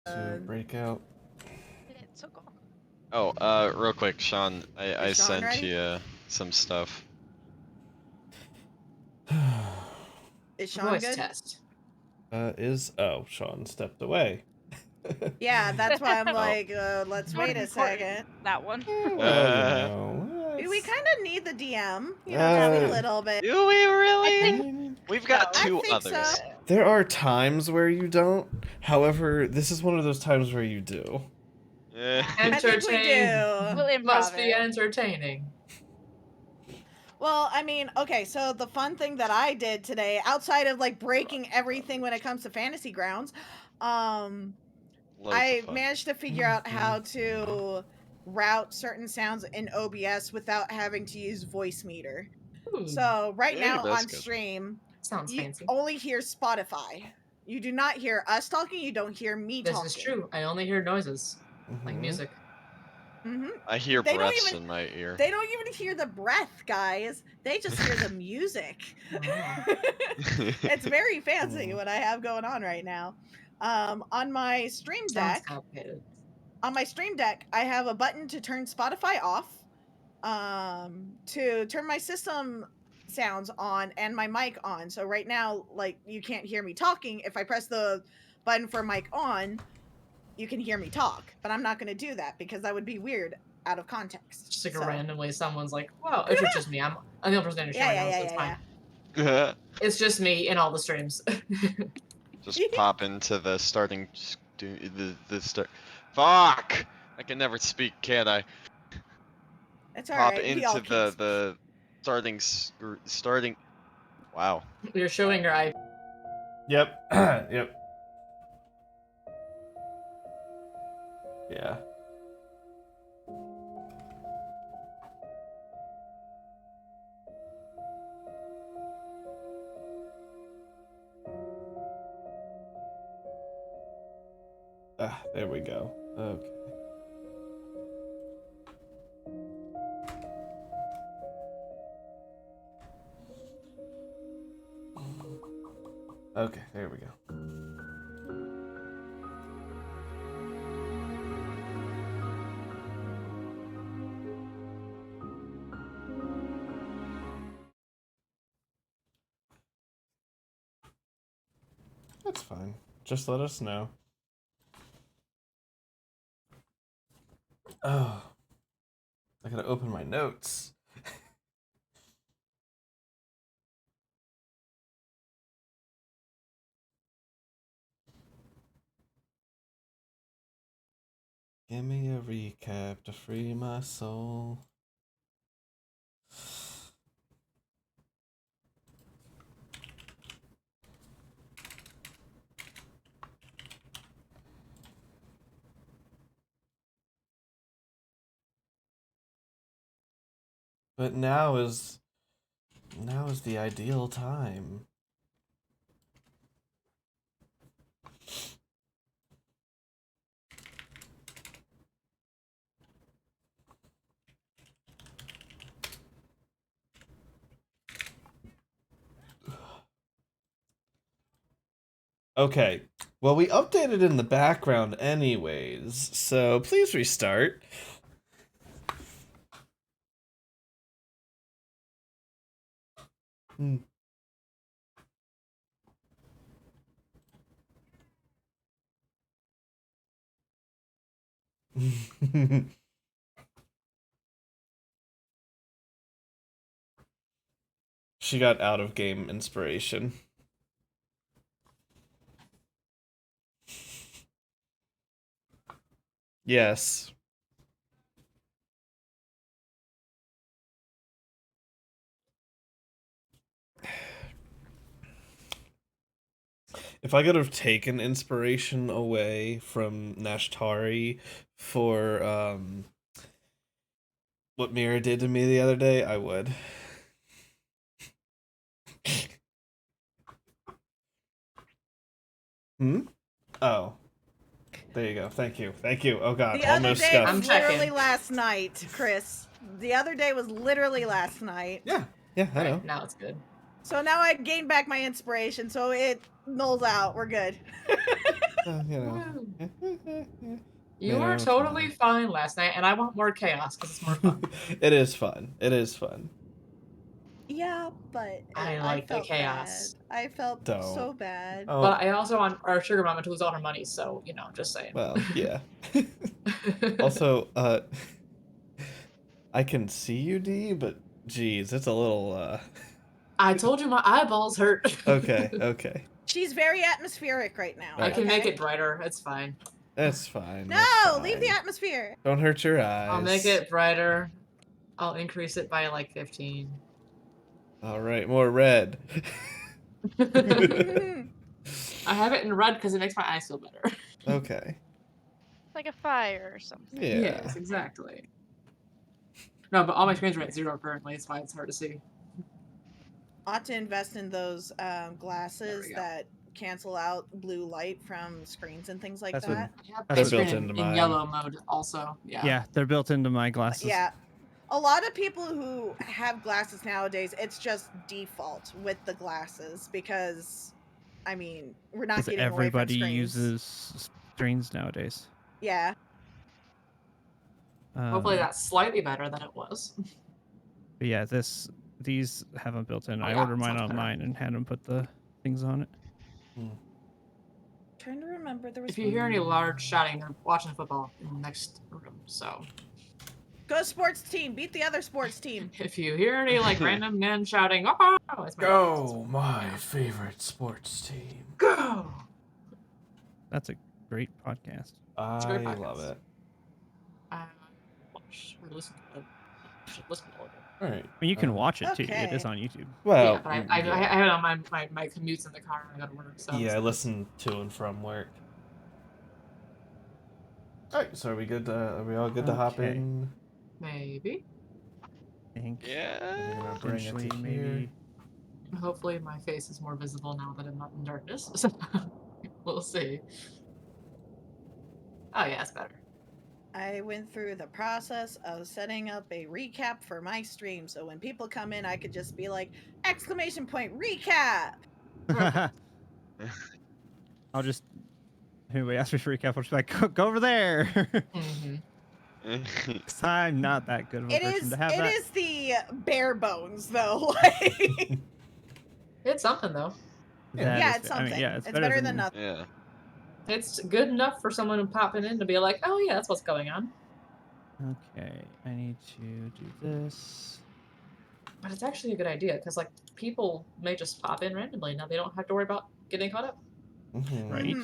to break out. Oh, real quick, Sean, I Is Sean sent ready? you some stuff. Is Sean Voice good? test. Sean stepped away. Yeah, that's why I'm Oh. like, let's wait a second. That one. Well, you know. We kind of need the DM, you know, just a little bit. Do we really? I think We've got so. two I think others. so. There are times where you don't. However, this is one of those times where you do. Yeah. I think we do. We'll improv Must be it. entertaining. Well, I mean, okay, so the fun thing that I did today, outside of like breaking everything when it comes to Fantasy Grounds, I managed to figure out how to route certain sounds in OBS without having to use voice meter. So right now on stream, sounds you fancy. only hear Spotify. You do not hear us talking. You don't hear me talking. This is true. I only hear noises, like music. I hear They don't breaths even- in my ear. They don't even hear the breath, guys. They just hear the music. It's very fancy what I have going on right now. On my stream deck, I have a button to turn Spotify off, to turn my system sounds on and my mic on. So right now, like, you can't hear me talking. If I press the button for mic on, you can hear me talk, but I'm not going to do that because that would be weird out of context. Just like randomly, someone's like, "Wow, it's just me. I'm the only person in the show right now, so it's fine." It's just me in all the streams. Just pop into the starting. The start. Fuck! I can never speak, can I? It's Pop alright. into the starting. Wow. You're showing your eye. Yep. Yep. Yeah. There we go. Okay. Okay, there we go. That's fine. Just let us know. Oh. I gotta open my notes. Give me a recap to free my soul. But now is the ideal time. Okay. Well, we updated in the background anyways, so please restart. She got out of game inspiration. Yes. If I could have taken inspiration away from Nashtari for what Mira did to me the other day, I would. Oh. There you go. Thank you. Thank you. Oh god. The other day was literally last night, Chris. The other day was literally last night. Yeah. Yeah, I know. Now it's good. So now I gained back my inspiration, so it nulls out. We're good. You were totally fine last night, and I want more chaos because it's more fun. It is fun. It is fun. Yeah, but I like the chaos. Bad. I felt so bad. Oh. But I also want our sugar mama to lose all her money, so just saying. Well, yeah. Also, I can see you, D, but geez, it's a little. I told you my eyeballs hurt. Okay. She's very atmospheric right now. I can make it brighter. It's fine. That's fine. No, that's fine. leave the atmosphere. Don't hurt your eyes. I'll make it brighter. I'll increase it by like 15. All right, more red. I have it in red because it makes my eyes feel better. Okay. Like a fire or something. Yeah. Yes, exactly. No, but all my screens are at 0 currently. That's why it's hard to see. Ought to invest in those glasses that cancel out blue light from screens and things like that. They're built into in yellow mode also. Yeah, they're built into my glasses. Yeah. A lot of people who have glasses nowadays, it's just default with the glasses because, I mean, we're not getting everybody away from uses screens nowadays. Yeah. Hopefully that's slightly better than it was. But yeah, these haven't built in. I ordered mine online and had them put the things on it. Trying to remember, there was. If you hear any large shouting, they're watching football in the next room. So. Go sports team! Beat the other sports team! If you hear any like random men shouting, "Oh!" It's my Go, my favorite sports team. Go! That's a great podcast. I love it. Listen to it. All right. I mean, you can watch it too. It is on YouTube. Well, yeah, but I have it on my commutes in the car when I go to work. So yeah, I listen to and from work. All right, so are we good? Are we all good to hop in? Maybe. I think. Yeah. Potentially, maybe. Hopefully, my face is more visible now that I'm not in darkness. So we'll see. Oh yeah, it's better. I went through the process of setting up a recap for my stream, so when people come in, I could just be like, !recap! I'll just. Anybody asks me for recap, I'll just be like, go over there. Because I'm not that good of a person to have that. It is the bare bones, though. It's something, though. Yeah, it's something. I mean, yeah, it's better than nothing. Yeah. It's good enough for someone popping in to be like, oh yeah, that's what's going on. Okay, I need to do this. But it's actually a good idea, because like people may just pop in randomly. Now they don't have to worry about getting caught up. Right.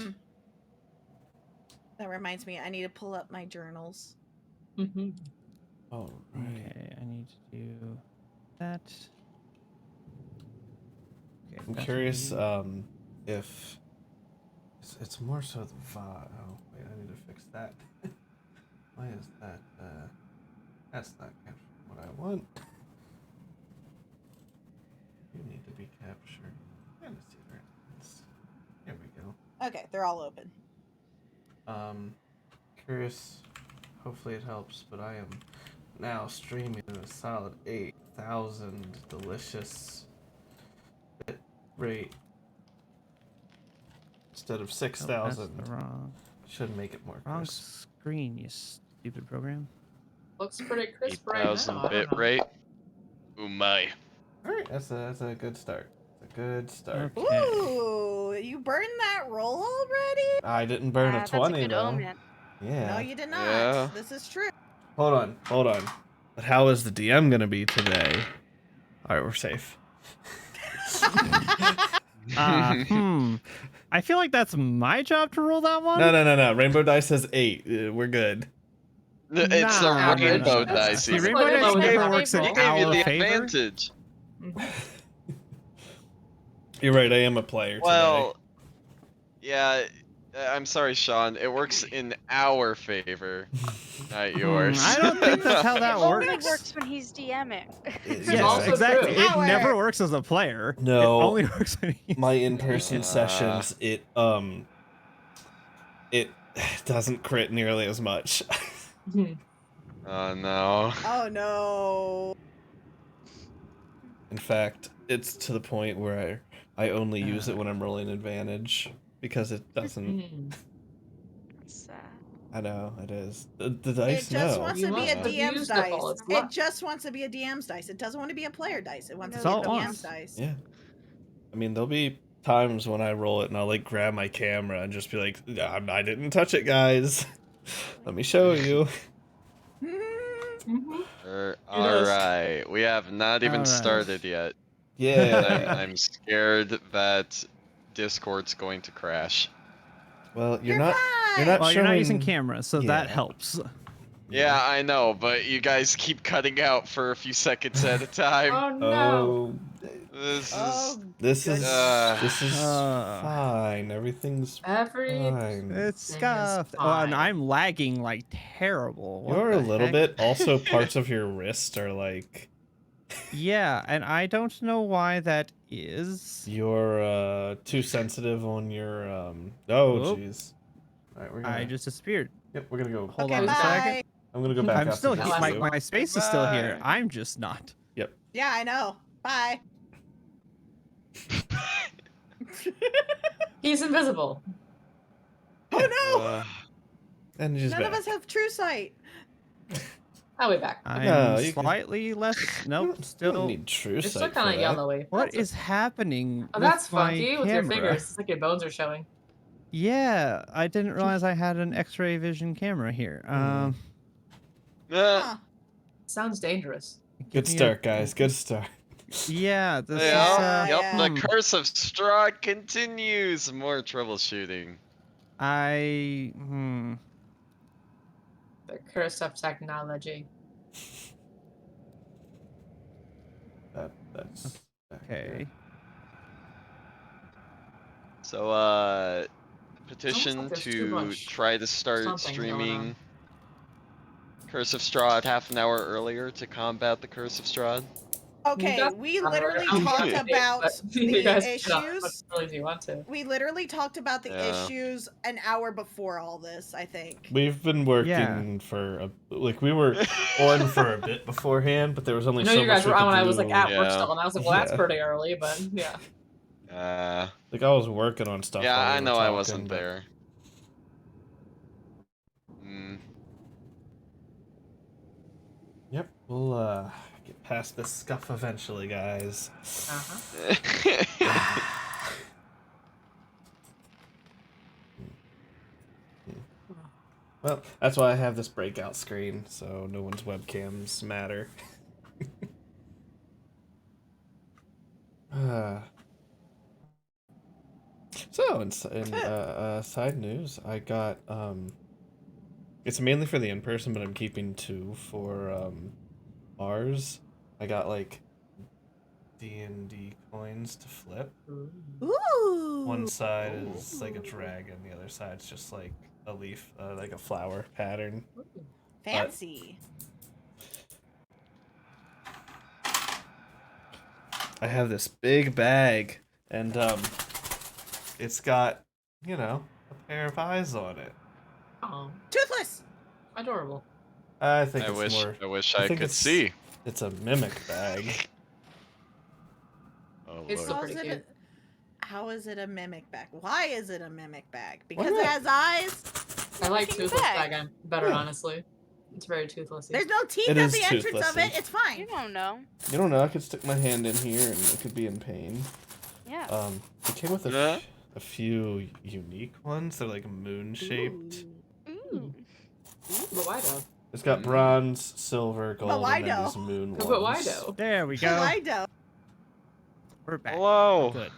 That reminds me, I need to pull up my journals. Oh, Okay, I need to do that. Okay, I'm curious if it's more so the vibe. Oh wait, I need to fix that. Why is that? That's not capturing what I want. You need to be captured. Fantasy Dragons. Here we go. Okay, they're all open. Curious. Hopefully it helps, but I am now streaming at a solid 8,000 delicious bit rate instead of 6,000. Should make it more crisp. Wrong screen, you stupid program. Looks pretty crisp right now. 8,000 bit rate. Ooh my. All right, that's a good start. It's a good start. Okay. Ooh, you burned that roll already? I didn't burn a 20 that's a good though. omen. Yeah. No, you did not. Yeah. This is true. Hold on. But how is the DM gonna be today? All right, we're safe. I feel like that's my job to roll that one. No. Rainbow dice says 8. We're good. It's Nah, the rainbow dice. See, rainbow dice never works in He gave you our the favor. advantage. You're right. I am a player Well, yeah. I'm sorry, Sean. It works in our favor, not yours. I don't think that's how that It only works. works when he's DMing. today. Yes, also exactly. true. It never works as a player. No. It only works when he's... My in-person sessions, it doesn't crit nearly as much. Oh no. Oh no. In fact, it's to the point where I only use it when I'm rolling advantage because it doesn't. That's sad. I know it is. The dice It just know. wants You to be a must have DM's used up dice. all its It luck. just wants to be a DM's dice. It doesn't want to be a player dice. It wants to That's be all a it DM's wants. dice. Yeah. I mean, there'll be times when I roll it and I'll like grab my camera and just be like, I didn't touch it, guys. Let me show you. All right, we have not even All right. started yet. Yeah. I'm scared that Discord's going to crash. Well, you're You're not. fine. You're not Well, showing. you're not using camera, so that Yeah. helps. Yeah, I know, but you guys keep cutting out for a few seconds at a time. Oh no. Oh, This Oh, this is goodness. fine. Everything's fine. It's Thing is scuffed. Oh, and fine. I'm lagging like terrible. What You're a the little heck? bit. Also, parts of your wrist are like. Yeah, and I don't know why that is. You're too sensitive on your Oh, Oop. jeez. All right, we're gonna. I just disappeared. Yep, we're gonna go. Hold Okay, on a bye. second. I'm gonna go back I'm out still to here. just my- you. My space is still here. Goodbye. I'm just not. Yep. Yeah, I know. Bye. He's invisible. Oh no! And just None back. of us have true sight. I'll be back. I'm No, you can- slightly less. You Nope, don't still. need true It's still sight for kind of that. yellowy. What That's is happening? Oh, that's with my funky with your camera? fingers. It's like your bones are showing. Yeah, I didn't realize I had an X-ray vision camera here. Huh. Sounds dangerous. give Good me a- start, guys. Good start. Yeah, this is. Yeah, Yep, yeah. the curse of Strahd continues. More troubleshooting. The The curse of technology. That's Okay. So, petition like there's too to much try to start something going on. streaming Curse of Strahd half an hour earlier to combat the Curse of Strahd. Okay, guys we can literally I'm talked kidding, about but you the guys can as much issues. early as you want to. We literally talked about the Yeah. issues an hour before all this, I think. We've been working Yeah. for we were on for a bit beforehand, but there was only I know so you much guys were we on when could I was like at work Yeah. still, and I was like, well, that's Yeah. pretty early, but yeah. Like I was working on stuff. Yeah, while we I were know I talking, wasn't but- there. Mm. Yep, we'll get past this scuff eventually, guys. Uh-huh. Well, that's why I have this breakout screen, so no one's webcams matter. So, in side news, I got, it's mainly for the in-person, but I'm keeping 2 for, ours. I got, like, D&D coins to flip. Ooh. One side is, like, a dragon, the other side's just, like, a leaf, like a flower pattern. Fancy. I have this big bag, and, it's got, you know, a pair of eyes on it. Oh, Toothless. adorable. I think I it's wish more... I wish I think could it's- see. It's a mimic bag. Oh It's lord. so pretty cute. How is it a mimic bag? Why is it a mimic bag? Because not? it has eyes? I like Looking toothless back. bag better, Yeah. honestly. It's very toothlessy. There's no teeth It at is the entrance of it. toothlessy. It's fine. You don't know. You don't know, I could stick my hand in here and it could be in pain. Yeah. It came with Yeah. a few unique ones. They're like moon-shaped. Ooh. But why though? It's got bronze, silver, gold, why and then though? these moon ones. But why though? There we Oh, go. I don't. We're back. Hello. Good.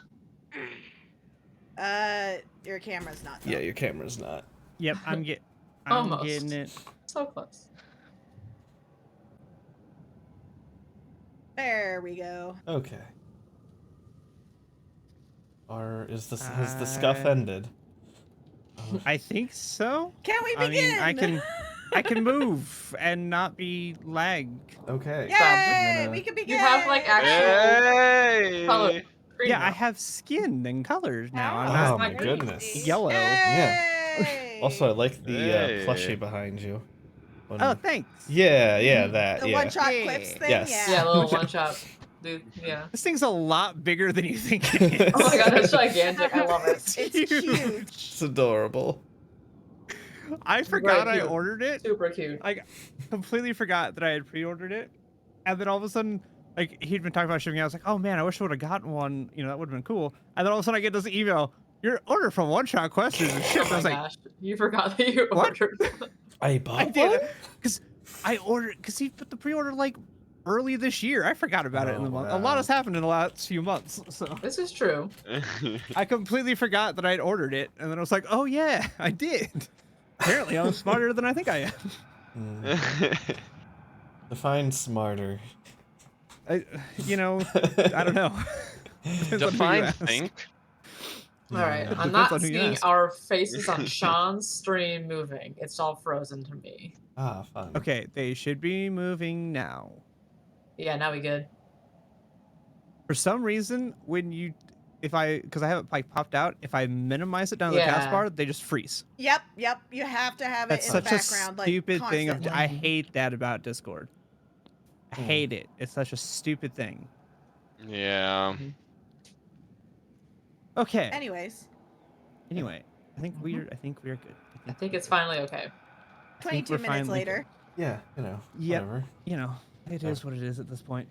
Your camera's not. Though. Yeah, your camera's not. Yep, I'm Almost. getting it. So close. There we go. Okay. Has the scuff ended? I think so. Can we I begin? mean, I can move and not be lagged. Okay. Yay! I'm gonna- We can begin. You have like actual Hey! color. Green Yeah, now. I have skin and colors now. I'm Oh not my crazy. goodness. yellow. Yay! Also, I like the Hey. plushie behind you. When- Oh, thanks. Yeah, that. the yeah. one-shot Yeah. clips thing. Yes. Yeah. Yeah, a little one shot. Dude, yeah. This thing's a lot bigger than you think it is. Oh my god, it's gigantic. I love it. It's cute. It's adorable. I It's forgot very I cute. ordered it. Super cute. I completely forgot that I had pre-ordered it. And then all of a sudden, like, he'd been talking about shipping. I was like, oh man, I wish I would have gotten one. You know, that would have been cool. And then all of a sudden I get this email. Your order from One Shot Quest is shipped. Oh I was my like, gosh. You forgot that you What? ordered. I bought I one? did. Because he put the pre-order like early this year. I forgot about it in the month. A lot wow. has happened in the last few months. So This is true. I completely forgot that I'd ordered it. And then I was like, oh yeah, I did. Apparently I'm smarter than I think I am. Define smarter. I don't know. Depends on who you Define ask. think. Alright, I'm Depends not on who you seeing ask. our faces on Sean's stream moving. It's all frozen to me. Ah, fun. Okay, they should be moving now. Yeah, now we good. For some reason, because I have it like popped out, if I minimize it down to the Yeah. taskbar, they just freeze. Yep. You have to have That's it in the such a background, stupid like thing. constant. I hate that about Discord. I hate it. It's such a stupid thing. Yeah. Okay. Anyways, Anyway, I think we're good. I think it's finally okay. I think 22 we're minutes finally later. Yeah, Yep. whatever. It is what it is at this point.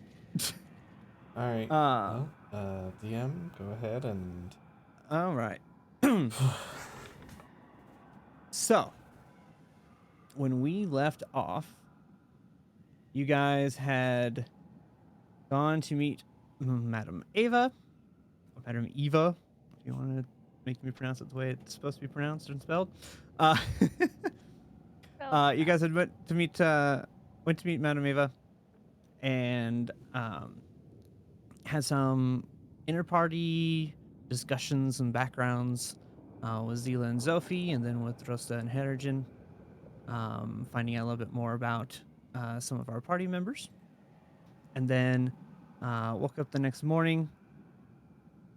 All right. Uh, Well, DM, go ahead and. All right. So, when we left off, you guys had gone to meet Madam Eva, or Madam Eva, if you want to make me pronounce it the way it's supposed to be pronounced and spelled. You guys had went to meet Madam Eva, and had some inter-party discussions and backgrounds with Zila and Zophie, and then with Rosta and Herigen, finding out a little bit more about some of our party members. And then woke up the next morning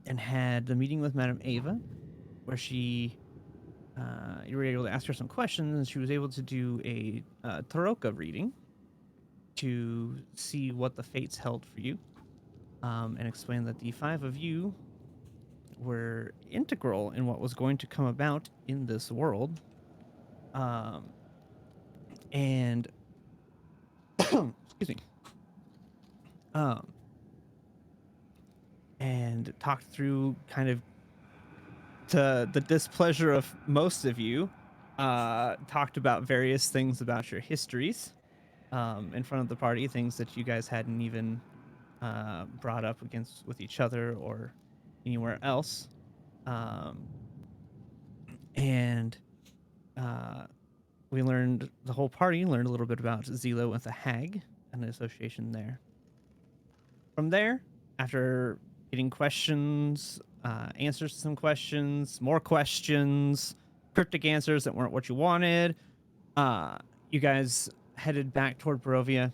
and had the meeting with Madame Eva, where you were able to ask her some questions, and she was able to do a Taroka reading to see what the fates held for you, and explain that the 5 of you were integral in what was going to come about in this world. And excuse me. And talked through kind of, to the displeasure of most of you, talked about various things about your histories in front of the party, things that you guys hadn't even brought up with each other or anywhere else. And the whole party learned a little bit about Zilo with the Hag and the association there. From there, after getting questions, answers to some questions, more questions, cryptic answers that weren't what you wanted, you guys headed back toward Barovia,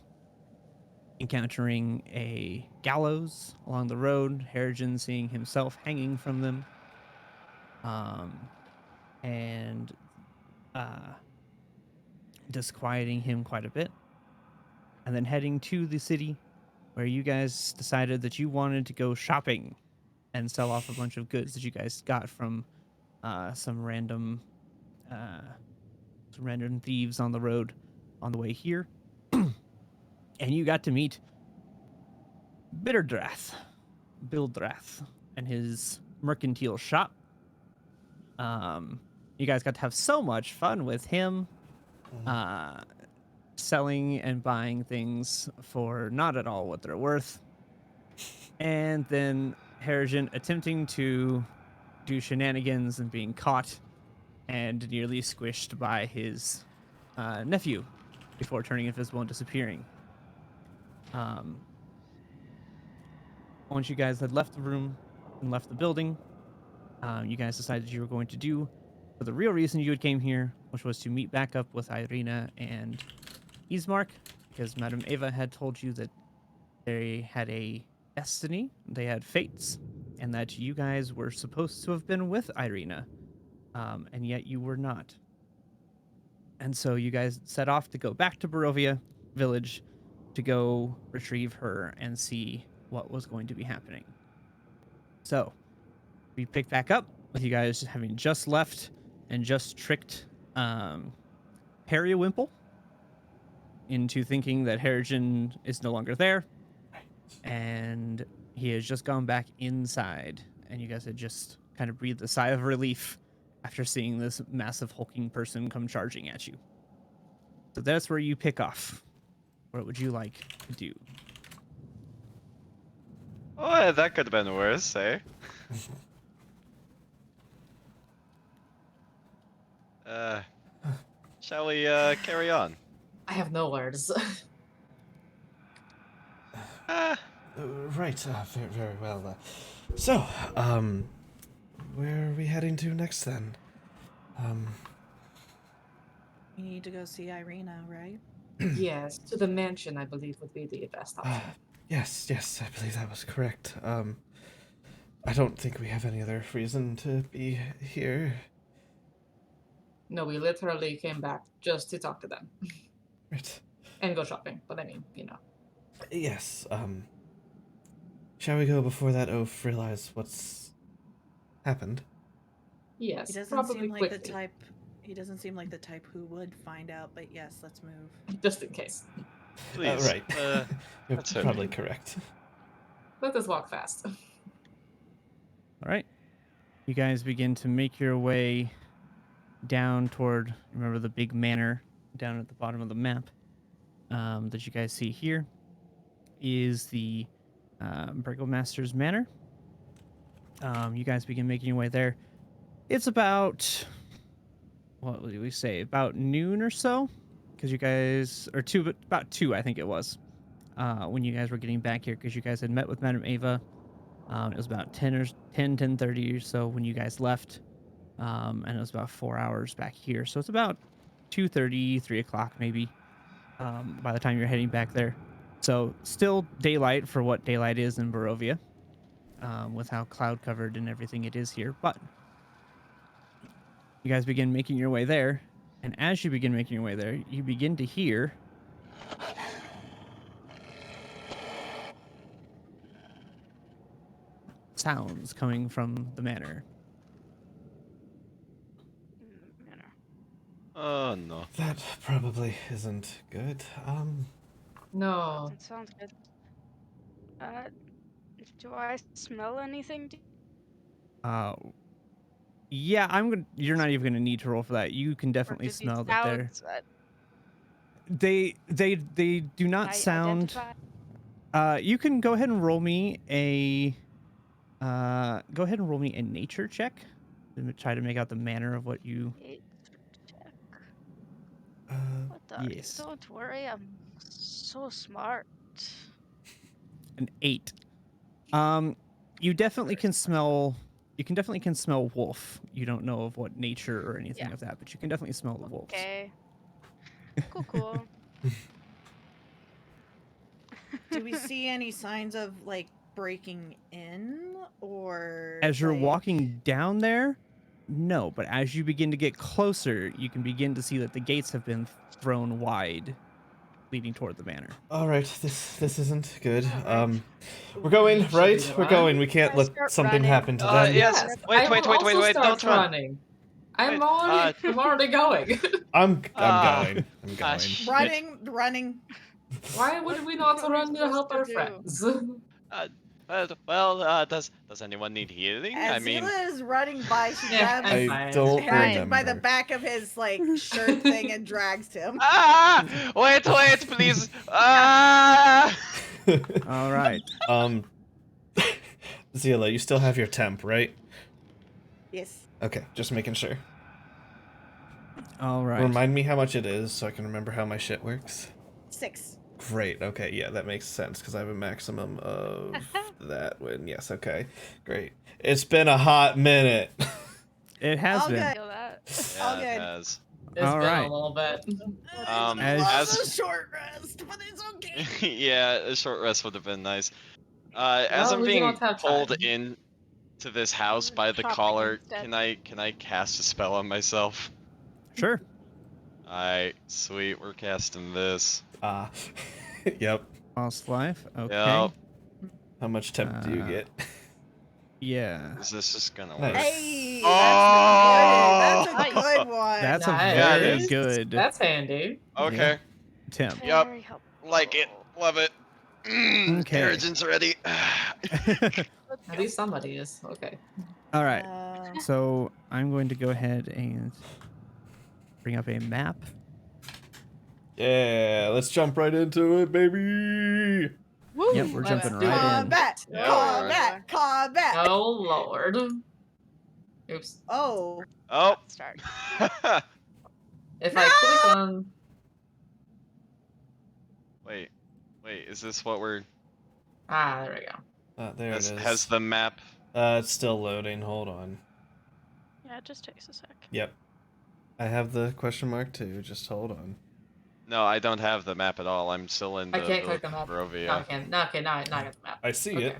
encountering a gallows along the road, Herigen seeing himself hanging from them, and disquieting him quite a bit, and then heading to the city, where you guys decided that you wanted to go shopping and sell off a bunch of goods that you guys got from some random thieves on the road on the way here. And you got to meet Bildrath, and his mercantile shop. You guys got to have so much fun with him, selling and buying things for not at all what they're worth. And then Herigen attempting to do shenanigans and being caught and nearly squished by his nephew before turning invisible and disappearing. Once you guys had left the room and left the building, you guys decided you were going to do for the real reason you had came here, which was to meet back up with Irina and Ismark, because Madame Eva had told you that they had a destiny, they had fates, and that you guys were supposed to have been with Irina, and yet you were not. And so you guys set off to go back to Barovia village to go retrieve her and see what was going to be happening. So we pick back up with you guys having just left and just tricked Periwimple into thinking that Harrigan is no longer there, and he has just gone back inside, and you guys had just kind of breathed a sigh of relief after seeing this massive hulking person come charging at you. So that's where you pick off. What would you like to do? Oh, that could have been worse, eh? Shall we carry on? I have no words. Right, very, very well. So, where are we heading to next then? We need to go see Irina, right? Yes, to the mansion, I believe, would be the best option. Yes, I believe that was correct. I don't think we have any other reason to be here. No, we literally came back just to talk to them. Right. And go shopping, but I mean, you know. Yes, shall we go before that oaf realize what's happened? Yes, He doesn't probably seem like quickly, the type. He doesn't seem like the type who would find out. But yes, let's move. just in case. Please. Right. You're That's it. probably correct. Let us walk fast. All right. You guys begin to make your way down toward, remember the big manor down at the bottom of the map that you guys see here is the Burgomaster's Manor. You guys begin making your way there. It's about, what would we say, about noon or so? Because you guys, or about 2, I think it was, when you guys were getting back here, because you guys had met with Madame Ava. It was about 10:30 or so when you guys left, and it was about 4 hours back here. So it's about 2:30, 3 o'clock maybe, by the time you're heading back there. So still daylight for what daylight is in Barovia, with how cloud covered and everything it is here. But you guys begin making your way there, and as you begin making your way there, you begin to hear sounds coming from the manor. Manor. Oh no. That probably isn't good. No. That sounds good. Do I smell anything? Yeah, you're not even gonna need to roll for that. You can definitely smell that they're. They do not sound. Identify? You can go ahead and roll me a. Go ahead and roll me a nature check. To try to make out the manner of what you. Nature check. What the? Yes. Don't worry, I'm so smart. An 8. You definitely can smell. You can definitely smell wolf. You don't know of what nature or anything of that, but you can definitely smell the wolves. Okay. Cool. Do we see any signs of like breaking in, or As you're like... walking down there, no. But as you begin to get closer, you can begin to see that the gates have been thrown wide, leading toward the manor. All right, this isn't good. We're going, right? We're going. We can't let something happen to them. Yes. Wait, don't run. Running. I'm already going. I'm going. Running. Why would we not run to help our friends? Does anyone need healing? As I mean, Zila is running by, she Yeah, grabs I don't Harrigan by the remember. back of his like shirt thing and drags him. wait, please. Ah! All right. Zila, you still have your temp, right? Yes. Okay, just making sure. All right. Remind me how much it is so I can remember how my shit works. 6. Great, okay, yeah, that makes sense, because I have a maximum of that when, yes, okay, great. It's been a hot minute. It has All been. good. Feel that. Yeah, All it good. has. It's All been right. a little bit. As as- a short rest, but it's okay. Yeah, a short rest would have been nice. As Well, I'm we being don't have pulled time. in to this house by the Shopping collar, instead. can I cast a spell on myself? Sure. Alright, sweet, we're casting this. Yep. Lost life. Okay. Yep. How much temp do you get? Yeah. Is this just gonna Nice. work? Hey, Oh! that's a good one. That's Nice. a very good That's handy. Okay. temp. Yep. Very helpful. Like it. Love it. Okay. Origins ready. Let's At go. least somebody is. Okay. All right. Uh, So I'm going to go ahead and bring up a map. Yeah, let's jump right into it, baby. Woo! Yep, we're Let's jumping do right in. combat, Yeah, we are. combat, combat. Oh Lord. Oops. Oh, Oh. Start. If I click on. Wait. Is this what we're? There we go. There it is. Has the map? It's still loading. Hold on. Yeah, it just takes a sec. Yep. I have the question mark too. Just hold on. No, I don't have the map at all. I'm still in the I can't click the map. Barovia. No, I can't. No, okay, now I got the map. I see Okay. it.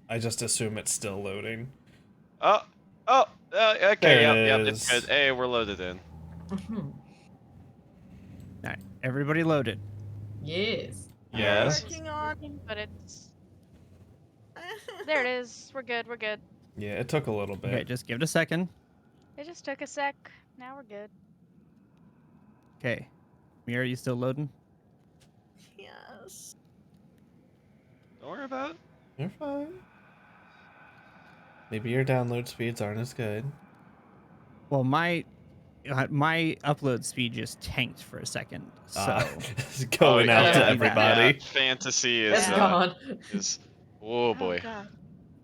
I just assume it's still loading. Oh. Okay. There it Yep. is. It's good. Hey, we're loaded in. All right, everybody loaded. Yes. Yes. working on. But it's there. It is. We're good. We're good. Yeah, it took a little bit. Okay, just give it a second. It just took a sec. Now we're good. Okay. Mira, you still loading? Yes. Don't worry about it. You're fine. Maybe your download speeds aren't as good. Well, my upload speed just tanked for a second. So It's going Oh, out yeah, to yeah. everybody. Yeah, fantasy is It's gone. oh boy. God.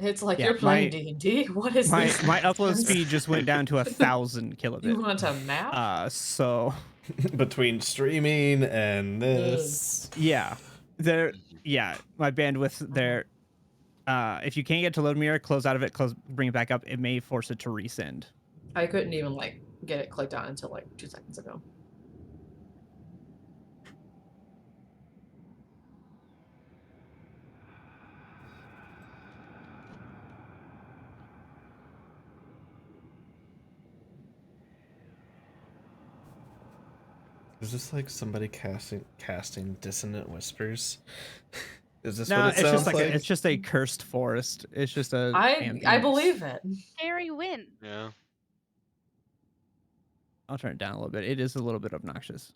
It's like Yeah, you're playing my- D&D. What is my this? my upload speed just went down to 1,000 kilobit. You want a map? So Between streaming and this. yeah, my bandwidth there. If you can't get to load Mira, close out of it, bring it back up. It may force it to resend. I couldn't even like get it clicked on until like 2 seconds ago. Is this like somebody casting dissonant whispers? Is this No, what it it's just sounds like it's just a cursed forest. It's just a. I believe it. Scary wind. Yeah. I'll turn it down a little bit. It is a little bit obnoxious.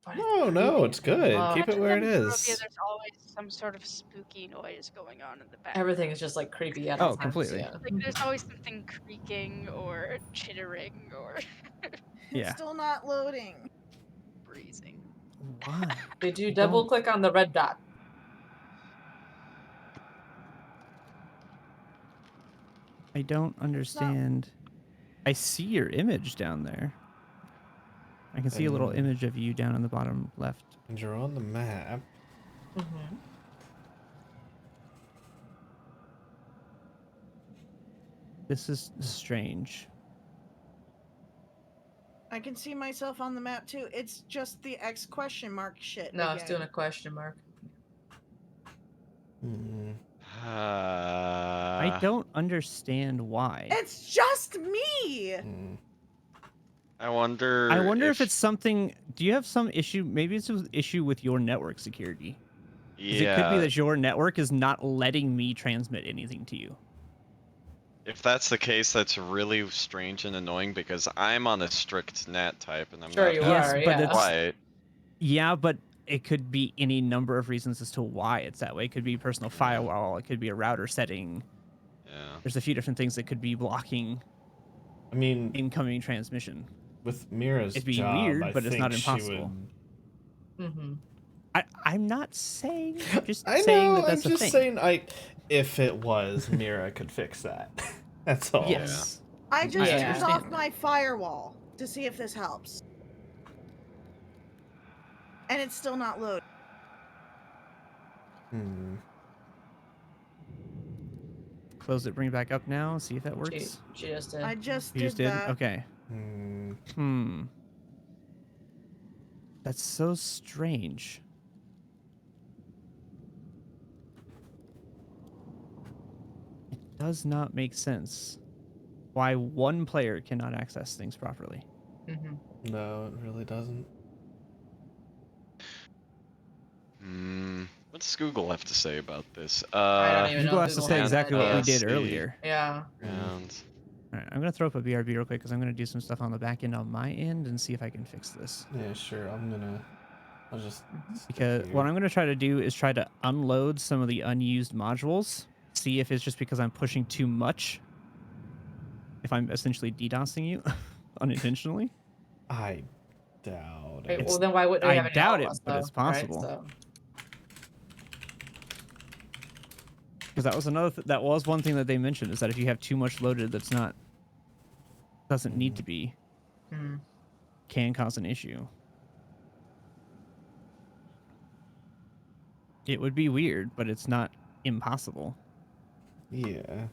But No, it's good. love Keep it where it Barovia, is. There's always some sort of spooky noise going on in the back. Everything is just like creepy at Oh, all times. completely. Yeah. Like there's always something creaking or chittering or Yeah. It's still not loading. breezing. Why? Did you I double don't- click on the red dot? I don't understand. I see your image down there. I can see a little And- image of you down on the bottom left. And you're on the map. Mm-hmm. This is strange. I can see myself on the map too. It's just the X question mark shit. No, it's again. doing a question mark. Hmm. I don't understand why. It's just me. Hmm. I wonder. I wonder if it's something. Do you have some issue? Maybe it's an issue with your network security. 'Cause Yeah. it could be that your network is not letting me transmit anything to you. If that's the case, that's really strange and annoying because I'm on a strict NAT type and I'm Sure not you Yes, are, but yeah. it's- quiet. Yeah, but it could be any number of reasons as to why it's that way. It could be personal firewall. It could be a router setting. Yeah. There's a few different things that could be blocking I mean, incoming transmission. with Mira's It'd be job, weird, I but it's think not she impossible. would- Mm-hmm. I'm not saying. Just I saying know. that that's I'm a just thing. saying. If it was, Mira could fix that. That's all. Yes. I just I turned understand off that. my firewall to see if this helps. And it's still not loading. Hmm. Close it. Bring it back up now. See if that works. She just did. I just You did just did. that. Okay. Hmm. That's so strange. It does not make sense why one player cannot access things properly. Mm-hmm. No, it really doesn't. What What's Google have to say about this? I don't even know. Google has to say exactly what we did earlier. Yeah. And Alright, I'm gonna throw up a BRB real quick because I'm gonna do some stuff on the back end on my end and see if I can fix this. Yeah, sure. I'll just Because what I'm gonna try to do is try to unload some of the unused modules. See if it's just because I'm pushing too much. If I'm essentially DDoSing you unintentionally. I doubt Wait, it. well, then why wouldn't we I have any doubt it, outlets, but though, it's possible. Right? So. Because that was that was one thing that they mentioned, is that if you have too much loaded that's not doesn't need to be, can cause an issue. It would be weird, but it's not impossible. Yeah.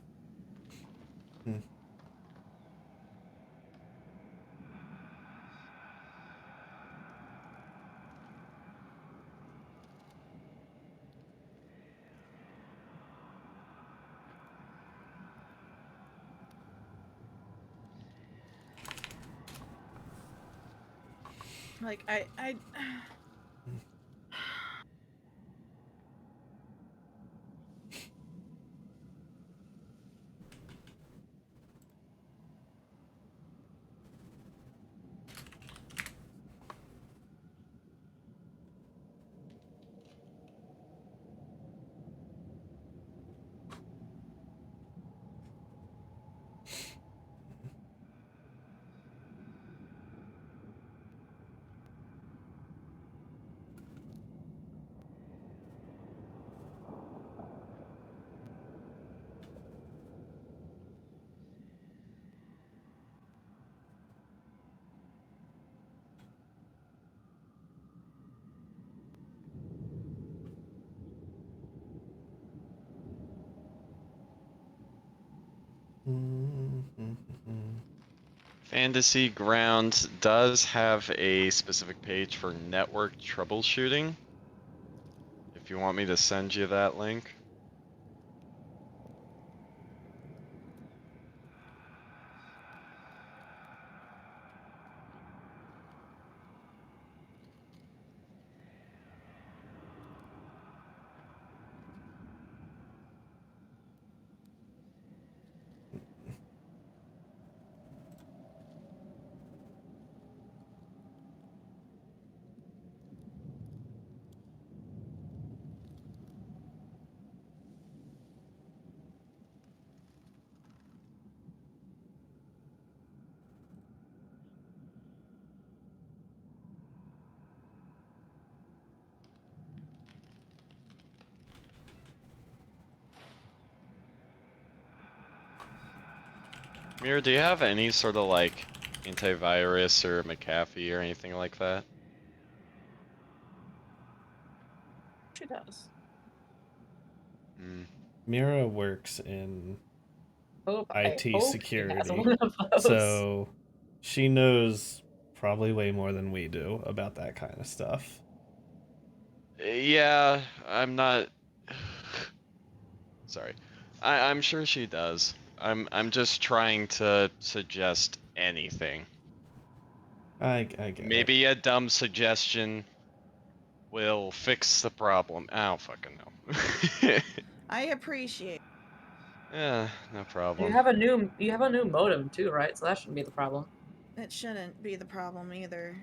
Like I Fantasy Grounds does have a specific page for network troubleshooting. If you want me to send you that link. Mira, do you have any sort of like antivirus or McAfee or anything like that? She does. Mira works in IT security, one of those. so she knows probably way more than we do about that kind of stuff. Yeah, I'm not. Sorry, I'm sure she does. I'm just trying to suggest anything. I get Maybe a dumb suggestion will fix the problem. I don't fucking know. I appreciate. Yeah, no problem. You have a new modem too, right? So that shouldn't be the problem. It shouldn't be the problem either.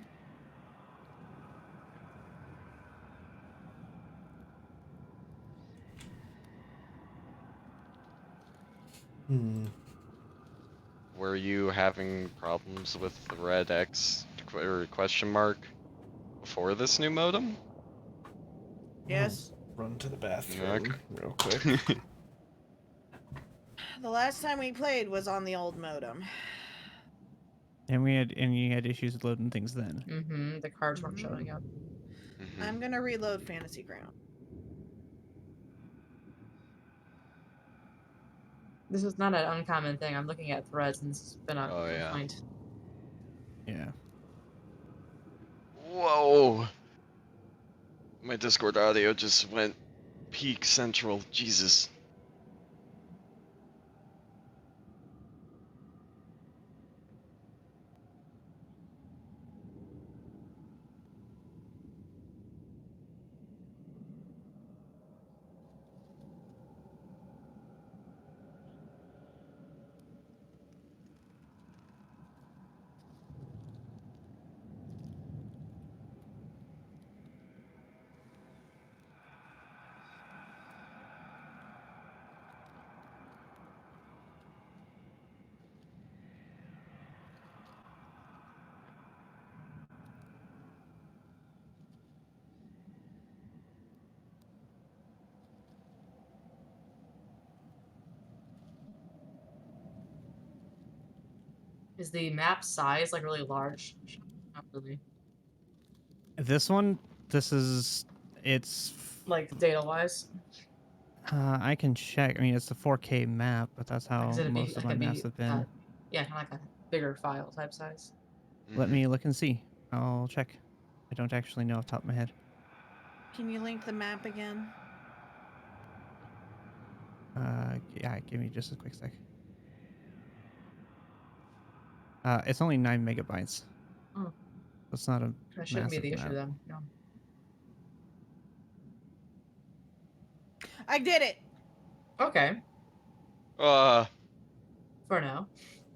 Were you having problems with the red X or question mark before this new modem? Yes. Run to the bathroom real quick. The last time we played was on the old modem. And you had issues with loading things then. The cards weren't showing up. I'm gonna reload Fantasy Ground. This is not an uncommon thing. I'm looking at threads, and this has been a complaint. Yeah. Whoa! My Discord audio just went peak central. Jesus. Is the map size like really large? Not really. This one, it's like data wise. I can check. I mean, it's the 4K map, but that's how most of my maps have been. Yeah, kind of like a bigger file type size. Let me look and see. I'll check. I don't actually know off the top of my head. Can you link the map again? Yeah, give me just a quick sec. It's only 9 megabytes. Oh. That's not a That shouldn't be the massive issue map. then. No. I did it. Okay. Uh, For now.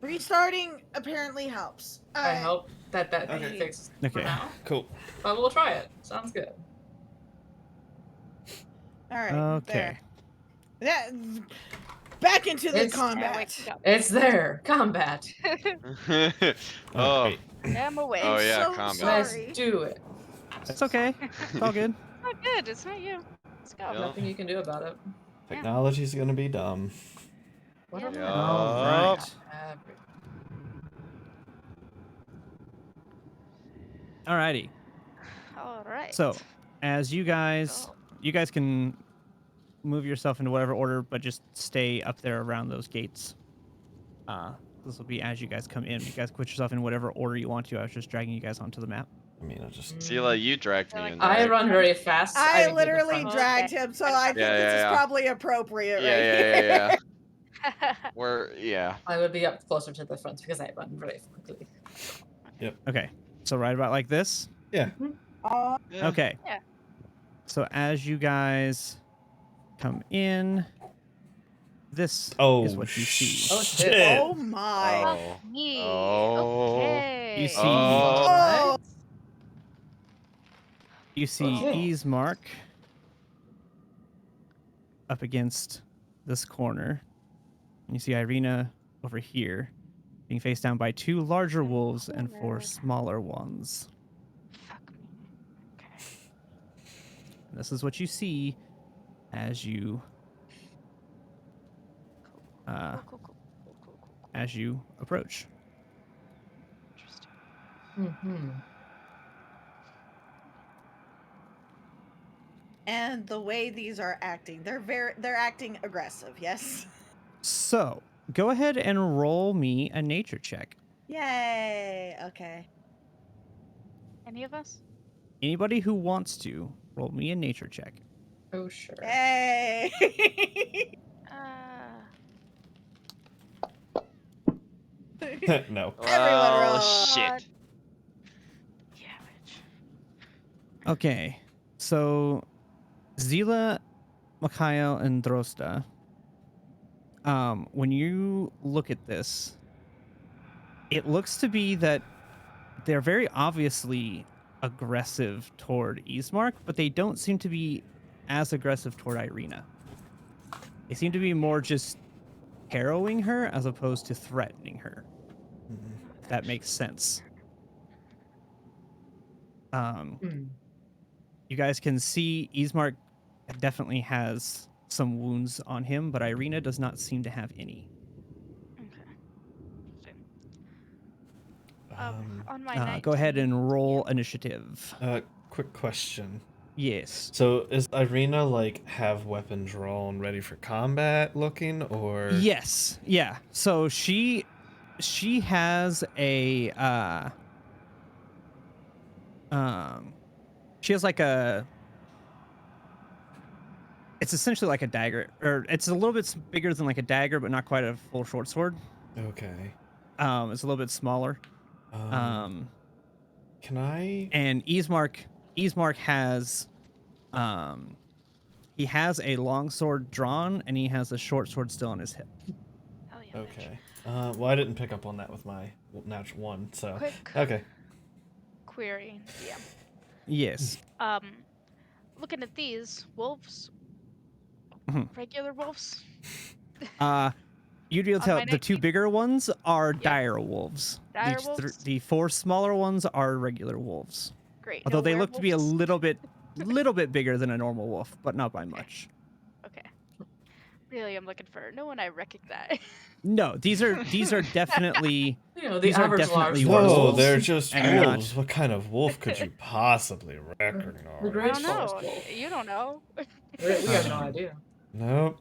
Restarting apparently helps. I hope that Okay. fixes Okay. for now. Cool. But we'll try it. Sounds good. All right. Okay. There. Back into the It's- combat. It's there. Combat. oh, Wait. I'm away. oh yeah, so combat. sorry. Let's do it. It's okay. It's all good. Not good. It's not you. Let's go. Yeah. Nothing you can do about it. Technology's gonna be dumb. What Yeah. am I Yup. All right. Alrighty. All right. So, as you guys can move yourself into whatever order, but just stay up there around those gates. This will be as you guys come in. You guys put yourself in whatever order you want to. I was just dragging you guys onto the map. I mean, I just. Sela, you dragged me in. I right? run very fast. I didn't get the literally front. dragged him, so I think this is probably appropriate right here. Yeah. Yeah. I would be up closer to the front because I run very quickly. Okay. So right about like this. Yeah. Yeah. Okay. Yeah. So as you guys come in, this is Oh, what you see. Oh, shit. shit. Oh my. Oh. Me. Oh. Okay. You see- Oh. You see Okay. Easemark up against this corner. And you see Irina over here being faced down by 2 larger wolves and 4 smaller ones. Fuck me. Okay. And this is what you see as you Cool. as you approach. Interesting. Mm-hmm. And the way these are acting, they're acting aggressive, yes? So, go ahead and roll me a nature check. Yay. Okay. Any of us? Anybody who wants to, roll me a nature check. Oh, sure. Yay. No. Everyone roll. Oh shit. Damage. Okay. So, Zila, Mikhail, and Drosta, when you look at this, it looks to be that they're very obviously aggressive toward Easemark, but they don't seem to be as aggressive toward Irina. They seem to be more just harrowing her as opposed to threatening her. If that makes sense. You guys can see Easemark definitely has some wounds on him, but Irina does not seem to have any. Okay. On my night. Go ahead and roll initiative. Quick question. Yes. So is Irina like have weapons drawn, ready for combat looking, or? Yes. Yeah. So she has a she has like a, it's essentially like a dagger, or it's a little bit bigger than like a dagger, but not quite a full short sword. Okay. It's a little bit smaller. Can I? And Easemark has he has a long sword drawn, and he has a short sword still on his hip. Hell yeah, Okay. Well, I didn't pick up on that with my natural one, so. Quick Okay. query. Yeah. Yes. Looking at these wolves. Mhm. Regular wolves. You'd be able to On tell my the 2 neck? bigger ones are dire wolves. Dire The wolves? the 4 smaller ones are regular wolves. Great. Although No they look to be a werewolves? little bit bigger than a normal wolf, but not by much. Okay. Really, I'm looking for no one I recognize. No, these are definitely The these are average definitely large No, wolves. they're just and not- wolves. What kind of wolf could you possibly recognize? The I great don't forest know. wolf. You don't know. We have no Um, idea. Nope.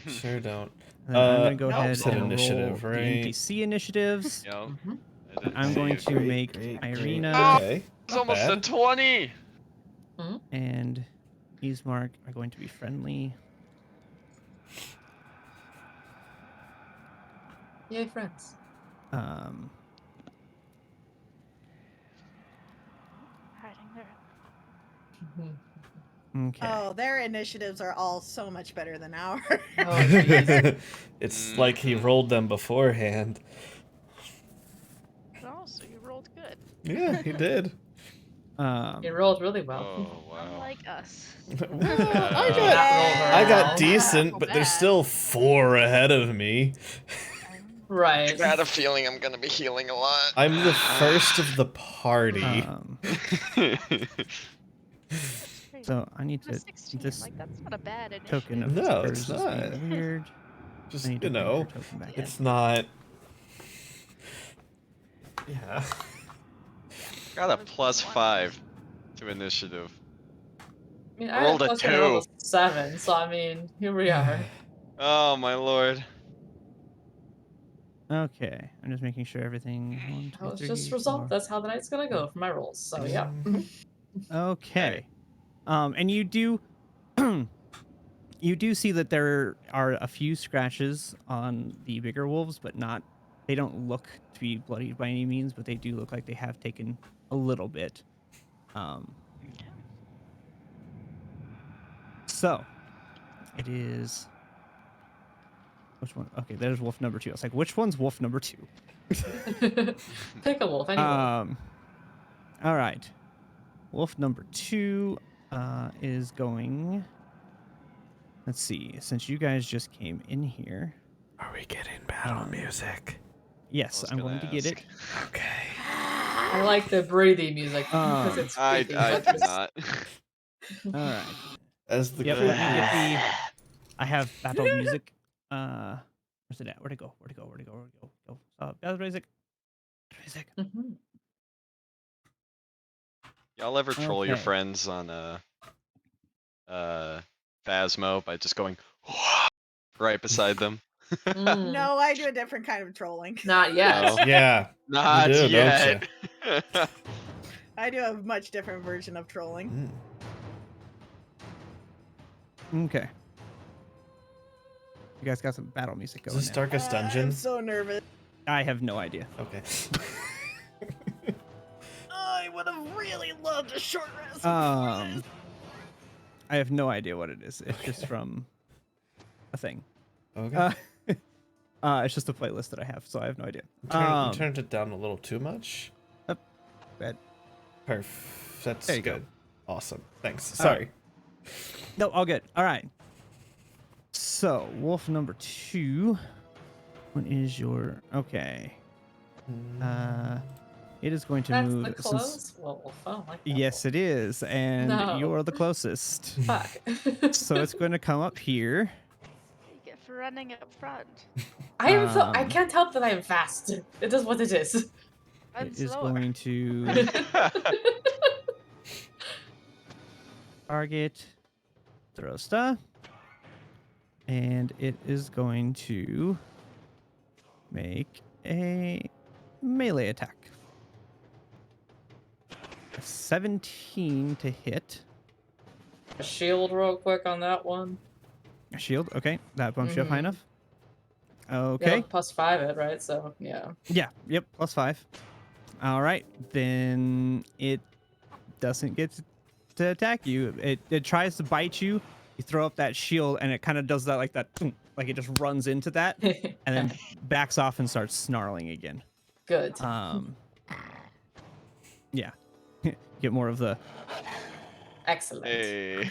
Sure don't. And then I'm gonna go Nope. ahead Said and initiative, roll the right? NPC initiatives. Yep. Mhm. I didn't I'm see going you. to make Irina Okay. It's Not almost bad. a 20. and Ismark are going to be friendly. Yay, friends. Um, Hiding there. okay. Oh, their initiatives are all so much better than ours. Oh, jeez. It's like he rolled them beforehand. Oh, so you rolled good. Yeah, he did. It rolled really well. Oh, wow. Unlike us. Well, I Yeah. got Well. decent, but there's Bad. still 4 ahead of me. Right. I got a feeling I'm gonna be healing a lot. I'm the first of the party. So I need A to 16. this Like that's not a bad initiative. token of No, hers it's is being not. weird. Just, I need you to bring know, her token back it's in. not... Yeah. Got a +5 to initiative. I mean, I rolled a plus one, I rolled 2. a 7, so I mean, here we are. Oh my lord. Okay, I'm just making sure everything. 1, 2, That was 3, just 4. result. That's how the night's gonna go for my rolls. So yeah. Okay. And you do you do see that there are a few scratches on the bigger wolves, but not they don't look to be bloody by any means, but they do look like they have taken a little bit. So it is which one? Okay, there's wolf number 2. I was like, which one's wolf number 2? Pick a wolf, any wolf. All right. Wolf number 2 is going. Let's see. Since you guys just came in here, Are we getting battle music? yes, I'm going to get it. Okay. I like the breathy music because it's I creepy. do but not. All right. As the Yep, crew let me get is- the. I have battle music. Where's it at? Where'd it go? Where'd it go? Where'd it go? Where'd it go? Go. Battle music. Music. Mhm. Y'all ever troll your Okay. friends on Phasmo by just going right beside them? Mm. No, I do a different kind of trolling. Not yet. No. Yeah. Not do, don't yet. I do a much different version of trolling. Okay. You guys got some battle music Is going this now. Darkest Dungeon? I'm so nervous. I have no idea. Okay. I would have really loved a short rest. I have no idea what it is. It's just from a thing. Okay. It's just a playlist that I have, so I have no idea. You turned it down a little too much. Bad. Perfect. That's There you go. good. Awesome. Thanks. All right. Sorry. No, all good. All right. So, wolf number 2. What is your... Okay. It is going to That's move... the close wolf. Oh, like that Yes, it is. And No. you're the closest. wolf. Fuck. So it's going to come up here. You get for running up front. I am so I Um, can't help that I am fast. It is what it is. I'm It is slower. going to target Throsta. And it is going to make a melee attack. A 17 to hit. A shield real quick on that one. A shield. Okay. That bumps you up high Mhm. enough. Yeah, Okay. +5 it, right? So yeah. Yeah. Yep. +5. All right. Then it doesn't get to attack you. It tries to bite you. You throw up that shield, and it kind of does that like that. Like it just runs into that, and then backs off and starts snarling again. Good. Yeah. Get more of the Excellent. Hey.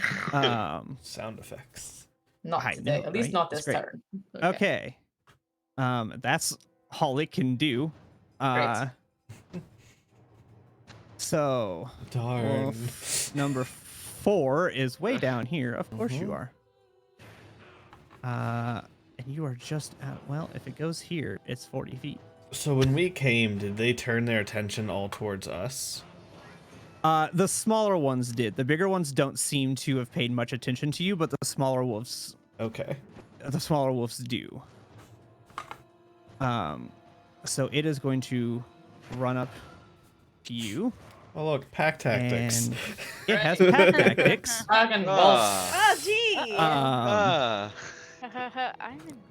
Sound effects. Not I today. know, At least right? not That's this great. turn. Okay. That's all it can do. Great. So Darn. wolf number 4 is way down here. Of course you are. And you are just at, well, if it goes here, it's 40 feet. So when we came, did they turn their attention all towards us? The smaller ones did. The bigger ones don't seem to have paid much attention to you, but the smaller wolves. Okay. The smaller wolves do. So it is going to run up to you. Oh look, pack tactics. And it has pack tactics. Fucking wolf. Oh, gee. I'm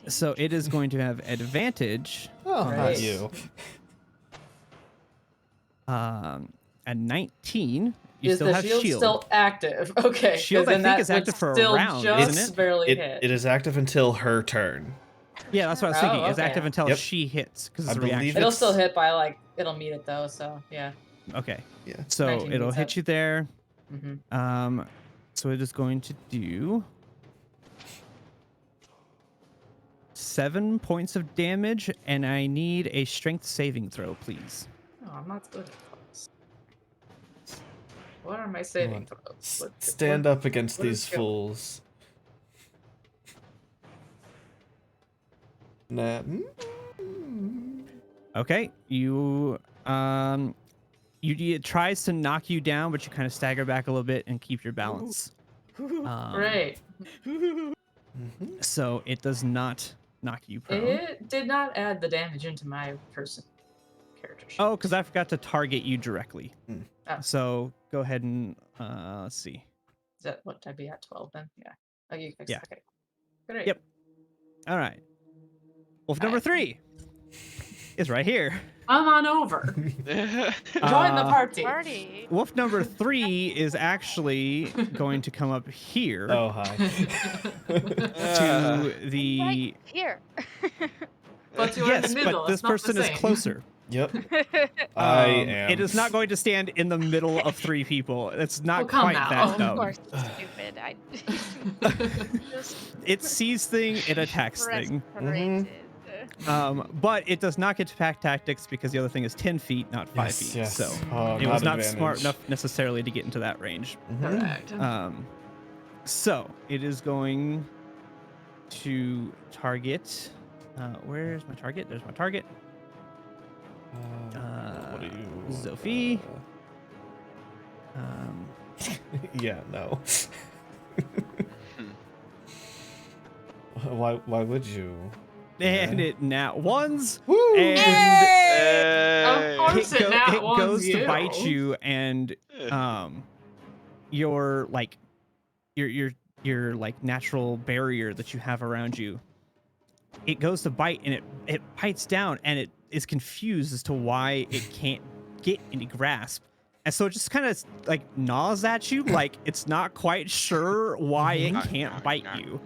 in So it is going to have advantage. Oh, not Right. you. At 19, you Is still the have shield shield. still active? Okay. 'cause Shield, I then think, that is would active for a still round, just isn't it? barely hit. It is active until her turn. Yeah, that's what I was thinking. Oh, It's okay. active until Yep. she hits because I it's a believe reaction. It'll it's- still hit by like it'll meet it though. So yeah. Okay. Yeah. So 19 it'll meets hit up. you there. Mm-hmm. So it is going to do 7 points of damage, and I need a strength saving throw, please. Oh, I'm not good at those. What are my saving throws? Stand up against what is these skill? fools. Nah. Okay, it tries to knock you down, but you kind of stagger back a little bit and keep your balance. Great. So it does not knock you prone. It did not add the damage into my person character sheet. Oh, because I forgot to target you directly. Oh. So go ahead and let's see. Is that what I'd be at 12 then? Yeah. Oh, you fixed Yeah. it. Okay. Great. Yep. All right. Wolf number 3 is right here. I'm on over. Join the party. Party. Wolf number 3 is actually going to come up here Oh, hi. to the. Right here. But you're Yes, in the middle. but this it's not the person is same. closer. Yep. I am. It is not going to stand in the middle of 3 people. It's not Well, come quite now. that Of dumb. course, stupid. I just It sees thing, it attacks thing. frustrated. But it does not get to pack tactics because the other thing is 10 feet, not 5 feet. Yes. So Oh, it was not advantage. smart enough necessarily to get into that range. Correct. So it is going to target. Where's my target? There's my target. What are you? Sophie. Yeah, no. Why would you? And it nat ones. Woo! And Of course it nat it ones goes to you. bite you, and your like your like natural barrier that you have around you, it goes to bite, and it bites down, and it is confused as to why it can't get any grasp, and so it just kind of like gnaws at you, like it's not quite sure why it can't bite you.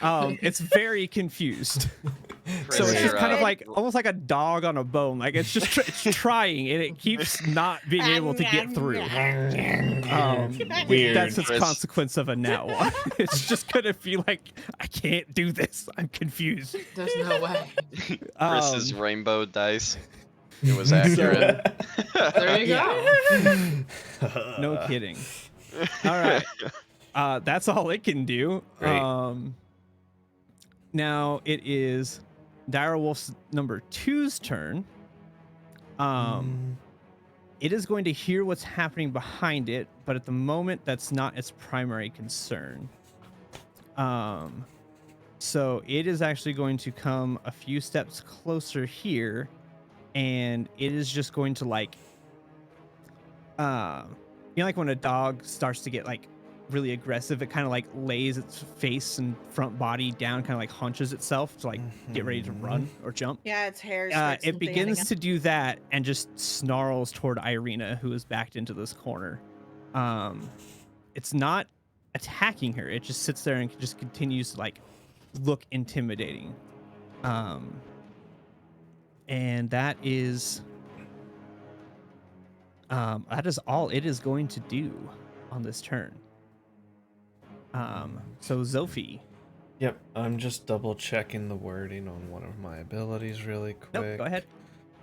It's very confused. So it's just kind of like almost like a dog on a bone. Like it's just it's trying, and it keeps not being able to get through. Weird. That's its Chris. consequence of a nat one. It's just gonna feel like I can't do this. I'm confused. There's no way. Chris's rainbow dice. It was accurate. There you go. No kidding. All right. That's all it can do. Great. Now it is Direwolf's number 2's turn. It is going to hear what's happening behind it, but at the moment, that's not its primary concern. So it is actually going to come a few steps closer here, and it is just going to like, like when a dog starts to get like really aggressive, it kind of like lays its face and front body down, kind of like hunches itself to like get ready to run or jump. Yeah, its hair. It begins to do that and just snarls toward Irina, who is backed into this corner. It's not attacking her. It just sits there and just continues to like look intimidating. And that is all it is going to do on this turn. So Sophie. Yep, I'm just double checking the wording on one of my abilities really quick. Nope, go ahead.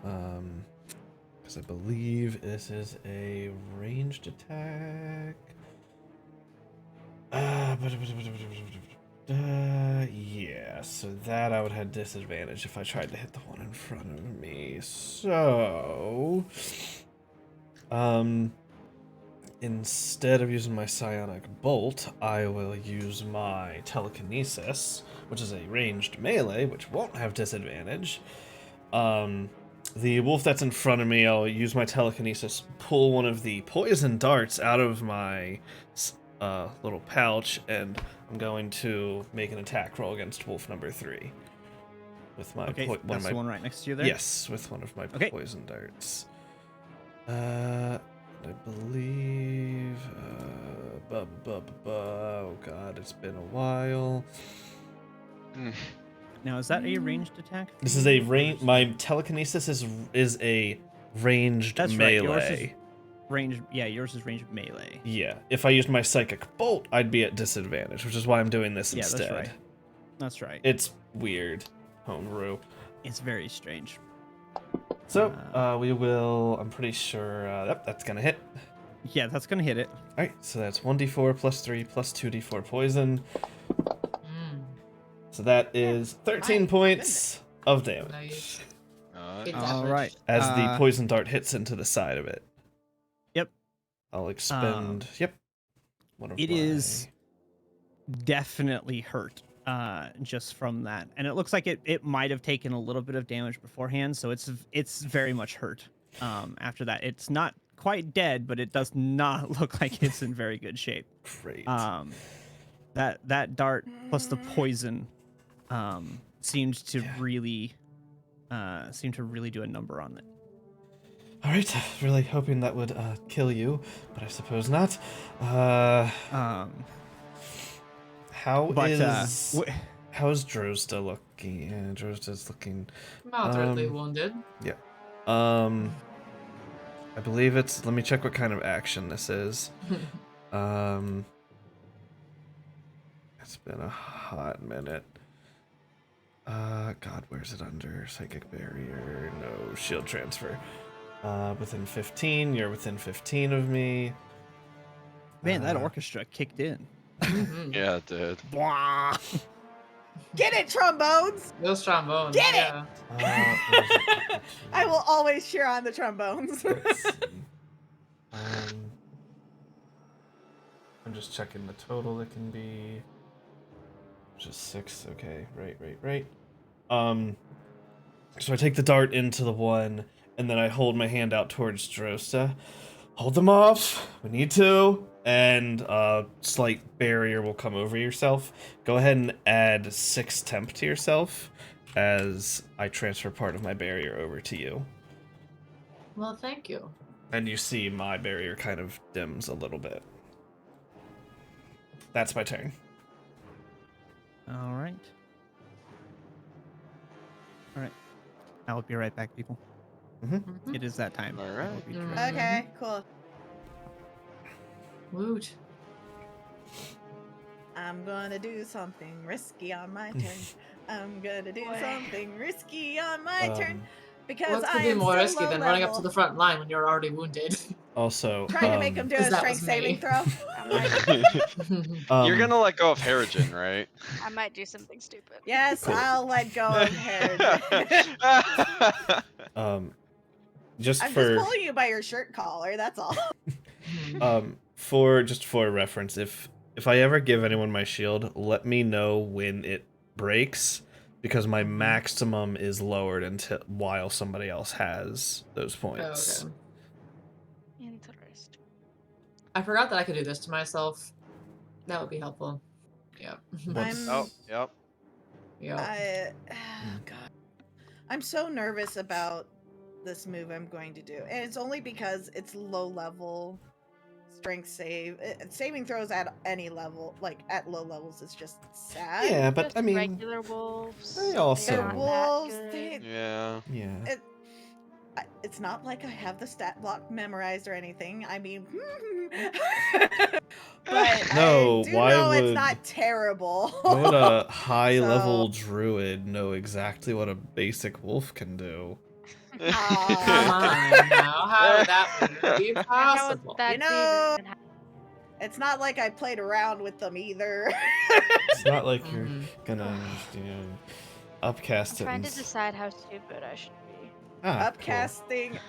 Because I believe this is a ranged attack. Yeah, so that I would have disadvantage if I tried to hit the one in front of me. So, instead of using my psionic bolt, I will use my telekinesis, which is a ranged melee, which won't have disadvantage. The wolf that's in front of me, I'll use my telekinesis, pull one of the poison darts out of my little pouch, and I'm going to make an attack roll against wolf number 3 with my that's the one right next to you there. Yes, with one of my poison darts. I believe. Oh God, it's been a while. Now, is that a ranged attack? This is a range. My telekinesis is a ranged melee. Right. Yours is range. Yeah, yours is ranged melee. Yeah. If I used my psychic bolt, I'd be at disadvantage, which is why I'm doing this instead. That's right. That's right. It's weird, homebrew. It's very strange. So we will. I'm pretty sure that's gonna hit. Yeah, that's gonna hit it. All right. So that's 1d4 plus 3 plus 2d4 poison. So that is 13 points of damage. All right. As the poison dart hits into the side of it. Yep. I'll expend. Yep. It is definitely hurt just from that, and it looks like it might have taken a little bit of damage beforehand, so it's very much hurt. After that, it's not quite dead, but it does not look like it's in very good shape. Great. That dart plus the poison seemed to really do a number on it. All right, really hoping that would kill you, but I suppose not. How's Drozda looking? Yeah, Drozda's looking moderately wounded. Yeah. I believe it's. Let me check what kind of action this is. It's been a hot minute. God, where's it under? Psychic barrier, no shield transfer. Within 15, you're within 15 of me. Man, that orchestra kicked in. Yeah, it did. Get it, trombones! Those trombones. Get it! I will I always cheer on the trombones. I'm just checking the total. It can be just 6. Okay, right. So I take the dart into the one, and then I hold my hand out towards Drosta. Hold them off. We need to. And slight barrier will come over yourself. Go ahead and add 6 temp to yourself as I transfer part of my barrier over to you. Well, thank you. And you see my barrier kind of dims a little bit. That's my turn. All right. I'll be right back, people. It is that time. All right. Okay, cool. Woot. I'm gonna do something risky on my turn. I'm gonna do something risky on my turn. Because What could be more risky than running up to the front line when you're already wounded? Also, trying to make him do a strength saving throw. You're gonna let go of Harrigan, right? I might do something stupid. Yes, cool. I'll let go of Harrigan. I'm just pulling you by your shirt collar. That's all. For reference, if I ever give anyone my shield, let me know when it breaks, because my maximum is lowered while somebody else has those points. Oh, okay. Interesting. I forgot that I could do this to myself. That would be helpful. Yeah. Yep. God. I'm so nervous about this move I'm going to do, and it's only because it's low level strength saving throws at any level, like at low levels, is just sad. Yeah, but Just I mean, regular wolves. they also They're not wolves. that good. Yeah. It's not like I have the stat block memorized or anything. I mean, but no, I do why know would it's not terrible. why would a high level druid know exactly what a basic wolf can do? Come on now, how would that be possible? You know, It's not like I played around with them either. It's not like you're gonna, upcast I'm it. trying to decide how stupid I should be. Upcasting,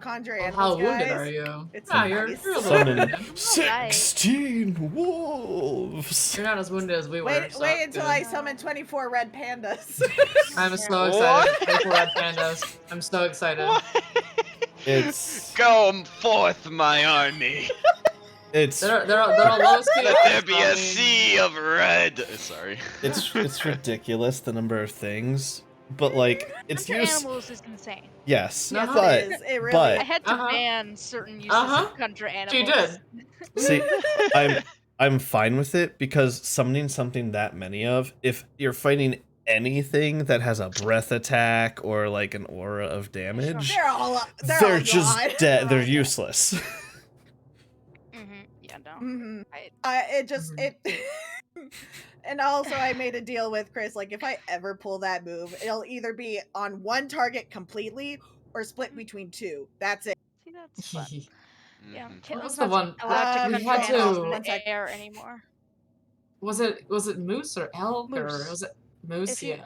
conjure Well, animals, how guys. wounded are you? It's Yeah, nice. you're a little Summon wounded. 16 wolves. You're not as wounded as we were. Wait, so wait until I good. summon 24 red pandas. I'm so excited. 24 red pandas. I'm so excited. It's Go forth, my army. it's They're all low speed. Let there be a sea of red. Sorry. it's ridiculous the number of things, but like it's Hunter use. animals is insane. Yes, Yes, but it is. It really but I had to Uh-huh. ban certain uses Uh-huh. of Hunter She animals. did. see, I'm fine with it because summoning something that many of, if you're fighting anything that has a breath attack or like an aura of damage, they're all they're just gone. dead. They're useless. Yeah, no. Mhm. I, It just it. And also, I made a deal with Chris. Like, if I ever pull that move, it'll either be on one target completely or split between two. That's it. see, that's fun. Yeah, Mhm. Caitlin's was the not one- allowed to we conjure had animals to- in One the sec. air anymore. Was it moose or elk or Moose. was it moose? If you-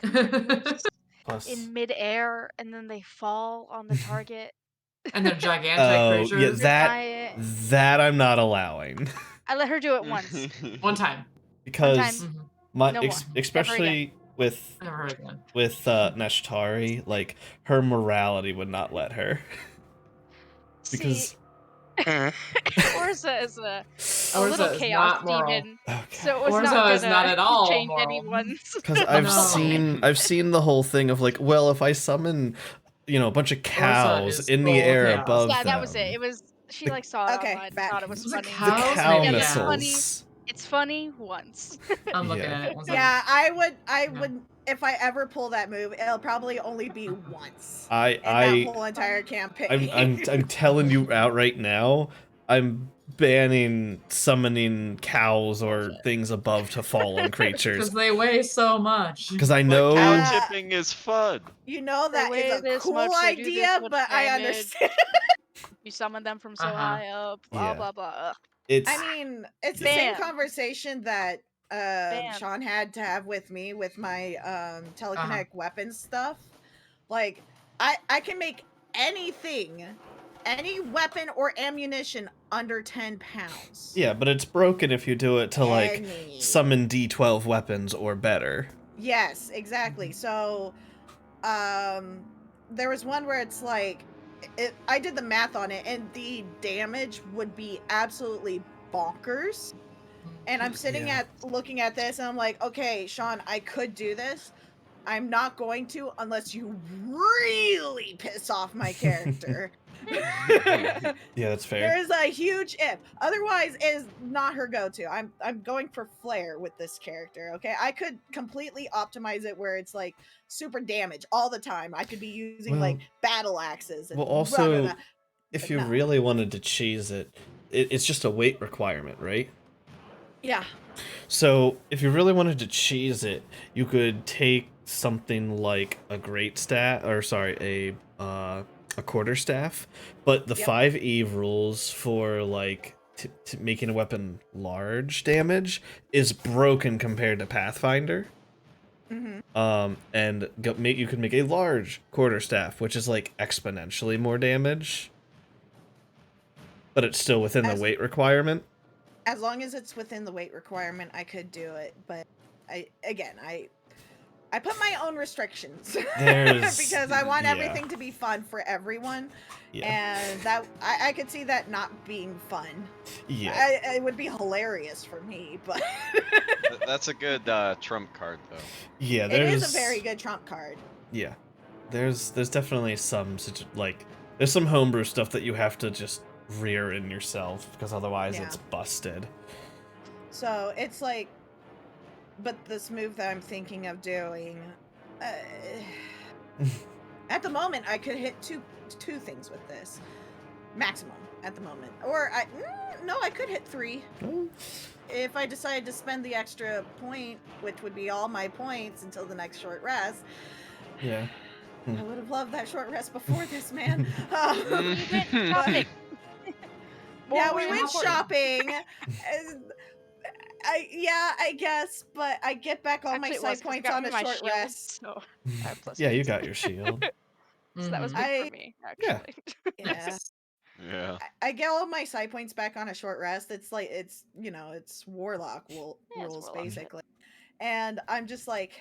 Yeah. Plus, In midair, and then they fall on the target. And they're gigantic oh yeah, creatures. that I'm not allowing I let her do it once. One time. because Mhm. my No more. especially with Never heard again. Nashtari, like her morality would not let her because Orza is a Orza little is chaos not moral. demon, okay. so it was Orza not is gonna not at all change moral. anyone's. Because I've No. seen the whole thing of like, well, if I summon, a bunch of cows is in the full air chaos. above Yeah, them. that was it. It was she The- like saw it Okay, online, and back. thought it was Was it funny. The cows? cow Maybe, it's yeah. missiles. It's funny once. I'm looking Yeah. at it. One second. Yeah, I would. Yeah. If I ever pull that move, it'll probably only be once in that I whole entire campaign. I'm telling you out right now, I'm banning summoning cows or things above to fall on creatures Because they weigh so much. because I But know cow tipping is fun. You know They that weigh is a this cool much, they do this idea, much but I damage. understand. You summon them from so Uh-huh. high up. Blah Yeah. blah blah. Ugh. it's I mean, it's the Ban. same conversation that Ban. Sean had to have with me with my telekinetic weapons stuff. Like, I can make anything, any weapon or ammunition under 10 pounds. yeah, but it's broken if you do it to like Any. summon D12 weapons or better. Yes, exactly. So, there was one where it's like, I did the math on it, and the damage would be absolutely bonkers. And I'm sitting looking at this, and I'm like, okay, Sean, I could do this. I'm not going to unless you really piss off my character. Yeah, that's fair. There's a huge if. Otherwise, it is not her go-to. I'm going for flair with this character. Okay, I could completely optimize it where it's like super damage all the time. I could be using like battle axes. And Well, also, blah. if But you no. really wanted to cheese it, it's just a weight requirement, right? Yeah. So if you really wanted to cheese it, you could take something like a a quarterstaff, but the Yep. 5 Eve rules for like making a weapon large damage is broken compared to Pathfinder. Mm-hmm. And you could make a large quarterstaff, which is like exponentially more damage, but it's still within the weight requirement. As long as it's within the weight requirement, I could do it. But I put my own restrictions because I want everything to be fun for everyone. Yeah. And that I could see that not being fun. Yeah. It would be hilarious for me, but That's a good trump card, though. Yeah, it is a very good trump card. Yeah, there's definitely some there's some homebrew stuff that you have to just rear in yourself because otherwise it's busted. So it's like, but this move that I'm thinking of doing, at the moment I could hit two things with this, maximum at the moment, or I could hit 3 if I decided to spend the extra point, which would be all my points until the next short rest. Yeah. I would have loved that short rest before this, man. Yeah, we More went important. shopping. I guess, but I get back all Actually, my it was side 'cause I points got on me a my short shield, rest. so I have plus Yeah, you 8. got your shield. So that was big for me, Yeah. actually. Yeah. Yeah. I get all my side points back on a short rest. It's like it's warlock Yeah, it's rules warlock shit. basically. And I'm just like,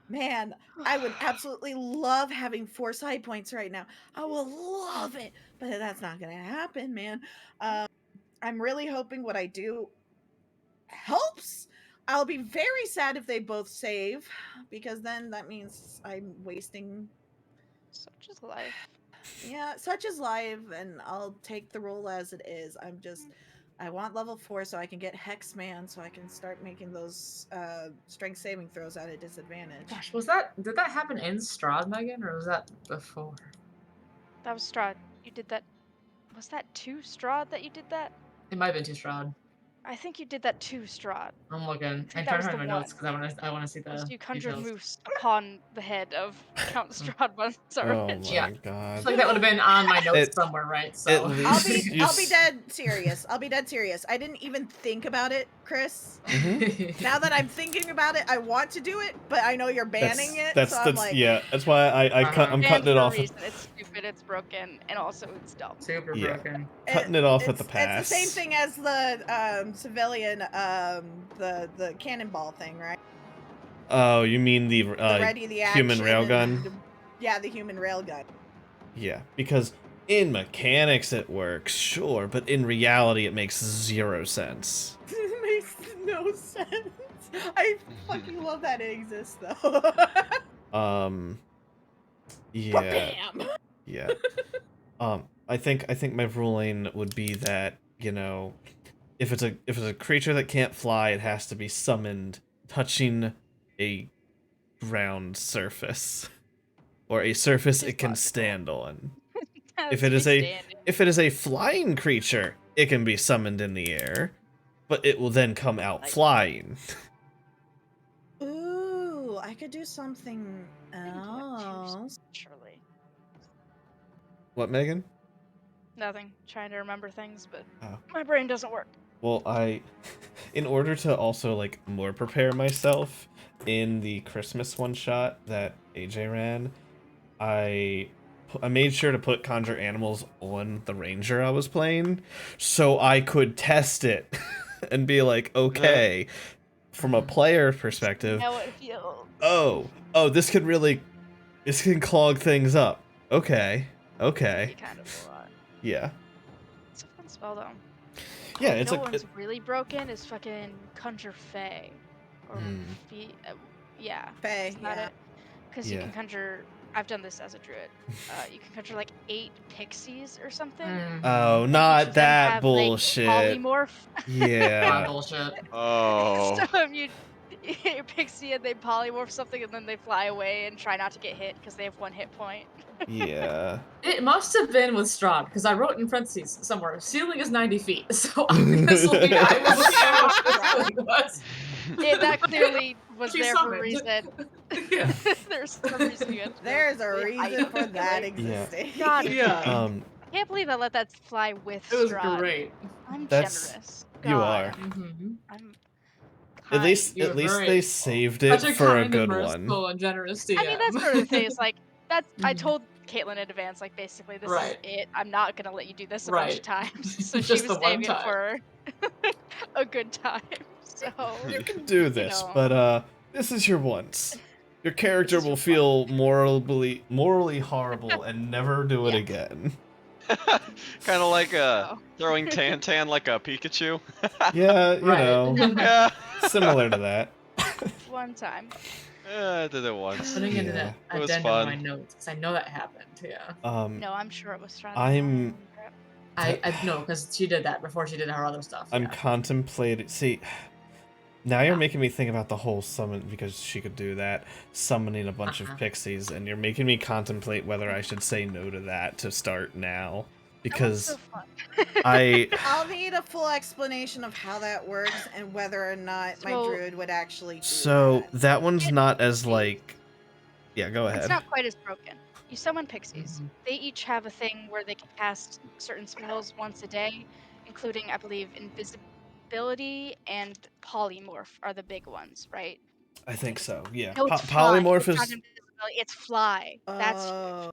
man, I would absolutely love having 4 side points right now. I will love it, but that's not gonna happen, man. I'm really hoping what I do helps. I'll be very sad if they both save, because then that means I'm wasting. Such is life. Yeah, such is life, and I'll take the role as it is. I want level 4 so I can get Hexman, so I can start making those strength saving throws at a disadvantage. Gosh, did that happen in Strahd, Megan, or was that before? That was Strahd. You did that. Was that 2 Strahd that you did that? It might have been too Strahd. I think you did that 2 Strahd. I'm looking. I'm that trying was to find the my notes one. because I want to see Was the you conjured details. moose upon the head of Count Strahd once Oh already. my Yeah. I god. feel like that would have been on my notes somewhere, right? So At least I'll be dead serious. I'll be dead serious. I didn't even think about it, Chris. Now that I'm thinking about it, I want to do it, but I know you're banning it, so I'm like, yeah. That's why I'm And cutting it for a off. reason, it's stupid, it's broken, and also it's dumb. super Yeah. broken. Cutting it off at the pass. It's the same thing as the civilian the cannonball thing, right? Oh, you mean the ready the human action railgun? Yeah, the human railgun. Yeah, because in mechanics it works, sure, but in reality it makes 0 sense. It makes no sense. I fucking love that it exists though. Yeah. Bam. Yeah. I think my ruling would be that, if it's a creature that can't fly, it has to be summoned touching a ground surface or a surface it can stand on. If it is a flying creature, it can be summoned in the air, but it will then come out flying. Ooh, I could do something else. Surely. What, Megan? Nothing. Trying to remember things, but Oh. my brain doesn't work. Well, in order to also more prepare myself in the Christmas one shot that AJ ran, I made sure to put conjure animals on the ranger I was playing, so I could test it and be like, okay, from a player perspective, How it feels. oh, this can clog things up. Okay. Kind of a lot. Yeah. It's a fun spell though. Yeah, You it's know one's really broken is fucking conjure Fae. Or yeah. Fae, Isn't that yeah. it? Because you can conjure. I've done this as a druid. You can conjure 8 pixies or something. Oh, not that have, bullshit. Polymorph. Yeah. Bullshit. Oh. So if you hit your pixie and they polymorph something and then they fly away and try not to get hit because they have 1 hit point. Yeah. It must have been with Strahd, because I wrote in parentheses somewhere, ceiling is 90 feet, so obviously I was looking at what the ceiling was. That clearly was She there for a summoned. reason. Yeah. There's some reason you had to There's a really reason hide for it. that existing. God, Yeah. I can't believe I let that fly with It was Strahd. great. I'm That's- generous. you God, are. I'm At least You're they very- saved it Such a for a kind good and one. merciful and generous DM. I mean, that's sort of the thing. It's I told Caitlin in advance, basically, this is it. I'm not gonna let you do this a bunch of times. So she Just was the one saving it time. for a good time. So You can do this, know. but this is your once. Your character will feel morally horrible and never do it again. Kind of like throwing Tantan like a Pikachu. Yeah, you know. Yeah. Similar to that. One time. Yeah, I did it once. Putting it in Yeah. an It was addendum in fun. my notes, because I know that happened, yeah. No, I'm sure it was Strahd. I know, because she did that before she did her other stuff. I'm Yeah. contemplating. See, now you're making me think about the whole summon, because she could do that, summoning a bunch of pixies, and you're making me contemplate whether I should say no to that to start now. Because so fun. I'll need a full explanation of how that works and whether or not my druid would actually do that one's not as yeah, go ahead. It's not quite as broken. You summon pixies. They each have a thing where they can cast certain spells once a day, including, I believe, invisibility and polymorph are the big ones, right? I think so. Yeah. No, it's fly. Polymorph It's not is. invisibility. It's fly. That's huge. Oh.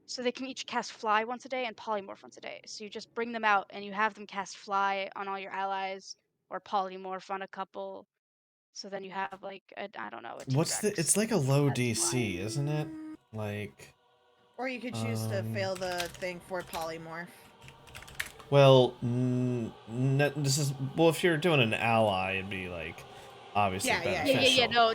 So they can each cast fly once a day and polymorph once a day. So you just bring them out and you have them cast fly on all your allies or polymorph on a couple. So then you have like I don't know, a What's T-Rex. It's like a low That's DC, isn't it? Like. Or you could choose to fail the thing for polymorph. Well, this is if you're doing an ally, it'd be like obviously beneficial. Yeah. No.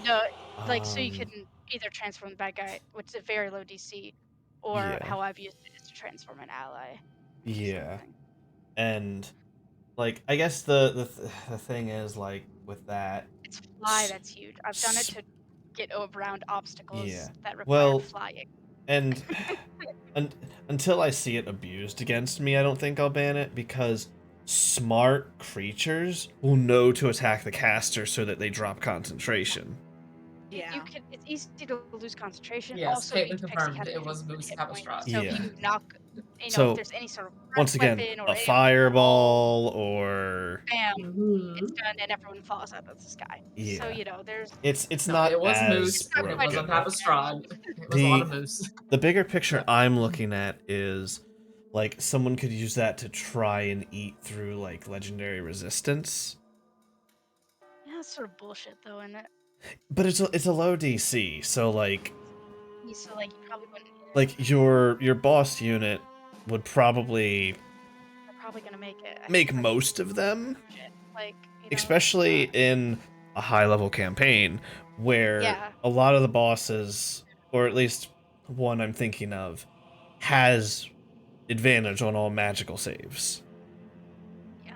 Like so you can either transform the bad guy, which is a very low DC, or how I've used it is to transform an ally. Yeah, and like I guess the thing is like with that, it's fly that's huge. I've done it to get around obstacles that require flying. And until I see it abused against me, I don't think I'll ban it, because smart creatures will know to attack the caster so that they drop concentration. Yeah. It's easy to lose concentration. Yes, Also, Caitlin confirmed it was Moose have a Strahd. So if you knock, so if there's any sort of once again, a fireball or it's done and everyone falls out of the sky. Yeah. So there's it's not it was as Moose. It wasn't have a Strahd. It was a lot of Moose. The bigger picture I'm looking at is like someone could use that to try and eat through like legendary resistance. Yeah, that's sort of bullshit though, isn't it? But it's a low DC, so like you probably wouldn't. Like your boss unit would probably. They're probably gonna make it. Make most of them. Like, especially in a high level campaign where a lot of the bosses, or at least one I'm thinking of, has advantage on all magical saves. Yeah.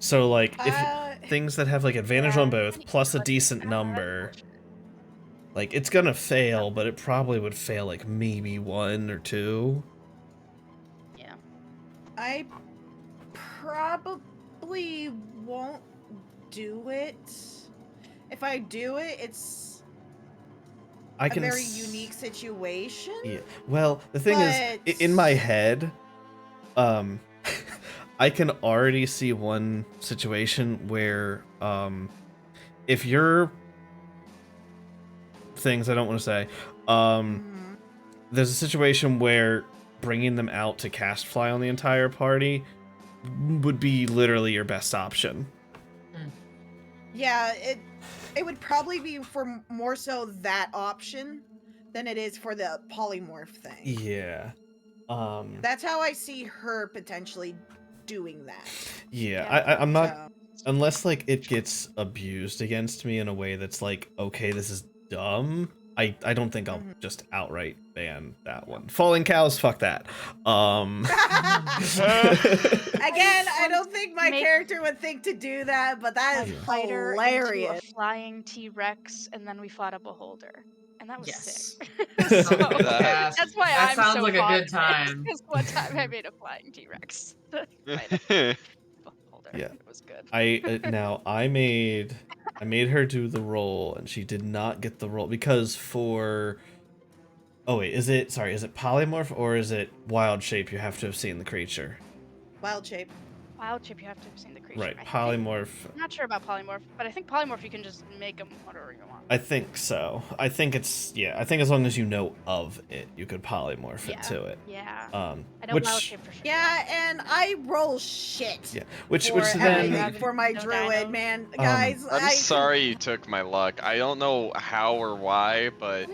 So like if things that have like advantage on both plus a decent number, like it's gonna fail, but it probably would fail like maybe 1 or 2. Yeah. I probably won't do it. If I do it, it's a very unique situation. Yeah. Well, the thing is, in my head, I can already see one situation where, if you're things I don't want to say, there's a situation where bringing them out to cast fly on the entire party would be literally your best option. Yeah, it would probably be for more so that option than it is for the polymorph thing. Yeah. That's how I see her potentially doing that. Yeah, I'm not unless like it gets abused against me in a way that's like, okay, this is dumb. I don't think I'll just outright ban that one. Falling cows, fuck that. Again, I don't think my character would think to do that, but that is hilarious. A flying T-Rex, and then we fought a beholder, and that was sick. That's why that sounds so like a good time. Because one time I made a flying T-Rex. Yeah, it was good. I made her do the roll, and she did not get the roll because for. Oh wait, is it polymorph or is it wild shape? You have to have seen the creature. Wild shape. Wild shape, you have to have seen the creature. Right, polymorph. I'm not sure about polymorph, but I think polymorph you can just make them whatever you want. I think so. I think as long as you know of it, you could polymorph it to it. Yeah. I know wild shape for sure. Yeah, and I roll shit. Yeah. Which then for my druid, man, guys. I'm sorry you took my luck. I don't know how or why, but.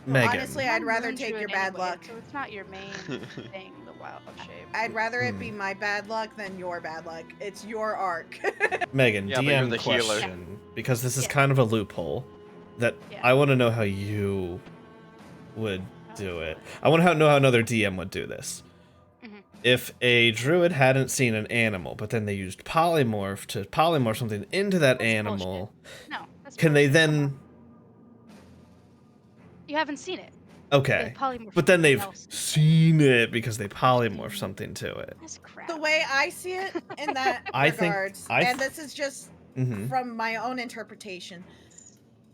Megan. Honestly, I'd rather take your bad luck. So it's not your main thing, the wild shape. I'd rather it be my bad luck than your bad luck. It's your arc. Megan, DM question, because this is kind of a loophole that I want to know how you would do it. I want to know how another DM would do this. If a druid hadn't seen an animal, but then they used polymorph to polymorph something into that animal, can they then... You haven't seen it. Okay, but then they've seen it because they polymorph something to it. That's crap. The way I see it in that regards, and this is just from my own interpretation,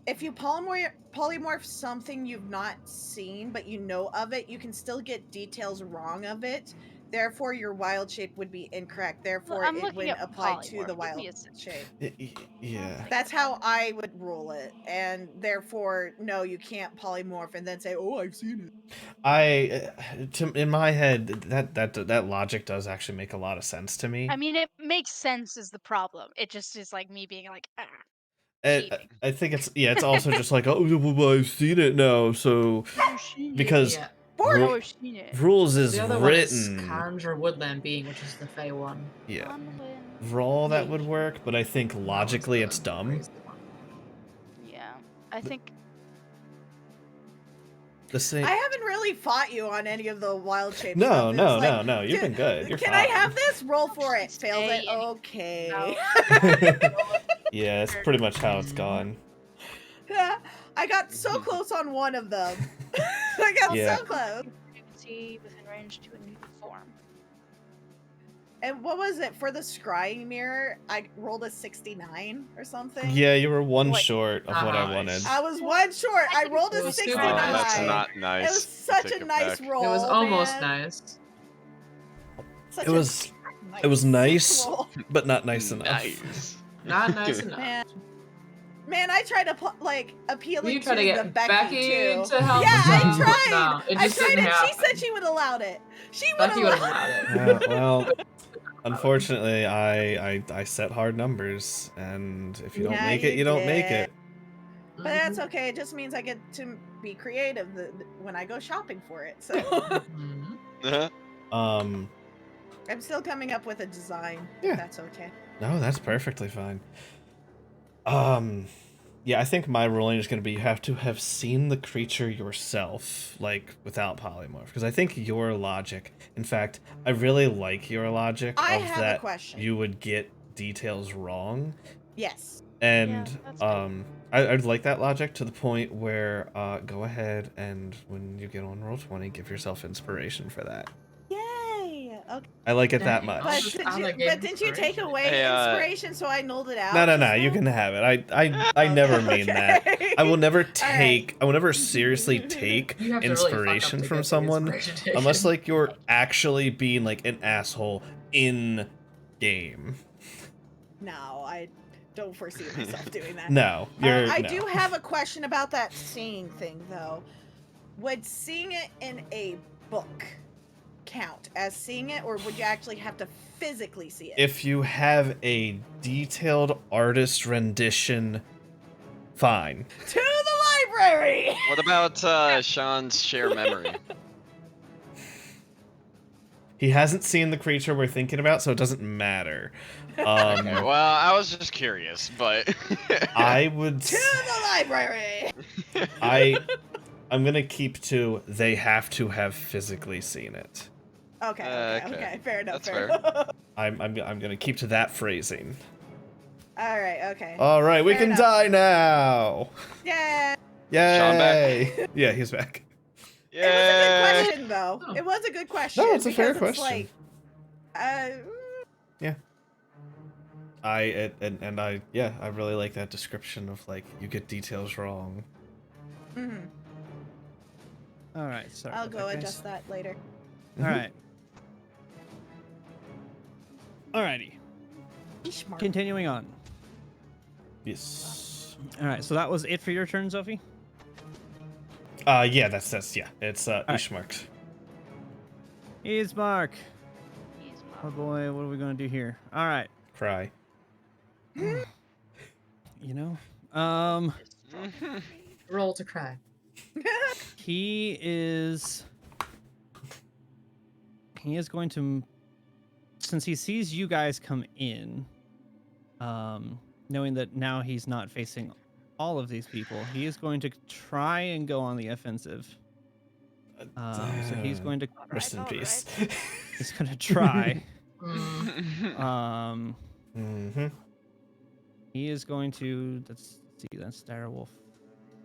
if you polymorph something you've not seen, but you know of it, you can still get details wrong of it. Therefore, your wild shape would be incorrect. Therefore, I'm it looking wouldn't at apply to the polymorph. Give wild me a second. shape. Yeah. That's how I would rule it, and therefore, no, you can't polymorph and then say, "Oh, I've seen it." In my head, that logic does actually make a lot of sense to me. I mean, it makes sense is the problem. It just is like me being like, And cheating. I think it's also just like, oh, well, I've seen it now, so You've seen it. because Yeah. Now I've seen it. rules is The other one is written. Conjure Woodland Being, which is the Fey one. Yeah, Unwin. roll that Yeah. would work, but I think That one's logically the it's dumb. crazy one. Yeah, I think The same. I haven't really fought you on any of the wild shape No, stuff. It's no, like, no. You've been good. You're Can fine. I have this? Roll for it. Say Failed it. any- Okay. Yeah, it's pretty much how it's gone. I got so close on one of them. I got Yeah. so close. see within range to a new form. And what was it for the scrying mirror? I rolled a 69 or something. Yeah, you were one What? short of what I Nice. wanted. I was one short. I rolled a It was super 69. Oh, nice. that's not It nice. was I such take a it nice back. roll. It was almost man. nice. Such It was nice, roll. but not nice enough. Nice. Not nice enough. Man, I tried to appeal You it try to to the get Becky too. to help Yeah, us I out, but tried. No, it I just tried didn't it. happen. She said she would have allowed it. She would Becky have would have allowed it. Well, unfortunately, I set hard numbers, and if you don't Yeah, make it, you you don't make did. it. But that's okay. It just means I get to be creative when I go shopping for it. So Mhm. I'm still coming up with a design. Yeah. That's okay. No, that's perfectly fine. Yeah, I think my ruling is going to be you have to have seen the creature yourself, like, without polymorph. Because I think your logic, in fact, I really like your logic I of have a that question. you would get details wrong. Yes. And, Yeah, that's good. I'd like that logic to the point where, go ahead and when you get on Roll20, give yourself inspiration for that. Yay. Okay. I like it that Dang, much. But just found a didn't you take inspiration. away Hey, inspiration, so I nulled it out? No, just you now? can have it. I never mean that. Okay. I will never right. I will never seriously take You have to really fuck up inspiration to from get the someone inspiration unless taken. like you're actually being like an asshole in game. No, I don't foresee myself doing that. No, you're I no. do have a question about that seeing thing, though. Would seeing it in a book count as seeing it, or would you actually have to physically see it? If you have a detailed artist rendition, fine. To the library! What about Sean's share memory? He hasn't seen the creature we're thinking about, so it doesn't matter. Okay, well, I was just curious, but I would To the library! I'm gonna keep to they have to have physically seen it. Okay, fair enough. That's fair fair. enough. I'm gonna keep to that phrasing. Alright, okay. All right, we Fair can enough. die now. Yeah. Yay! Sean back? Yeah, he's back. It was a good Yay! question, though. Oh. It was a good question. No, it's a fair because it's question. Like, I really like that description of like you get details wrong. mhm. All right, sorry. I'll about go that, guys. adjust that later. All right. Alrighty. Smart. Continuing on. Yes. All right, so that was it for your turn, Sophie. Yeah, that's it's right. Ishmark. He's Mark. He's Oh boy, what are we gonna do here? All right. Cry. You know, Roll to cry. he is going to, since he sees you guys come in, knowing that now he's not facing all of these people, he is going to try and go on the offensive. So he's going to Rest in peace. he's going to try. Mm. Mm-hmm. He is going to, let's see, that's Direwolf.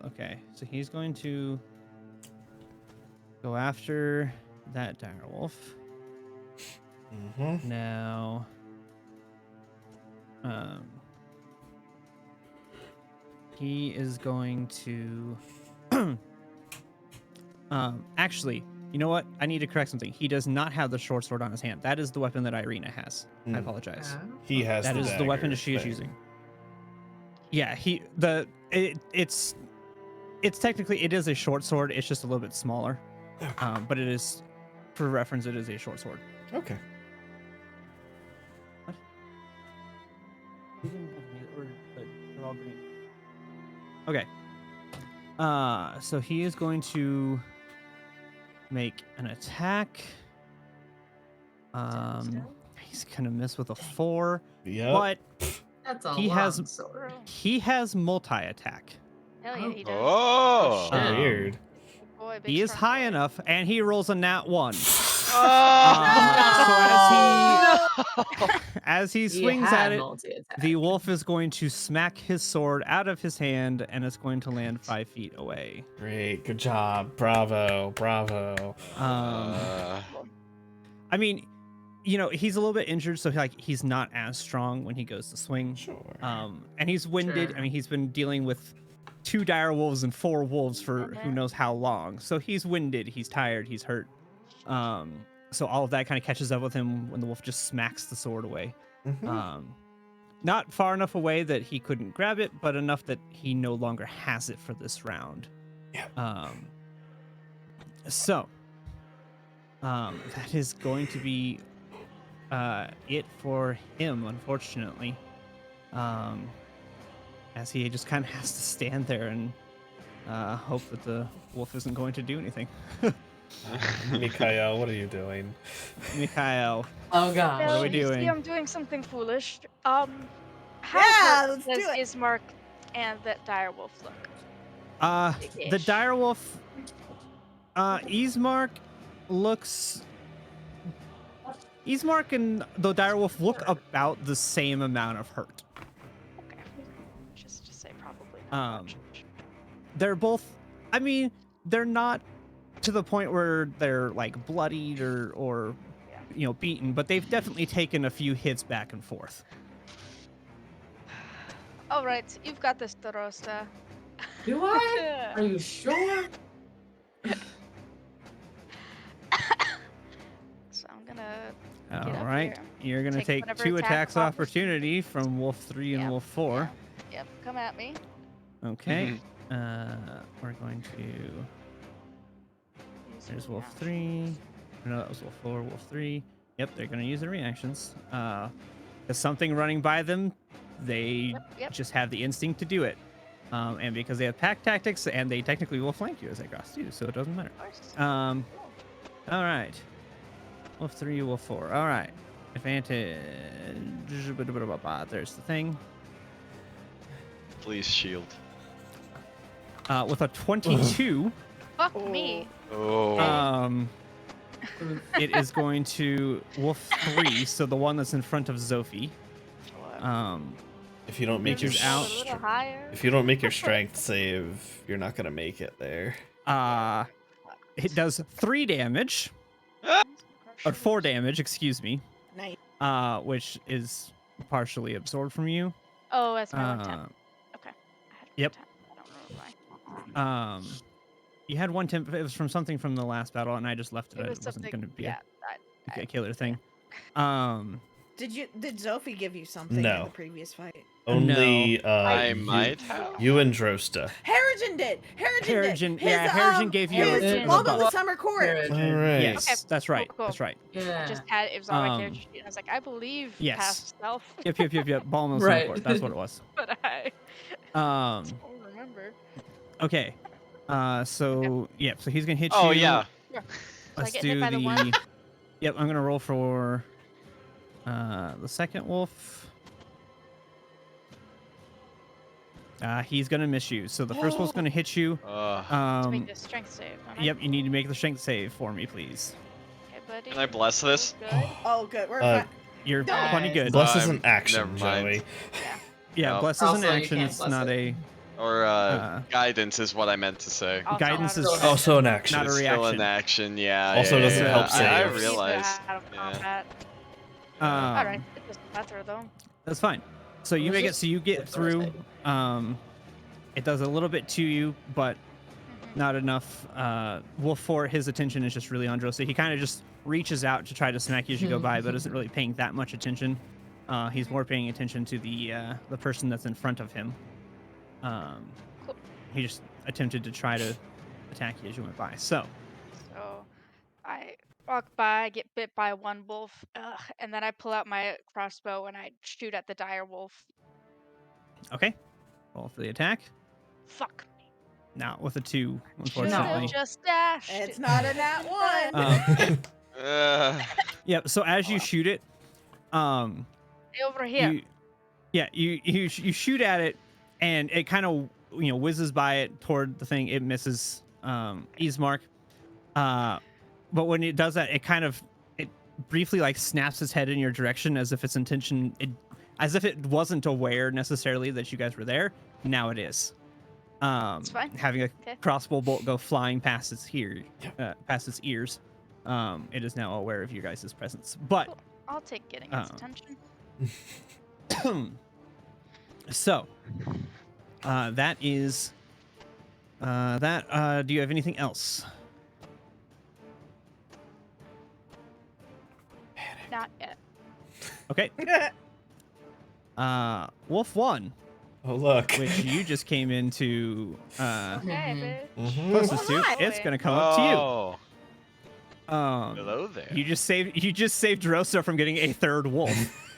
Okay, so he's going to go after that Direwolf. Mm-hmm. he is going to. Actually, you know what? I need to correct something. He does not have the short sword on his hand. That is the weapon that Irina has. I apologize. He has That the is the weapon dagger that she is thing. using. Yeah, it's technically it is a short sword. It's just a little bit smaller. Okay. But it is, for reference, it is a short sword. Okay. What? Okay. So he is going to make an attack. He's gonna miss with a 4. Yep. But That's a he long has sword. he has multi-attack. Hell yeah, he does. Oh. shit. Weird. Big boy, big He is strong high boy. enough, and he rolls a nat 1. Oh. So as he swings at it, the wolf is going to smack his sword out of his hand, and it's going to land 5 feet away. Great. Good job. Bravo. Bravo. I mean, you know, he's a little bit injured, so like he's not as strong when he goes to swing. Sure. And he's winded. Sure. I mean, he's been dealing with 2 dire wolves and 4 wolves for who knows how long. So he's winded, he's tired, he's hurt. So all of that kind of catches up with him when the wolf just smacks the sword away. Not far enough away that he couldn't grab it, but enough that he no longer has it for this round. Yeah. So that is going to be it for him, unfortunately. As he just kind of has to stand there and hope that the wolf isn't going to do anything. Mikhail, what are you doing? Mikhail, Oh god. What are we You see, doing? I'm doing something foolish. Yeah, How let's does do it. Ismark and that direwolf look? the direwolf, Ismark and the direwolf look about the same amount of hurt. Okay. Just to say probably not much. They're both, I mean, they're not to the point where they're like bloodied or you know, beaten, but they've definitely taken a few hits back and forth. All right, you've got this, Dorosta. Do I? Are you sure? So I'm gonna get All up right, here. you're gonna Take take whatever 2 attack attacks offers. opportunity from Wolf 3 and Yep, Wolf 4. Yep, come at me. Okay. We're going to. Use There's your Wolf reaction. 3. No, that was Wolf 4, Wolf 3. Yep, they're going to use their reactions. Because something running by them, they Yep. just have the instinct to do it. And because they have pack tactics, and they technically will flank you as they cross too, so it doesn't matter. Of course. All right. Wolf 3, Wolf 4. All right. Advantage. There's the thing. Please shield. With a 22. Fuck me. Oh. It is going to Wolf 3, so the one that's in front of Zophie. If you don't make your Which is A out. little higher. if you don't make your strength save, you're not gonna make it there. It does 3 damage, or 4 damage, excuse me. Nice. Which is partially absorbed from you. Oh, that's my 110. Okay. I had Yep. 110. I don't remember why. You had 1 temp. It was from something from the last battle, and I just left it. It It was wasn't something. going to be Yeah. a killer thing. Did Zophie give you something in No. the previous fight? Only I might have. you and Drosta. Harrigan did. Harrigan, His, yeah, Harrigan gave you his a Mom of the buff. Summer Court. All right. Yes, Okay, that's right. cool. That's right. Yeah. Just had it was on my character Um, sheet. And I was like, I believe yes. past self, Yep. Ball and Right. Court. That's what it was. but I Um. don't remember. Okay. So yeah. So he's gonna hit Oh you. yeah. So I Let's get do hit by the the. one? Yep. I'm gonna roll for. The second wolf. He's gonna miss you. So the first wolf's gonna hit you. To make this strength save. don't I? Yep. You need to make the strength save for me, please. Okay, buddy. Can I bless this? Good. Oh, good. We're Uh, fine. You're Don't. plenty good. Bless is I'm- an action, never mind. Joey. Yeah, No. bless is an Also, you action. can't It's bless not it. Or guidance is what I meant to say. Also, Guidance is Also- Also an action. Not a It's still an reaction. action, yeah. Also yeah, doesn't yeah. help I saves. realized. Out of Yeah. combat. Um, Alright, it doesn't matter though. That's fine. So you It was make it just so you get the first through. It does a little bit to you, but not enough. Wolf 4, his attention is just really on Drosa. He kind of just reaches out to try to smack you as you go by, but isn't really paying that much attention. He's more paying attention to the person that's in front of him. Cool. He just attempted to try to attack you as you went by. So I walk by, get bit by one wolf, and then I pull out my crossbow and I shoot at the dire wolf. okay, roll for the attack. Fuck me. Not with a 2, Should've unfortunately. just dashed. It's not a nat one. Yep. So as you shoot it, Stay over here. you shoot at it, and it kind of whizzes by it toward the thing. It misses Ismark. But when it does that, it briefly like snaps its head in your direction as if its intention, as if it wasn't aware necessarily that you guys were there. Now it is. It's fine. Having a Okay. crossbow bolt go flying past its past its ears. It is now aware of your guys' presence. But Cool. I'll take getting its attention. so that is that. Do you have anything else? Not yet. Okay. Wolf 1, Oh look. which you just came into Okay, bitch. closest to, Alright. it's gonna come up to you. Oh, Um, hello there. you just saved Drosa from getting a third wolf.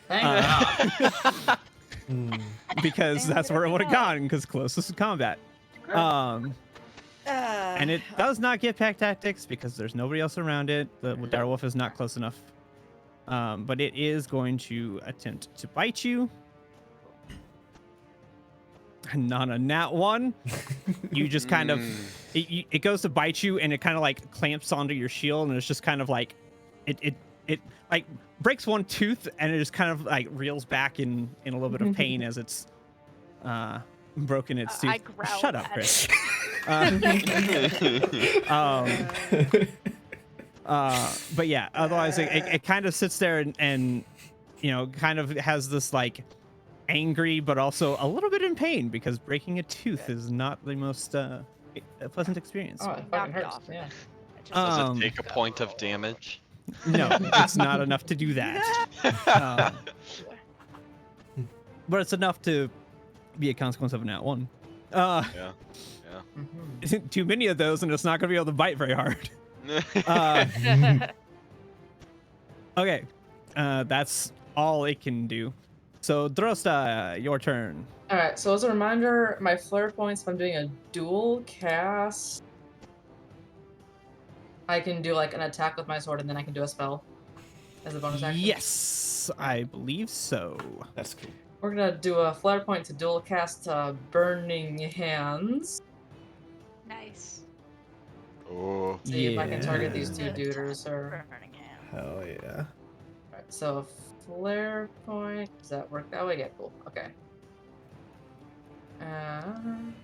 Thank God. Because that's where it would have gone, because closest to combat. And it does not get pack tactics because there's nobody else around it. The direwolf is not close enough. But it is going to attempt to bite you. Not a nat 1. You just kind of it goes to bite you, and it kind of like clamps onto your shield, and it's just kind of like it like breaks one tooth, and it just kind of like reels back in a little bit of pain as it's broken its tooth. I growl Shut up, at Chris. But yeah, otherwise it kind of sits there and kind of has this like angry but also a little bit in pain, because breaking a tooth is not the most pleasant experience. Oh, it Knocked fucking hurts. off. Yeah. Does it take a point of damage? No, it's not enough to do that. But it's enough to be a consequence of a nat 1. Yeah. Too many of those, and it's not going to be able to bite very hard. Okay, that's all it can do. So Drosta, your turn. All right. So as a reminder, my flare points, if I'm doing a dual cast, I can do like an attack with my sword, and then I can do a spell as a bonus action. Yes, I believe so. That's cool. We're gonna do a flare point to dual cast Burning Hands. Nice. Oh. See if I can target Yeah. these two duders. Or Burning hand. Hell yeah. Alright, so flare point. Does that work that way? Yeah, cool. Okay.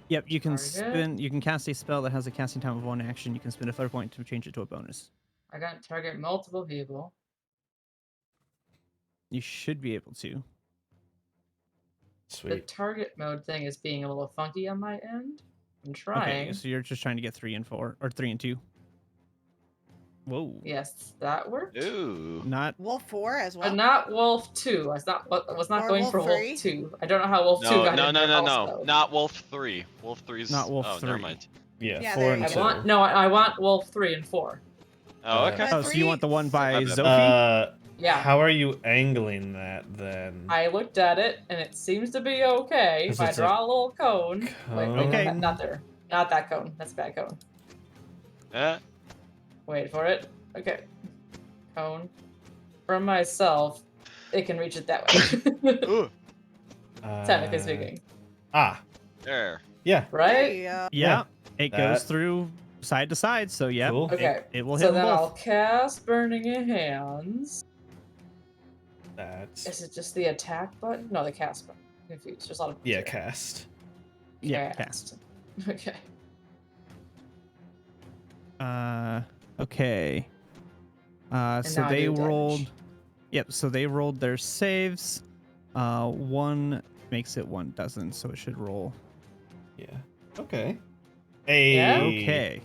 Yep, you can Target. you can cast a spell that has a casting time of 1 action. You can spend a flare point to change it to a bonus. I got target multiple people. You should be able to. The Sweet. target mode thing is being a little funky on my end. I'm trying. Okay, so you're just trying to get 3 and 4, or 3 and 2. Whoa. Yes, that worked. Ooh. Not. Wolf 4 as well. But not Wolf 2. I was not Or going Wolf for 3? Wolf 2. I don't know how Wolf 2 No, got no, in no, there no, also. no. Not Wolf 3. Wolf 3's. Not Wolf oh, 3. never mind. Yeah, Yeah, 4 there and you I 2. want I want Wolf 3 and 4. Oh, okay. But Oh, so you want the one by My bad. Zophie? Yeah. How are you angling that then? I looked at it and it seems to be okay. Is If I it a draw a little cone. Wait, Okay. not there. Not that cone. That's a bad cone. Wait for it. Okay. Cone. From myself, it can reach it that way. Ooh. Technically speaking. Ah, There. yeah. Right? Yeah. Yeah. It goes That- through side to side, so yeah. Cool. Okay. It will So hit them then I'll both. cast Burning Hands. That's Is it just the attack button? No, the cast button. I'm confused. There's a lot of yeah, cast. Yeah, cast. Okay. Okay. So now I they do damage. rolled. Yep. So they rolled their saves. 1 makes it, 1 doesn't. So it should roll Yeah. Okay. Hey. Yeah? Okay.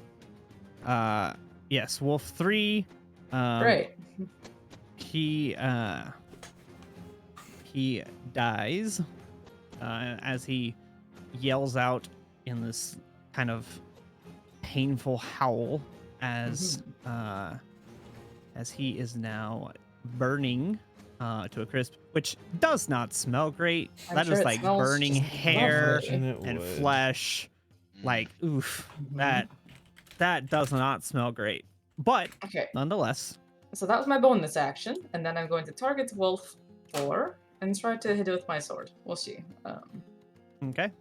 Yes, Wolf 3. Great. He dies as he yells out in this kind of painful howl as he is now burning to a crisp, which does not smell great. I'm That sure is it like smells burning just hair lovely. Imagine it and would. flesh. Like, oof, Mhm. that does not smell great. But Okay, nonetheless, so that was my bonus action, and then I'm going to target Wolf 4 and try to hit it with my sword. We'll see. okay.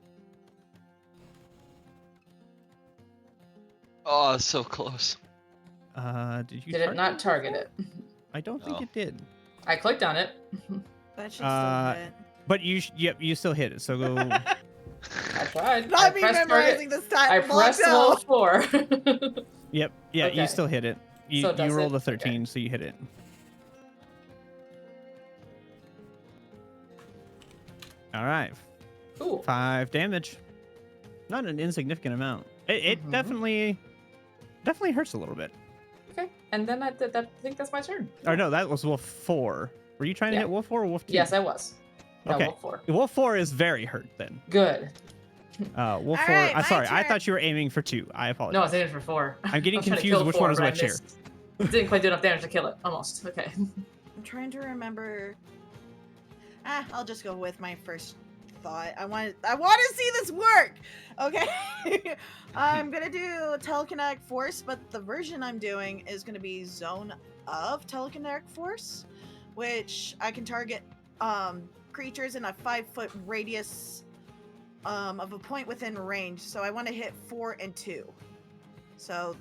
Oh, so close. Did you Did it not target before? it? I don't think No. it did. I clicked on it. That should still Uh, hit. But you still hit it. So go. I tried. Not I me pressed memorizing target. the stat I block, pressed though. Wolf 4. Yep. Yeah, Okay. you still hit it. You So does rolled it? a 13, Okay. so you hit it. All right. Cool. 5 damage. Not an insignificant amount. It Mhm. definitely hurts a little bit. Okay, and then I think that's my turn. Or no, that was Wolf 4. Were you trying to Yeah. hit Wolf 4 or Wolf 2? Yes, I was. No, Okay. Wolf 4. Wolf 4 is very hurt then. Good. Wolf All 4. right, my Sorry, I turn. thought you were aiming for 2. I apologize. No, I was aiming for 4. I'm getting I was trying to confused kill which 4, one is but I which here. missed. Didn't quite do enough damage to kill it. Almost. Okay. I'm trying to remember. I'll just go with my first thought. I want to see this work. Okay. I'm gonna do telekinetic force, but the version I'm doing is gonna be zone of telekinetic force, which I can target creatures in a 5-foot radius of a point within range. So I want to hit 4 and 2. So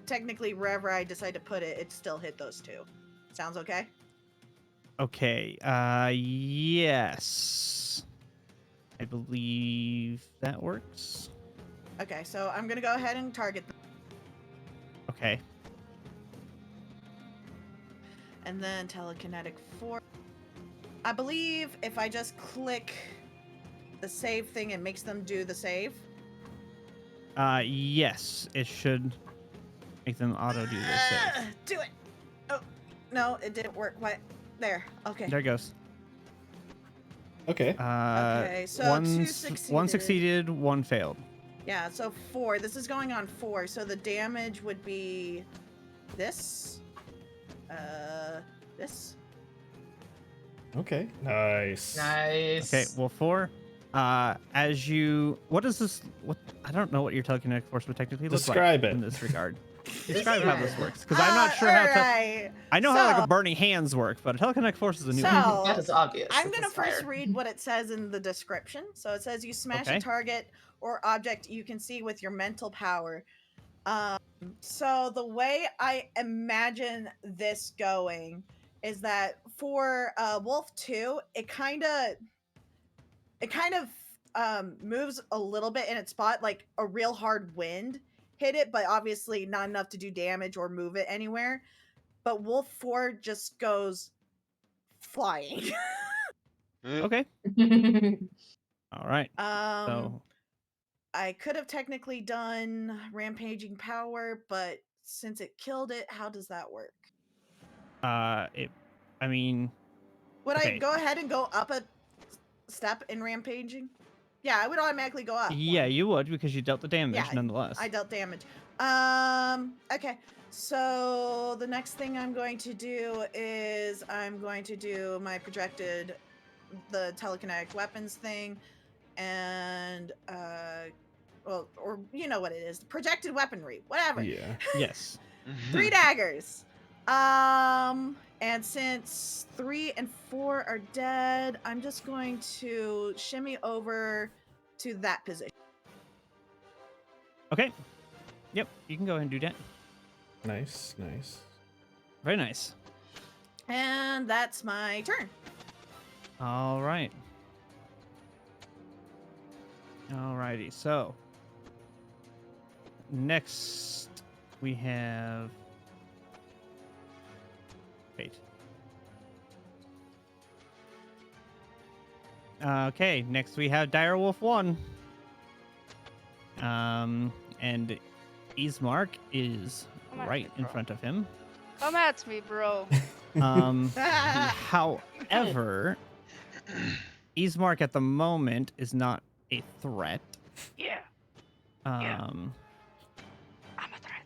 technically, wherever I decide to put it, it still hit those 2. Sounds okay? Okay. Yes. I believe that works. Okay, so I'm gonna go ahead and target them. Okay. And then telekinetic force. I believe if I just click the save thing, it makes them do the save. Yes, it should make them auto do this save. Do it. Oh, no, it didn't work. What? There. Okay. There it goes. Okay. Okay, so one 2 one succeeded. succeeded, 1 failed. Yeah, so 4. This is going on 4, so the damage would be this. This. Okay. Nice. Nice. Okay, well 4. As you, what is this? What I don't know what your telekinetic force would technically look Describe like it. in this regard. Describe how this works, because I'm not sure how. Alright. I know how like So- a burning hands work, but a telekinetic force is a new one. So- That is obvious. I'm It's gonna a first fire. read what it says in the description. So it says you smash Okay. a target or object you can see with your mental power. So the way I imagine this going is that for Wolf 2, it kind of moves a little bit in its spot, like a real hard wind hit it, but obviously not enough to do damage or move it anywhere. But Wolf 4 just goes flying. Okay. All right. So I could have technically done rampaging power, but since it killed it, how does that work? I mean, Would I okay. go ahead and go up a step in rampaging? Yeah, I would automatically go up. Yeah, one. you would because you dealt the damage Yeah, nonetheless. I dealt damage. Okay. So the next thing I'm going to do is I'm going to do my projected, the telekinetic weapons thing, and well, or you know what it is, projected weaponry, whatever. Yeah. Yes. 3 daggers. And since 3 and 4 are dead, I'm just going to shimmy over to that position. Okay. Yep, you can go ahead and do that. Nice. Nice. Very nice. And that's my turn. All right. Alrighty. So next we have. Wait. Okay. Next we have Direwolf 1. And Ismark is Come at right me, in bro. front of him. Come at me, bro. However, Ismark at the moment is not a threat. Yeah, Um, I'm a threat.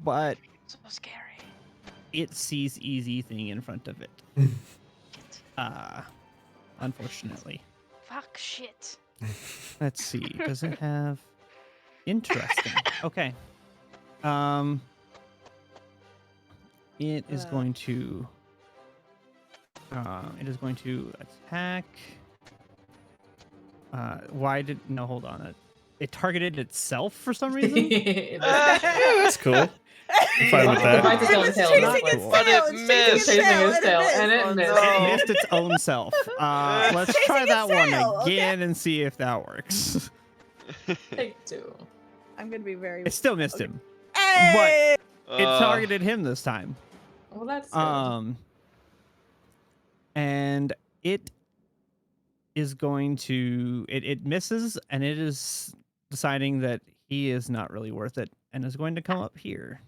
but So scary. it sees easy thing in front of it. Unfortunately. Fuck shit. Let's see. Does it have interesting? Okay. It is going to attack. No, hold on. It targeted itself for some reason. Yeah, that's cool. I'm fine with It bites that. its own It's tail. chasing Not its cool. But tail. it It's missed. chasing its tail. Chasing its tail, and it Oh, missed. no. It missed its own self. Let's Chasing try its that one tail, okay? again and see if that works. Take 2. I'm gonna be very. It still missed him. Hey! It targeted him this time. Well, that's good. And it is going to it misses, and it is deciding that he is not really worth it, and is going to come up here.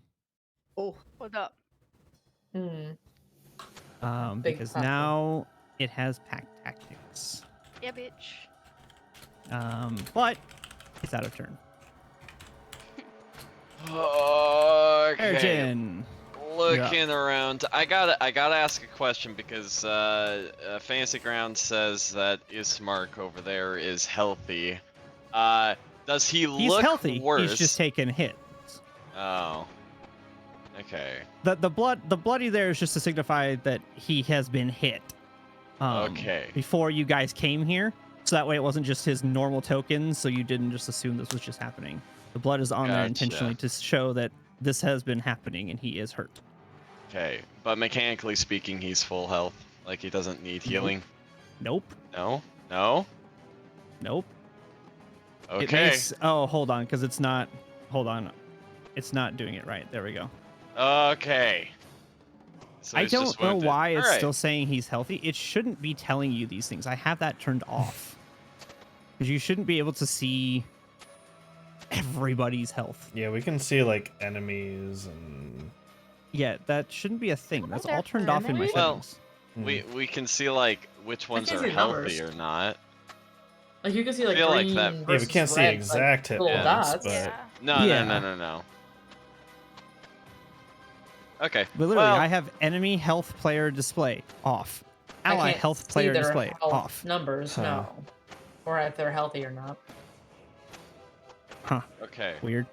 Oh, What up? Big Because papa. now it has pack tactics. Yeah, bitch. But it's out of turn. Okay. Ergen. Looking around, I gotta ask a question because Fantasy Ground says that Ismark over there is healthy. Does he He's look healthy. worse? He's just taking hits. Oh. Okay. The bloody there is just to signify that he has been hit. Okay. Before you guys came here, so that way it wasn't just his normal tokens, so you didn't just assume this was just happening. The blood is on there Gotcha. intentionally to show that this has been happening and he is hurt. Okay, but mechanically speaking, he's full health. Like he doesn't need healing. Nope. No. No. Nope. It Okay. makes, hold on, because it's not. Hold on. It's not doing it right. There we go. Okay. So I he's just don't know wounded. why it's Alright. still saying he's healthy. It shouldn't be telling you these things. I have that turned off. Because you shouldn't be able to see everybody's health. Yeah, we can see like enemies and. Yeah, that shouldn't be a thing. That's all turned Well, off in my settings. We can see like which ones can are see healthy numbers. or not. Like you can see like feel like green that- Yeah, we versus can't see red, exact hit little points, dots. but Yeah. No, Yeah. no. Okay. But literally, well, I have enemy health player display off. Ally I can't health see player their display health off. numbers, Huh. no, or if they're healthy or not. Huh. okay. Weird.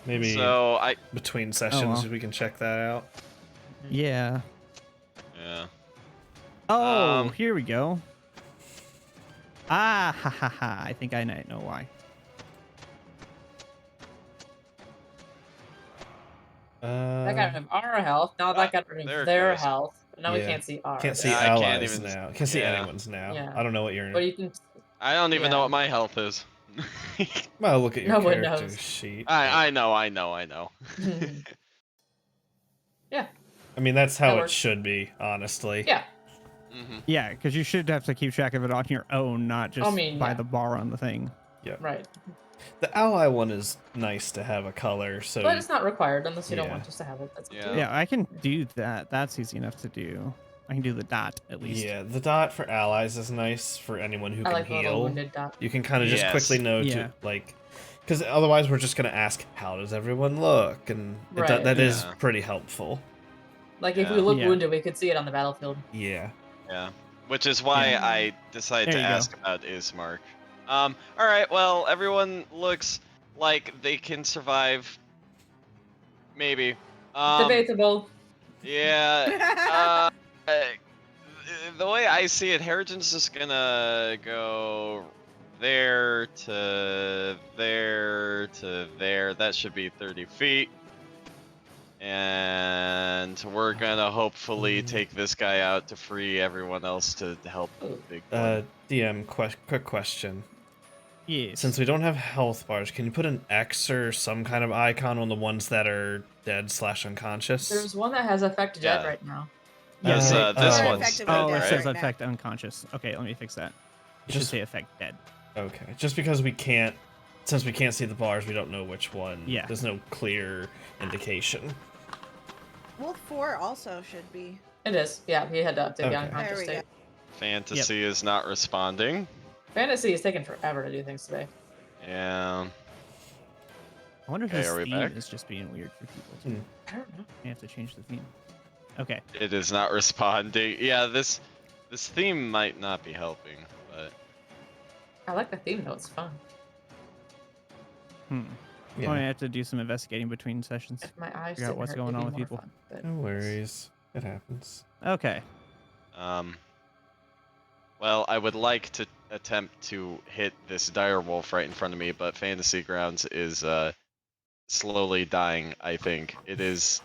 maybe So between sessions well. we can check that out. Yeah. yeah. Oh, here we go. Ah, ha ha ha. I think I know why. That got rid of our health. Now that got rid there of it their goes. health. But now we Yeah. can't see ours. Can't see Yeah, I allies can't even- now. Can't see yeah. anyone's now. Yeah. I don't know what you're. But you can. I don't even know Yeah. what my health is. Well, look at your No one character knows. sheet. I know. Yeah. I mean, that's how That it works. should be, honestly. Yeah. hmm Yeah, because you should have to keep track of it on your own, not just by yeah. the bar on the thing. Right. The ally one is nice to have a color, so But it's not required unless you don't Yeah. want just to have it. That's up to Yeah. you. Yeah, I can do that. That's easy enough to do. I can do the dot at least. yeah, the dot for allies is nice for anyone who I can like the little heal. wounded dot. You can kind of just Yes. quickly know Yeah. to like, because otherwise we're just gonna ask, how does everyone look, and Right. that is Yeah. pretty helpful. Like if we Yeah. look Yeah. wounded, we could see it on the battlefield. Yeah. Yeah. Which is why Yeah. I decided There to you go. ask about Ismark. All right. Well, everyone looks like they can survive. Maybe. Debatable. Yeah. The way I see it, Harrigan's just gonna go there to there to there. That should be 30 feet. And we're gonna hopefully take this guy out to free everyone else to help the big one. DM, quick question. Yes. Since we don't have health bars, can you put an X or some kind of icon on the ones that are dead/unconscious? There's one that has affect dead Yeah. right now. Yes, Uh, this uh, one's effectively dead, Oh, it dead says right now. affect unconscious. Okay, let me fix that. It should Just- say affect dead. Okay, just because we can't since we can't see the bars, we don't know which one. Yeah. There's no clear indication. Wolf 4 also should be. It is. Yeah, he had to update the Okay. unconscious There we state. Fantasy is not responding. Fantasy is taking forever to do things today. Yeah. I wonder if Okay, this are we theme back? is just being weird for people too. I don't know. You have to change the theme. Okay. It is not responding. Yeah, this theme might not be helping, but I like the theme though. It's fun. Yeah. Yeah. I have to do some investigating between sessions. If my eyes Figure out didn't what's hurt, going it'd on be with more people. fun, but No worries. It happens. Okay. well, I would like to attempt to hit this dire wolf right in front of me, but Fantasy Grounds is slowly dying, I think. It is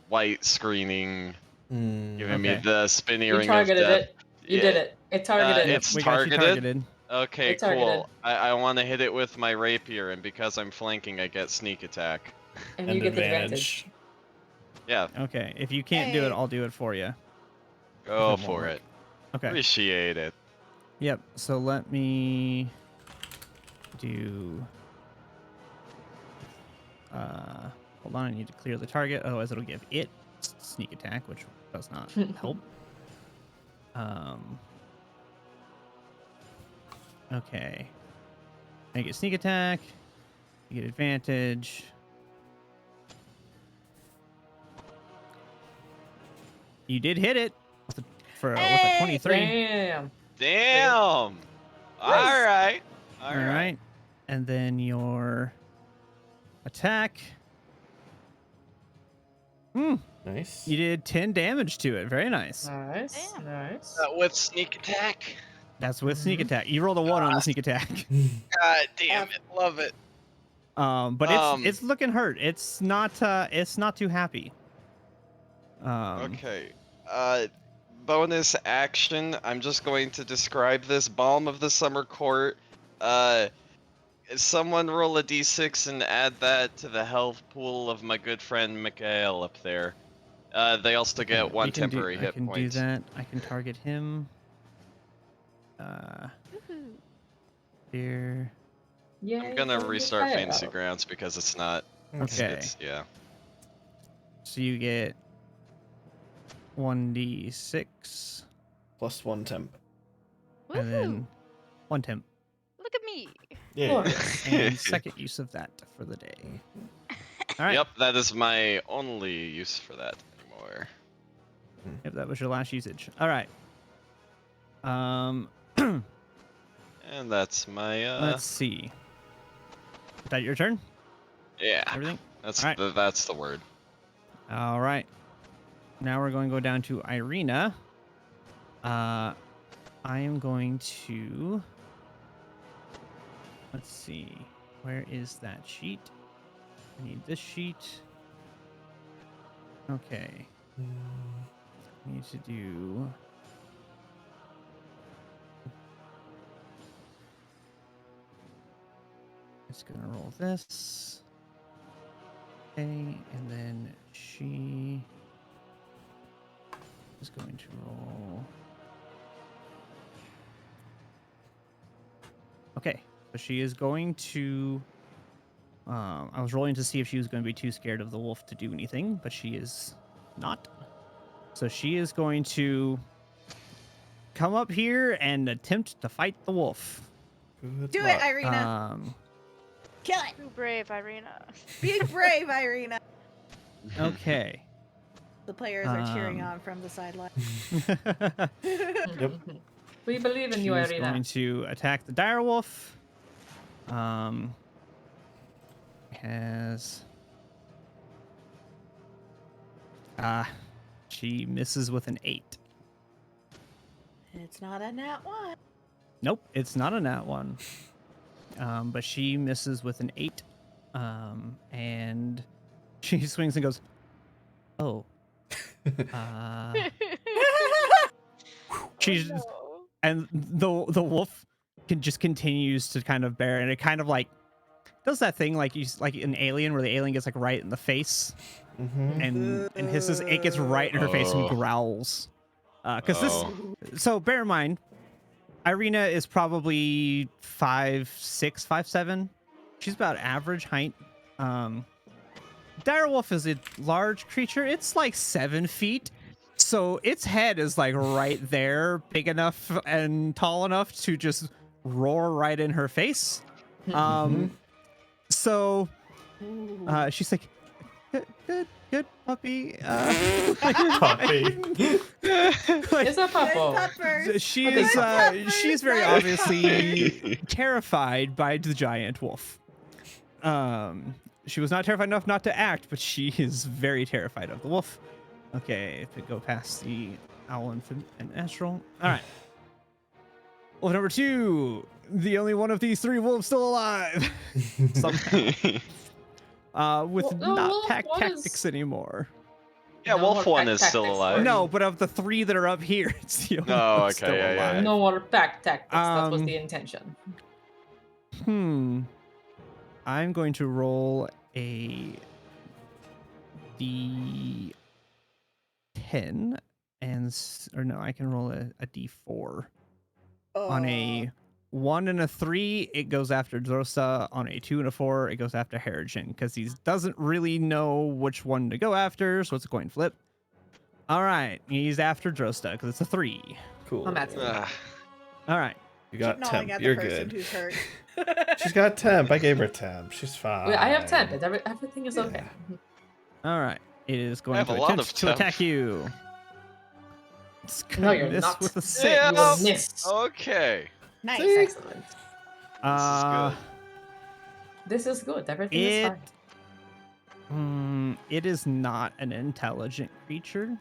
white screening, giving me Okay. the spin You earring of targeted death. it. You did it. It targeted. Yep, It's we got you targeted. Okay, It's targeted. cool. I want to hit it with my rapier, and because I'm flanking, I get sneak attack. And you get the advantage. Yeah, Okay. If you can't do it, Hey. I'll do it for you. go If it won't for work. it. Okay. Appreciate it. Yep. So let me do. Hold on. I need to clear the target. Otherwise, it'll give it sneak attack, which does not help. Okay. I get sneak attack. You get advantage. You did hit it with a 23. Damn. Damn. All right. All right. And then your attack. Nice. You did 10 damage to it. Very nice. Nice. Damn. Nice. With sneak attack. That's with sneak attack. You rolled a 1 on the sneak attack. God damn it. Love it. But it's looking hurt. It's not too happy. Okay. Bonus action. I'm just going to describe this balm of the summer court. Someone roll a d6 and add that to the health pool of my good friend Mikhail up there. They also get one temporary hit I can point. do that. I can target him. Woohoo. Here. Yeah. I'm gonna restart Fantasy Grounds because it's not. Okay. Yeah. So you get 1d6 Plus 1 temp. and then Woohoo. 1 temp. Look at me. Yeah. And second use of that for the day. All right. Yep, that is my only use for that anymore. Yep, that was your last usage. All right. And that's my. Let's see. Is that your turn? Yeah. Everything? That's All right. that's the word. All right. Now we're going to go down to Irina. I am going to. Let's see. Where is that sheet? I need this sheet. Okay. I need to do. Just gonna roll this. Okay, and then she is going to roll. Okay, so she is going to. I was rolling to see if she was going to be too scared of the wolf to do anything, but she is not. So she is going to come up here and attempt to fight the wolf. Good Do luck. it, Irina. Kill it. Too brave, Irina. Be brave, Irina. Okay. The players are cheering on from the sideline. Yep. We believe in you, She's Irina. going to attack the dire wolf. She misses with an 8. It's not a nat 1. Nope, it's not a nat 1. But she misses with an 8. And she swings and goes, "Oh." She's No. and the wolf continues to kind of bear, and it kind of like does that thing like like an alien where the alien gets like right in the face and hisses. It gets right in her face and growls. So bear in mind, Irina is probably 5'6", 5'7". She's about average height. Direwolf is a large creature. It's like 7 feet. So its head is like right there, big enough and tall enough to just roar right in her face. So she's like, good puppy. Puppy. It's a puppo. Peppers. She's very obviously terrified by the giant wolf. She was not terrified enough not to act, but she is very terrified of the wolf. Okay, if we go past the owl and astral. All right. Wolf number 2, the only one of these 3 wolves still alive. Somehow. With not pack tactics anymore. Yeah, No Wolf more 1 pack is still tactics, alive. No, but of the 3 that are up here, it's the only one Oh, still okay, yeah. alive. No more pack tactics. That was Um, the intention. I'm going to roll a D10 or no, I can roll a D4. On a 1 and a 3, it goes after Drosa. On a 2 and a 4, it goes after Harrigan because he doesn't really know which one to go after, so it's a coin flip. All right, he's after Drosta because it's a 3. Cool. I'm at 3. All right. You got Keep gnawing temp. at You're the person good. who's hurt. She's got temp. I gave her temp. She's fine. Wait, I have 10. Everything is okay. All right. It is going have to a lot attempt of to temp. attack you. It's No, gonna you're miss not. with a 6. Yeah. You will miss. Okay. Nice. Excellent. This is good. This is good. Everything is fine. It is not an intelligent creature.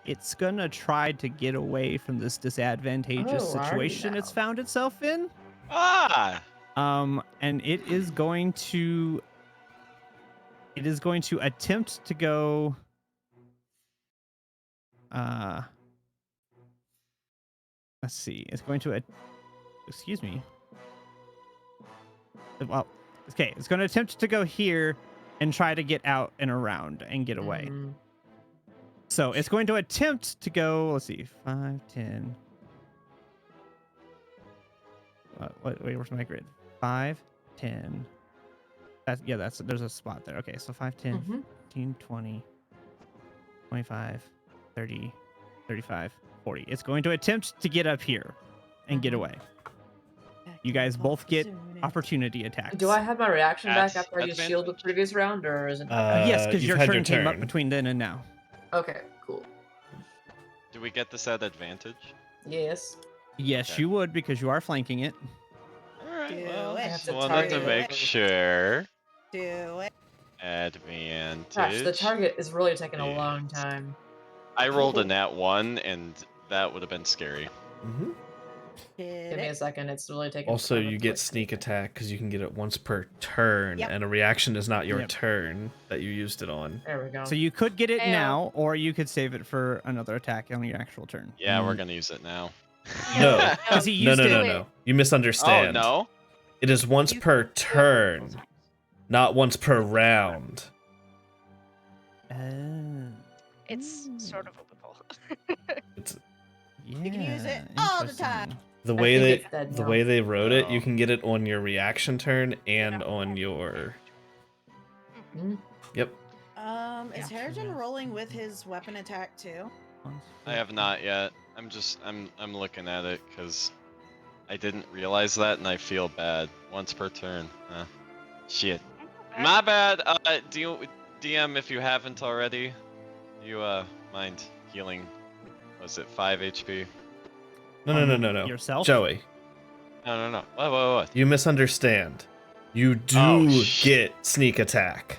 It's gonna try to get away from this disadvantageous Oh, already situation it's now. found itself in. Ah! And it is going to attempt to go let's see. It's going to excuse me. Well, okay, it's going to attempt to go here and try to get out and around and get away. Mhm. So it's going to attempt to go, let's see, 5, 10. Wait, where's my grid? 5, 10. There's a spot there. Okay, so 5, 10, Mhm. 15, 20, 25, 30, 35, 40. It's going to attempt to get up here and get away. You guys both get opportunity attacks. Do I have my reaction back That's after I used shield the previous round, or is it? Yes, because you've your had turn came up between then and now. Okay, cool. Do we get this at advantage? Yes. Yes, Okay. you would because you are flanking it. Alright, Do well, it. just I have to wanted to target make it. sure. Do it. Advantage. Gosh, the target is really taking a long time. I rolled a nat 1, and that would have been scary. Mm-hmm. Did Give me a it. second. It's really taking. Also, forever you to get like- sneak attack because you can get it once per turn, Yep. and a reaction is not your Yep. turn that you used it on. There we go. So you could get it Ayo. now, or you could save it for another attack on your actual turn. Yeah, we're gonna use it now. No. Because he No, used no, it. no, no. You misunderstand. Oh, no? It is once per turn, not once per round. It's sort of a loophole. It's Yeah, You can use it all the time. interesting. the I way think they it's dead the now. way they wrote it. You Oh. can get it on your reaction turn and on your. Mhm. Yep. Is Harrigan rolling with his weapon attack too? I have not yet. I'm looking at it because I didn't realize that, and I feel bad. Once per turn. Shit. My bad. DM, if you haven't already, you mind healing? Was it 5 HP? No. Yourself? Joey, No. What? you misunderstand. You do Oh, get sneak attack.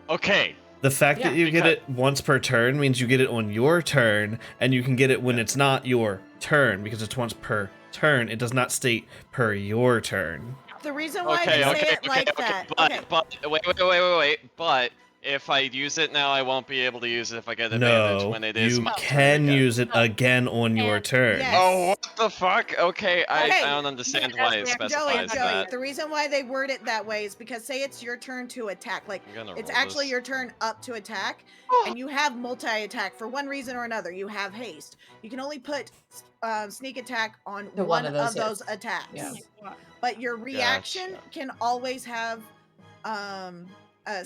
Okay. The fact that Yeah, you get it once per turn means you get it on your turn, and you can get it when it's not your turn because it's once per turn. It does not state per your turn. The reason why they say it like that. But wait. But if I use it now, I won't be able to use it if I get advantage No, when it is you my turn can again. use it again on your And- turn. Yes. Oh, what the fuck? Okay, I Okay. don't understand Yeah, why it that's Joey, specifies Joey, that. the reason why they word it that way is because say it's your turn to attack. Like, I'm gonna it's roll actually this. your turn up to attack, and you have multi-attack for one reason or another. You have haste. You can only put sneak attack on To one of those hits. attacks. Yeah. But your reaction Gotcha. can always have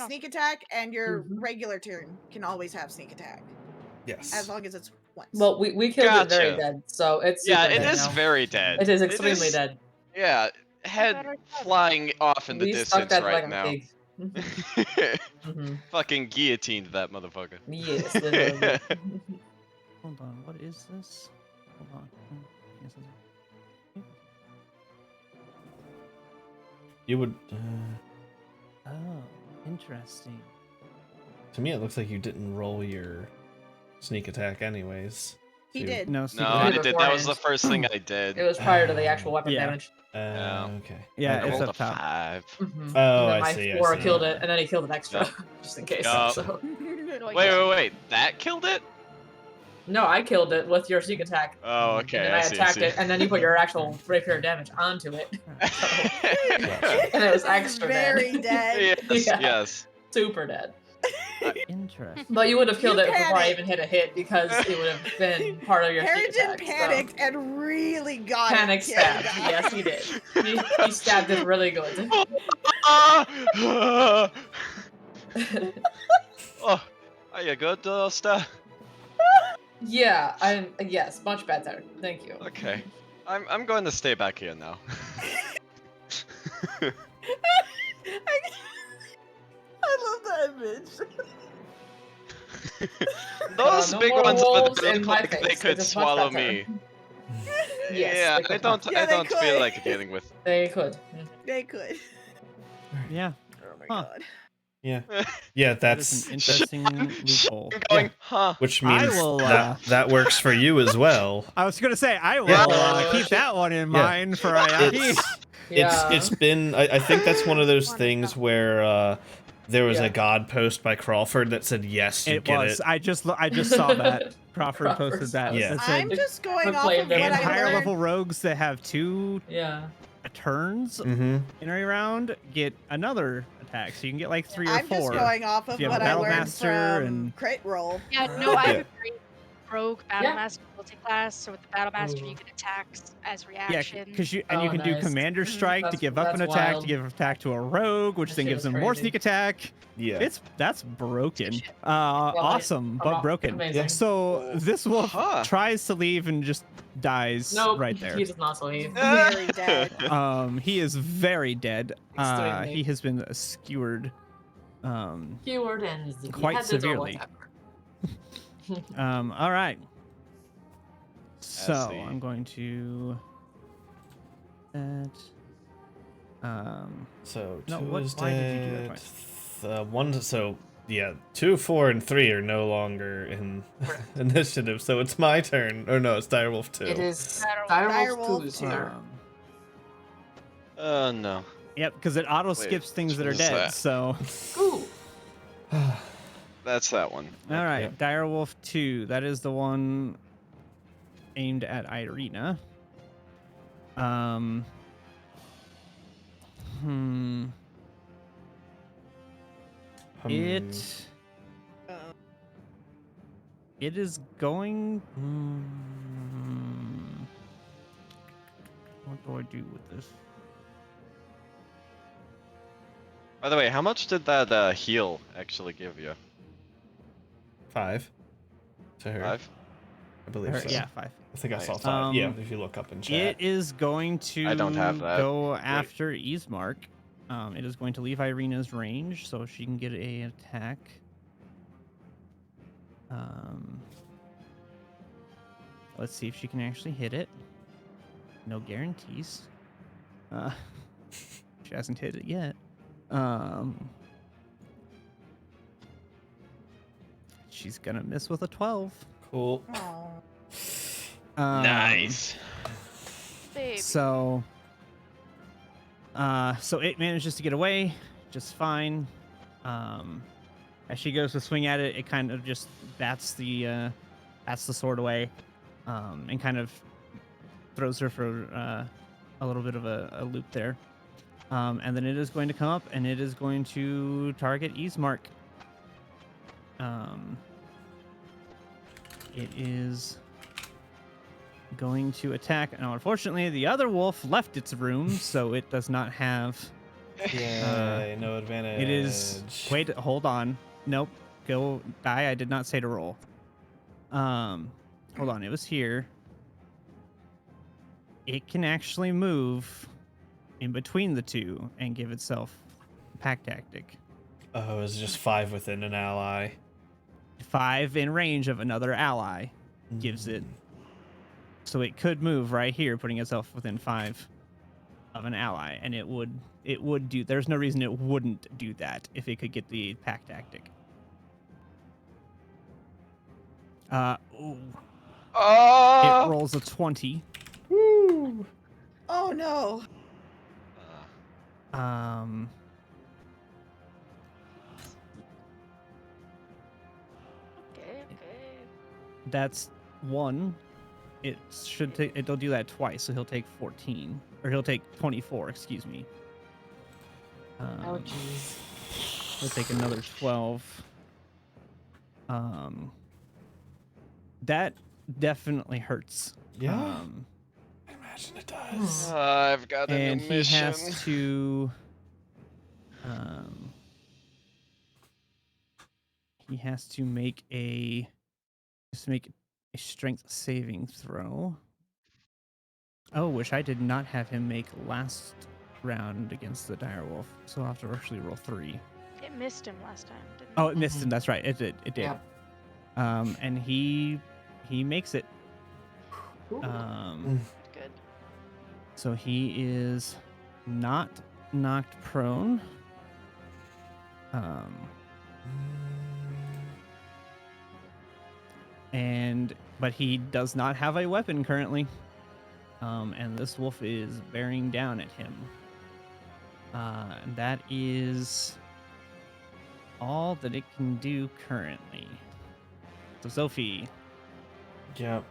sneak attack, and your Mhm. regular turn can always have sneak attack, as Yes. long as it's once. Well, we killed it very Gotcha. dead, so it's Yeah, super it dead is now. very dead. It is extremely dead. Yeah, head better job. flying off in the We stuck distance that right like now. a pig. Mhm. Fucking guillotined that motherfucker. Yes, literally. Hold on, what is this? Hold on. Yes, You would. oh, interesting. To me, it looks like you didn't roll your sneak attack, anyways. He to- did. No, sneak No, attack. I did. That was the Beforehand. first thing I did. It was prior to the actual weapon Yeah. damage. Yeah. Okay. Yeah, I it's rolled up a top. 5. Mhm. Oh, and then I my see, I 4 see. killed it, and then he killed an extra, Yup. just in case. Yup. So. Wait. That killed it? No, I killed it with your sneak attack. Oh, okay. And then I I see, attacked I it, and then you put your actual rapier damage onto it. And it was extra very dead. Yes, Yeah. yes. Super dead. Interesting. But you would have killed You it before I panicked. even hit a hit because it would have been part of your sneak Harrington attack. panicked and really got it. Panic killed stab. that. Yes, he did. He stabbed it really good. Oh, are you good, Star? Yeah, yes, much better. Thank you. Okay. I'm going to stay back here now. I love that image. Those No big more ones over wolves there in look my like they face. could It is much swallow better. me. Yes, Yeah, they could. Yeah, I they don't feel could. like dealing with. They could. They could. Yeah. Oh my Huh. god. Yeah. Yeah, That is that's an interesting loophole. I'm going, Yeah. huh? which I means will, that works for you as well. I was gonna say I will Yeah. keep that one in Yeah. mind for Ayaki. It's it's been I think that's one of those One things enough. where there was Yeah. a god post by Crawford that said yes, you It get was. it. I just saw that. Crawford posted Crawford's that. Yeah. That said, I'm just going off Proclaimed of them what and I higher learned. level rogues that have 2 Yeah. turns Mm-hmm. in a round get another attack. So you can get like 3 or I'm 4. just going off of If you have what a I battle learned master from and- Crit Roll. Yeah, no, I have Yeah. a great rogue battle Yeah. master multi-class. So with the battle master, Ooh. you get attacks as Yeah, reaction. because you Oh, can do nice. commander Mhm. strike to That's- give up an that's attack wild. to give attack to a rogue, which That then shit gives is them more crazy. sneak attack. Yeah. That's broken. Shit. Awesome, but broken. Amazing. So this wolf Huh. tries to leave and just dies Nope. right there. He does not leave. Very dead. He is very dead. Extremely. He has been skewered. Keyword and the Quite heads is all severely. whatever. All right. So see. I'm going to that. So No, 2 what- is why did you do that dead. twice? One. So yeah, 2, 4, and 3 are no longer in initiative. So it's my turn. Or no, it's Direwolf 2. It is Direwolf 2's two. turn. Oh no. Yep, because it auto Wait, skips things which that are one is dead. that? So Ooh. That's that one. all right, Yep. Direwolf 2. That is the one aimed at Irina. It is going. What do I do with this? By the way, how much did that heal actually give you? 5 to her. 5? I believe so. Yeah, 5. I think I saw Nice. 5. Yeah, if you look up in chat. It is going to I don't have that. go after Ismark. It is going to leave Irina's range, so she can get an attack. Let's see if she can actually hit it. No guarantees. She hasn't hit it yet. She's gonna miss with a 12. Cool. Aw. Nice. Baby. So it manages to get away just fine. As she goes to swing at it, it kind of just bats the sword away, and kind of throws her for a little bit of a loop there. And then it is going to come up and it is going to target Ismark. It is going to attack. Now, unfortunately, the other wolf left its room, so it does not have. Yay, no advantage. It is. Wait, hold on. Nope. Go die. I did not say to roll. Hold on. It was here. It can actually move in between the two and give itself pack tactic. Oh, it's just 5 within an ally. 5 in range of another ally gives it. So it could move right here, putting itself within 5 of an ally, and it would do. There's no reason it wouldn't do that if it could get the pack tactic. Ooh. It rolls a 20. Woo! Oh no. Okay. That's 1. It should take. It'll do that twice, so he'll take 14, or he'll take 24. Excuse me. Oh jeez. He'll take another 12. That definitely hurts. Yeah. I imagine it does. I've got an And he mission. has to. He has to make a strength saving throw. Oh, which I did not have him make last round against the direwolf, so I'll have to actually roll 3. It missed him last time, didn't it? Oh, it missed him. That's right. It did. It did. Yep. And he makes it. Ooh. Good. So he is not knocked prone. But he does not have a weapon currently. And this wolf is bearing down at him. And that is all that it can do currently. So Sophie. Yep.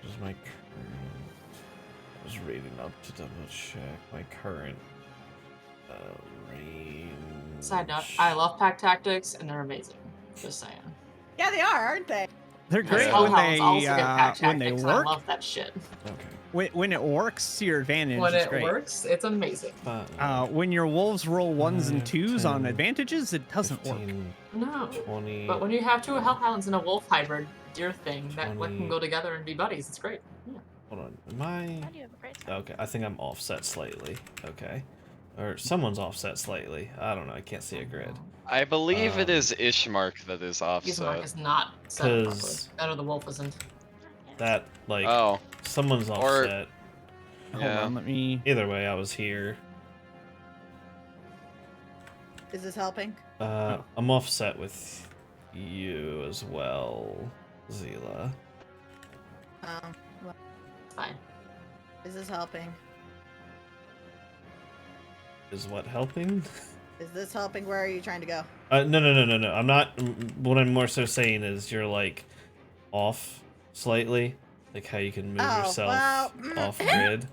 Just my current. I was reading up to double check my current range. Side note, I love pack tactics and they're amazing. Just saying. Yeah, they are, aren't they? They're great Hellhounds when also get pack they tactics, and work. I love that shit. Okay. When it works to your advantage, When it's it great. works, it's amazing. When your wolves roll 1s and 2s 10, on advantages, it doesn't 15, work. No. 20. But when you have 2 hellhounds and a wolf hybrid deer thing that 20. can go together and be buddies, it's great. Yeah. Hold on. Am I? Why do you have a great time? Okay, I think I'm offset slightly. Okay. Or someone's offset slightly. I don't know. I can't see a grid. I believe it is Ishmark that is Ismark offset. is not set up properly. 'Cause That or the wolf isn't. that, like, Oh, someone's offset. Hold Yeah. on, let me. Either way, I was here. Is this helping? I'm offset with you as well, Zila. Well, It's fine. is this helping? Is what helping? Is this helping? Where are you trying to go? No. I'm not. What I'm more so saying is you're like off slightly, like how you can move Oh, yourself well, off grid.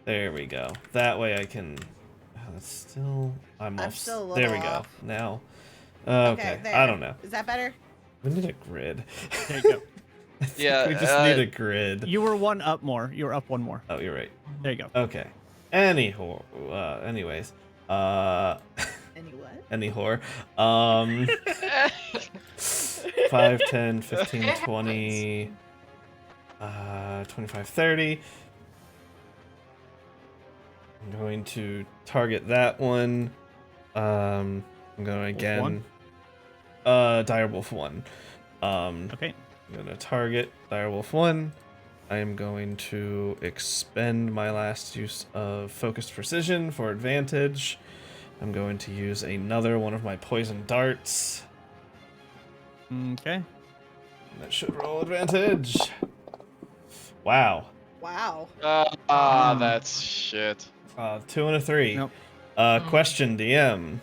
There we go. That way I can. That's still. I'm off. still a There we little go. off. Now. Okay. there. I don't know. Is that better? We need a grid. There you go. yeah. We just need a grid. You were 1 up more. You were up 1 more. Oh, you're right. There you go. Okay. Anyways. Any what? Any whore. 5, 10, 15, 20, 25, 30. I'm going to target that one. I'm going again. Direwolf 1. Okay. I'm going to target Direwolf 1. I am going to expend my last use of Focused Precision for advantage. I'm going to use another one of my poison darts. Okay. That should roll advantage. Wow. Wow. That's shit. 2 and a 3. Nope. Question, DM.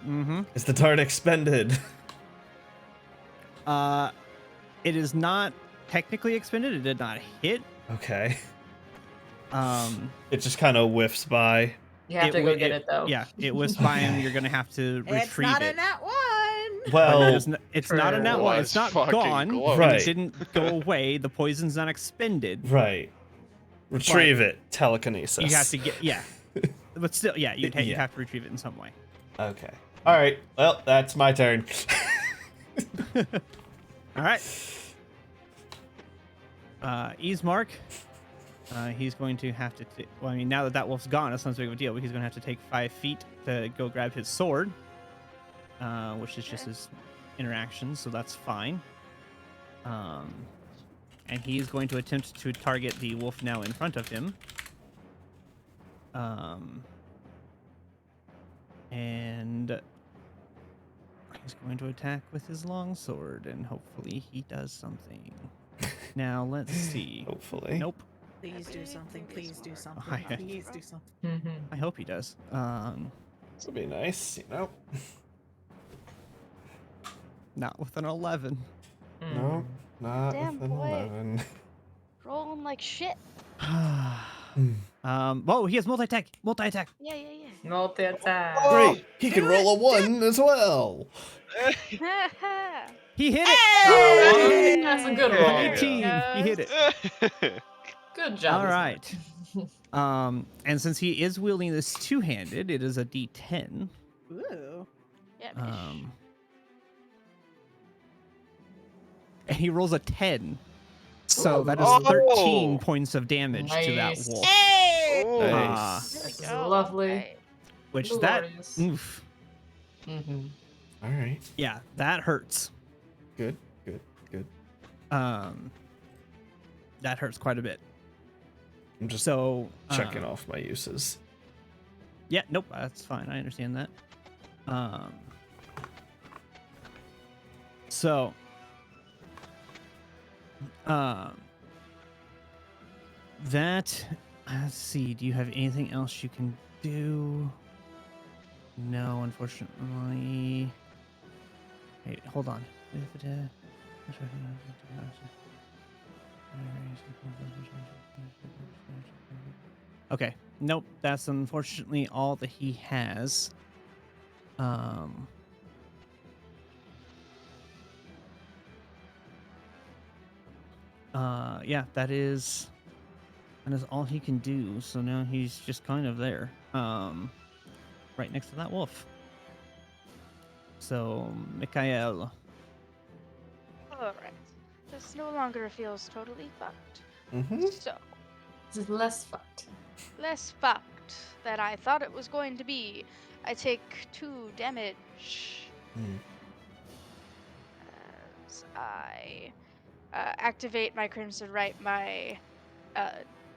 Mm-hmm. Is the dart expended? It is not technically expended. It did not hit. Okay. It just kind of whiffs by. You have to go get it though. Yeah, it was fine. Okay. You're gonna have to retrieve It's not it. a nat one. Well, It's not a nat True. one. Oh, It's it's not fucking gone. close. Right. It didn't go away. The poison's not expended. right. Retrieve it. Telekinesis. You have to get but still, yeah, you Yeah. have to retrieve it in some way. Okay. All right. Well, that's my turn. All right. Ismark. He's going to have to. Well, I mean, now that wolf's gone, it's not so big of a deal. But he's going to have to take 5 feet to go grab his sword, which is just his interaction, so that's fine. And he is going to attempt to target the wolf now in front of him. And he's going to attack with his longsword, and hopefully he does something. Now let's see. Hopefully. Nope. Please do something. Please do something. I- Please do something. Mm-hmm. I hope he does. This will be nice, you know. Not with an 11. No, not Damn, with an boy. 11. Rolling like shit. Whoa, he has multi-attack. Multi-attack. Yeah. Multi-attack. Great. He can roll a 1 as well. He hit it. Oh, that's a good roll. 18. He hit it. Good job. All right. And since he is wielding this two-handed, it is a D10. Ooh. Yeah, bitch. And he rolls a 10. So Ooh. that is 13 points of damage to that Nice. wolf. Hey! Nice. There we This is go. lovely. Alright. Which Glorious. that, oof, Mm-hmm. All right. yeah, that hurts. Good. That hurts quite a bit. I'm just So checking off my uses. Yeah, nope, that's fine. I understand that. So, that, let's see, do you have anything else you can do? No, unfortunately. Wait, hold on. Okay, nope, that's unfortunately all that he has. Yeah, that is all he can do. So now he's just kind of there, right next to that wolf. So, Mikael. Alright. This no longer feels totally fucked. Mm-hmm. So, This is less fucked. less fucked than I thought it was going to be. I take 2 damage as I activate my Crimson Right. My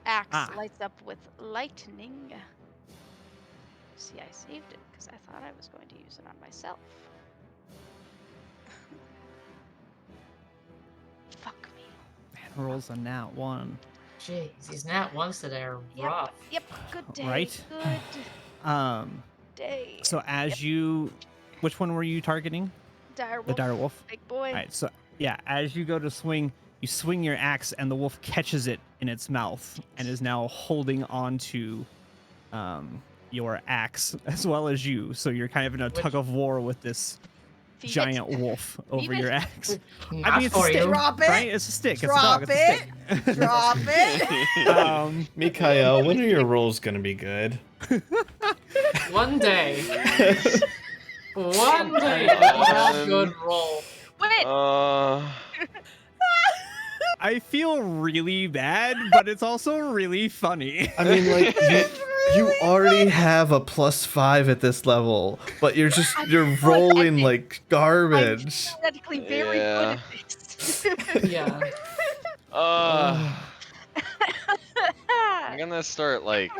axe lights up with lightning. See, I saved it because I thought I was going to use it on myself. Fuck me. Man, rolls a nat 1. Jeez, these nat ones today are rough. Yep. Good day. Right? Good day. So as you, which one were you targeting? Dire The wolf. dire wolf. Big boy. All right, so yeah, as you go to swing, you swing your axe, and the wolf catches it in its mouth and is now holding on to your axe as well as you. So you're kind of in a tug of war with this Feed giant it. wolf over it. your axe. Not I mean, it's a for stick, you. Drop it. right? It's a stick. Drop it's a dog. It's a stick. Drop it. Mikael, when are your rolls gonna be good? One day. One day. A good roll. Wait. I feel really bad, but it's also really funny. I mean, like you already have a +5 at this level, but you're rolling like garbage. I'm theoretically very good at this. Yeah. I'm gonna start like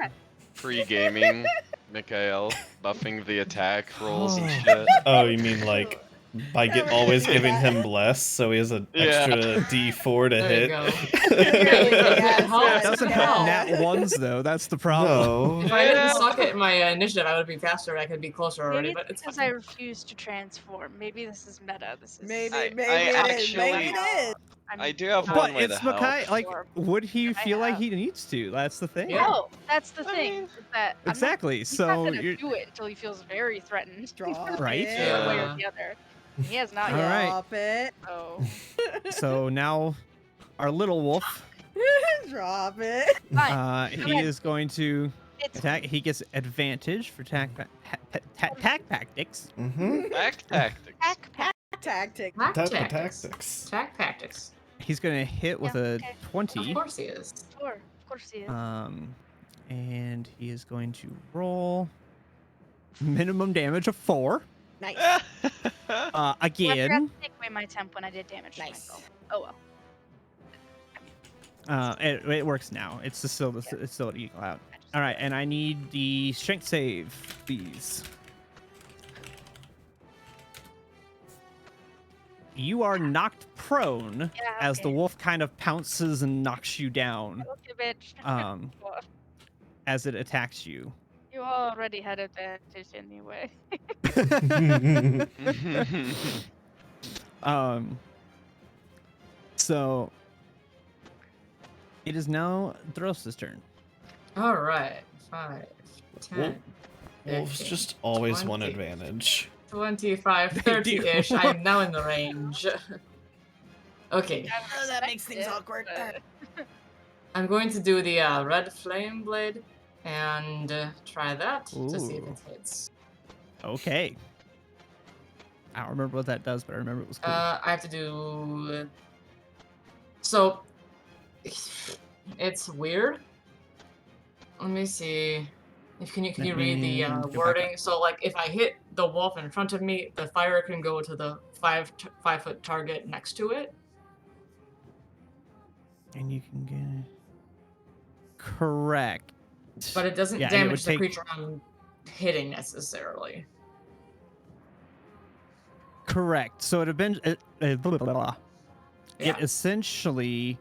pre-gaming Mikael, buffing the attack rolls and shit. Oh, you mean like by Never always gonna do giving that. him bless, so he has an Yeah. extra D4 to There hit. you go. Yes, It helps. Doesn't It have helps. nat ones though. That's the problem. No. If I didn't Yeah. suck at my initiative, I would be faster. I could be closer already, Maybe but it's it's because fine. I refuse to transform. Maybe this is meta. This is Maybe I it is. Maybe actually- it is. I do have not one But way it's to help. Makai. Like, transform. would he I feel like have- he needs to? That's the thing. Yeah. No, that's the I thing. mean- is that I'm not- Exactly. he's not So gonna you're do it until he feels very threatened. Drop Right? it. One way or Yeah. the other. And he has not All yet. right. Drop it. So So now our little wolf, Drop it. fine. he is going to It's attack. He gets advantage for attack tactics. Mm-hmm. Back tactics. pack. Tactic. Attack That's the tactics. tactics. Attack tactics. He's going to hit with Yeah, a okay. 20. Of course he is. Sure, of course he is. And he is going to roll minimum damage of 4. Nice. Well, I forgot Again. to take away my temp when I did damage to Nice. myself. Oh well. It works now. It's still it's still an equal out. I just- All right, and I need the strength save, please. You are knocked prone Yeah, as the okay. wolf kind of pounces and knocks you down Okay, bitch. Well, as it attacks you. you already had advantage anyway. So it is now Dross's turn. All right. 5, 10, Wolf- Wolves 15, just always want 20. advantage. 25, They do. 30-ish. I'm now in the range. Okay. Oh, that makes things awkward. I'm going to do the red flame blade and try that to see if Ooh. it hits. Okay. I don't remember what that does, but I remember it was cool. I have to do. So it's weird. Let me see. Can you Let read me the go back wording? So like if I hit the wolf in front of me, the fire can go to the 5-foot target next to it. And you can get correct. But it doesn't Yeah, and it would damage the take- creature I'm hitting necessarily. Correct. So it blah, blah, blah. Yeah. It essentially,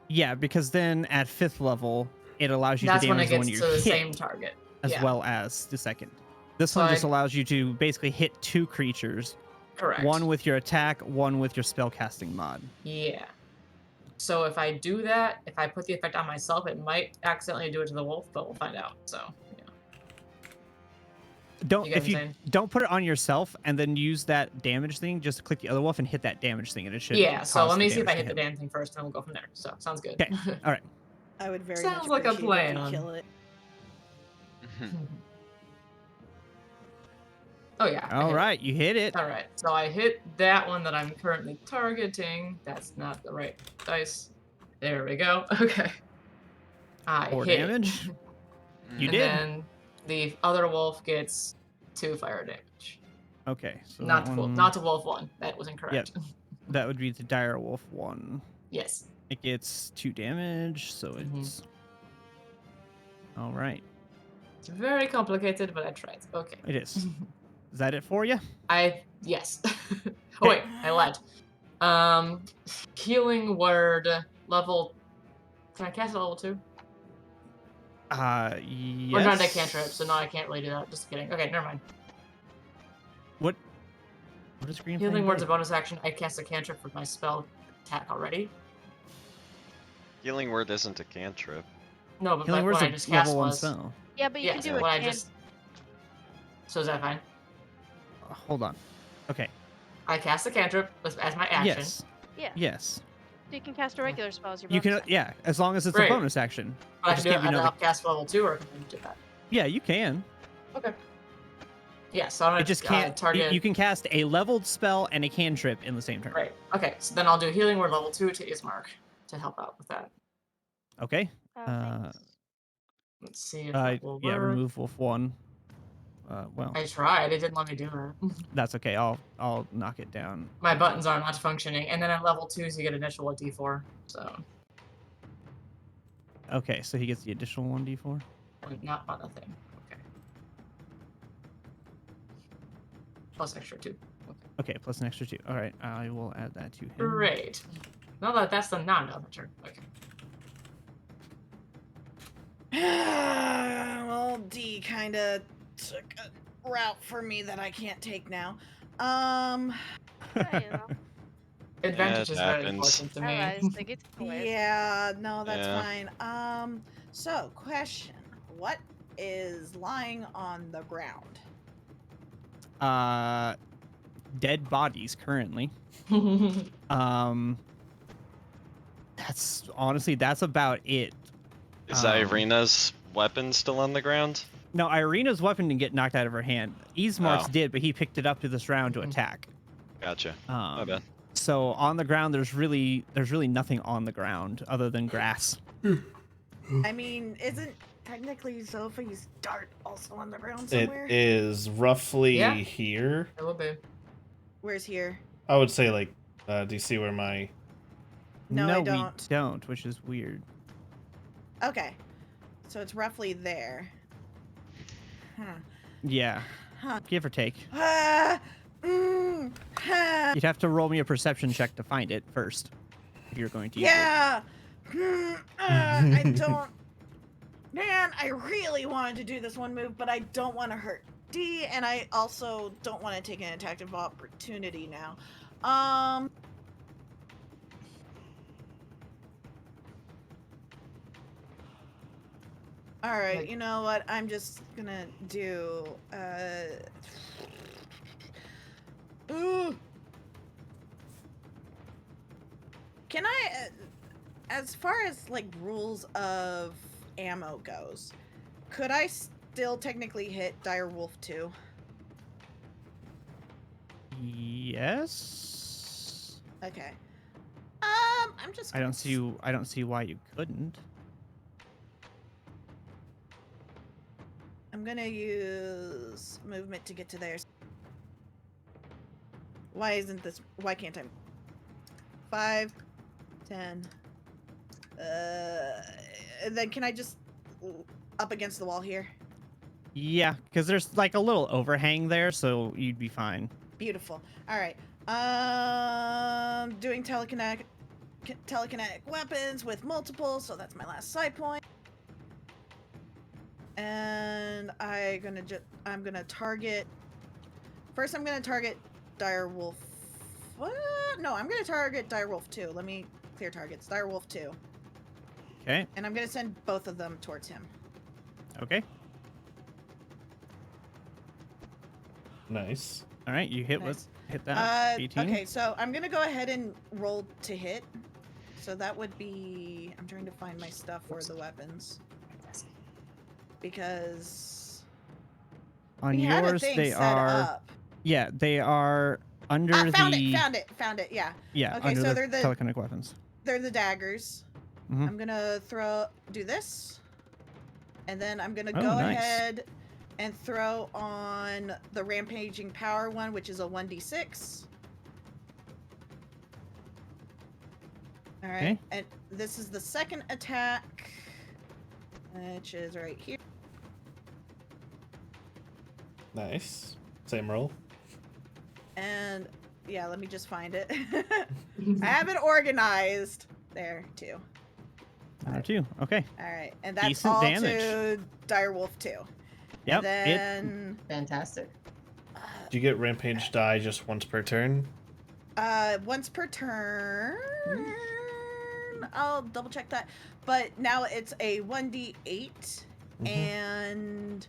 yeah, because then at 5th level, it allows you That's to when damage it the one gets you to the hit same target. as yeah. well as the second. This So one just I- allows you to basically hit 2 creatures, Correct. one with your attack, one with your spellcasting mod. Yeah. So if I do that, if I put the effect on myself, it might accidentally do it to the wolf, but we'll find out. So, yeah. Don't You get if what you I'm saying? don't put it on yourself and then use that damage thing, just click the other wolf and hit that damage thing, and it should. Yeah, so cause let the me see if I damage hit to the damn thing first, and we'll go from there. So, sounds good. Okay. All right. I would very Sounds much like a appreciate it if plan. you kill it. Oh, yeah. I All hit it. right, you hit it. All right, so I hit that one that I'm currently targeting. That's not the right dice. There we go. Okay. I 4 hit it. damage. You And did. then the other wolf gets 2 fire damage. Okay. So Not that to wolf, one- not to wolf 1. That was incorrect. That would be the dire wolf 1. Yes. It gets 2 damage, so Mhm. it's all right. It's very complicated, but I tried. Okay. It is. Is that it for you? Yes. Oh wait, I lied. Healing word level. Can I cast it at level 2? Yes. Or not a cantrip, so no, I can't really do that. Just kidding. Okay, never mind. What is green? Healing flame word's a blade? bonus action. I cast a cantrip with my spell attack already. Healing word isn't a cantrip. No, but Healing what word's I a just cast level 1 was. spell. Yeah, but you Yeah, can so do it. what I just. So is that fine? Hold on. Okay. I cast a cantrip as my action. Yes. Yeah. Yes. You can cast a regular spell as your You can. bonus action. Yeah, as long as it's Great. a bonus action. But I just can do can't it be at another- upcast level 2, or can I do that? Yeah, you can. Okay. Yeah, so I'm gonna It just can't. target. You can cast a leveled spell and a cantrip in the same turn. Right. Okay, so then I'll do healing word level 2 to Ismark to help out with that. Okay. Thanks. Let's see if that will Yeah. work. Remove wolf 1. Well, I tried. It didn't let me do it. that's okay. I'll knock it down. My buttons are not functioning, and then at level 2s you get additional D4. So Okay, so he gets the additional 1d4. not on a thing. Okay. Plus extra 2. Okay. Okay, plus an extra 2. All right, I will add that to him. Great. No, that's the non-other turn. Okay. Well, D kind of took a route for me that I can't take now. Yeah, you know. Advantage it is very happens. important to me. Allies, they get away. Yeah, no, that's Yeah. fine. So question: what is lying on the ground? Dead bodies currently. That's honestly that's about it. Is Irina's weapon still on the ground? No, Irina's weapon didn't get knocked out of her hand. Ismark's Oh. did, but he picked it up to this round to attack. Gotcha. My bad. So on the ground, there's really nothing on the ground other than grass. I mean, isn't technically Sophie's dart also on the ground somewhere? It is roughly Yeah. here. It will be. Where's here? I would say, like, do you see where my... No, I we don't. don't, which is weird. Okay, so it's roughly there. Huh. Yeah, Huh. give or take. Ah, You'd have to roll me a perception check to find it first, if you're going to use yeah. I don't. Man, I really wanted to do this one move, but I don't want to hurt D, and I also don't want to take an attack of opportunity now. All right, you know what? I'm just gonna do. Ooh. Can I, as far as like rules of ammo goes, could I still technically hit Direwolf 2? Yes. Okay. I'm just. I don't see why you couldn't. I'm gonna use movement to get to theirs. Why can't I? 5, 10. And then can I just up against the wall here? Yeah, because there's like a little overhang there, so you'd be fine. Beautiful. All right. Doing telekinetic weapons with multiple, so that's my last side point. And I'm gonna target. First, I'm gonna target Direwolf. What? No, I'm gonna target Direwolf 2. Let me clear targets. Direwolf 2. Okay. And I'm gonna send both of them towards him. Okay. Nice. All right, you hit Nice. that. 18. Okay, so I'm gonna go ahead and roll to hit. So that would be. I'm trying to find my stuff for the weapons. Because On we had a yours, thing they set are. up. Yeah, they are under Found the. it. Yeah. Yeah, Okay, under so the they're the telekinetic weapons. they're the daggers. Mhm. I'm gonna do this, and then I'm gonna Oh, go nice. ahead and throw on the rampaging power one, which is a 1d6. All right, Okay. and this is the second attack, which is right here. Nice. Same roll. And yeah, let me just find it. I have it organized. There, too. Number 2. Okay. All right, and that's Decent all damage. to Direwolf 2. Yep. And then Fantastic. Do you get rampage die just once per turn? once per turn. I'll double check that. But now it's a 1d8, and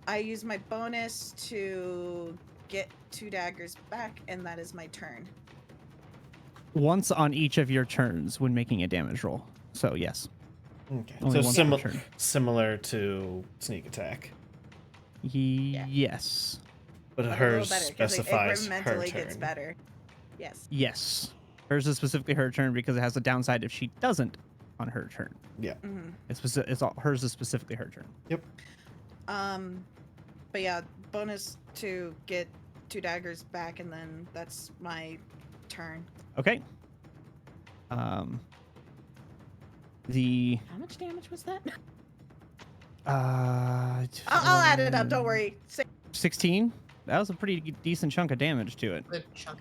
I use my bonus to get 2 daggers back, and that is my turn. Once on each of your turns when making a damage roll. So yes. Okay. Only So once per turn. similar to sneak attack, Yes. but But a little hers better, 'cause specifies it her incrementally turn. gets better. Yes. Yes. Hers is specifically her turn because it has a downside if she doesn't on her turn. Yeah. Hers is specifically her turn. Yep. But yeah, bonus to get 2 daggers back, and then that's my turn. Okay. The How much damage was that? I'll I'll add it up. Don't worry. 16. a pretty decent chunk of damage to it. Good chunk.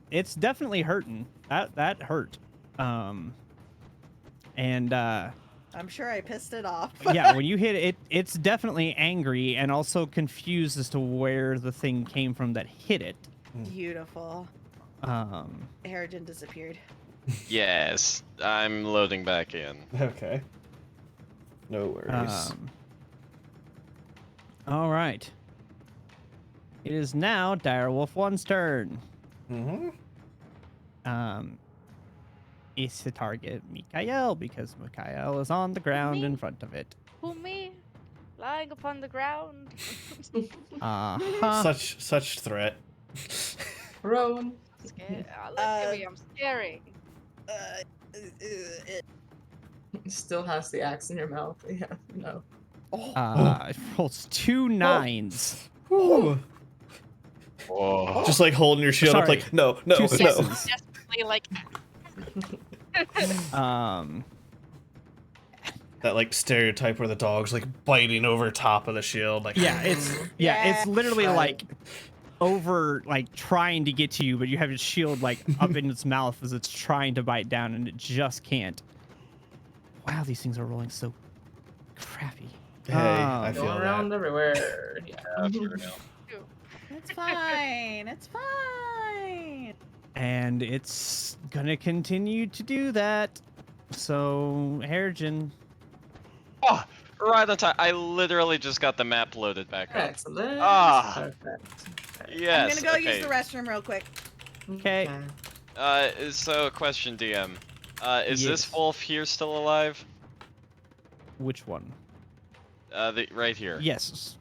It's definitely hurting. That hurt. And I'm sure I pissed it off. yeah, when you hit it, it's definitely angry and also confused as to where the thing came from that hit it. Beautiful. Harrigan disappeared. Yes, I'm loading back in. Okay. No worries. All right. It is now Direwolf 1's turn. It's to target Mikael because Mikael is on the ground in front of it. Who, me? Lying upon the ground. Such threat. Rowan. Maybe I'm scary. You still has the axe in your mouth. Yeah, no. It rolls 2 9s. Whoa. Just like holding your shield up, Sorry. like no. 2 6s. Desperately, like. That like stereotype where the dog's like biting over top of the shield, like Yeah, it's literally like over, like trying to get to you, but you have its shield like up in its mouth as it's trying to bite down, and it just can't. Wow, these things are rolling so crappy. Hey, I feel Going around that. everywhere. Yeah. It's fine. It's fine. And it's gonna continue to do that. So, Harrigan. Oh, right on time. I literally just got the map loaded back up. Excellent. Ah. Perfect. Yes. I'm gonna go okay. use the restroom real quick. Okay. So question, DM. Is Yes. this wolf here still alive? Which one? Right here. Yes.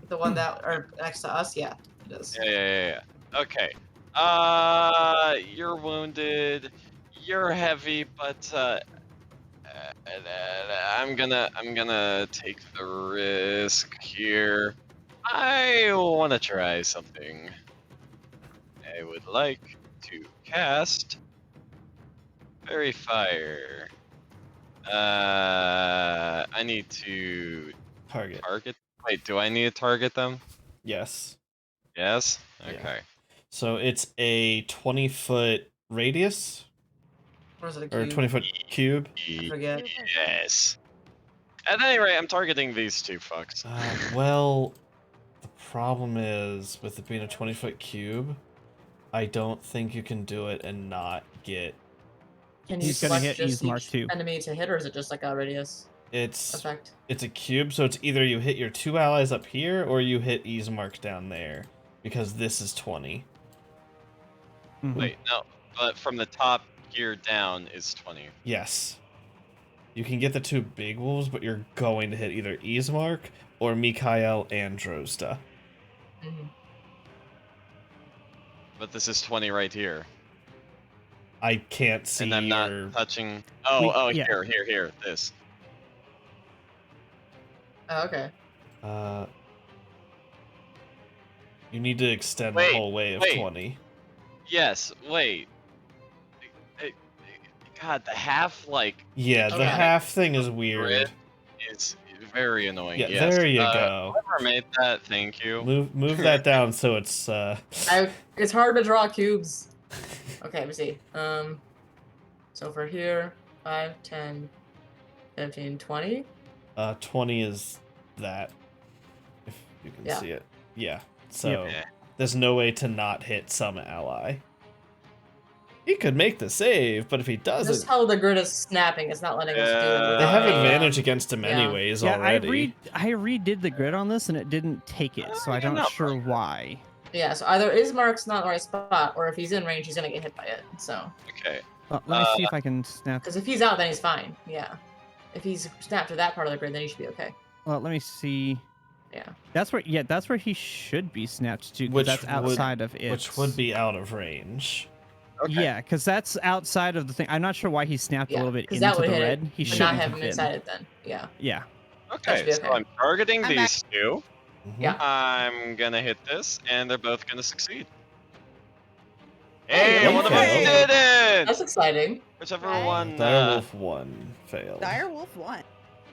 The one that are next to us, yeah, it is. Yeah. Okay. You're wounded. You're heavy, but I'm gonna take the risk here. I want to try something. I would like to cast Fairy Fire. I need to Target. target. Wait, do I need to target them? Yes. Yes. Yeah. Okay. So it's a 20-foot radius Or is it a or a cube? 20-foot cube. I forget. Yes. At any rate, I'm targeting these two fucks. Well, the problem is with it being a 20-foot cube, I don't think you can do it and not get. Can you He's gonna select hit just Ease Mark each 2. enemy to hit, or is it just like a radius It's effect? a cube, so it's either you hit your 2 allies up here or you hit Ease Mark down there, because this is 20. Wait, no. But from the top gear down is 20. Yes. You can get the 2 big wolves, but you're going to hit either Ismark or Mikael and Drozda. But this is 20 right here. I can't see And I'm not your... touching. Yeah. Here. This. Oh, okay. You need to extend the Wait, whole way of wait. 20. Yes, wait. God, the half, like... Yeah, the Okay. half thing is weird. grid is very annoying. Yeah, yes. there you go. Whoever made that, thank you. Move that down so it's It's hard to draw cubes. Okay, let me see. So for here, 5, 10, 15, 20. 20 is that. If you can Yeah. see it. Yeah. So Yeah. there's no way to not hit some ally. He could make the save, but if he Just doesn't, how the grid is snapping, it's not letting us do it. Yeah. they have Uh, advantage against him yeah. anyways Yeah, already. I redid the grid on this and it didn't take it, so I'm you're not not sure wrong. why. Yeah, so either Ismark's not in the right spot, or if he's in range, he's gonna get hit by it. So, Okay. Well, let me see if I can snap. because if he's out, then he's fine. Yeah. If he's snapped to that part of the grid, then he should be okay. Well, let me see. Yeah. That's where he should be snapped to, because Which that's would- outside of it. Which would be out of range. Okay. Yeah, because that's outside of the thing. I'm not sure why he snapped a Yeah, little bit 'cause into that the would hit red. it, He but shouldn't not have have him been. inside it then. Yeah. Yeah. Okay, be so okay. I'm targeting I'm these two. Mhm. Yeah. I'm gonna hit this, and they're both gonna succeed. Hey, Hey, one of them okay. didn't! That's exciting. Whichever Right. one. Direwolf 1 failed. Direwolf won.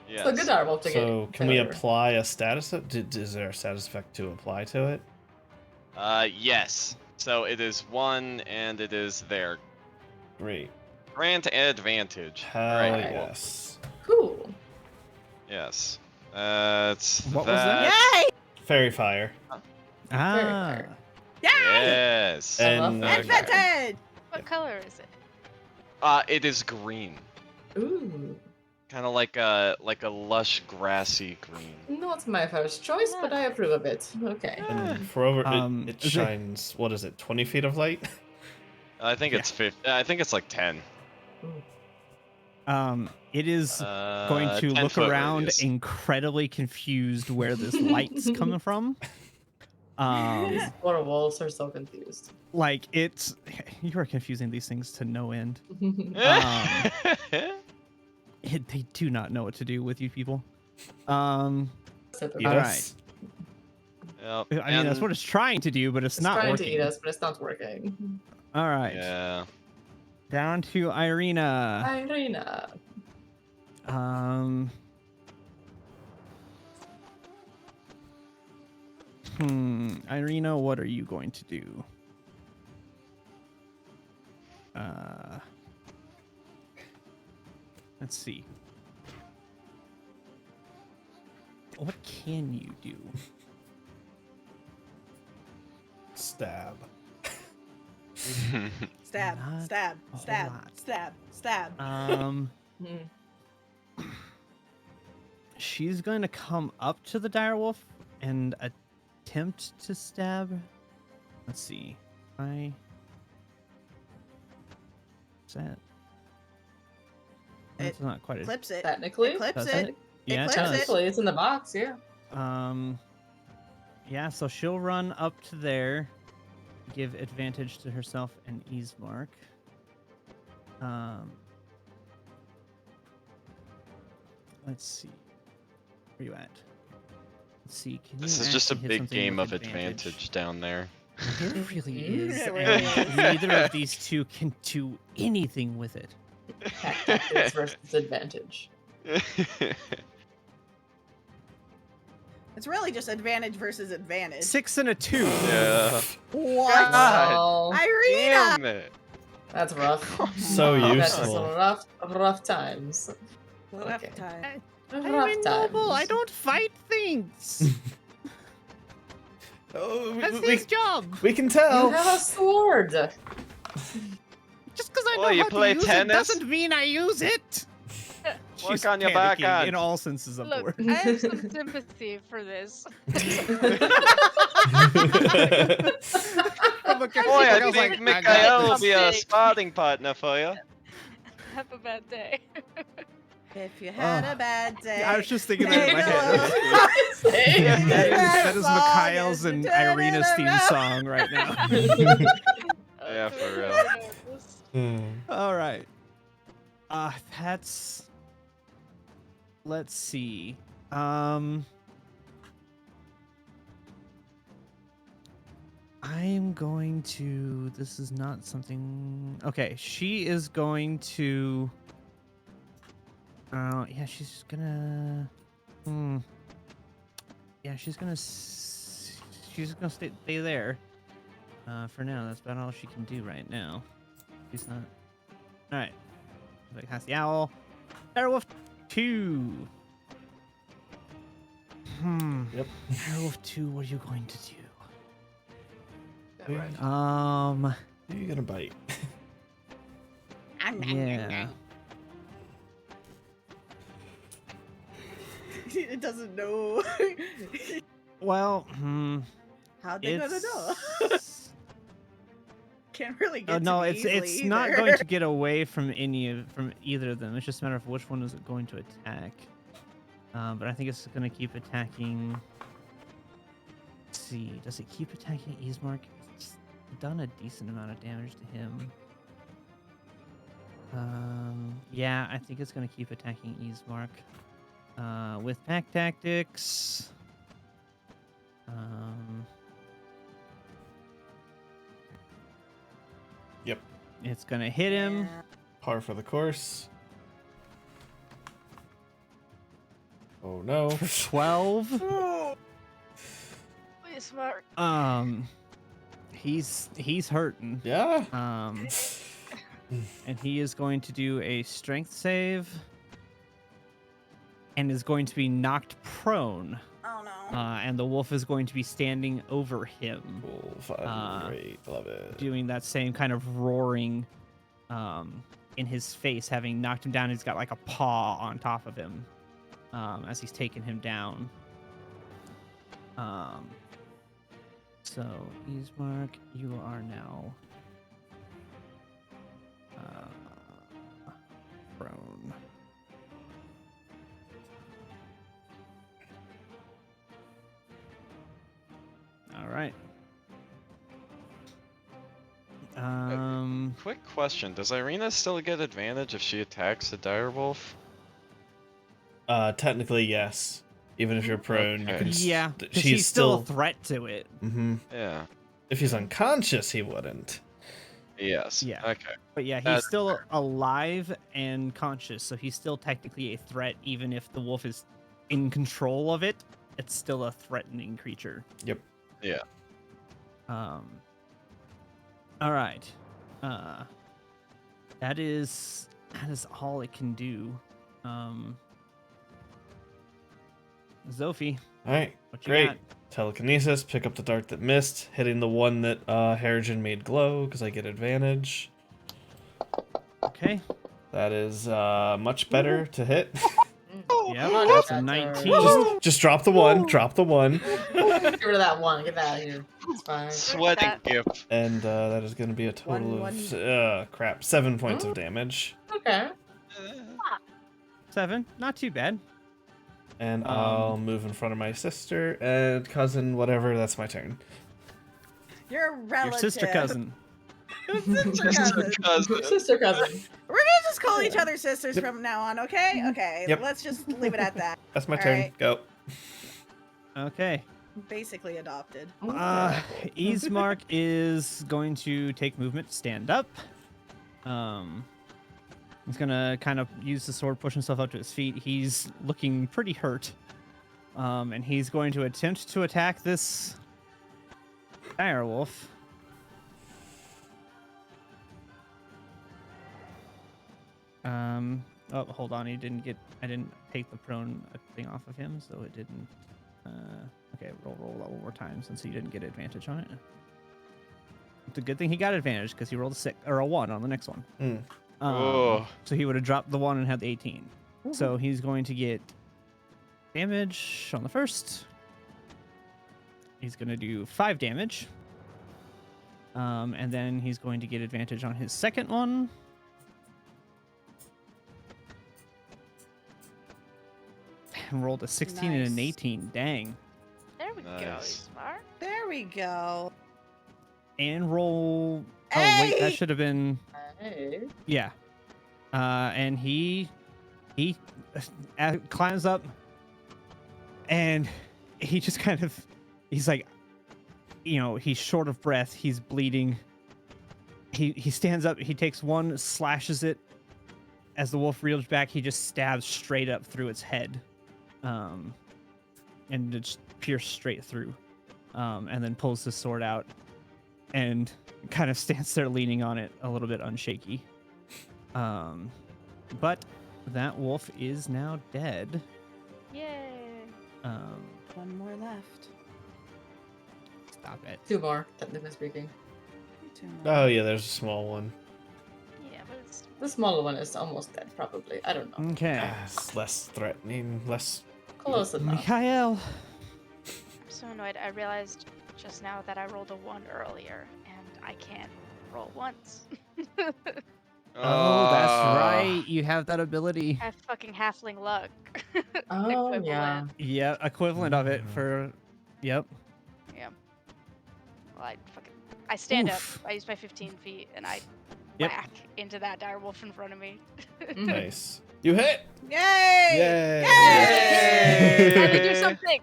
Yes. So good direwolf to get. So can we better. apply a status? Is there a status effect to apply to it? Yes. So it is 1, and it is there. Great. Grant advantage. Hell Alright, cool. yes. Cool. Yes. It's What was that? Yay! Fairy fire. Ah. Yay! Yes. I love And that. Advantage! What color is it? It is green. Ooh. Kind of like a lush grassy green. Not my first choice, but I approve of it. Okay. and for over it is it- shines. What is it? 20 feet of light. I think it's 50. I think it's like 10. It is going to 10 look foot around radius. incredibly confused where this light's coming from. These poor wolves are so confused. Like it's you are confusing these things to no end. They do not know what to do with you people. All Typical. right. Yes. Yep. I mean, that's what it's trying to do, but it's not trying working. to eat us, but it's not working. All right. Yeah. Down to Irina. Irina. Irina, what are you going to do? Let's see. What can you do? Stab. Stab, Not stab, a whole stab, lot. stab, stab. She's going to come up to the direwolf and attempt to stab. Let's see. Is that? That's not quite a. Clips it. Technically. It clips Does it. it? Yeah, it clips does. it. Technically, it's in the box, yeah. Yeah, so she'll run up to there, give advantage to herself and Ismark. Let's see. Where you at? Let's see. Can This you is just a actually hit big something game with of advantage down there. It really is. It and really is. neither of these two can do anything with it. Tactics versus advantage. It's really just advantage versus advantage. 6 and a 2. Yeah. What? God. Oh, Irina! Damn it. that's rough. So That's useful. rough times. Rough Okay. time. Rough times. I don't fight things. Oh, That's we, his job. we can You tell. have a sword. Just because I Oh, know you how play to use tennis? it doesn't mean I use it. Work on your backhand. in all senses of the Look, word. I have some sympathy for this. From a character Boy, like, I was think like, Mikael will be a something. sparring partner for you. Have a bad day. If you had a bad day. I was just thinking that in my take a head. look. That is Song Mikhail's is and to turn it Irina's theme around. song right now. Yeah, for real. All right. That's. Let's see. I'm going to. This is not something. Okay, she is going to. Yeah, she's gonna. Yeah, she's gonna. She's gonna stay there. For now, that's about all she can do right now. She's not. All right. Like has the owl. Direwolf 2. Yep. Direwolf 2. What are you going to do? Yeah, right. You're gonna bite. Yeah. It doesn't know. Well, How'd they gonna know? it's. Can't really get No, to me it's easily not either. going to get away from either of them. It's just a matter of which one is it going to attack. But I think it's going to keep attacking. Let's see, does it keep attacking Ismark? It's done a decent amount of damage to him. Yeah, I think it's going to keep attacking Ismark. With pack tactics. Yep. It's going to hit him. Yeah. Par for the course. Oh no. For 12. Wait, smart. He's hurting. Yeah. And he is going to do a strength save and is going to be knocked prone. Oh no. And the wolf is going to be standing over him. Cool. Fun. Great. Love it. Doing that same kind of roaring in his face, having knocked him down. He's got like a paw on top of him as he's taking him down. So, Ismark, you are now prone. All right. Quick question: does Irina still get advantage if she attacks the direwolf? Technically, yes. Even if you're prone, you Okay. can. Yeah, 'cause She's he's still a threat to it. Mm-hmm. Yeah. If he's unconscious, he wouldn't. Yes. Yeah. Okay. But yeah, he's That's still fair. alive and conscious, so he's still technically a threat, even if the wolf is in control of it. It's still a threatening creature. Yep. Yeah. All right. That is all it can do. Zophi, All right. what you Great. got? Telekinesis. Pick up the dart that missed, hitting the one that Harrigan made glow because I get advantage. Okay. That is much better to hit. Yeah, Come on, that's a Shatter. 19. just drop the one. Drop the one. Get rid of that one. Get that out of here. It's fine. Sweating That- gift. And that is going to be a total of crap, 7 points of damage. Okay. 7. Not too bad. And I'll move in front of my sister and cousin, whatever. That's my turn. You're a relative. Your sister cousin. Sister cousin. Sister cousin. We're gonna just call each other sisters from now on, okay? Okay. Yep. Let's just leave it at that. That's my All turn. right. Go. Okay. Basically adopted. Ismark is going to take movement, stand up. He's gonna kind of use the sword, push himself up to his feet. He's looking pretty hurt. And he's going to attempt to attack this direwolf. Oh, hold on. I didn't take the prone thing off of him, so it didn't. Okay, roll that one more time since he didn't get advantage on it. It's a good thing he got advantage because he rolled a 6 or a 1 on the next one. Oh. So he would have dropped the 1 and had the 18. So he's going to get damage on the first. He's going to do 5 damage. And then he's going to get advantage on his second one. And rolled a 16 and an Nice. 18. Dang. There we go, Nice. smart. There we go. And roll. Oh, wait, that Hey! should have been. Hey. Yeah. And he climbs up and he just kind of, he's like, he's short of breath. He's bleeding. He stands up. He takes one, slashes it. As the wolf reels back, he just stabs straight up through its head. And just pierced straight through. And then pulls his sword out and kind of stands there leaning on it a little bit unshaky. But that wolf is now dead. Yay. One more left. Stop it. 2 more, technically speaking. Two more. Oh, yeah, there's a small one. Yeah, but it's The smaller one is almost dead, probably. I don't know. Okay. It's less threatening, less. Close enough. Mikhail. I'm so annoyed. I realized just now that I rolled a 1 earlier, and I can't roll once. Oh, that's right. You have that ability. I have fucking halfling luck. Oh, Equivalent. yeah. Yeah, equivalent of it for. Yep. Yeah. Well, I stand Oof. up. I use my 15 feet, and I Yep. whack into that dire wolf in front of me. Mhm. Nice. You hit! Yay! Yay! Yay! Let me do something.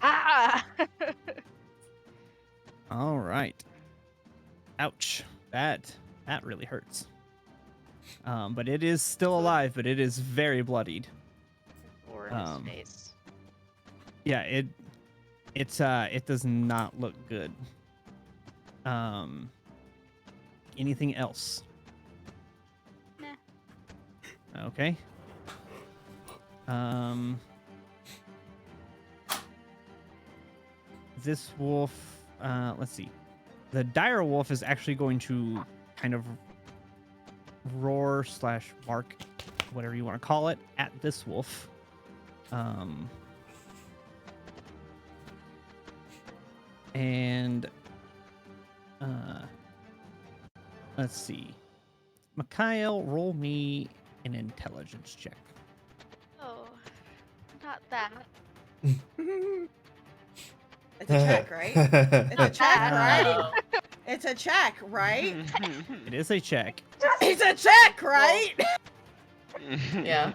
Ah! All right. Ouch. That really hurts. But it is still alive, but it is very bloodied. over his face. Yeah, it does not look good. Anything else? Nah. Okay. This wolf, let's see. The dire wolf is actually going to kind of roar / bark, whatever you want to call it, at this wolf. And let's see. Mikhail, roll me an intelligence check. Oh, not that. It's a check, right? It's a check, right? Oh. It's a check, right? It is a check. It's a check, right? Yeah.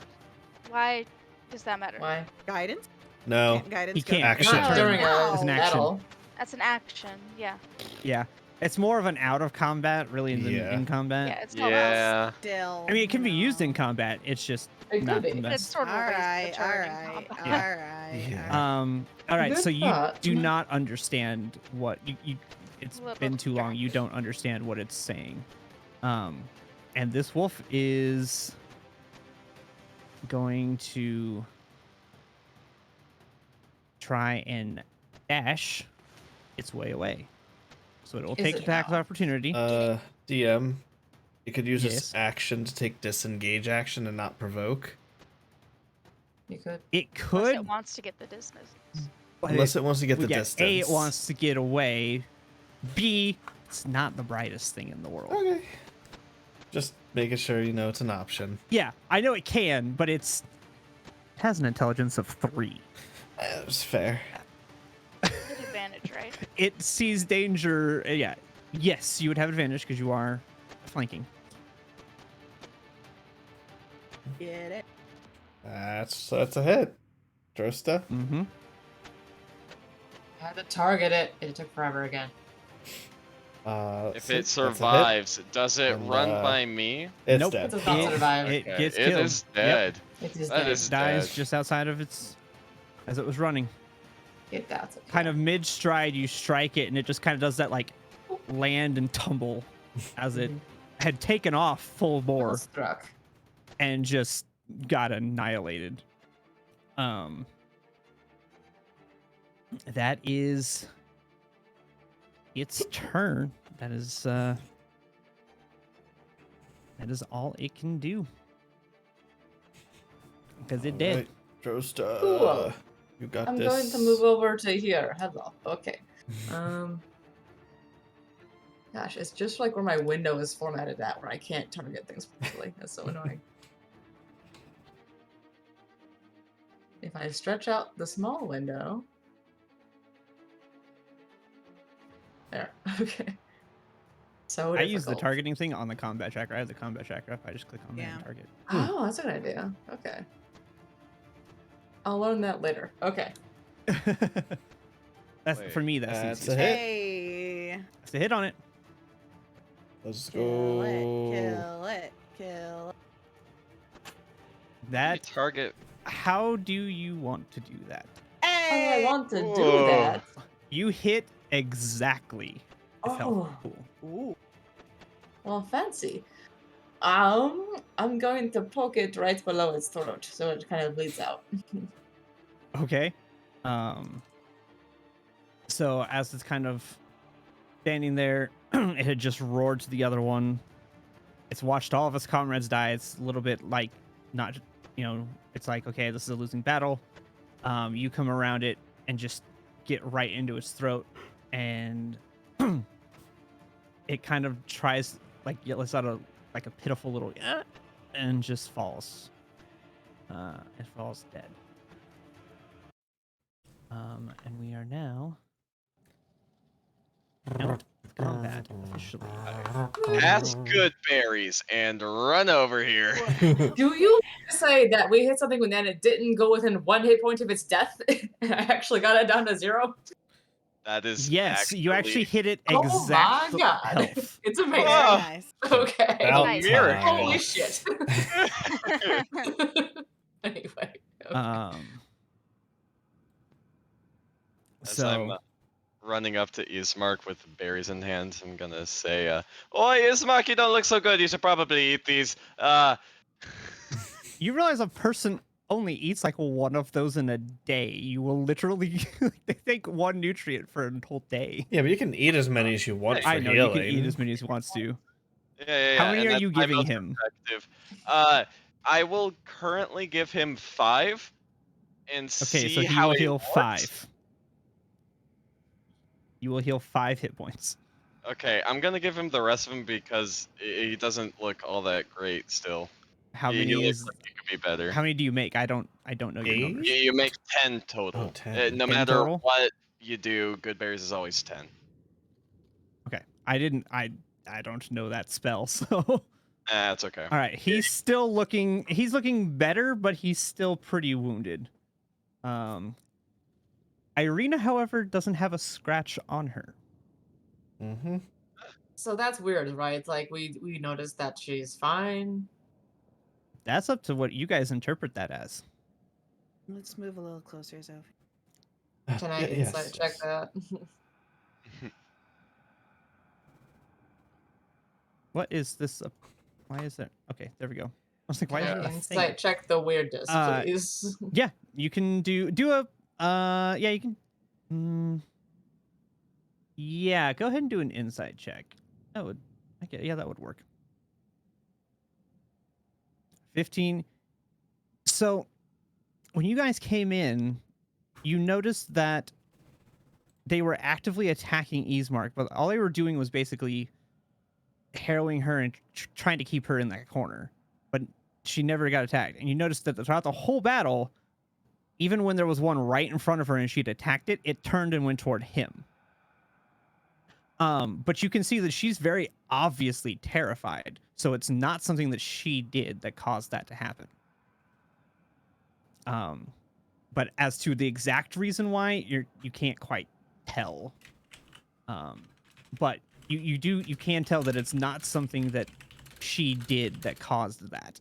Why does that matter? Why? Guidance? No. Can't guidance He go- can't. Action. Not during Wow. It's a an action. battle. That's an action. Yeah. Yeah. It's more of an out of combat, really, than Yeah. in combat. Yeah. It's not Yeah. Still. I mean, it can be used in no. combat. It's just It not could be. the But it's best. sort of a waste Alright, of a turn in alright, combat. Yeah. alright. Yeah. All right. Good So you thought. do not understand what you it's A little been bit too long. You don't understand what it's saying. And this wolf is going to try and dash its way away. So it will Is take it attack of now? opportunity. DM, you could use Yes. its action to take disengage action and not provoke. You could. It Unless could, it wants to get the distance. but Unless it wants to get the yeah, distance. A, it wants to get away. B, it's not the brightest thing in the world. Okay. Just making sure you know it's an option. Yeah, I know it can, but it has an intelligence of 3. It was fair. Good advantage, right? It sees danger. Yeah. Yes, you would have advantage because you are flanking. Get it? That's a hit. Drosta. Mm-hmm. I had to target it. It took forever again. If So it that's a hit. survives, does it And, run by me? It's Nope. dead. It does not survive. It Okay, gets it killed. is dead. It is That dead. is Dies dead. just outside of its, as it was running. That's okay. Kind of mid stride, you strike it, and it just kind of does that like land and tumble as it had taken off full Well bore struck. and just got annihilated. That is its turn. That is all it can do. Because it did. Alright, Drosta. Cool. You got I'm this. going to move over to here. Hello. Okay. Gosh, it's just like where my window is formatted at, where I can't target things properly. That's so annoying. If I stretch out the small window. There. Okay. So I use the difficult. targeting thing on the combat tracker. I have the combat tracker up. I just click on there and Yeah. target. Oh, that's a good idea. Okay. I'll learn that later. Okay. That's Wait, for me. That's the that's easiest. a hit. Hey. That's a hit on it. Let's Kill go. it, kill it, kill it. You That. target. How do you want to do that? Hey! I want to do Whoa. that. You hit exactly. If helpful. Oh. Cool. Well, fancy. I'm going to poke it right below its throat, so it kind of bleeds out. Okay. So as it's kind of standing there, it had just roared to the other one. It's watched all of its comrades die. It's a little bit like not, it's like, okay, this is a losing battle. You come around it and just get right into its throat, and it kind of tries it lets out a pitiful little and just falls. It falls dead. And we are now out of combat officially. Ask good berries and run over here. Do you say that we hit something and then it didn't go within 1 hit point of its death, and I actually got it down to 0? That is Yes, you actually hit it Oh exact my god! health. It's Very amazing. Oh. nice. Okay. About Nice. time. Holy shit. Anyway. Okay. as I'm running up to Ismark with berries in hand, I'm gonna say, "Oi, Ismark, you don't look so good. You should probably eat these." You realize a person only eats like one of those in a day. You will literally they take one nutrient for a whole day. Yeah, but you can eat as many as you want for I know healing. you can eat as many as you wants to. Yeah. How many and are that's you my giving most him? effective. I will currently give him 5 and Okay, so see he how will he heal looks. 5. You will heal 5 hit points. Okay, I'm gonna give him the rest of them because he doesn't look all that great still. How He many looks is? like he could be better. How many do you make? I don't know your numbers. You make 10 total. Oh, 10. No 10 matter total? what you do, good berries is always 10. Okay, I don't know that spell, so. That's okay. All right, he's looking better, but he's still pretty wounded. Irina, however, doesn't have a scratch on her. Mm-hmm. So that's weird, right? Like we noticed that she's fine. That's up to what you guys interpret that as. Let's move a little closer, Sophie. Can I insight check that? What is this? Why is there? Okay, there we go. I was like, why Can is I there a insight thing? check the weirdness, please? Yeah, you can do a. Yeah, you can. Yeah, go ahead and do an insight check. That would. Okay, yeah, that would work. 15. So, when you guys came in, you noticed that they were actively attacking Ismark, but all they were doing was basically harrowing her and trying to keep her in that corner. But she never got attacked. And you noticed that throughout the whole battle, even when there was one right in front of her and she'd attacked it, it turned and went toward him. But you can see that she's very obviously terrified. So it's not something that she did that caused that to happen. But as to the exact reason why, you can't quite tell. But you can tell that it's not something that she did that caused that.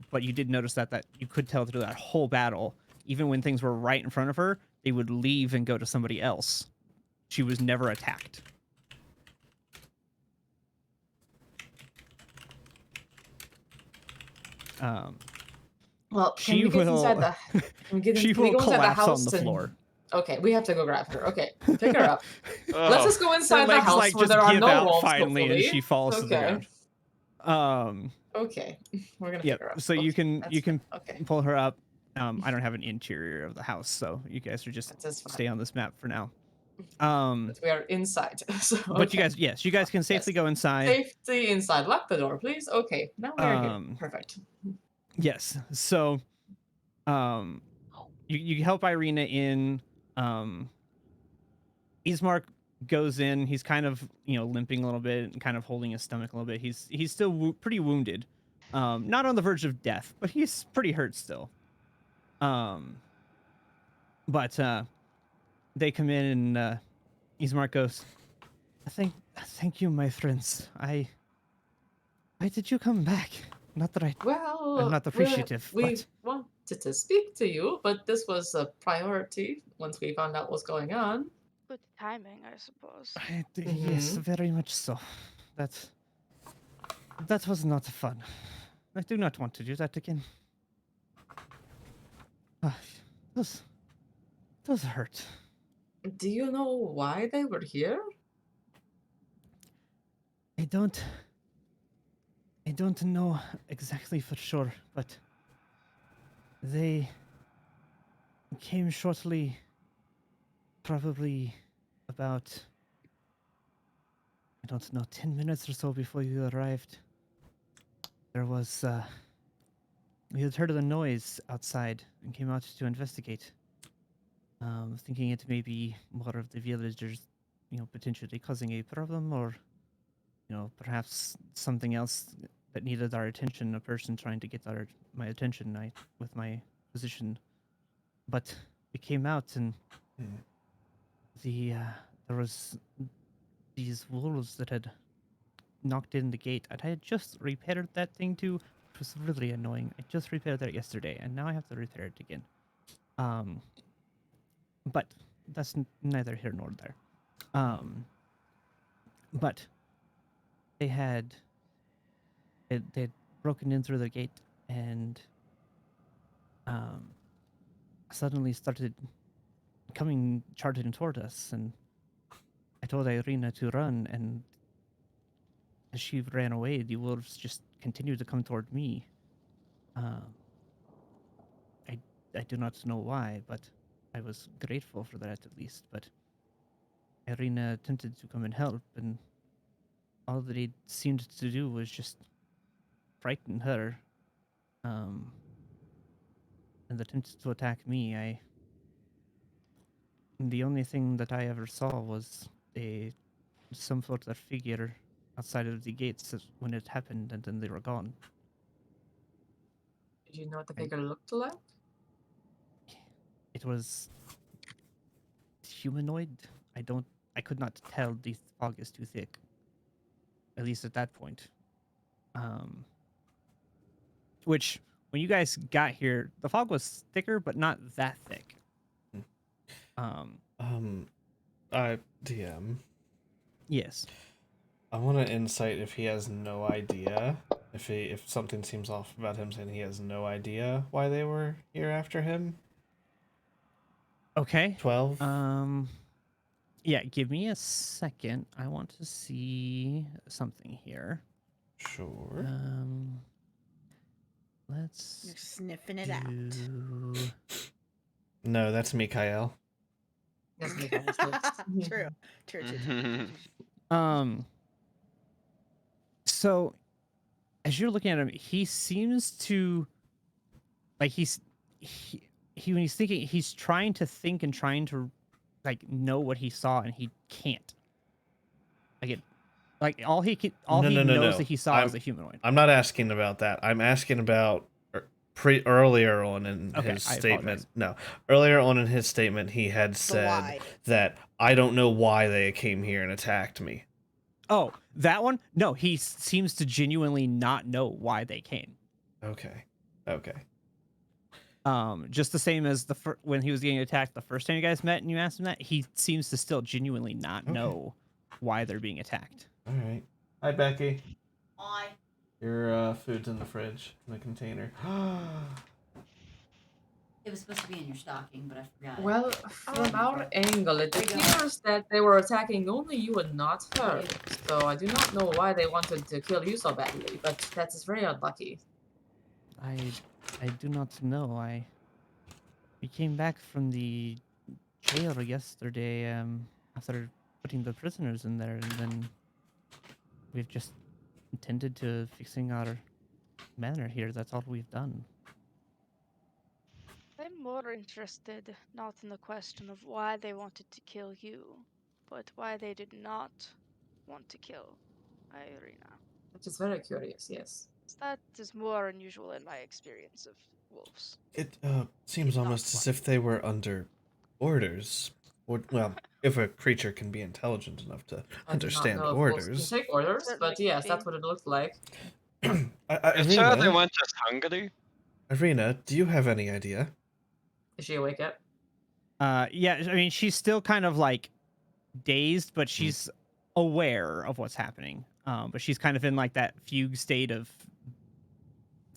But you did notice that you could tell through that whole battle, even when things were right in front of her, they would leave and go to somebody else. She was never attacked. Well, can She we get will. inside the? She Can we will go inside the collapse house on the floor. Okay, we have to go grab her. Okay, pick her up. Oh. Let's just go Her inside the legs house like where just there are give no out wolves. finally, Hopefully. and she falls to the Okay. ground. Okay, we're gonna Yeah. pick her up. So you Okay, can okay. pull her up. I don't have an interior of the house, so you guys are just That's fine. stay on this map for now. But we are inside. So, But you guys can safely go inside. Safety inside. Lock the door, please. Okay, now we are here. Perfect. Yes. So, you help Irina in. Ismark goes in. He's kind of limping a little bit and kind of holding his stomach a little bit. He's still pretty wounded, not on the verge of death, but he's pretty hurt still. But they come in and Ismark goes, Thank you, my friends. Why did you come back? Not that I'm not appreciative. We wanted to speak to you, but this was a priority once we found out what's going on. Good timing, I suppose. Yes, very much so. That was not fun. I do not want to do that again. Those hurt. Do you know why they were here? I don't know exactly for sure, but they came shortly, probably about, I don't know, 10 minutes or so before you arrived. There was, we had heard of the noise outside and came out to investigate. Thinking it may be more of the villagers, potentially causing a problem, or, perhaps something else that needed our attention, a person trying to get my attention with my position. But we came out and there was these wolves that had knocked in the gate. And I had just repaired that thing too. It was really annoying. I just repaired that yesterday, and now I have to repair it again. But that's neither here nor there. But they'd broken in through the gate and suddenly started coming charging toward us, and I told Irina to run, and as she ran away, the wolves just continued to come toward me. I do not know why, but I was grateful for that at least. But Irina attempted to come and help, and all that they seemed to do was just frighten her. And attempted to attack me. The only thing that I ever saw was some sort of figure outside of the gates when it happened, and then they were gone. Did you know what the figure looked like? It was humanoid. I could not tell. The fog is too thick. At least at that point. Which, when you guys got here, the fog was thicker, but not that thick. DM. Yes. I want to insight if he has no idea. If something seems off about him saying he has no idea why they were here after him. Okay. 12. Yeah, give me a second. I want to see something here. Sure. Let's You're sniffing it out. No, that's Mikael. That's me, guys. True. So, as you're looking at him, he seems to, like, when he's thinking, he's trying to think and trying to, like, know what he saw, and he can't. All he knows that he saw is a humanoid. I'm not asking about that. I'm asking about earlier on in his statement. No, earlier on in his statement, he had said that I don't know why they came here and attacked me. Oh, that one? No, he seems to genuinely not know why they came. Okay. Just the same as when he was getting attacked the first time you guys met and you asked him that, he seems to still genuinely not know why they're being attacked. All right. Hi, Becky. Hi. Your food's in the fridge, in the container. It was supposed to be in your stocking, but I forgot. Well, from our angle, it appears that they were attacking only you and not her. So I do not know why they wanted to kill you so badly, but that is very unlucky. I do not know. We came back from the jail yesterday after putting the prisoners in there, and then we've just tended to fixing our manor here. That's all we've done. I'm more interested not in the question of why they wanted to kill you, but why they did not want to kill Irina. Which is very curious, yes. That is more unusual in my experience of wolves. It seems almost as if they were under orders. Well, if a creature can be intelligent enough to understand orders. Can take orders, but yes, that's what it looked like. It's sure they weren't just hungry. Irina, do you have any idea? Is she awake yet? Yeah, I mean, she's still kind of like dazed, but she's aware of what's happening. But she's kind of in like that fugue state of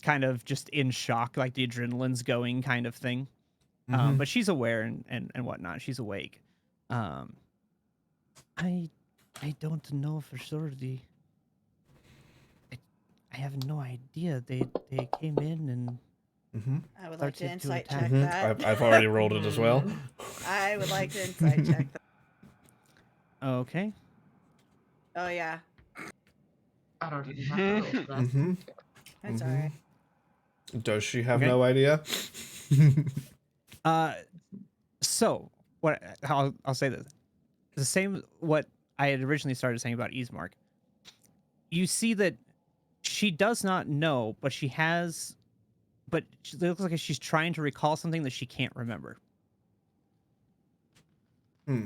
kind of just in shock, like the adrenaline's going kind of thing. But she's aware and whatnot. She's awake. I don't know for sure. I have no idea. They came in and I would like to started to insight attack. check that. I've already rolled it as well. I would like to insight check that. Okay. Oh yeah, I don't even have to roll for that. that's alright. Does she have Okay. no idea? So what I'll say this. The same what I had originally started saying about Easemark. You see that she does not know, but it looks like she's trying to recall something that she can't remember.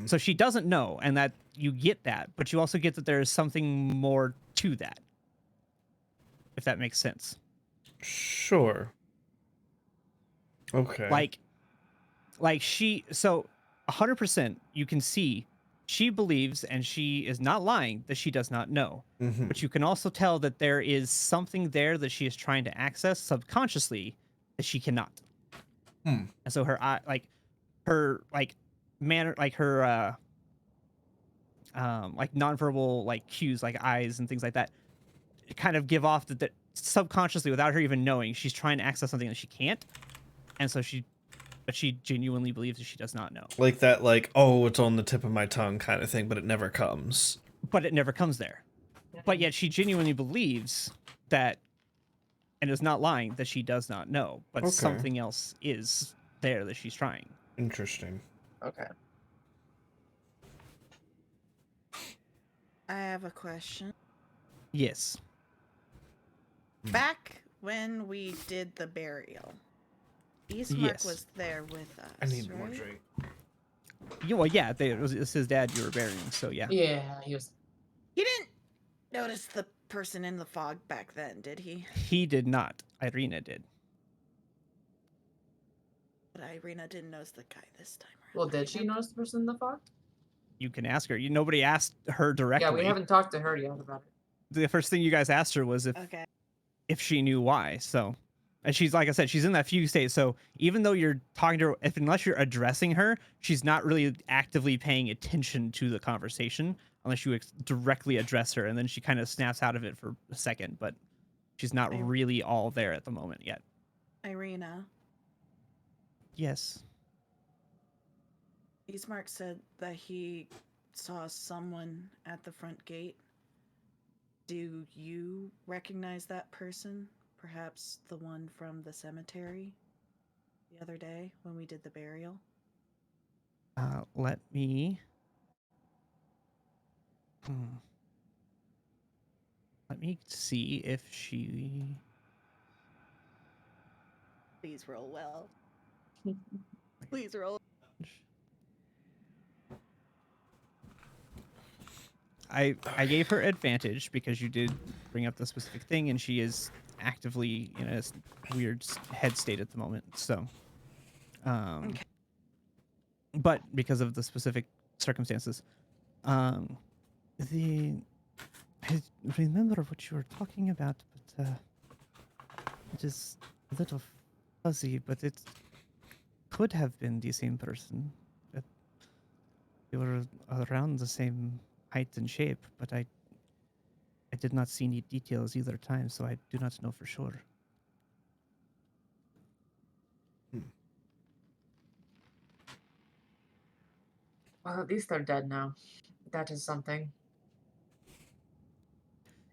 So she doesn't know, and that you get that, but you also get that there is something more to that. If that makes sense. Sure. Okay. Like 100% you can see she believes, and she is not lying, that she does not know. Mm-hmm. But you can also tell that there is something there that she is trying to access subconsciously that she cannot. Hmm. And so her eye, like her like manner, like her like nonverbal like cues, like eyes and things like that, kind of give off that subconsciously, without her even knowing, she's trying to access something that she can't. And so but she genuinely believes that she does not know. Like that, like, oh, it's on the tip of my tongue kind of thing, but it never comes. But it never comes there. But yet she genuinely believes that, and is not lying, that she does not know. But Okay. something else is there that she's trying. Interesting. Okay. I have a question. Yes. Back when we did the burial, Eastmark Yes. was there with us. I need right? more drink. Yeah, well, yeah, it's his dad you were burying, so yeah. Yeah, he was. He didn't notice the person in the fog back then, did he? He did not. Irina did. But Irina didn't notice the guy this time around. Well, did she notice the person in the fog? You can ask her. Nobody asked her directly. Yeah, we haven't talked to her yet about it. The first thing you guys asked her was if she knew why. So, and she's, like I said, she's in that fugue state. So even though you're talking to her, unless you're addressing her, she's not really actively paying attention to the conversation unless you directly address her. And then she kind of snaps out of it for a second, but she's not really all there at the moment yet. Irina. Yes. Eastmark said that he saw someone at the front gate. Do you recognize that person? Perhaps the one from the cemetery the other day when we did the burial? Let me... Let me see if she... Please roll well. Please roll. I gave her advantage because you did bring up the specific thing, and she is actively in a weird head state at the moment. So, Okay. but because of the specific circumstances, I remember what you were talking about, but it is a little fuzzy. But it could have been the same person. They were around the same height and shape, but I did not see any details either time, so I do not know for sure. Well, at least they're dead now. That is something.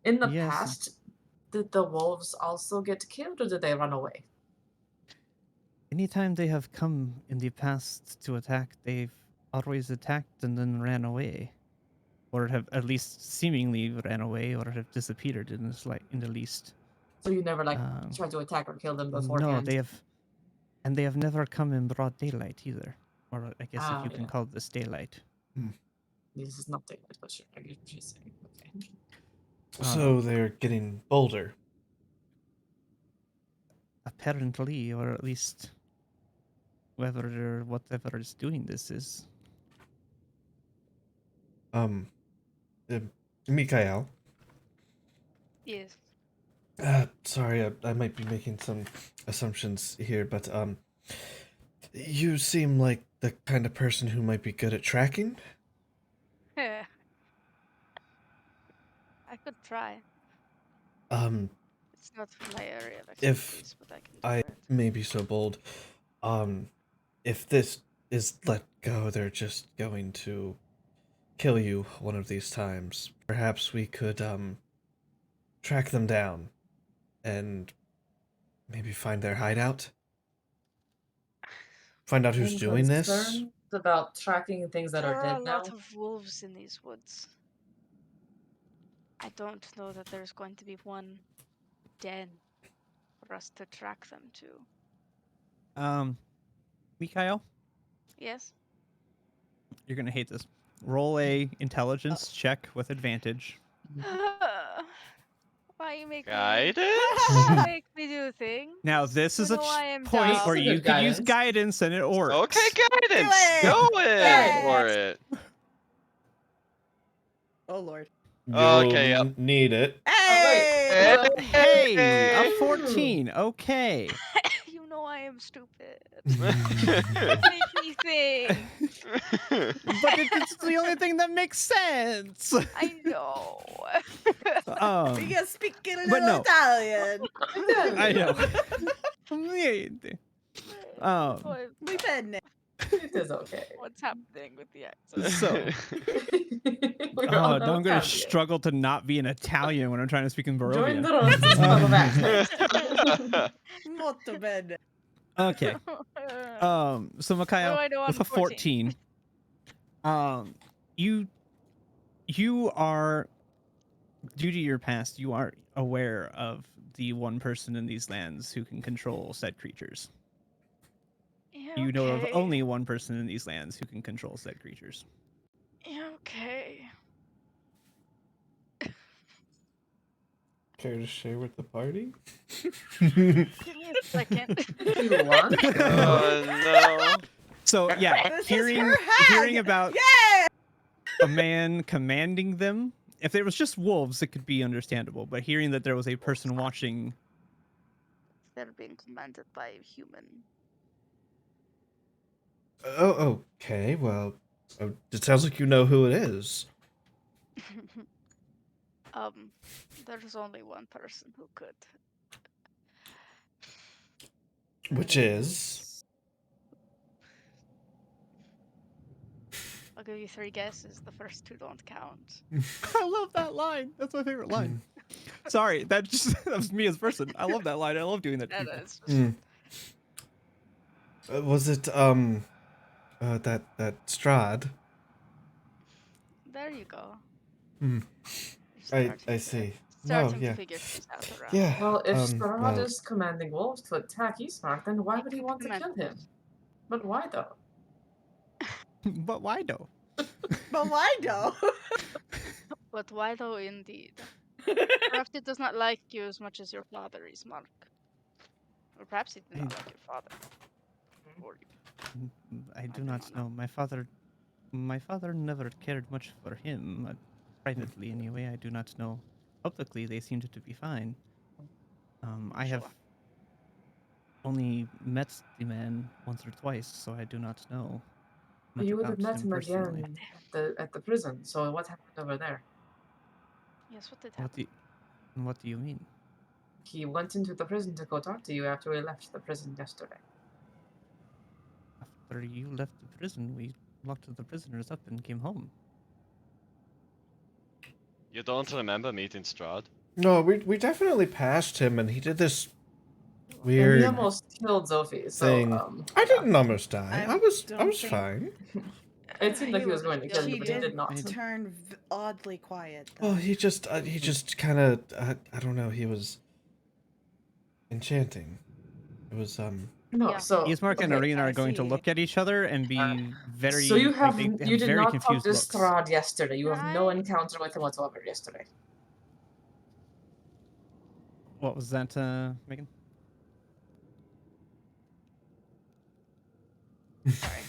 In the Yes. past, did the wolves also get killed, or did they run away? Anytime they have come in the past to attack, they've always attacked and then ran away. Or have at least seemingly ran away, or have disappeared in the least. So you never tried to attack or kill them beforehand? No, they have never come in broad daylight either. Or I guess if you can call this daylight. This is not daylight, but sure, I get what you're saying. Okay. So they're getting bolder. Apparently, or at least whoever or whatever is doing this is. Mikael. Yes. Sorry, I might be making some assumptions here, but you seem like the kind of person who might be good at tracking. I could try. It's not my area of expertise, but I can do it. May be so bold, if this is let go, they're just going to kill you one of these times. Perhaps we could track them down and maybe find their hideout. Find out who's doing this. About tracking things that are dead now. There are a lot of wolves in these woods. I don't know that there's going to be one den for us to track them to. Mikael? Yes? You're gonna hate this. Roll a intelligence check with advantage. Why you make Guidance? me make me do things? Now this is a know I am point dumb. where This is you good could use guidance. guidance and it works. Okay, guidance. it! Go in Yes. for it. Oh lord. You'll Okay, yep. need it. Hey! Hey, a 14. Okay. You know I am stupid. Hey. Make me think. But it's the only thing that makes sense. I know. We can speak a but little no. Italian. I know. Niente. What- We been It is okay. What's happening with the accent? So, We're all now I'm going to Italian. struggle to not be an Italian when I'm trying to speak in Join the Barovia. roast of accents. molto bene. Okay. So What do Makayo, I do on with a 14, you are, due to your past, you are aware of the one person in these lands who can control said creatures. Yeah, You know of okay. only one person in these lands who can control said creatures. Yeah, okay. Care to share with the party? Give me a second. If you want. Oh no. So yeah, This is hearing her hag! about Yeah! a man commanding them, if it was just wolves, it could be understandable. But hearing that there was a person watching, They're being commanded by a human. Oh, okay. Well, it sounds like you know who it is. There's only one person who could. Which is? I'll give you 3 guesses. The first 2 don't count. I love that line. That's my favorite line. Sorry, that was me as a person. I love that line. I love doing that to That people. is just... Was it that Strahd? There you go. Hmm. You're I starting see. Starting yeah. to figure things out around. Yeah. Well, if Strahd well, is commanding wolves to attack Eastmark, then why would he want to kill him? But why though? But why though? But why though? But why though, indeed? Perhaps it does not like you as much as your father, Ismark. Or perhaps it did not like your father. Or you. I do not know. My father never cared much for him. Privately, anyway, I do not know. Publicly, they seemed to be fine. I have only met the man once or twice, so I do not know much You would have about met him him personally. again at the prison. So what happened over there? Yes, what did happen? What do you mean? He went into the prison to go talk to you after we left the prison yesterday. After you left the prison, we locked the prisoners up and came home. You don't remember meeting Strahd? no, we definitely passed him, and he did this And weird we almost killed Sophie. So thing. I didn't almost die. I I was don't think- fine. It seemed like he was would've going to kill killed you, She but he did did not. turn oddly quiet. Though. Well, he just kind of I don't know. He was enchanting. It was No, Yeah. so Ismark and okay. Arena I are going to see. look at each other and be very. So you have they you did very not talk confused to looks. Strahd yesterday. You have no Right. encounter with him whatsoever yesterday. What was that, Megan? Sorry.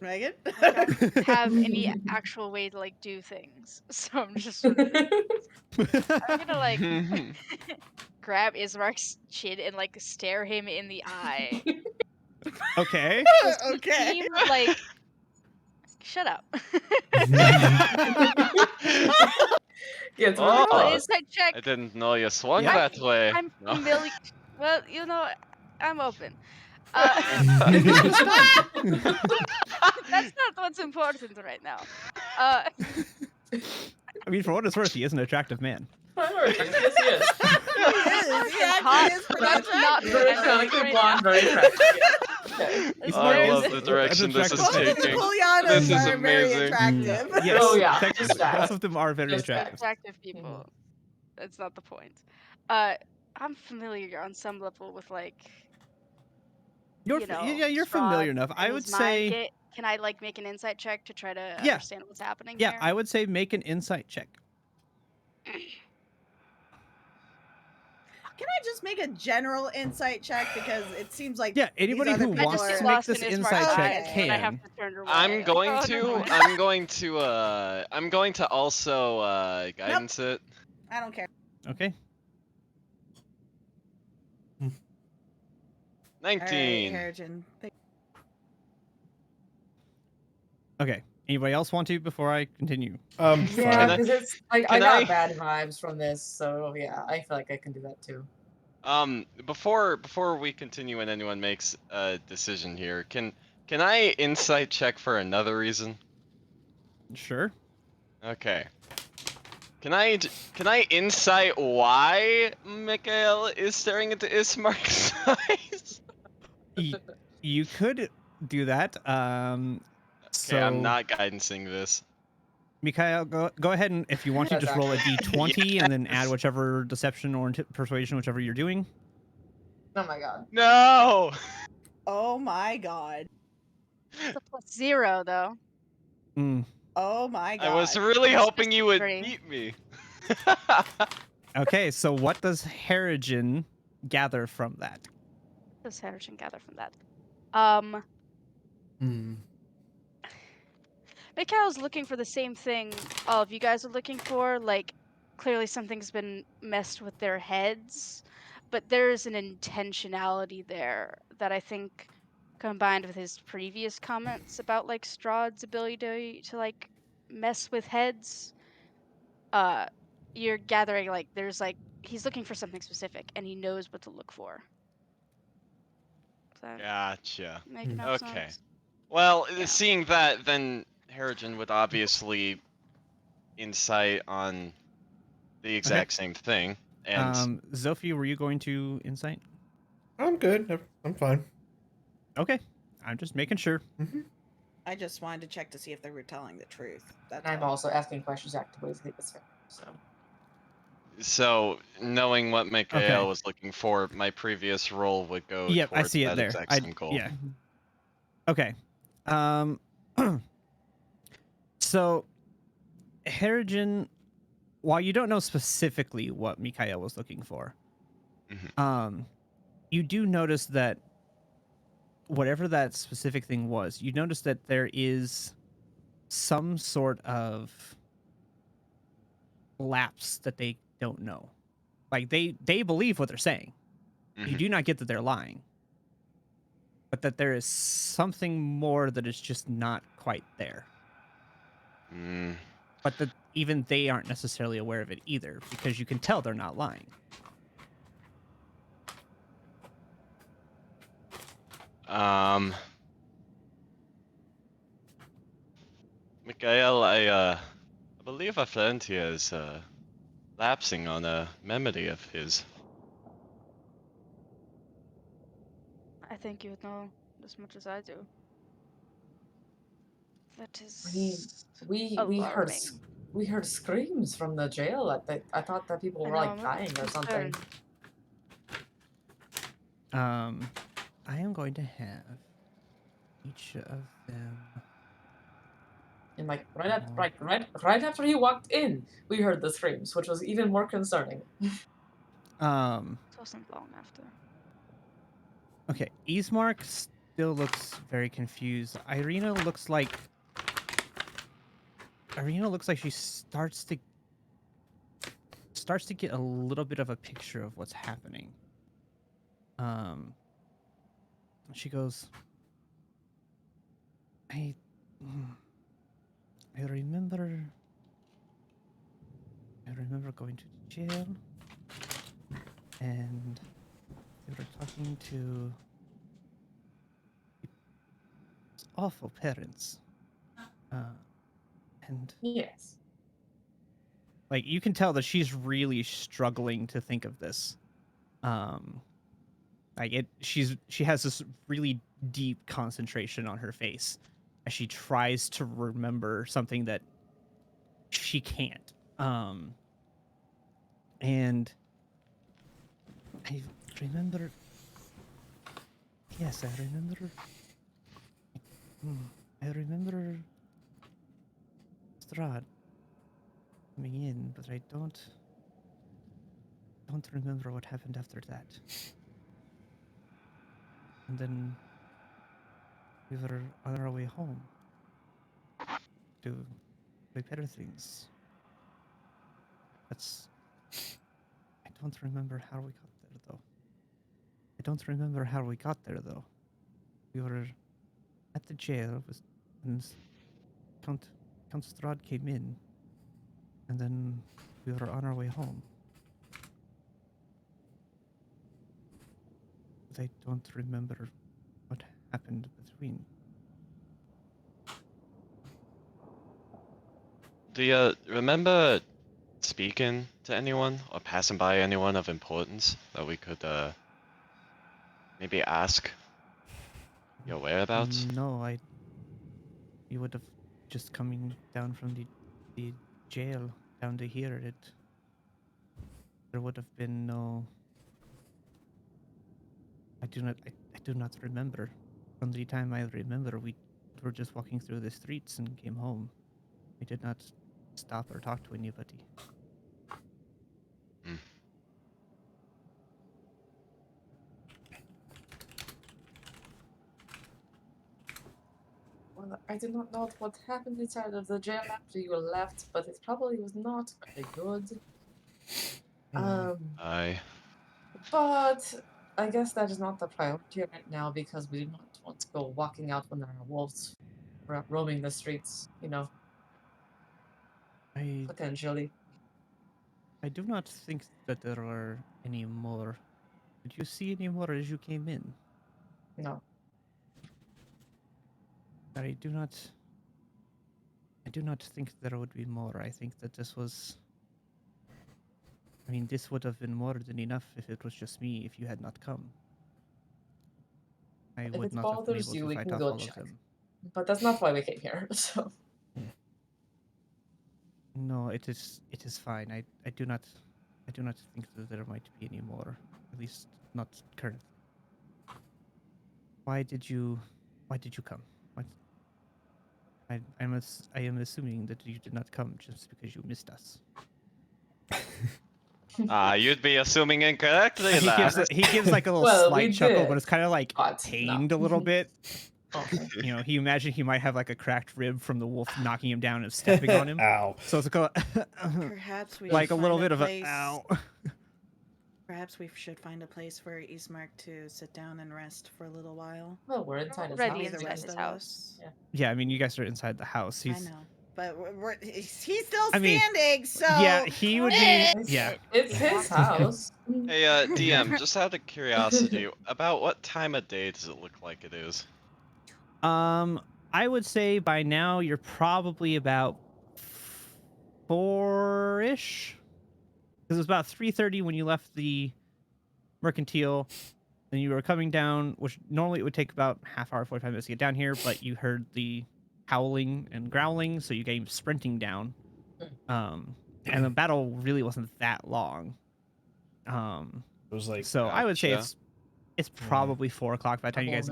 Megan? I don't have any actual way to like do things, so I'm just sort of. I'm gonna like grab Ismark's chin and like stare him in the eye. Okay. Okay. Seem like. Shut up. Yeah, it's really Oh, Roll close. insight check. I didn't know you swung Yeah. that way. I'm No. familiar. Well, you know, I'm open. It's fine. That's not what's important right now. I mean, for what it's worth, he is an attractive man. Priority. Yes, he is. He is. He Hot, actually is pretty but not attractive. Very I'm chronically right blonde, now. very attractive. Yeah. Okay. It's I very- love the direction this is Both of the taking. Julianas This is are very amazing. attractive. Yes, Oh, yeah, technically, just that. both of them are very Just that. attractive. attractive people. That's not the point. I'm familiar on some level with like. You're You know, you're Strahd familiar enough. and I would his mind. say, Can I like make an insight check to try to Yeah. understand what's happening yeah, here? I would say make an insight check. Fuck. Can I just make a general insight check because it seems like Yeah, these anybody other who I people wants just to get are. make lost this in Ismark's insight check eyes when I have can. to turn away. I'm Like, going oh, to. never mind. I'm going to also guidance it. I don't care. Okay. 19. All right, Harrigan. Okay. Anybody else want to before I continue? Yeah, Can I- because it's like I can got I- bad vibes from this, so yeah, I feel like I can do that too. Before we continue and anyone makes a decision here, can I insight check for another reason? Sure. Okay. Can I insight why Mikael is staring into Ismark's eyes? You could do that. Okay, I'm not guidancing this. Mikhail, go ahead and if you want to That's just roll a actually- d20 and then add Yes. whichever deception or persuasion, whichever you're doing. Oh my god. No. Oh my god. It's a +0 though. Mm. Oh my god. I was really It's hoping just you would 3. beat me. Okay, so what does Harrigan gather from that? What does Harrigan gather from that? Mikhail's looking for the same thing all of you guys are looking for. Like, clearly something's been messed with their heads, but there's an intentionality there that I think, combined with his previous comments about like Strahd's ability to like mess with heads, you're gathering like there's like he's looking for something specific and he knows what to look for. Does that Gotcha. make enough Okay. sense? Well, Yeah. seeing that, then Harrigan would obviously insight on the exact same thing. And Zophi, were you going to insight? I'm good. I'm fine. Okay, I'm just making sure. I just wanted to check to see if they were telling the truth. That's I'm all. also asking questions actively to think it's fair. so, knowing what Mikael Okay. was looking for, my previous roll would go Yep, I towards see it that there. exact same goal. Yeah. Okay. So Harrigan, while you don't know specifically what Mikhail was looking for, you do notice that whatever that specific thing was, you notice that there is some sort of lapse that they don't know. Like they believe what they're saying. You do not get that they're lying. But that there is something more that is just not quite there. But that even they aren't necessarily aware of it either, because you can tell they're not lying. Mikael, I believe a friend here is lapsing on a memory of his. I think you would know as much as I do. That is We alarming. heard screams from the jail. I thought that people were like dying or something. I am going to have each of them. And like right after he walked in, we heard the screams, which was even more concerning. It wasn't long after. Okay, Ismark still looks very confused. Irina looks like she starts to get a little bit of a picture of what's happening. She goes, I remember going to the jail and they were talking to awful parents. And yes, like you can tell that she's really struggling to think of this. She has this really deep concentration on her face as she tries to remember something that she can't. And I remember. Yes, I remember. I remember Strahd coming in, but I don't. don't remember what happened after that. And then we were on our way home to repair things. I don't remember how we got there, though. We were at the jail, and Count Strahd came in, and then we were on our way home. But I don't remember what happened between. Do you remember speaking to anyone or passing by anyone of importance that we could maybe ask your whereabouts? No, you would have just coming down from the jail down to here. There would have been no. I do not remember. From the time I remember, we were just walking through the streets and came home. We did not stop or talk to anybody. Well, I do not know what happened inside of the jail after you left, but it probably was not very good. But I guess that is not the priority right now because we do not want to go walking out when there are wolves roaming the streets, potentially. I do not think that there are any more. Did you see any more as you came in? No. I do not think there would be more. I think that this was. I mean, this would have been more than enough if it was just me, if you had not come. I would not have been able to fight off all of them. But that's not why we came here, so. No, it is fine. I do not think that there might be any more. At least not currently. Why did you come? What? I am assuming that you did not come just because you missed us. You'd be assuming incorrectly. He gives like a little slight chuckle, but it's kind of like pained a little bit. Okay. He imagined he might have like a cracked rib from the wolf knocking him down and stepping on him. Ow. So it's Perhaps we like should a little find bit of place, a ow. Perhaps we should find a place for Ismark to sit down and rest for a little while. Well, we're inside his Already house. inside his house. Yeah, I mean, you guys are inside the house. I know, but he's still I mean, standing. So yeah, he would be. Yeah, It's his house. Hey, DM, just out of curiosity, about what time of day does it look like it is? I would say by now you're probably about 4-ish. Because it was about 3:30 when you left the mercantile. Then you were coming down, which normally it would take about half hour, 45 minutes to get down here, but you heard the howling and growling, so you came sprinting down. And the battle really wasn't that long. It was like. So I would say it's probably 4 o'clock by the time you guys,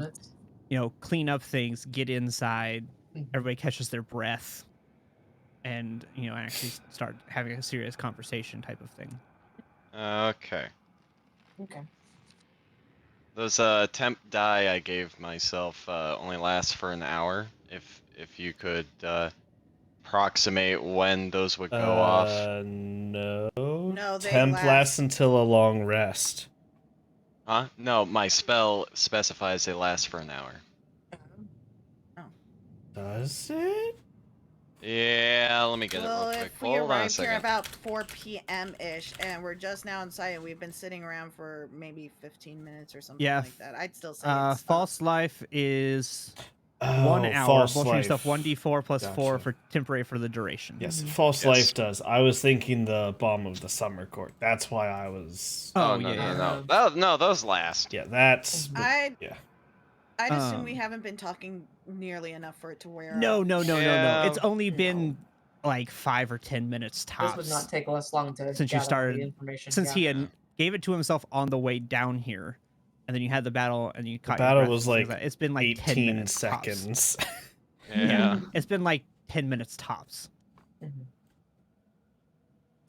clean up things, get inside, everybody catches their breath, and actually start having a serious conversation type of thing. Okay. Okay. Those temp die I gave myself only last for an hour. If you could approximate when those would go off. No. No, they temp lasts until a long rest. Huh? No, my spell specifies they last for an hour. Does it? Yeah, let me get it real quick. If we Hold on a arrived here second. about 4 p.m.-ish, and we're just now inside, and we've been sitting around for maybe 15 minutes or something like that, I'd still say it's false life is 1 hour. False Bullshit life. yourself 1d4 plus Gotcha. 4 for temporary for the duration. Yes, false life does. I was thinking the bomb of the summer court. That's why I was. No, those last. Yeah, that's. I'd assume we haven't been talking nearly enough for it to wear No. Yeah. It's only been like 5 or 10 minutes tops. This would not take us long to since you started. He had gave it to himself on the way down here, and then you had the battle, and you caught. The battle was like it's been like 10 minutes seconds. Tops. Yeah. It's been like 10 minutes tops.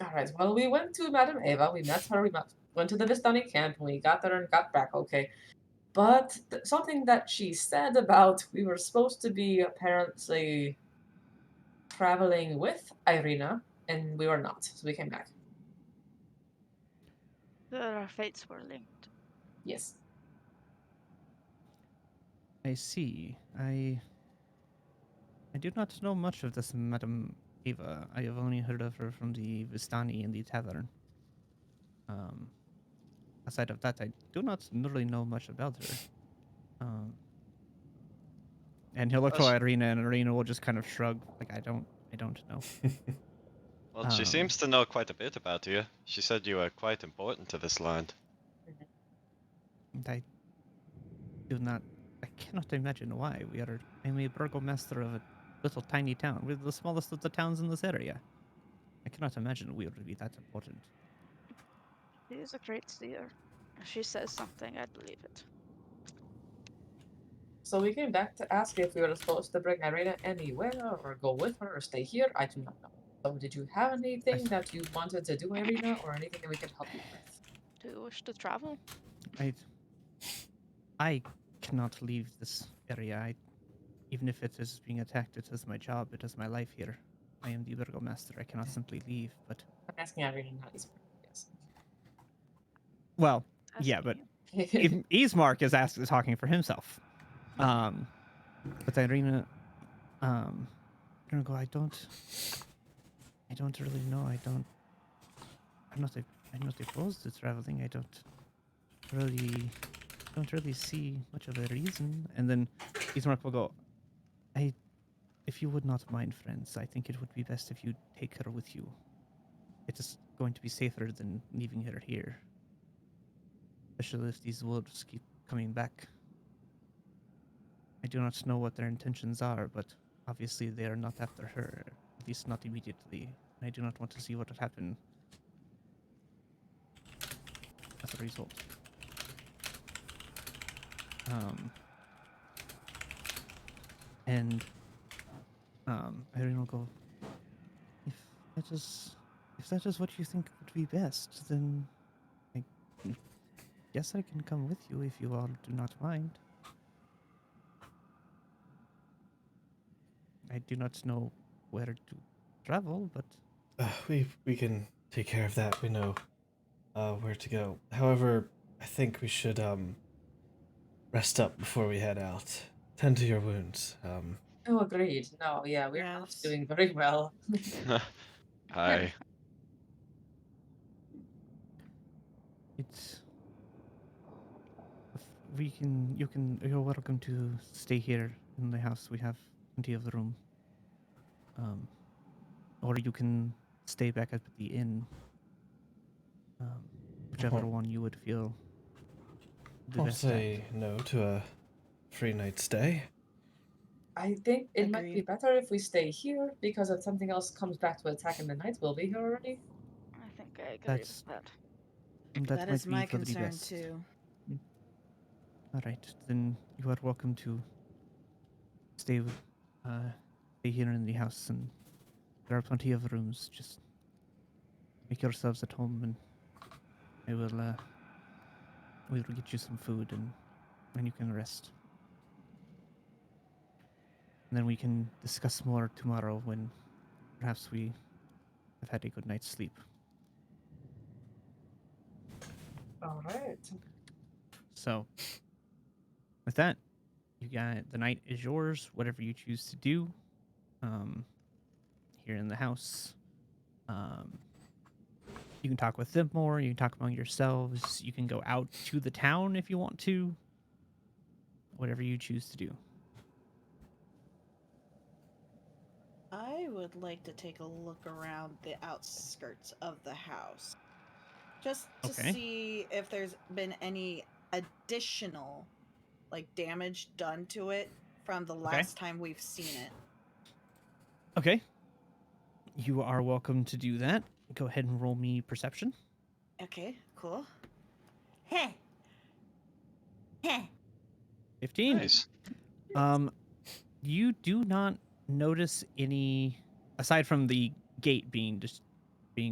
All right. Well, we went to Madame Eva. We met her. We went to the Vistani camp, and we got there and got back okay. But something that she said about we were supposed to be apparently traveling with Irina, and we were not, so we came back. Our fates were linked. Yes. I see. I do not know much of this Madame Eva. I have only heard of her from the Vistani in the tavern. Aside of that, I do not really know much about her. And he'll look to Irina, and Irina will just kind of shrug, like, I don't know. Well, she seems to know quite a bit about you. She said you were quite important to this land. I cannot imagine why. I'm a burgomaster of a little tiny town. We're the smallest of the towns in this area. I cannot imagine we would be that important. She is a great seer. If she says something, I'd believe it. So we came back to ask if we were supposed to bring Irina anywhere, or go with her, or stay here. I do not know. So did you have anything that you wanted to do, Irina, or anything that we could help you with? Do you wish to travel? I cannot leave this area. Even if it is being attacked, it is my job. It is my life here. I am the burgomaster. I cannot simply leave. But I'm asking Irina, not Ismark. Yes. Well, yeah, but Ismark is talking for himself. But Irina, I'm gonna go. I don't really know. I'm not opposed to traveling. I don't really see much of a reason. And then Ismark will go, if you would not mind, friends, I think it would be best if you take her with you. It is going to be safer than leaving her here. Especially if these wolves keep coming back. I do not know what their intentions are, but obviously they are not after her, at least not immediately. I do not want to see what would happen as a result. Irene will go, if that is what you think would be best, then I guess I can come with you if you all do not mind. I do not know where to travel, but we can take care of that. We know where to go. However, I think we should rest up before we head out. Tend to your wounds. Oh, agreed. No, yeah, we're not doing very well. Hi. You're welcome to stay here in the house. We have plenty of room. Or you can stay back at the inn. Whichever one you would feel the I'll best say no to a free night stay. I think it might be better if we stay here, because if something else comes back to attack in the night, we'll be here already. I think I agree with that. That is my concern too. All right, then you are welcome to stay here in the house, and there are plenty of rooms. Just make yourselves at home, and we will get you some food, and you can rest. And then we can discuss more tomorrow when perhaps we have had a good night's sleep. All right. So, with that, you got the night is yours. Whatever you choose to do, here in the house, you can talk with them more. You can talk among yourselves. You can go out to the town if you want to. Whatever you choose to do. I would like to take a look around the outskirts of the house. Just to see if there's been any additional damage done to it from the last time we've seen it. Okay. You are welcome to do that. Go ahead and roll me perception. Okay, cool. 15. Nice. You do not notice any, aside from the gate being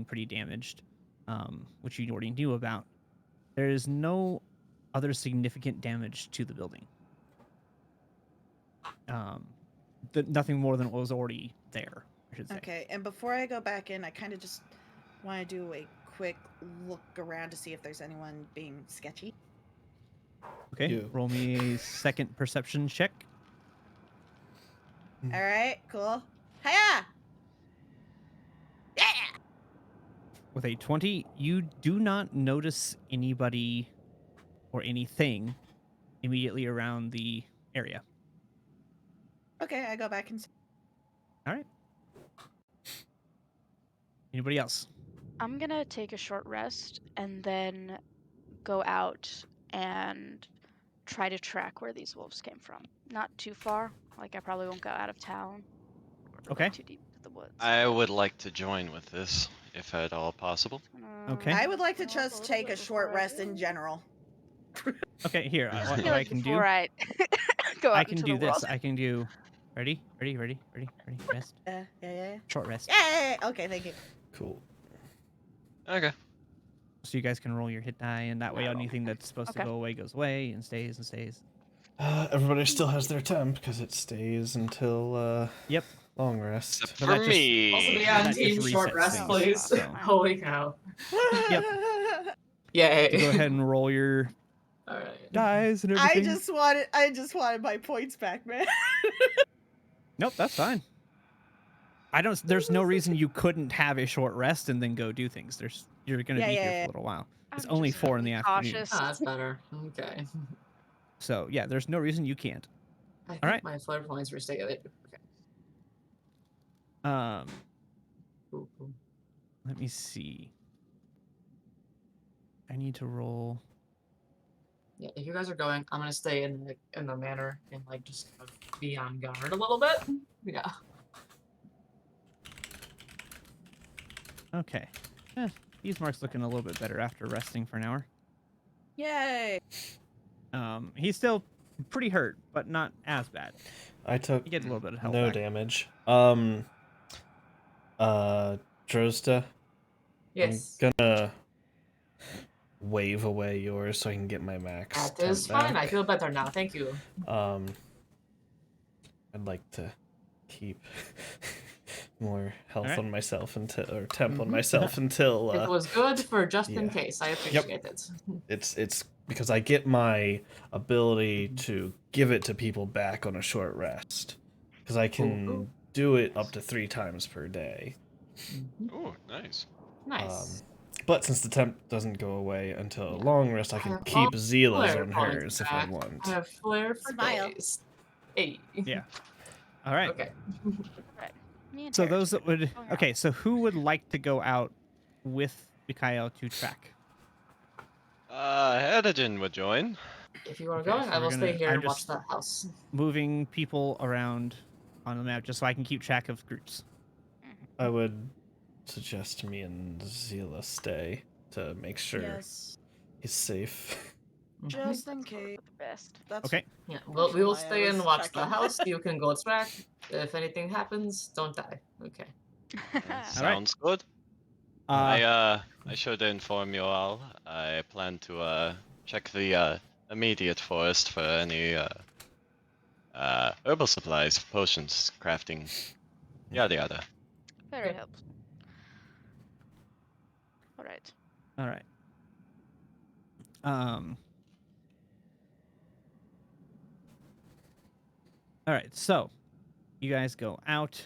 pretty damaged, which you already knew about. There is no other significant damage to the building. Nothing more than what was already there, I should say. Okay, and before I go back in, I kind of just want to do a quick look around to see if there's anyone being sketchy. Okay, You. roll me a second perception check. All right, cool. Hiya! Yeah! With a 20, you do not notice anybody or anything immediately around the area. Okay, I go back and. All right. Anybody else? I'm gonna take a short rest and then go out and try to track where these wolves came from. Not too far. Like I probably won't go out of town or Okay. like too deep into the woods. I would like to join with this, if at all possible. Okay. I would like to Go up just little take bit a short before I rest do. in general. Okay, here. I What feel I can do, Before I go out I can into do the this. world. I can do. Ready? Rest. Yeah. Short rest. Yay! Okay, thank you. Cool. Okay. So you guys can roll your hit die, and that way anything that's supposed to Okay. go away goes away and stays and stays. Everybody still has their temp because it stays until Yep. long rest. Except So for that just- me. Also, be That on just team short resets rest, things, please. so- Holy cow. Yep. Yay. So go ahead and roll your All right. dies and I everything. just wanted my points back, man. Nope, that's fine. There's no reason you couldn't have a short rest and then go do things. You're gonna be here for a little while. It's I'm only just 4 in the being afternoon. cautious. Ah, that's better. Okay. So yeah, there's no reason you can't. I think right. my flare points were staying. Okay. Cool. Let me see. I need to roll. Yeah, if you guys are going, I'm gonna stay in the manor and like just kind of be on guard a little bit. Yeah. Okay. Mark's looking a little bit better after resting for an hour. Yay! He's still pretty hurt, but not as bad. I took You get a little bit of health no back. damage. Drozda, Yes. I'm gonna wave away yours so I can get my max. That is temp fine. I back. feel better now. Thank you. I'd like to keep more health Alright. on myself or temp on myself until It was good for just in yeah. case. I appreciate it. it's because I get my ability to give it to people back on a short rest because I can do it up to 3 times per day. Oh, nice. Nice. But since the temp doesn't go away until a long rest, I can keep all Zila's flare on points hers if back. I want. I have flare for Smile. days. Hey. Yeah. All right. Okay. Me and So Terrence those that would going out. okay. So who would like to go out with Mikhail to track? Hedegen would join. If you are Okay, going, so I we're will stay gonna- here I'm and watch just- the house. Moving people around on the map just so I can keep track of groups. I would suggest me and Zila stay to make sure Yes, he's safe. just in case. The best. That's Okay. Yeah, well, we will why I stay and was watch the checking. house. You can go track. If anything happens, don't die. Okay. Sounds good. Uh, I should inform you all. I plan to check the immediate forest for any herbal supplies, potions, crafting, yada yada. Very helpful. All right. all right. All right. So, you guys go out.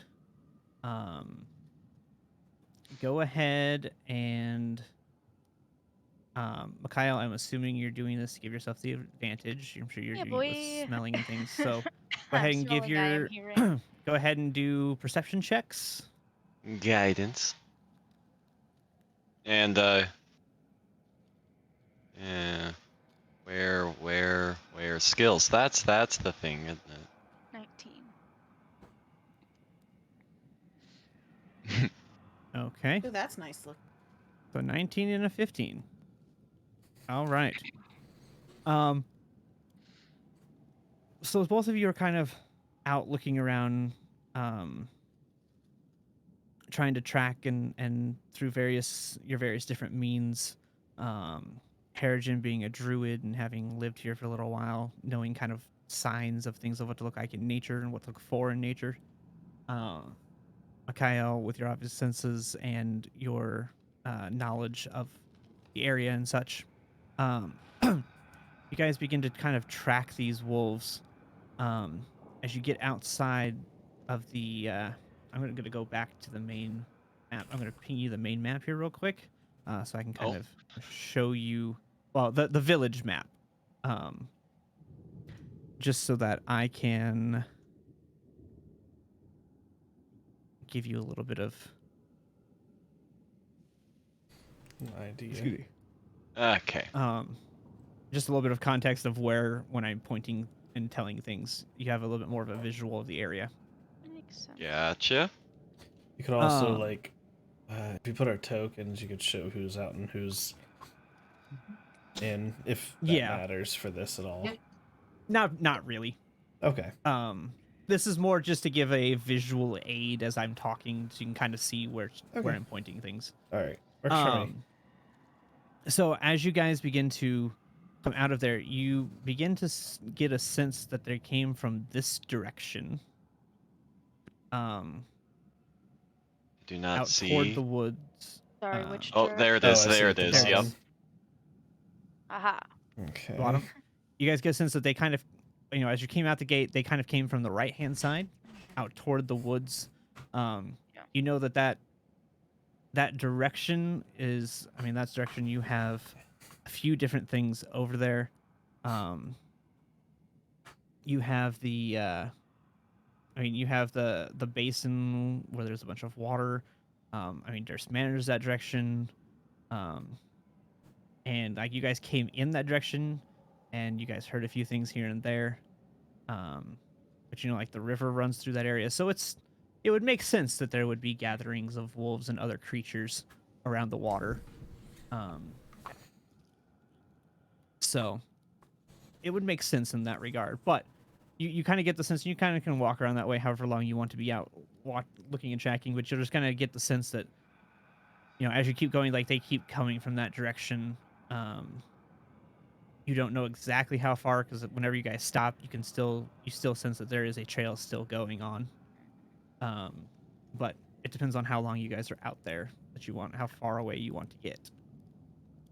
Go ahead and Mikhail, I'm assuming you're doing this to give yourself the advantage. I'm sure you're Yeah, doing it boy. with smelling and things. So go I'm ahead and give smelling, I am your hearing. go ahead and do perception checks. Guidance. And yeah, where skills? That's the thing, isn't it? 19. Okay. Ooh, that's nice look. So 19 and a 15. All right. So both of you are kind of out looking around, trying to track and through your various different means, Peregrine being a druid and having lived here for a little while, knowing kind of signs of things of what to look like in nature and what to look for in nature. Mikael, with your obvious senses and your knowledge of the area and such, you guys begin to kind of track these wolves as you get outside of the. I'm going to go back to the main map. I'm going to ping you the main map here real quick, so I can kind of show you. Well, the village map, just so that I can give you a little bit of idea. Okay. Just a little bit of context of where, when I'm pointing and telling things, you have a little bit more of a visual of the area. Makes sense. Gotcha. You could also like, if you put our tokens, you could show who's out and who's in, if that matters for this at all. Yeah. Not really. Okay. This is more just to give a visual aid as I'm talking, so you can kind of see where I'm pointing things. All right. Works for me. So as you guys begin to come out of there, you begin to get a sense that they came from this direction. Do not out see. toward the woods. Sorry, which Oh, there it is. There it is. Yep. Aha. Okay. Bottom. You guys get a sense that they kind of, as you came out the gate, they kind of came from the right-hand side, out toward the woods. You know that direction is, that direction. You have a few different things over there. You have the, you have the basin where there's a bunch of water. There's manners that direction. And like you guys came in that direction, and you guys heard a few things here and there. But like the river runs through that area, so it would make sense that there would be gatherings of wolves and other creatures around the water. So it would make sense in that regard. But you kind of get the sense, you kind of can walk around that way however long you want to be out looking and tracking, but you'll just kind of get the sense that, as you keep going, like they keep coming from that direction. You don't know exactly how far, because whenever you guys stop, you still sense that there is a trail still going on. But it depends on how long you guys are out there, how far away you want to get.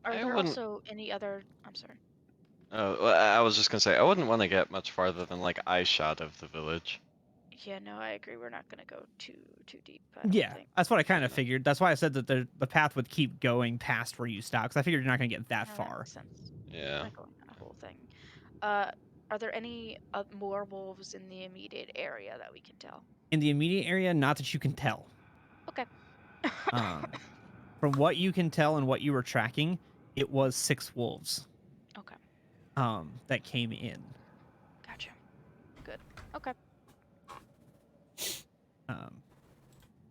Are there also any other? I'm sorry. Oh, well, I was just gonna say I wouldn't want to get much farther than like eye shot of the village. Yeah, no, I agree. We're not gonna go too deep. Yeah, that's what I kind of figured. That's why I said that the path would keep going past where you stop, because I figured you're not gonna get that far. That makes sense. Yeah. Not going that whole thing. Are there any more wolves in the immediate area that we can tell? In the immediate area, not that you can tell. Okay. From what you can tell and what you were tracking, it was 6 wolves. Okay. That came in. Gotcha. Good. Okay.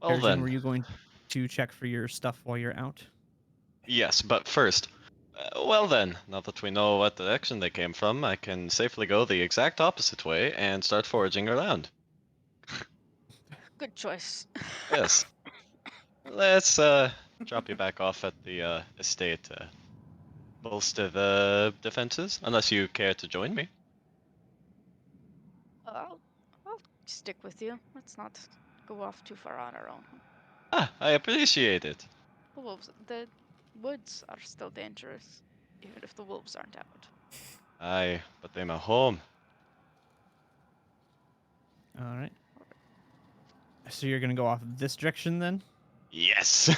Well then. Were you going to check for your stuff while you're out? Yes, but first. Well then, now that we know what direction they came from, I can safely go the exact opposite way and start foraging around. Good choice. Yes. Let's drop you back off at the estate. Bolster the defenses, unless you care to join me. I'll stick with you. Let's not go off too far on our own. Ah, I appreciate it. The woods are still dangerous, even if the wolves aren't out. Aye, but they're my home. All right. So you're gonna go off this direction then? Yes.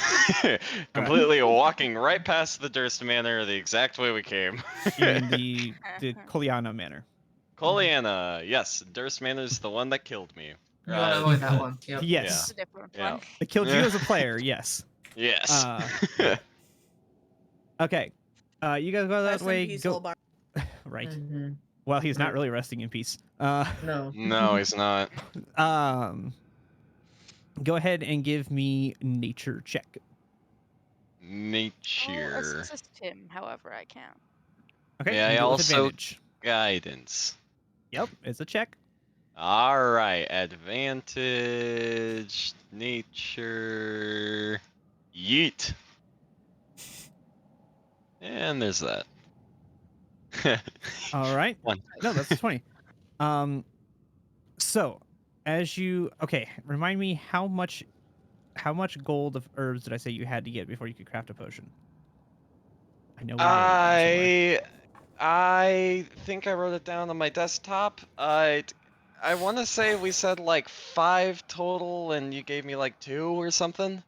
Completely walking right past the Durst Manor the exact way we came. In the Koliana Manor. Koliana, yes. Durst Manor's the one that killed me. You want to avoid that one. Yep. Yes. Yeah. It killed you as a player, yes. Yes. Okay. You guys go that Rest in way. peace, Go. Olbar. Right. Mm-hmm. Well, he's not really resting in peace. No. No, he's not. Go ahead and give me nature check. Nature. I'll assist him however I can. Okay. Yeah, I do it with also advantage. guidance. Yep, it's a check. All right, advantage, nature, yeet. And there's that. All right. One. No, that's 20. So remind me how much gold of herbs did I say you had to get before you could craft a potion? I know we wrote it down somewhere. I think I wrote it down on my desktop. I want to say we said like 5 total, and you gave me like 2 or something.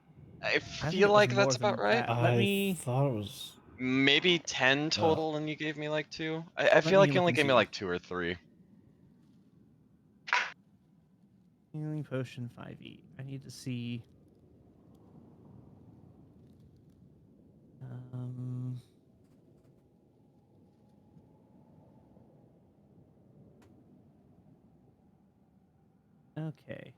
I I think feel it was like more that's about than right. that. Let I me thought it was. Maybe 10 total, and you gave me like 2. I let feel me like you look only and gave me see. like 2 or 3. Healing potion 5e. I need to see. Um. Okay.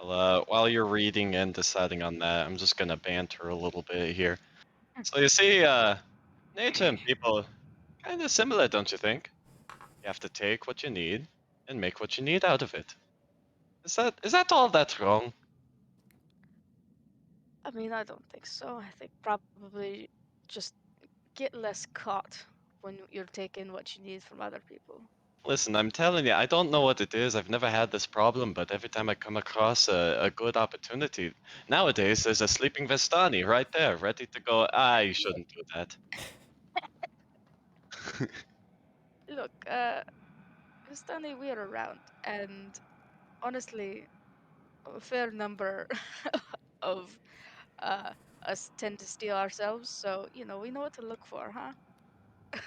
Well, while you're reading and deciding on that, I'm just gonna banter a little bit here. So you see, nature and people kind of similar, don't you think? You have to take what you need and make what you need out of it. Is that all that's wrong? I mean, I don't think so. I think probably just get less caught when you're taking what you need from other people. Listen, I'm telling you, I don't know what it is. I've never had this problem, but every time I come across a good opportunity, nowadays there's a sleeping Vestani right there, ready to go. You shouldn't do that. Look, Vistani, we are around, and honestly, a fair number of us tend to steal ourselves, so we know what to look for, huh? I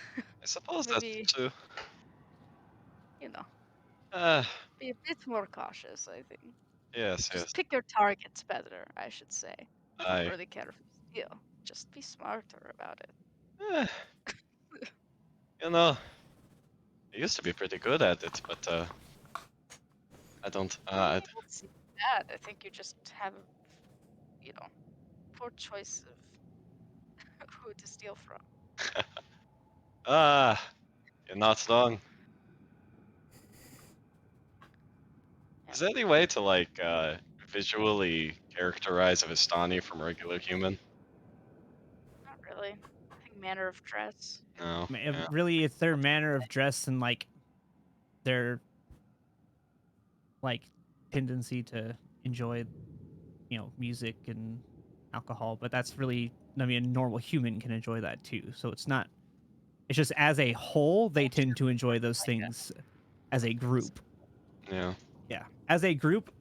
suppose that's Maybe, true. you know, Uh, be a bit more cautious, I think. yes, Just yes. pick your targets better, I should say. I don't I, really care if you steal. Just be smarter about it. eh, you know, I used to be pretty good at it, but I don't. I don't see that. I think you just have, poor choice of who to steal from. Ah, you're not wrong. Yeah, Is there any way to like visually characterize a Vistani from a regular human? not really. I think manner of dress. No. Yeah. Really, it's their manner of dress and like their like tendency to enjoy, music and alcohol. But that's really, I mean, a normal human can enjoy that too. So it's not. It's just as a whole, they tend to enjoy those things as a group. Yeah. Yeah, as a group,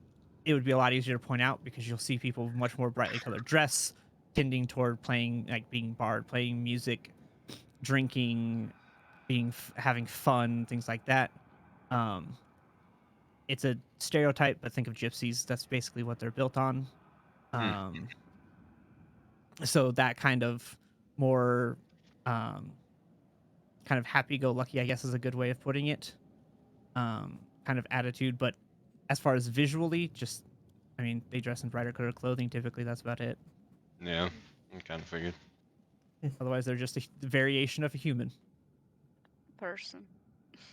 it would be a lot easier to point out because you'll see people with much more brightly colored dress, tending toward playing, like being bard, playing music, drinking, having fun, things like that. Um, it's a stereotype, but think of gypsies. That's basically what they're built on. Hmm. So that kind of more, kind of happy-go-lucky, I guess, is a good way of putting it. Kind of attitude, but as far as visually, just, I mean, they dress in brighter colored clothing. Typically, that's about it. Yeah. I kind of figured. Otherwise, they're just a variation of a human. Person.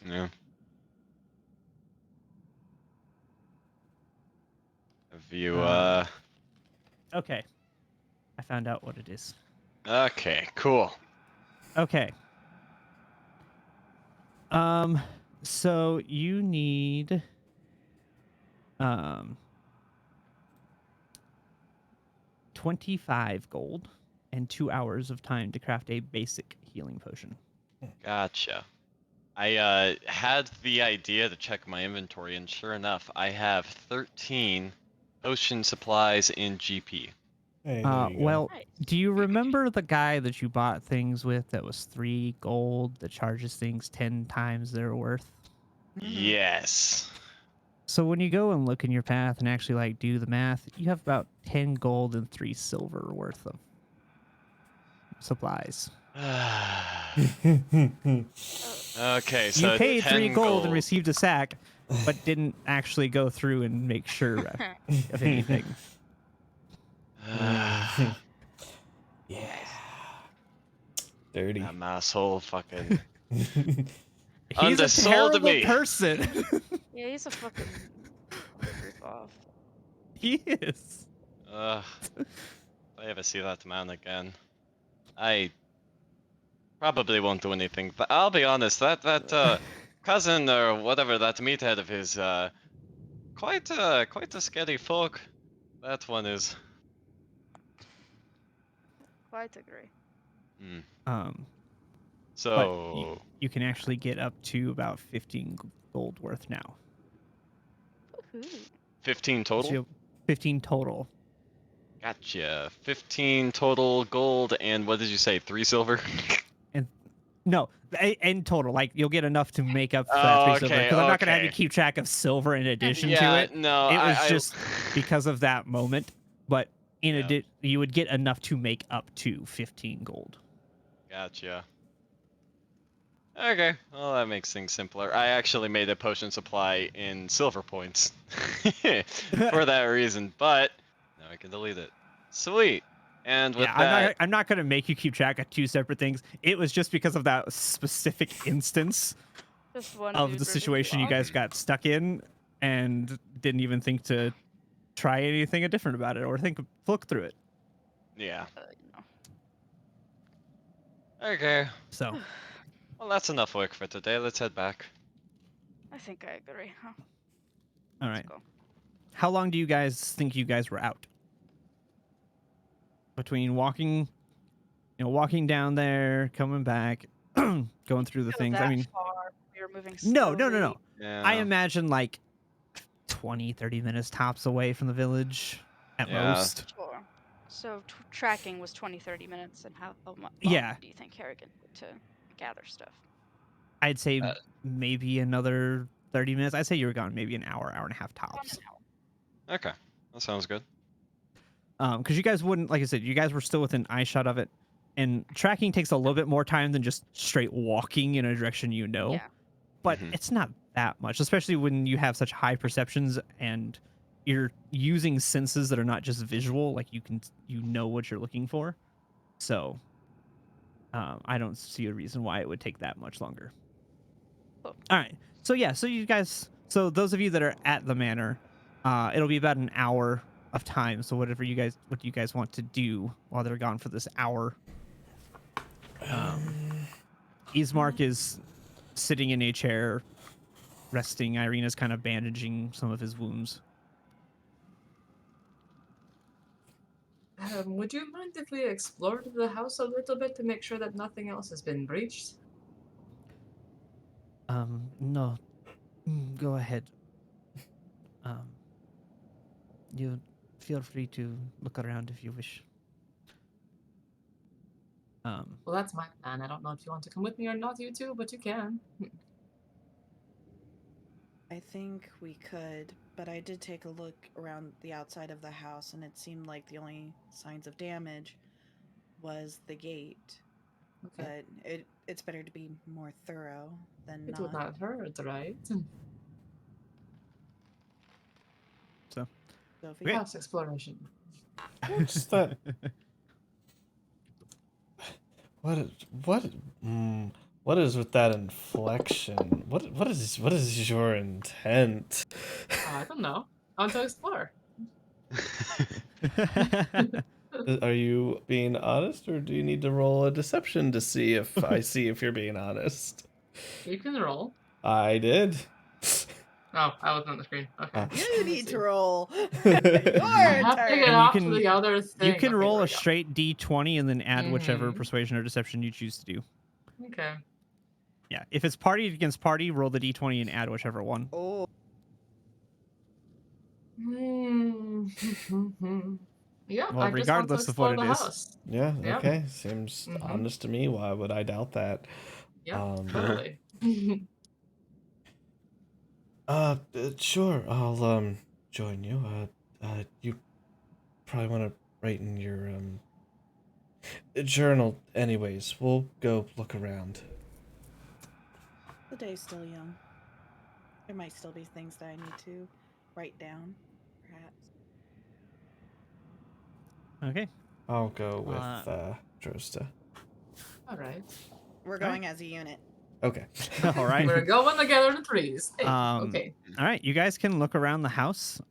Yeah. Have you Okay, I found out what it is. Okay, cool. Okay. So you need 25 gold and 2 hours of time to craft a basic healing potion. Gotcha. I had the idea to check my inventory, and sure enough, I have 13 potion supplies in GP. Hey, there you go. Nice. Do you remember the guy that you bought things with that was 3 gold that charges things 10 times their worth? Yes. So when you go and look in your path and actually like do the math, you have about 10 gold and 3 silver worth of supplies. Okay, so You paid 3 10 gold and gold. received a sack, but didn't actually go through and make sure of anything. Yeah. Dirty. That asshole fucking. He's a Undersold terrible me. person. Yeah, he's a fucking rip off. He is. If I ever see that man again, I probably won't do anything. But I'll be honest, that cousin or whatever, that meathead of his, quite a scary folk. That one is. Quite agree. Mm. But So you can actually get up to about 15 gold worth now. Woohoo. 15 So total. 15 total. Gotcha. 15 total gold, and what did you say? 3 silver. No, in total, like you'll get enough to make up for that Oh, 3 silver. okay, Because I'm not gonna have you okay. keep track of silver in addition to Yeah, it. no, It was I just because of that moment. But in Yeah. addition, you would get enough to make up to 15 gold. Gotcha. Okay, well that makes things simpler. I actually made a potion supply in silver points for that reason, but now I can delete it. Sweet. And with Yeah, that, I'm not gonna make you keep track of 2 separate things. It was just because of that specific instance Just one of dude the ripping situation you off. guys got stuck in, and didn't even think to try anything different about it or look through it. yeah. You know. Okay. So Well, that's enough work for today. Let's head back. I think I agree. Huh? all Let's right. go. How long do you guys think you guys were out? Between walking down there, coming back, going through the Go things. that I mean, far. We were moving no. slowly. Yeah. I imagine like 20, 30 minutes tops away from the village at Yeah. most. Sure. So tracking was 20, 30 minutes, and how long Yeah. do you think Harrigan took to gather stuff? I'd say Uh, maybe another 30 minutes. I'd say you were gone maybe an hour and a half About tops. an hour. Okay. That sounds good. Because you guys wouldn't, like I said, you guys were still within eye shot of it, and tracking takes a little bit more time than just straight walking in a direction you know. Yeah. But Mhm. it's not that much, especially when you have such high perceptions and you're using senses that are not just visual. Like you know what you're looking for. So I don't see a reason why it would take that much longer. Cool. All right. So yeah, so those of you that are at the manor, it'll be about an hour of time. So what do you guys want to do while they're gone for this hour? Ismark is sitting in a chair, resting. Irina's kind of bandaging some of his wounds. Would you mind if we explored the house a little bit to make sure that nothing else has been breached? No. Go ahead. You feel free to look around if you wish. Well, that's my plan. I don't know if you want to come with me or not, you two, but you can. I think we could, but I did take a look around the outside of the house, and it seemed like the only signs of damage was the gate. Okay. But it's better to be more thorough than It would not hurt, right? So Sophie. Okay. House exploration. What's that? What is with that inflection? What is your intent? I don't know. I want to explore. Are you being honest, or do you need to roll a deception to see if I see if you're being honest? You can roll. I did. Oh, I wasn't on the screen. Okay. You need to roll. I Your have to turn. get And off to the other thing. You can Okay, roll there a we go. straight D20 and then add whichever Mhm. persuasion or deception you choose to do. Okay. Yeah, if it's party against party, roll the D20 and add whichever one. Oh, Yeah, Well, I just want to regardless of what explore the it is. house. Yeah. Yep. Okay. Seems honest to me. Why would I doubt that? Yeah, totally. Sure. I'll join you. You probably want to write in your journal. Anyways, we'll go look around. the day's still young. There might still be things that I need to write down, perhaps. Okay. I'll go with Drosta. All right. We're going as a unit. Okay. All right. We're going together in threes. Hey, Um, okay. All right, you guys can look around the house.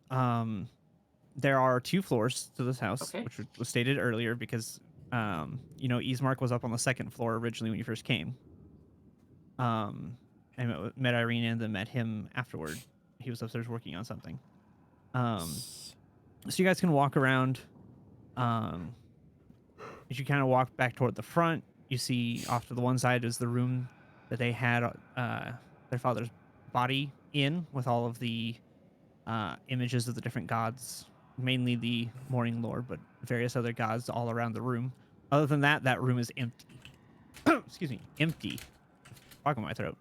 There are 2 floors to this house, Okay. which was stated earlier because, Ismark was up on the 2nd floor originally when you first came. I met Irene and then met him afterward. He was upstairs working on something. So you guys can walk around. As you kind of walk back toward the front, you see off to the one side is the room that they had their father's body in, with all of the images of the different gods, mainly the Morning Lord, but various other gods all around the room. Other than that, that room is empty. Excuse me, empty. Frog in my throat.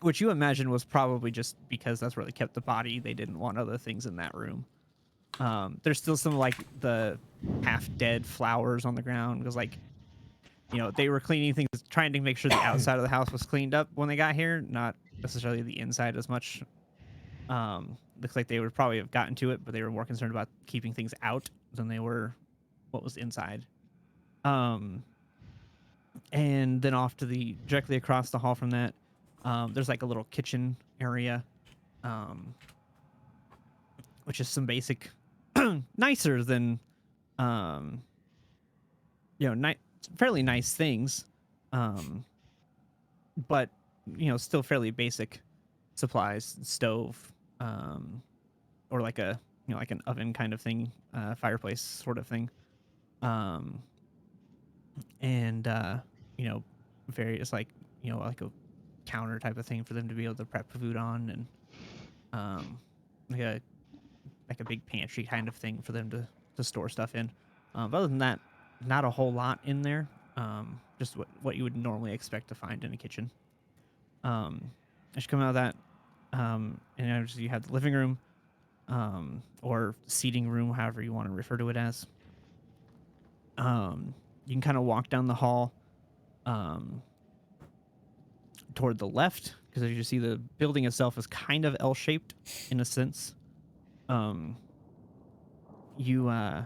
Which you imagine was probably just because that's where they kept the body. They didn't want other things in that room. There's still some like the half-dead flowers on the ground because, like, they were cleaning things, trying to make sure the outside of the house was cleaned up when they got here, not necessarily the inside as much. Looks like they would probably have gotten to it, but they were more concerned about keeping things out than they were what was inside. And then off to the directly across the hall from that, there's like a little kitchen area, which is some basic, nicer than, fairly nice things, but still fairly basic supplies, stove, or like a like an oven kind of thing, fireplace sort of thing, and various like like a counter type of thing for them to be able to prep food on, and like a big pantry kind of thing for them to store stuff in. But other than that, not a whole lot in there. Just what you would normally expect to find in a kitchen. As you come out of that, and you have the living room, or seating room, however you want to refer to it as. You can kind of walk down the hall, toward the left, because as you see, the building itself is kind of L-shaped in a sense. You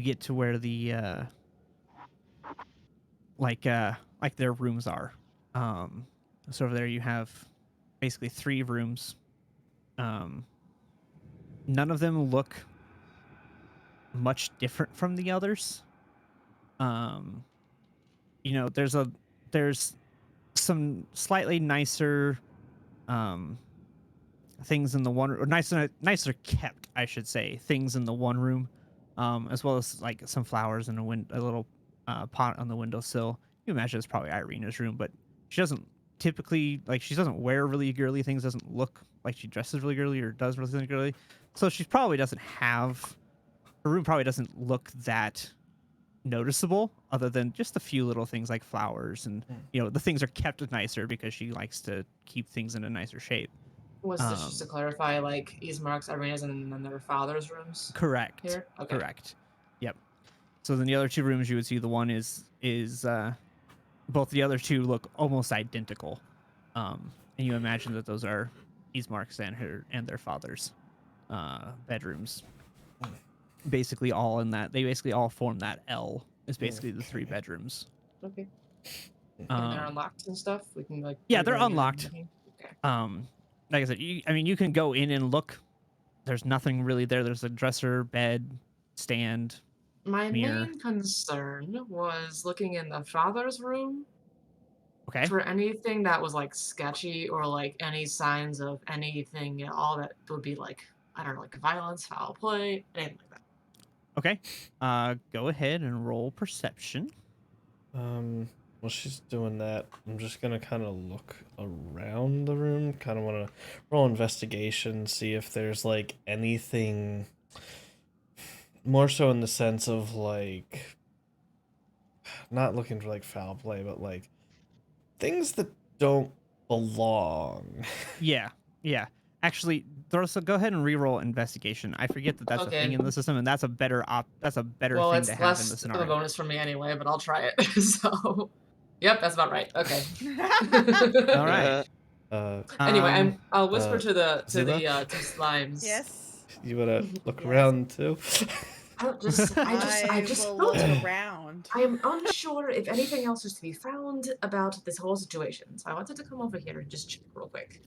get to where the like their rooms are. So over there you have basically 3 rooms. None of them look much different from the others. There's some slightly nicer things in the one, or nicer kept, I should say, things in the one room, as well as like some flowers and a little pot on the windowsill. You imagine it's probably Irina's room, but she doesn't typically, like, she doesn't wear really girly things, doesn't look like she dresses really girly or does really girly, so she probably doesn't have, her room probably doesn't look that noticeable, other than just a few little things like flowers, and the things are kept nicer because she likes to keep things in a nicer shape. Was this just to clarify, like Ismark's, Irina's, and then their father's rooms? Correct. Here? Okay. Correct. Yep. So then the other 2 rooms you would see, the one is both the other 2 look almost identical, and you imagine that those are Ismark's and their father's bedrooms. Basically all in that, they basically all form that L. Is basically the 3 bedrooms. Okay. And they're unlocked and stuff. We can like. Yeah, they're unlocked. Okay. Like I said, you can go in and look. There's nothing really there. There's a dresser, bed, stand. My mirror. main concern was looking in the father's room. Okay. For anything that was like sketchy or like any signs of anything at all that would be like, I don't know, like violence, foul play, anything like that. Okay. Go ahead and roll perception. While she's doing that, I'm just gonna kind of look around the room. Kind of want to roll investigation, see if there's like anything. More so in the sense of like, not looking for like foul play, but like things that don't belong. Yeah. Actually, Thorsa, go ahead and re-roll investigation. I forget that that's a thing in the system, and that's a better thing to have in the It's less of a scenario. bonus for me anyway, but I'll try it. So, yep, that's about right. Okay. All right. Anyway, I'll whisper to the Zilla? 2 slimes. Yes. You wanna look Yes. around too? I just will don't. look around. I am unsure if anything else is to be found about this whole situation. So I wanted to come over here and just check real quick.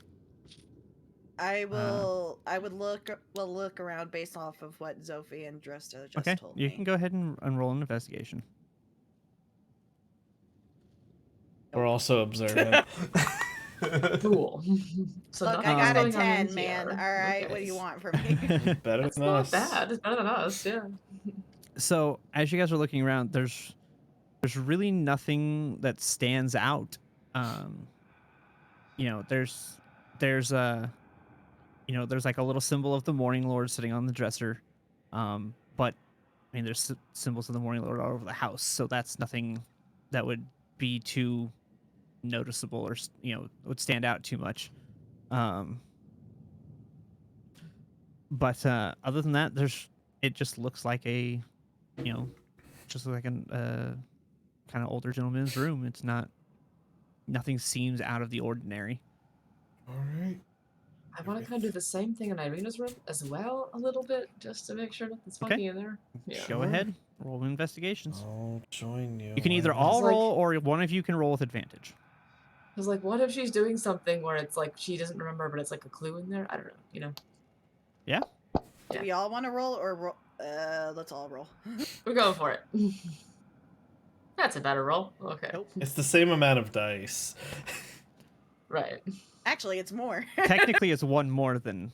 I would look around based off of what Zophie and Dresta just Okay, told you me. can go ahead and roll an investigation. We're also observant. Cool. So Look, I nothing's got a going on in 10, man. here. All right, Okay. what do you want from me? Better That's than not us. bad. It's better than us, yeah. So as you guys are looking around, there's really nothing that stands out. You know, there's there's like a little symbol of the Morning Lord sitting on the dresser. But I mean, there's symbols of the Morning Lord all over the house, so that's nothing that would be too noticeable or would stand out too much. But other than that, it just looks like just like an kind of older gentleman's room. It's nothing seems out of the ordinary. All right. I want to kind of do the same thing in Irina's room as well, a little bit, just to make sure nothing's funky in there. Yeah. Go ahead, roll investigations. I'll join you. You can either all roll or one of you can roll with advantage. Because, like, what if she's doing something where it's like she doesn't remember, but it's like a clue in there? I don't know, Yeah? Do we all want to roll or roll? Let's all roll. We're going for it. That's a better roll. Okay. Nope. It's the same amount of dice. Right. Actually, it's more. Technically, it's one more than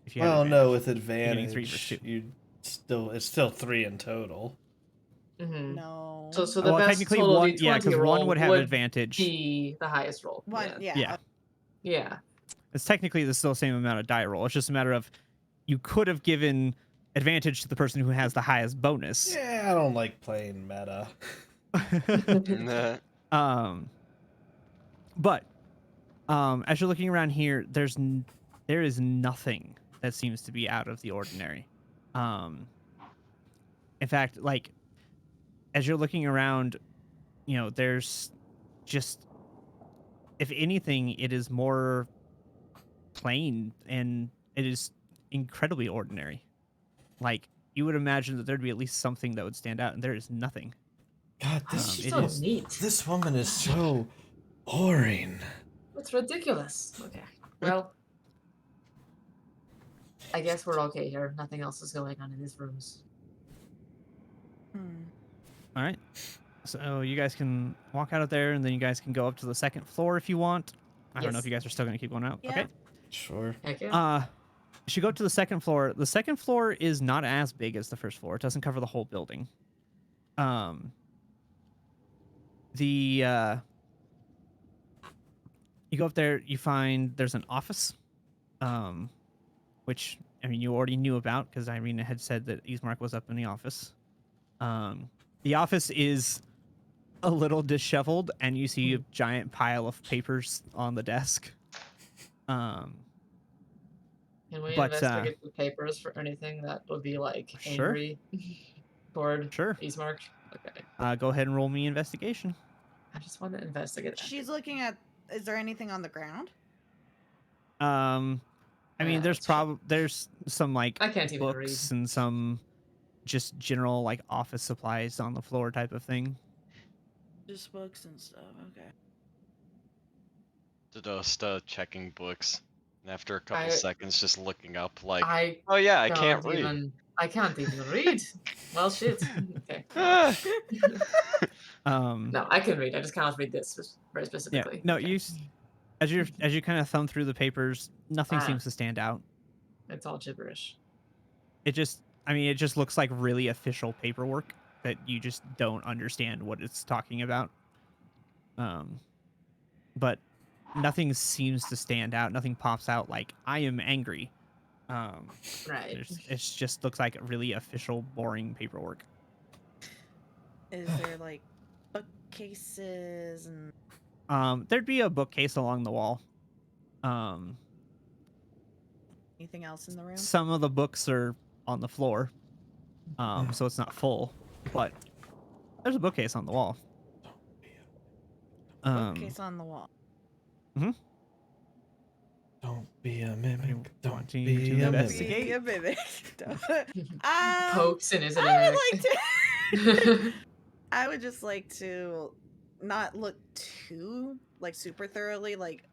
if you had advantage. No, with You're getting 3 advantage, versus 2. it's still 3 in total. Mm-hmm. No. So the well, best technically total one, D20 yeah, because roll one would have advantage. Be the highest roll. One, Yeah. Yeah. It's technically still the same amount of die roll. It's just a matter of you could have given advantage to the person who has the highest bonus. Yeah, I don't like playing meta. But as you're looking around here, there is nothing that seems to be out of the ordinary. In fact, like as you're looking around, there's just, if anything, it is more plain and it is incredibly ordinary. Like you would imagine that there'd be at least something that would stand out, and there is nothing. God, She's so neat. This woman is so boring. It's ridiculous. Okay. Well, I guess we're okay here. Nothing else is going on in these rooms. All right. So you guys can walk out of there, and then you guys can go up to the second floor if you want. I don't know if you guys are still going to keep going out. Yeah. Okay. Sure. Heck yeah. You should go to the second floor. The second floor is not as big as the first floor. It doesn't cover the whole building. You go up there, you find there's an office, which, I mean, you already knew about because Irina had said that Ismark was up in the office. The office is a little disheveled, and you see a giant pile of papers on the desk. Can we investigate the papers for anything that would be like angry toward Ismark? Okay. Go ahead and roll me investigation. I just want to investigate. She's looking at. Is there anything on the ground? I mean, there's some like I can't even books read. and some just general like office supplies on the floor type of thing. Just books and stuff. Okay. Dadosta checking books, and after a couple seconds, just looking up like, I can't read. I can't even read. Well, shit. Okay. No, I can read. I just cannot read this very specifically. Yeah. No, okay. As you kind of thumb through the papers, nothing seems to stand out. It's all gibberish. It just looks like really official paperwork that you just don't understand what it's talking about. But nothing seems to stand out. Nothing pops out like I am angry. Right. It just looks like really official, boring paperwork. Is there like bookcases and? There'd be a bookcase along the wall. Anything else in the room? Some of the books are on the floor, so it's not full, but there's a bookcase on the wall. Bookcase on the wall. Mm-hmm. Don't be a mimic. Don't wanting be to a mimic. investigate? Be a mimic. Pokes in his I would mimic. like to. I would just like to not look too like super thoroughly, like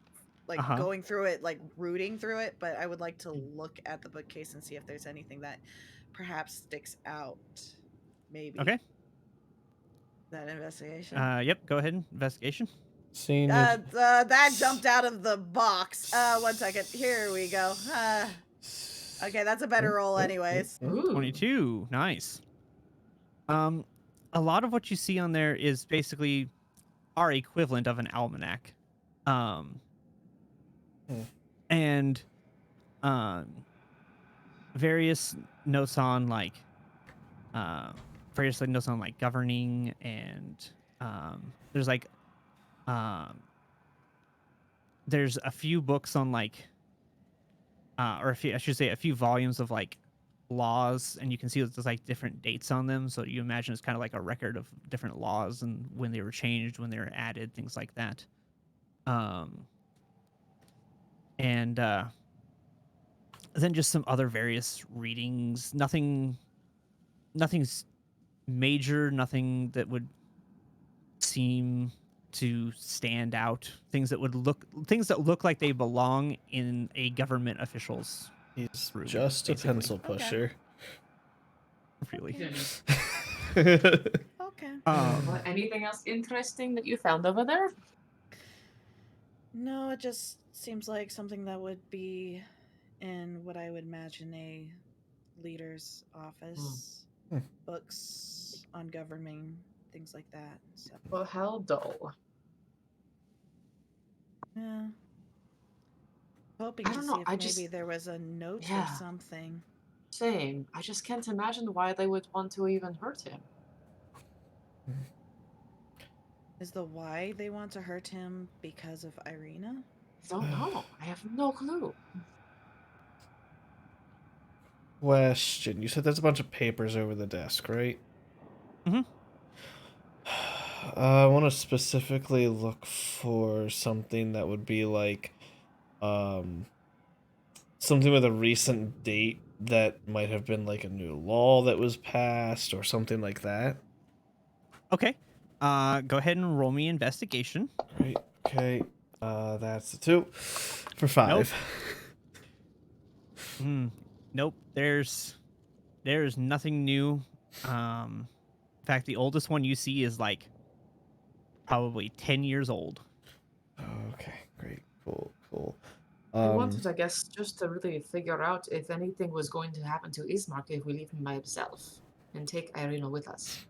Uh-huh. going through it, like rooting through it, but I would like to look at the bookcase and see if there's anything that perhaps sticks out. Maybe. Okay. That investigation. Yep. Go ahead. Investigation. Scene. That jumped out of the box. 1 second. Here we go. Okay, that's a better roll, anyways. Ooh. 22. Nice. A lot of what you see on there is basically our equivalent of an almanac. And various notes on like governing, and there's like there's a few books on like or a few, I should say a few volumes of like laws, and you can see that there's like different dates on them, so you imagine it's kind of like a record of different laws and when they were changed, when they were added, things like that. And then just some other various readings. Nothing's major, nothing that would seem to stand out. Things that look like they belong in a government official's He's room, just a basically. pencil pusher. Really. Okay. Anything else interesting that you found over there? No, it just seems like something that would be in what I would imagine a leader's office. Books on governing, things like that. So. Well, how dull. Yeah. Hoping I to don't see know, if maybe there was a note or something. Same. I just can't imagine why they would want to even hurt him. Is the why they want to hurt him because of Irina? Don't know. I have no clue. Question. You said there's a bunch of papers over the desk, right? Mm-hmm. I want to specifically look for something that would be like something with a recent date that might have been like a new law that was passed or something like that. Okay. Go ahead and roll me investigation. Right. Okay. That's a 2 for 5. Nope. There's nothing new. In fact, the oldest one you see is like probably 10 years old. Okay. Great. Cool. I wanted, I guess, just to really figure out if anything was going to happen to Ismark if we leave him by himself and take Irina with us.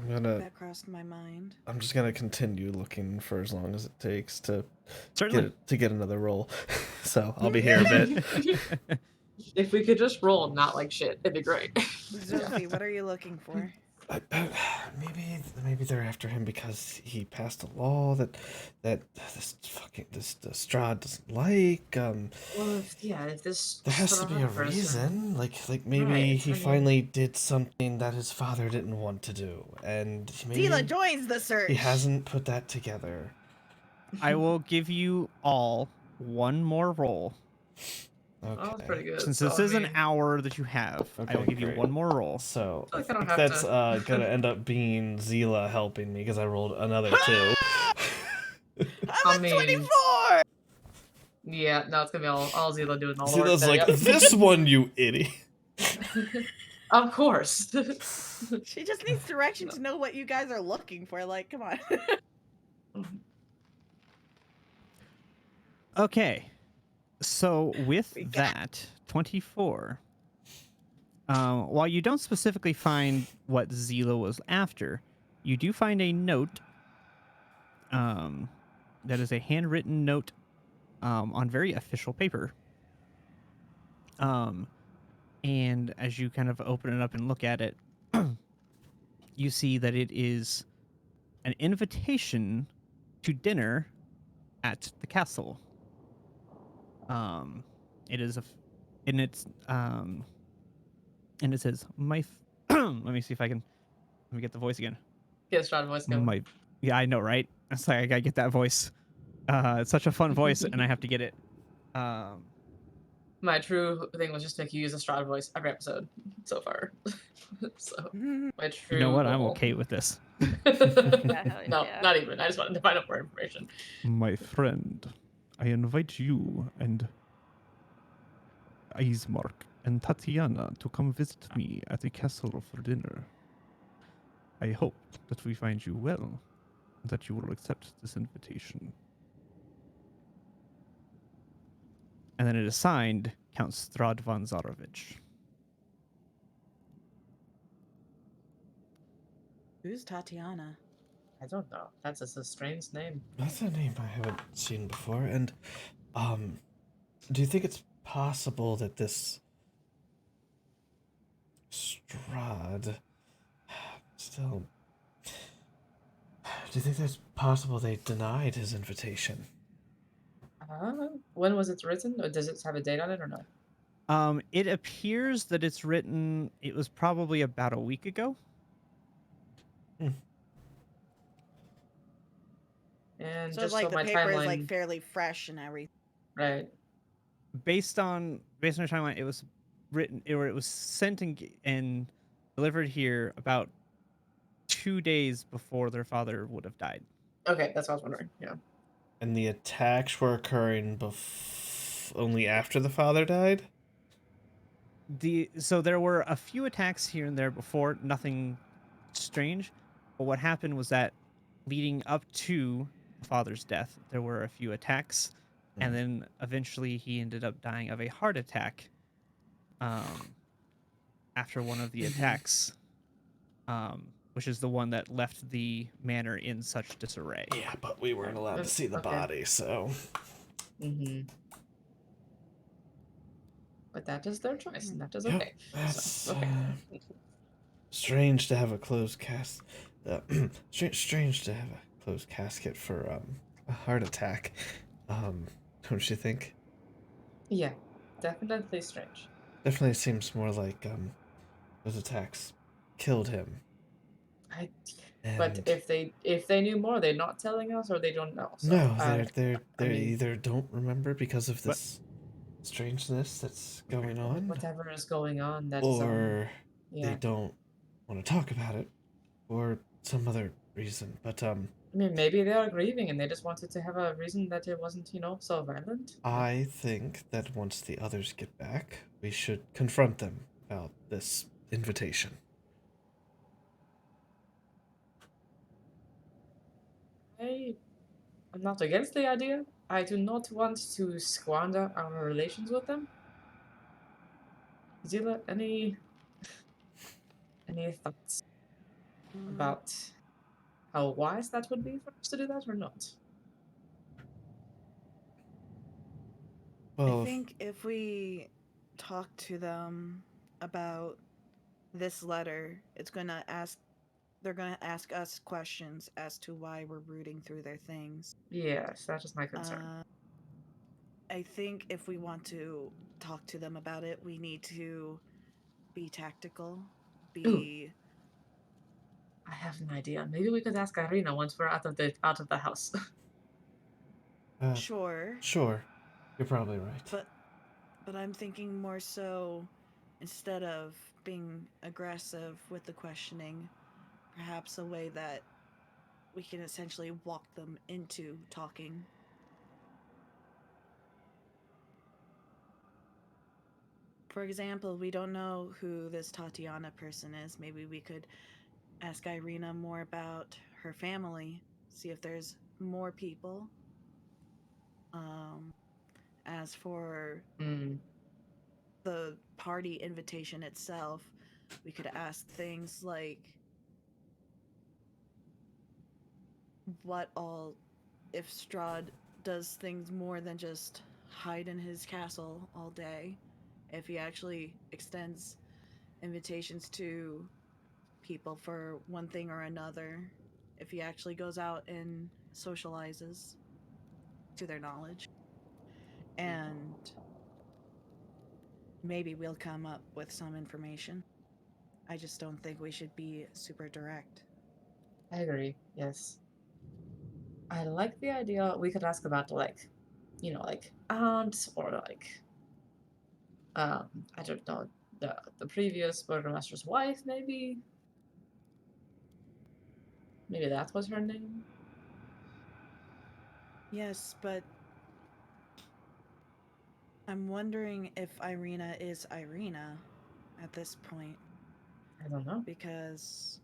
That crossed my mind. I'm just gonna continue looking for as long as it takes to Certainly. get another roll. So I'll be here a bit. If we could just roll not like shit, it'd be great. Zolfi, what are you looking for? Maybe they're after him because he passed a law that this Strahd doesn't like. Well, if this There has to be a reason. Like maybe he finally did something that his father didn't want to do, and maybe Dila joins the search. he hasn't put that together. I will give you all one more roll. Okay. Oh, that's pretty good. Since this is an hour that you have, I will give you one more roll. So I I feel like I don't think have that's to- gonna end up being Zila helping me because I rolled another 2. I'm at 24! Yeah, no, it's gonna be all Zila doing all the Zila's work. like, this one, you idiot. Of course. She just needs direction to know what you guys are looking for. Like, come on. Okay. So with that, 24. While you don't specifically find what Zila was after, you do find a note. That is a handwritten note on very official paper. And as you kind of open it up and look at it, you see that it is an invitation to dinner at the castle. It is and it says let me see if I can. Let me get the voice again. Get Strahd voice going. Yeah, I know, right? It's like I gotta get that voice. It's such a fun voice, and I have to get it. My true thing was just to make you use a Strahd voice every episode so far. So my true You know what? I'm goal. okay with this. Yeah, hell No, yeah. not even. I just wanted to find out more information. My friend, I invite you and Ismark and Tatiana to come visit me at the castle for dinner. I hope that we find you well, and that you will accept this invitation. And then it is signed Count Strahd von Zarovich. Who's Tatiana? I don't know. That's just a strange name. That's a name I haven't seen before. And, do you think it's possible that this Strahd still? Do you think it's possible they denied his invitation? When was it written? Or does it have a date on it or no? It appears that it's written. It was probably about a week ago. And So just like so the my paper timeline, is like fairly fresh and everything. right? Based on your timeline, it was written, or it was sent and delivered here about 2 days before their father would have died. Okay, that's what I was wondering. Yeah. And the attacks were occurring only after the father died? So there were a few attacks here and there before, nothing strange. But what happened was that leading up to the father's death, there were a few attacks, and then eventually he ended up dying of a heart attack after one of the attacks, which is the one that left the manor in such disarray. Yeah, but we weren't allowed to see the body, so. But that is their choice, and that is okay. That's So, okay. Strange to have a closed strange to have a closed casket for a heart attack. Don't you think? Yeah, definitely strange. Definitely seems more like those attacks killed him. But if they knew more, they're not telling us, or they don't know. So, no, they either don't remember because of this strangeness that's going on, whatever is going on, that's or yeah. they don't want to talk about it, or some other reason. But I mean, maybe they are grieving and they just wanted to have a reason that it wasn't, so violent. I think that once the others get back, we should confront them about this invitation. I'm not against the idea. I do not want to squander our relations with them. Zila, any thoughts about how wise that would be for us to do that or not? Well, I think if we talk to them about this letter, they're gonna ask us questions as to why we're rooting through their things. Yes, that is my concern. I think if we want to talk to them about it, we need to be tactical. I have an idea. Maybe we could ask Irina once we're out of the house. Sure. Sure. You're probably right. But I'm thinking more so, instead of being aggressive with the questioning, perhaps a way that we can essentially walk them into talking. For example, we don't know who this Tatiana person is. Maybe we could ask Irina more about her family, see if there's more people. As for the party invitation itself, we could ask things like what all, if Strahd does things more than just hide in his castle all day, if he actually extends invitations to people for one thing or another, if he actually goes out and socializes to their knowledge. And maybe we'll come up with some information. I just don't think we should be super direct. I agree, yes. I like the idea. We could ask about like, like aunts or like, I don't know, the previous burgomaster's wife, maybe. Maybe that was her name. Yes, but I'm wondering if Irina is Irina at this point. I don't know. Because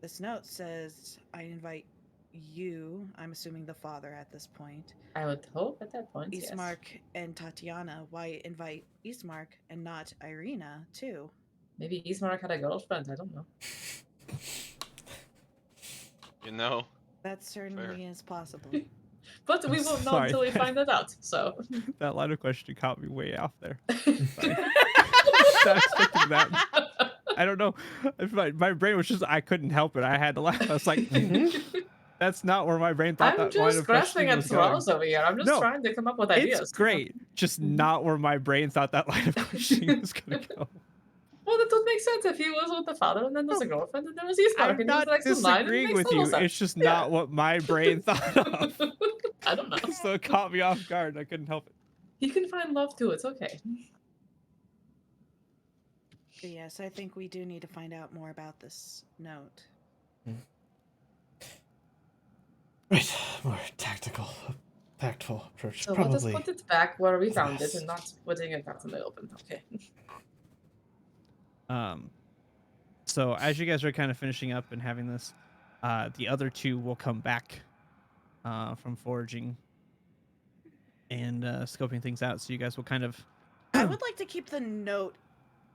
this note says, I invite you, I'm assuming the father at this point, I would hope at that point, yes. Ismark and Tatiana. Why invite Ismark and not Irina, too? Maybe Ismark had a girlfriend, I don't know. You know, That certainly is possible. But we I'm won't know sorry. until we find that out, so. That line of questioning caught me way off there. Sorry. Not expecting that. I don't know. My brain was just, I couldn't help it. I had to laugh. I was like, that's not where my brain thought I'm that line just of grasping questioning at was going. straws over here. I'm just trying to come up with ideas. It's great. Just not where my brain thought that line of questioning was going to go. Well, that would make sense if he was with the father and then there's a girlfriend and there was Ismark I'm and he was not next in line. disagreeing with you. It's just not what my brain thought of. I don't know. So it caught me off guard. I couldn't help it. He can find love too. It's okay. But yes, I think we do need to find out more about this note. Right, more tactical, tactful approach. So Probably. let us put it back where we found it and not putting it out in the open. Okay. So as you guys are kind of finishing up and having this, the other two will come back from foraging and scoping things out. So you guys will kind of. I would like to keep the note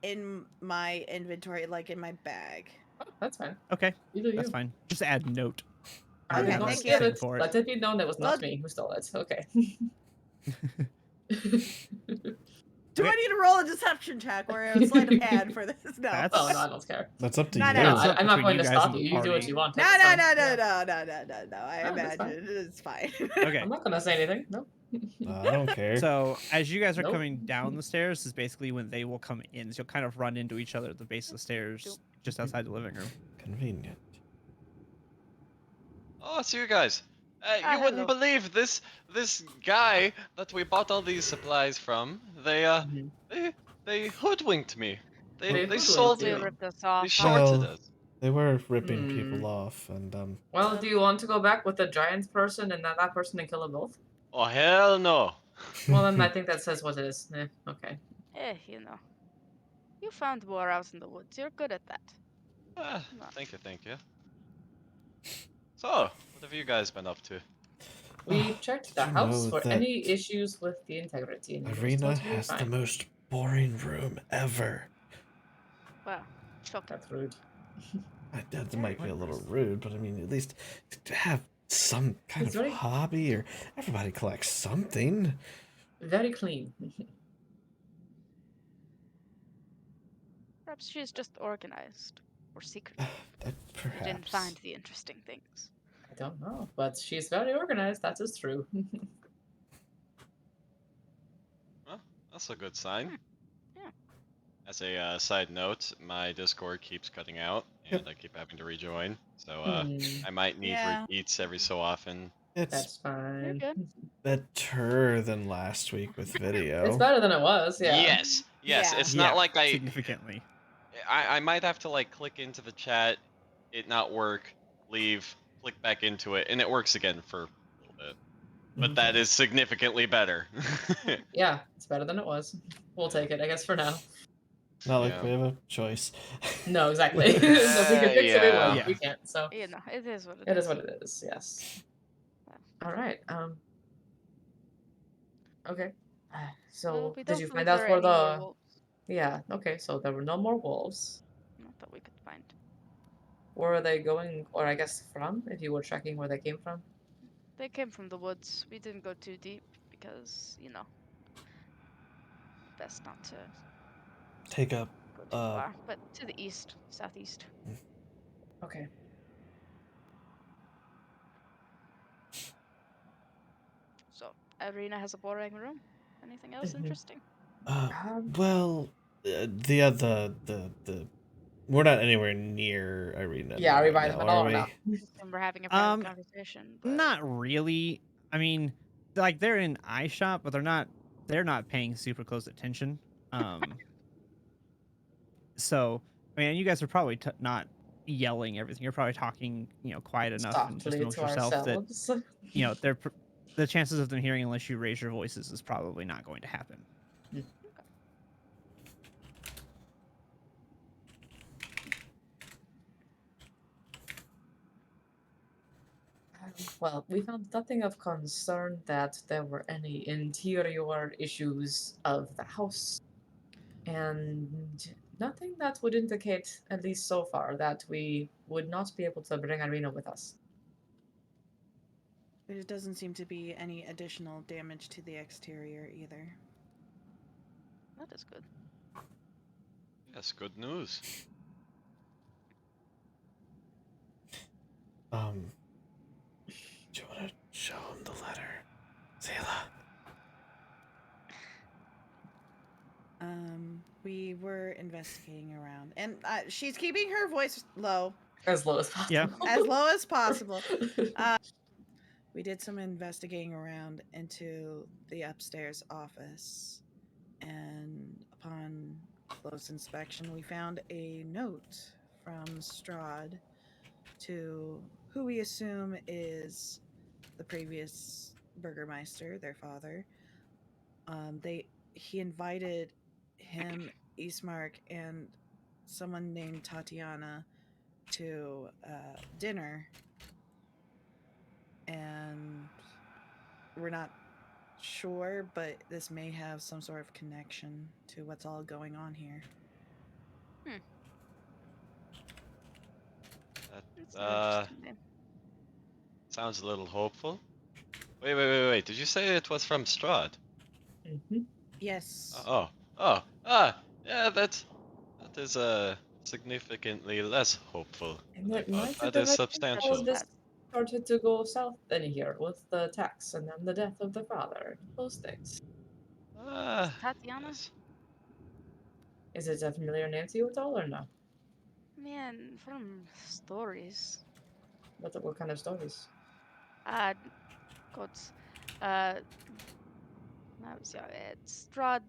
in my inventory, like in my bag. Oh, that's fine. Okay, You do that's you. fine. Just add note. I Okay, did not thank steal you. it. Let it be known that was not Well- me who stole it. Okay. Do I need to roll a deception check or a sleight of hand for this? No. That's- Oh, no, I don't care. That's up to No, you. no. No, It's up I'm not between going to you guys stop and you. the You do what party. you want. No. It's fine. I No, that's fine. imagine it's fine. Okay. I'm not going to say anything. No. I don't care. So as you guys are Nope. coming down the stairs is basically when they will come in. So you'll kind of run into each other at the base of the stairs just outside the living room. Convenient. oh, it's you guys. You hello. wouldn't believe this guy that we bought all these supplies from. They hoodwinked me. They sold They me. ripped us They off. shorted Well, us. They were ripping people off, and Well, do you want to go back with the giant person and that person and kill them both? Oh hell no. Well, then I think that says what it is. Okay. You know. You found war out in the woods. You're good at that. No. Thank you. So, what have you guys been up to? We checked the you house know for that any issues with the integrity. And it was Irina totally has the fine. most boring room ever. Well, shocking. That's rude. That might be a little rude, but I mean, at least to have some kind It's of very- hobby, or everybody collects something. Very clean. Perhaps she's just organized or secret. That You didn't perhaps. find the interesting things. I don't know, but she's very organized. That is true. Well, that's a good sign. Yeah. As a side note, my Discord keeps cutting out, and I keep having to rejoin. So I might need Yeah. repeats every so often. It's That's fine. good. better than last week with video. It's better than it was. Yeah. Yes. Yeah. It's not like significantly. I might have to like click into the chat, it not work, leave, click back into it, and it works again for a little bit. But that is significantly better. Yeah, it's better than it was. We'll take it, I guess, for now. Not like Yeah. we have a choice. No, exactly. If we can fix it, we will. Yeah. We can't. So You know, it is what it is what it is. Yes. All right. Okay. So Well, we did don't you believe find out there are for any more the? wolves. Yeah. Okay. So there were no more wolves. Not that we could find. Where are they going? Or I guess from? If you were tracking where they came from. They came from the woods. We didn't go too deep because, you know, best not to Take up. go too far. But to the east, southeast. Okay. So, Irina has a boring room. Anything else Mhm. interesting? Well, the we're not anywhere near Irina. Yeah, right remind now, them are all we? now. And we're having a private Um, conversation. But... Not really. I mean, like they're in eye shop, but they're not paying super close attention. So I mean, you guys are probably not yelling everything. You're probably talking, quiet enough and just Softly amongst to yourself that ourselves. the chances of them hearing unless you raise your voices is probably not going to happen. Well, we found nothing of concern that there were any interior issues of the house, and nothing that would indicate, at least so far, that we would not be able to bring Irina with us. There doesn't seem to be any additional damage to the exterior either. That is good. That's good news. Do you want to show him the letter, Zayla? We were investigating around, and she's keeping her voice low. As low as possible. Yeah. As low as possible. We did some investigating around into the upstairs office, and upon close inspection, we found a note from Strahd to who we assume is the previous Burgermeister, their father. He invited him, Ismark, and someone named Tatiana to dinner, and we're not sure, but this may have some sort of connection to what's all going on here. Sounds a little hopeful. Wait. Did you say it was from Strahd? Mm-hmm. Yes. Yeah, that is significantly less hopeful. And than I it thought. might That have is been substantial. how this started to go south in here with the tax and then the death of the father. Those things. Tatiana? Yes. Is it a familiar name to you at all or no? Man, from stories. What kind of stories? God. Strahd,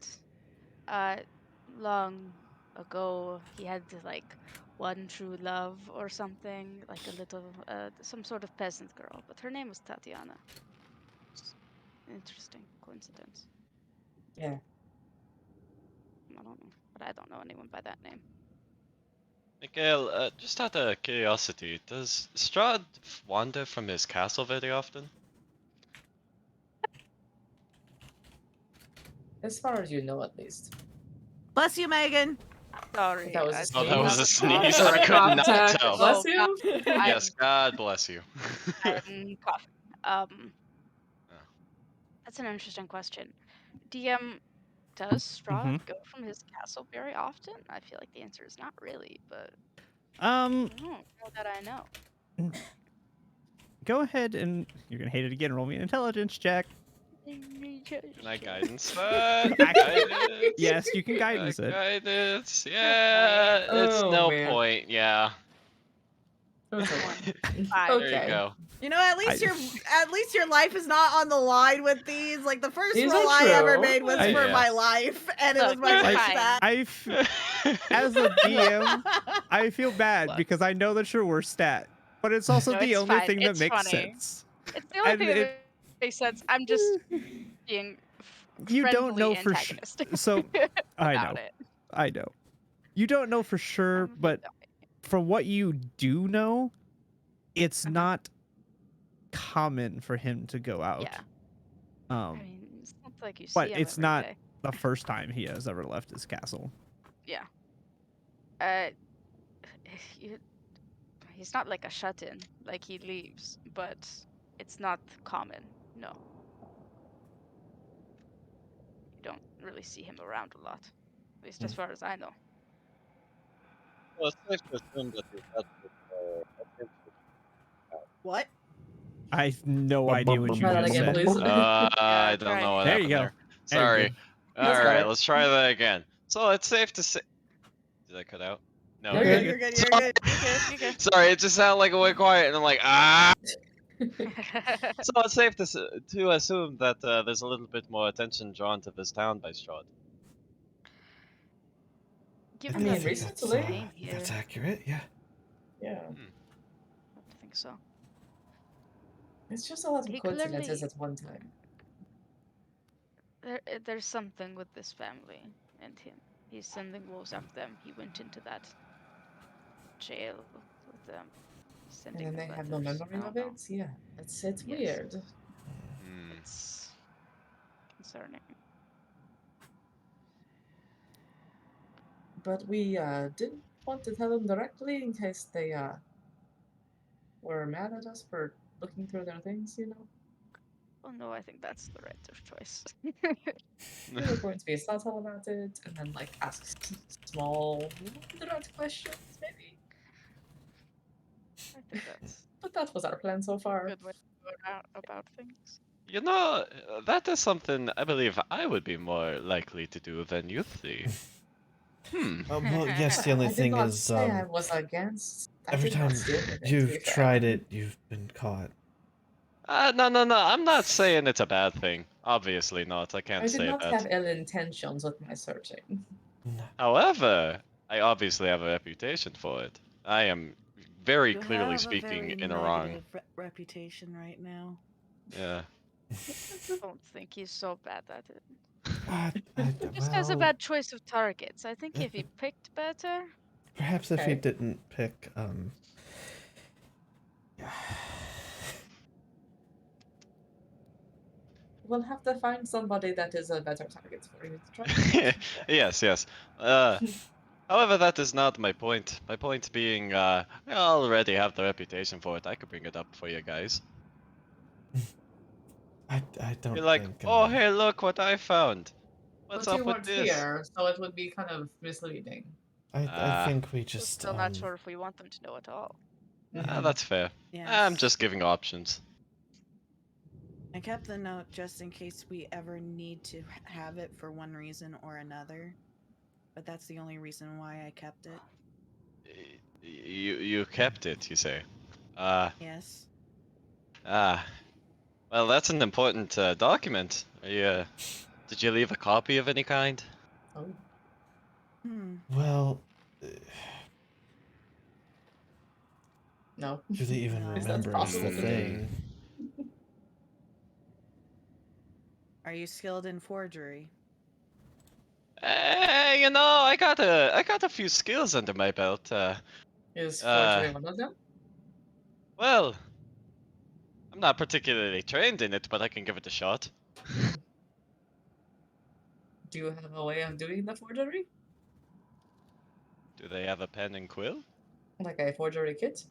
long ago, he had like one true love or something, like a little, some sort of peasant girl, but her name was Tatiana. Interesting coincidence. Yeah. I don't know, but I don't know anyone by that name. Mikael, just out of curiosity, does Strahd wander from his castle very often? As far as you know, at least. Bless you, Megan. Sorry. That was a Oh, that was a sneeze. sneeze. I could not tell. Bless you. Yes, God bless you. I'm coughing. That's an interesting question. DM, does Strahd go from his castle very often? I feel like the answer is not really, but I don't know that I know. Go ahead and you're gonna hate it again. Roll me an intelligence check. Can I guidance that? Guidance? Yes, you can guidance it. Guidance, yeah. It's no point, yeah. There you go. You know, at least your life is not on the line with these. Like the first These roll are I ever true. made was for my life, and it was my first stat. As a DM, I feel bad because I know that's your worst stat, but it's also the only fine. thing that It's makes funny. sense. It's the only thing that makes sense. I'm just being You don't know friendly for sure. antagonistic So I know. about it. I know. You don't know for sure, but from what you do know, it's not common for him to go out. Yeah. I mean, it's not like you see but him it's every not day. the first time he has ever left his castle. Yeah. He's not like a shut-in, like he leaves, but it's not common. No. You don't really see him around a lot, at least as far as I know. Well, it's safe to assume that he's not What? I have no idea what you Try that just again, said. please. I don't know what There happened you go. there. There you Sorry. go. That's Alright, better. let's try that again. So it's safe to say... Did I cut out? No, You're you're good. You're good. good. You're good. You're good. Sorry, it just sounded like it went quiet, and I'm like, ah. So it's safe to assume that there's a little bit more attention drawn to this town by Strahd. Given mean, that he recently- came here, That's accurate. Yeah. Yeah. I don't think so. It's just a lot of He coincidences clearly- at one time. There's something with this family and him. He's sending wolves after them. He went into that jail with them. He's And sending then they them have no letters. memory I of don't know. it? Yeah. It's Yes. weird. Hmm. It's concerning. But we didn't want to tell them directly in case they were mad at us for looking through their things, you know? Oh no, I think that's the right choice. We were going to be subtle about it and then like ask small direct questions, maybe. I think that's But that was our plan so a far. good way to go about things. You know, that is something I believe I would be more likely to do than you three. Well, yes. The only I did thing not is, say I was against. I every did not time steal anything, to be you've fair. tried it, you've been caught. No. I'm not saying it's a bad thing. Obviously not. I can't I did say not that. have ill intentions with my searching. No. However, I obviously have a reputation for it. I am very You clearly have speaking a very in a wrong. negative reputation right now. Yeah. I don't think he's so bad at it. He Just has a bad choice of targets. I think if he picked better. Perhaps if he Okay. didn't pick, We'll have to find somebody that is a better target for you to try. Yes. However, that is not my point. My point being, I already have the reputation for it. I could bring it up for you guys. I don't Be like, think. oh, hey, look what I found. What's But up you with weren't this? here, so it would be kind of misleading. I think we We're just still not sure if we want them to know at all. That's fair. Yes. I'm just giving options. I kept the note just in case we ever need to have it for one reason or another. But that's the only reason why I kept it. You kept it, you say? Yes. Well, that's an important document. Did you leave a copy of any kind? Oh. Well, No. do they even No. Is that remember is the possible? thing? Are you skilled in forgery? You know, I got a few skills under my belt. Is forgery one of them? Well, I'm not particularly trained in it, but I can give it a shot. Do you have a way of doing the forgery? Do they have a pen and quill? Like a forgery kit?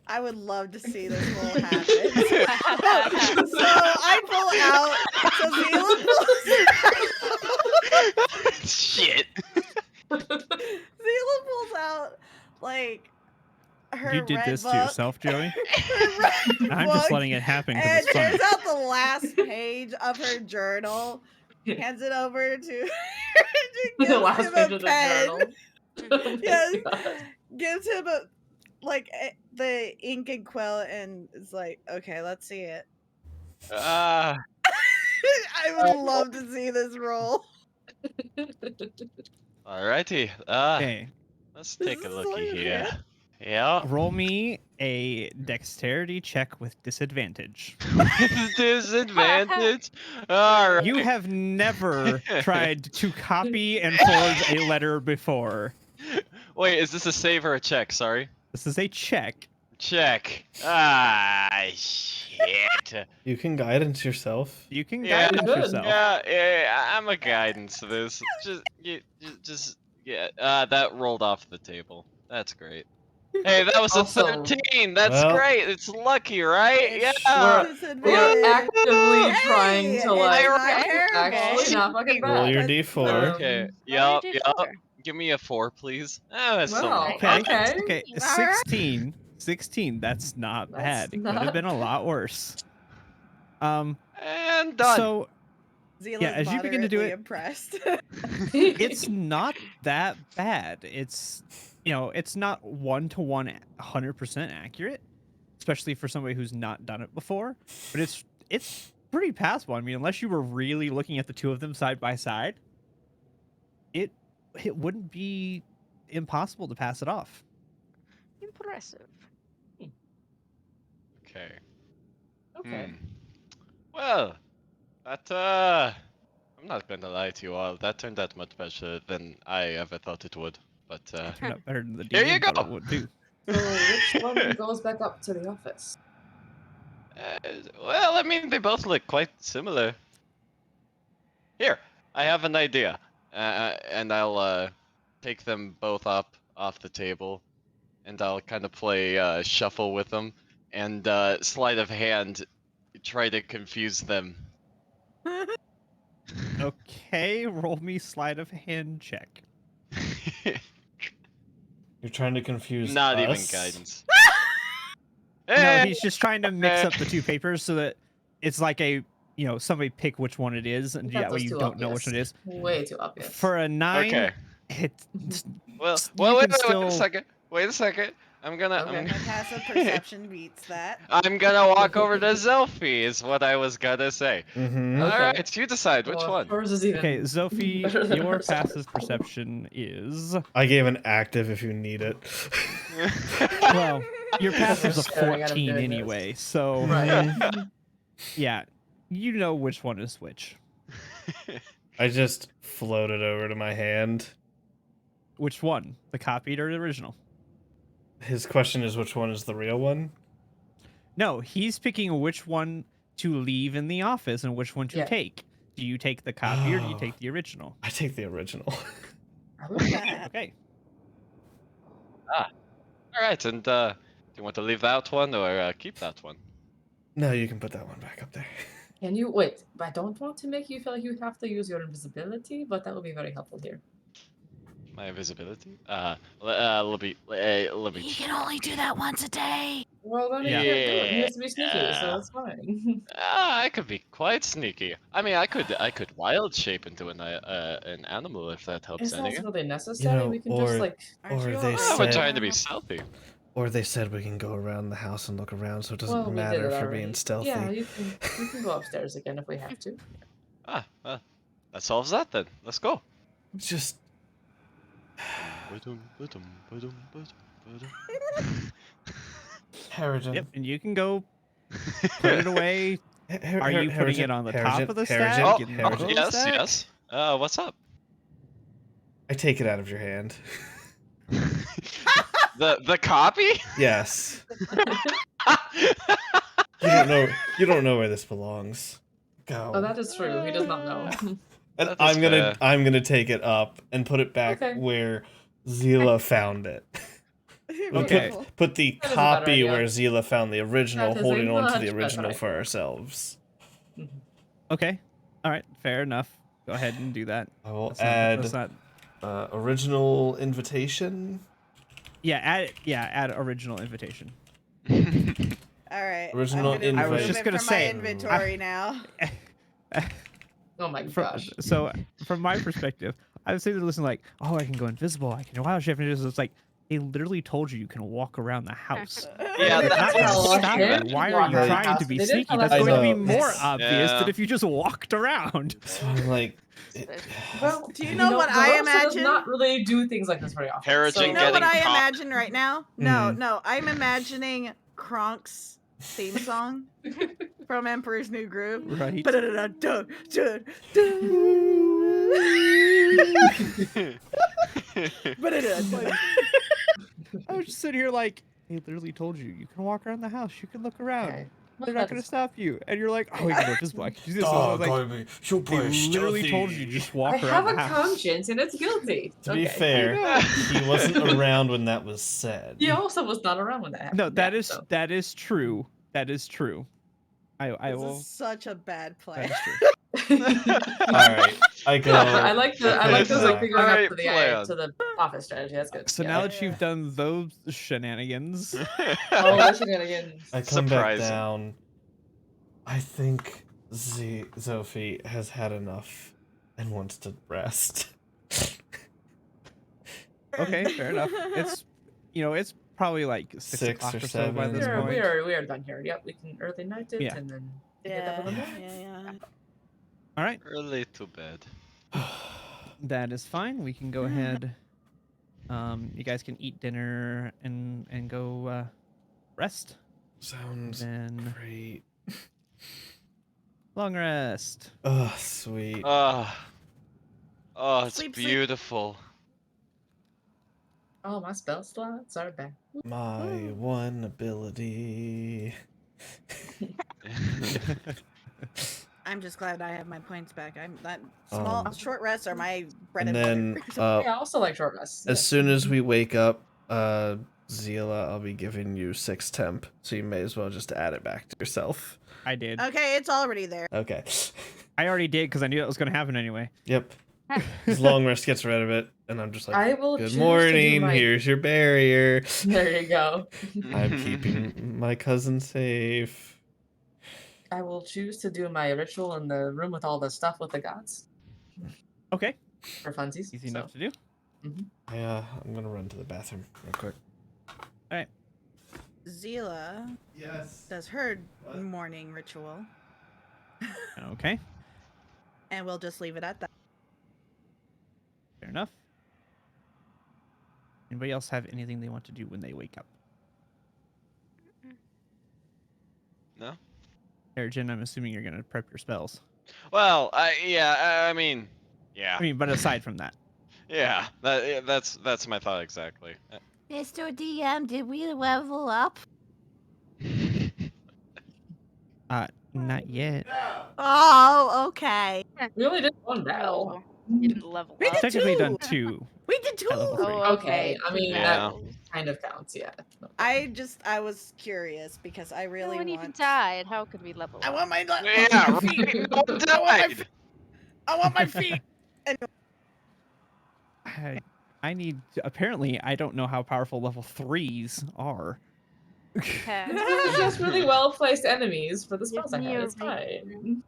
I would love to see this roll happen. So I pull out. So Zila pulls. Shit. Zila pulls out like her You did red this book. to yourself, Joey? Her red I'm just book, letting it happen because and it's funny. tears out the last page of her journal, hands it over to The gives last him page a of the pen. journal. Oh my Yes, God. gives him the ink and quill, and is like, okay, let's see it. Ah. I would love to see this roll. Alrighty. Okay, Let's This take a is looky like here. it. Yeah. roll me a dexterity check with disadvantage. Disadvantage. All right. You have never tried to copy and forge a letter before. Wait, is this a save or a check? Sorry. This is a check. Check. Ah, shit. You can guidance yourself. You can Yeah, guidance good. yourself. Yeah, I'm a guidance to this. That rolled off the table. That's great. Hey, that was a Also- 13. That's Well- great. It's lucky, right? It's Yeah. We are disadvantage. actively Hey, trying to it's like not terrible. actually not fucking bad. Roll your But- d4. Okay. Um, Yup. Roll your Yup. D4. Give me a 4, please. Ah, that's still Well, not Okay. bad. Okay, All right. 16. 16. That's not That's bad. It could not have been a lot worse. And done. So Zila's Yeah, as you begin to do moderately it- impressed. it's not that bad. It's it's not 1-to-1 100% accurate, especially for somebody who's not done it before, but it's pretty passable. I mean, unless you were really looking at the two of them side by side, it wouldn't be impossible to pass it off. Impressive. Okay. Okay. Well, that I'm not gonna lie to you all. That turned out much better than I ever thought it would. But Turned out better than the Here you DM thought go. it would too. So which one goes back up to the office? well, I mean, they both look quite similar. Here, I have an idea, and I'll take them both up off the table, and I'll kind of play shuffle with them, and sleight of hand, try to confuse them. Okay, roll me sleight of hand check. You're trying to confuse Not even us? guidance. No, he's just trying to mix up the two papers so that it's like somebody pick which one it is, and that way you don't know which one it is. Way too obvious. For a 9, Okay. it's Well, you wait can still... a second. Wait a second. I'm gonna. Okay. My passive perception beats that. I'm gonna walk over to Zelfie. Is what I was gonna say. Mm-hmm. All Okay. right, you decide which Well, one. hers is even Okay, Zophie, better than your hers. passive perception is... I gave an active if you need it. Well, your passive's a Staring at him 14 doing this. anyway, so... Right. Yeah, you know which one is which. I just floated over to my hand. Which one? The copied or the original? His question is which one is the real one? No, he's picking which one to leave in the office and which one to Yeah. take. Do you take the copy or do you Oh. take the original? I take the original. Okay. All right, and do you want to leave that one or keep that one? No, you can put that one back up there. Can you wait? I don't want to make you feel like you have to use your invisibility, but that would be very helpful here. My invisibility? Let me. He can only do that once a day. Well, then Yeah. he can't do it. He has to be sneaky, Yeah. so that's fine. I could be quite sneaky. I mean, I could wild shape into an animal if that helps It's not any. really necessary. We can or- just like. Aren't Or you they already I'm said- trying to be stealthy. Or they said we can go around the house and look around, so it doesn't Well, we did matter it if you're already. being stealthy. Yeah, you can go upstairs again if we have to. Well, that solves that then. Let's go. Just Harrigan. Yep, and you can go put it away. Are you putting it on the top of the stack? Oh, in the middle of the yes, stack? yes. What's up? I take it out of your hand. The copy? Yes. You don't know where this belongs. Go. Oh, that is true. He does not know. And That is I'm gonna take it up and put it back Okay. where Zila found it. We'll Okay. Put the That is a better copy idea. where Zila found the original, That is a holding on to much the better original idea. for ourselves. Okay. All right. Fair enough. Go ahead and do that. I will That's add not... original invitation. Yeah, add original invitation. All right. Original I'm gonna invite. I was remove just it gonna from say, my inventory now. Oh my gosh. So, from my perspective, I was sitting there listening like, oh, I can go invisible, I can wild shape, and it's like, they literally told you can walk around the house. Yeah, They're not that's gonna Well, stop him you. Why are you walking trying around to be the house. They didn't sneaky? tell That's us going to be to. more Yes. obvious Yeah. than if you just walked around. So I'm like, Well, Do you know what the I Rosa imagine? does not really do things like this very often. Harrigan Do you know what getting I caught. imagine right now? No, Mhm. no. I'm imagining Kronk's theme song from Emperor's New Groove. Right. I was just sitting here like, they literally told you, you can walk around the house, you can look around. Okay. They're not going to stop you. And you're like, oh, we can go invisible. I can do this. So I was like, they literally told you just walk I around have the a house. conscience and it's guilty. to be Okay. fair, he wasn't around when that was said. He also was not around when that happened. No, that Yeah, is so. that is true. That is true. I This will. is such a bad play. That is true. All right, I go. I like the Alright, Zophie going alright, up plan. to the office strategy. That's good. So Yeah. now that you've done those shenanigans, Oh, that's shenanigans. I come back Surprising. down. I think Zophie has had enough and wants to rest. Okay, fair enough. It's it's probably like 6 o'clock or or so by 7. this We point. are done here. Yep, we can early night it Yeah. and then get up in the morning. Yeah. All right, Early to bed. that is fine. We can go ahead. You guys can eat dinner and go rest. Sounds Then great. long rest. Oh, sweet. Oh, it's Sleep, sleep. beautiful. Oh, my spell slots are back. My one ability. I'm just glad I have my points back. I'm that small short rests are my bread And and then butter. Yeah, I also like short rests. as soon as we wake up, Zila, I'll be giving you 6 temp, so you may as well just add it back to yourself. I did. Okay, it's already there. Okay. I already did because I knew that was going to happen anyway. Yep. His long rest gets rid of it, and I'm just like, I will good choose to do morning, my- here's your barrier. There you go. I'm keeping my cousin safe. I will choose to do my ritual in the room with all the stuff with the gods Okay, for funsies. easy enough to do. I'm gonna run to the bathroom real quick. All right. Zila Yes. does her morning ritual, Okay, and we'll just leave it at that. fair enough. Anybody else have anything they want to do when they wake up? No? Ergen, I'm assuming you're going to prep your spells. Well, I mean, yeah. I mean, but aside from that. Yeah, that's my thought exactly. Mr. DM, did we level up? Not yet. Oh, okay. We only did one battle. No, you didn't level We up. did Technically done two. 2. We did 2. At level 3. Oh, Okay, I mean, Yeah. that kind of counts, yeah. I was curious because I really no one want. even died. How could we level I up? want my Yeah, feet. right. No one died. I want my feet. I need. Apparently, I don't know how powerful level 3s are. Okay. It's just really well placed enemies for the spells I Give me had. a It's fine.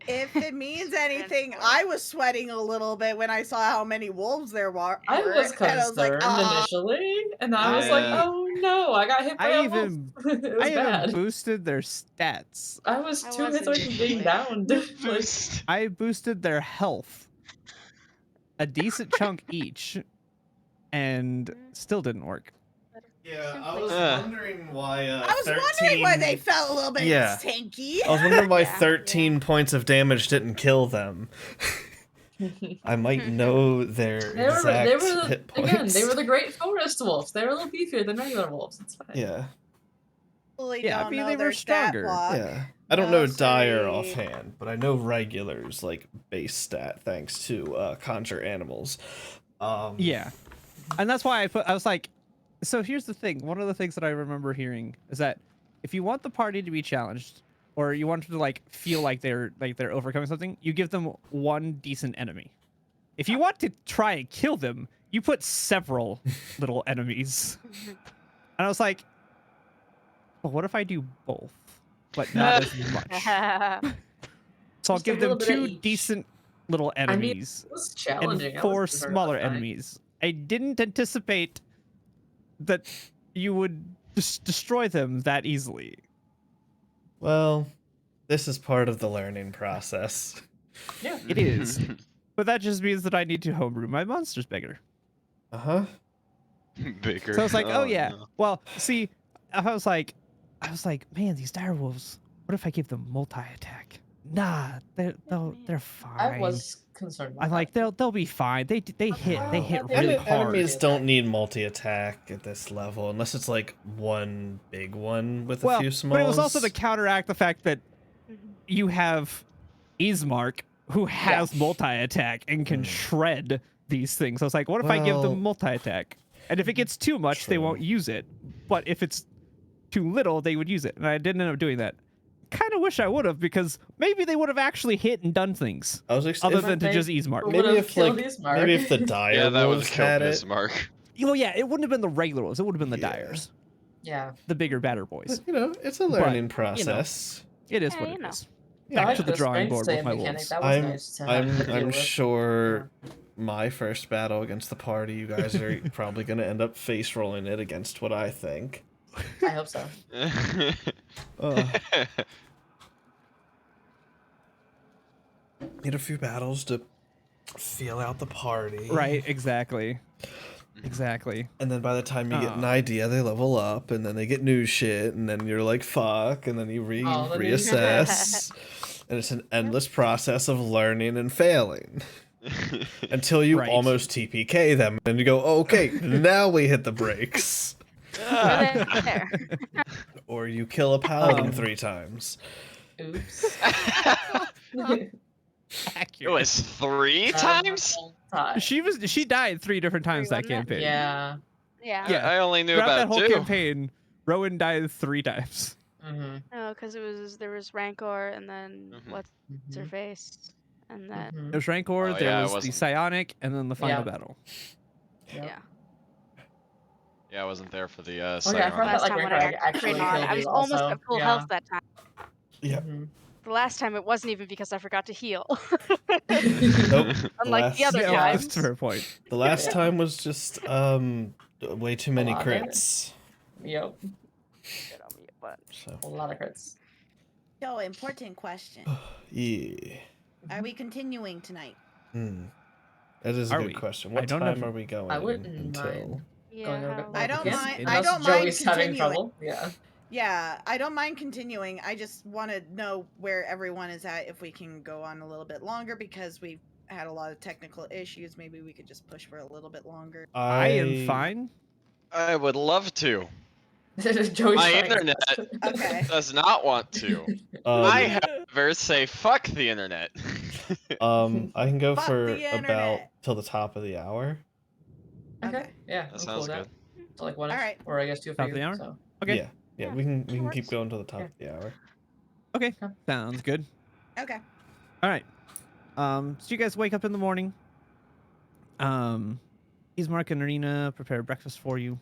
If it means anything, I was sweating a little bit when I saw how many wolves there were. I was and I was like, concerned initially, and I was like, Yeah. oh no, I got hit by a wolf. It was I even bad. boosted their stats. I was I 2 hits wasn't away from being initially. downed. Like, Boost. I boosted their health a decent chunk each, and still didn't work. Yeah, I Simply was put. wondering why I was wondering why they felt a little bit Yeah. tanky. I was wondering why Yeah, 13 points of damage didn't kill them. I might know their they were exact hit points. again, they were the great forest wolves. They were a little beefier than regular wolves. It's fine. Yeah, Really Yeah, I don't mean, know they their were stat stronger. block. yeah. I don't know dire Sorry. offhand, but I know regulars like base stat thanks to conjure animals. Yeah, and that's why I was like, so here's the thing. One of the things that I remember hearing is that if you want the party to be challenged, or you want them to like feel like they're overcoming something, you give them one decent enemy. If you want to try and kill them, you put several little enemies. And I was like, well, what if I do both, but not as much? So I'll Just a give them little bit of 2 each. decent little I mean, enemies it was challenging. and I 4 wasn't smaller terrified. enemies. I didn't anticipate that you would just destroy them that easily. Well, this is part of the learning process. Yeah. It is. But that just means that I need to homebrew my monsters bigger. Uh-huh. Bigger. So I was like, oh yeah. no. Well, see, I was like, man, these direwolves. What if I give them multi-attack? Nah, they're fine. I was concerned. About I'm like, that. they'll be fine. They hit Well, really hard. Enemies don't need multi-attack at this level unless it's like one big one with a few smalls. But it was also to counteract the fact that you have Ismark, who has multi-attack and can shred these things. I was like, what if I give Well, them multi-attack? And if it gets too much, they true. won't use it. But if it's too little, they would use it. And I didn't end up doing that. Kind of wish I would have, because maybe they would have actually hit and done things I was ex- other if- than to they just Ismark. would maybe have if killed like Ismark. maybe if the dire Yeah, that would wolves have had killed it. Bismarck. Well, yeah, it wouldn't have been the regular ones. It would have been the Yeah. Dyers, Yeah. the bigger, badder boys. But, you know, it's a learning process. It is Yeah, what you it know. is. I Back like to the the drawing strength board save with my mechanic. wolves. That was nice to have to deal I'm with. sure my first battle against the party. You guys are probably gonna end up face rolling it against what I think. I hope so. Need a few battles to feel out the party. Right, exactly. Exactly. And then by the time you get an idea, they level up, and then they get new shit, and then you're like, fuck, and then you reassess. And it's an endless process of learning and failing. Until you almost TPK them, and you go, okay, now we hit the brakes. Or you kill a paladin 3 times. Oops. It was 3 times? She died 3 different times that campaign. Yeah. Yeah. I only knew Throughout about that whole 2. campaign, Rowan died 3 times. No, because there was Rancor and then what's her face, and then There's Rancor, there was the Psionic, and then the final battle. Yeah. Yeah, I wasn't there for the I forgot that like Rancor actually killed I was you almost also. at full health that time. Yeah. The last time it wasn't even because I forgot to heal. Nope. Unlike the other times. That's her point. The last time was just way too many crits. Yep. So. A lot of crits. So, important question. Yeah. Are we continuing tonight? That is a good question. What time are we going I wouldn't until? mind going over I don't mind. Unless I don't Joey's mind having continuing. trouble. Yeah. Yeah, I don't mind continuing. I just want to know where everyone is at. If we can go on a little bit longer because we've had a lot of technical issues, maybe we could just push for a little bit longer. I am fine. I would love to. Joey's My trying his internet best. does not want to. I, however, say fuck the internet. I can go Fuck for the about internet. till the top of the hour. Okay. Yeah. That sounds good. So like 1-ish, Alright. or I guess 2 for Top you. of the hour? So. Okay. Yeah, we can keep going till the top of the hour. Okay. Sounds good. Okay. All right. So you guys wake up in the morning. Ismark and Arena prepare breakfast for you.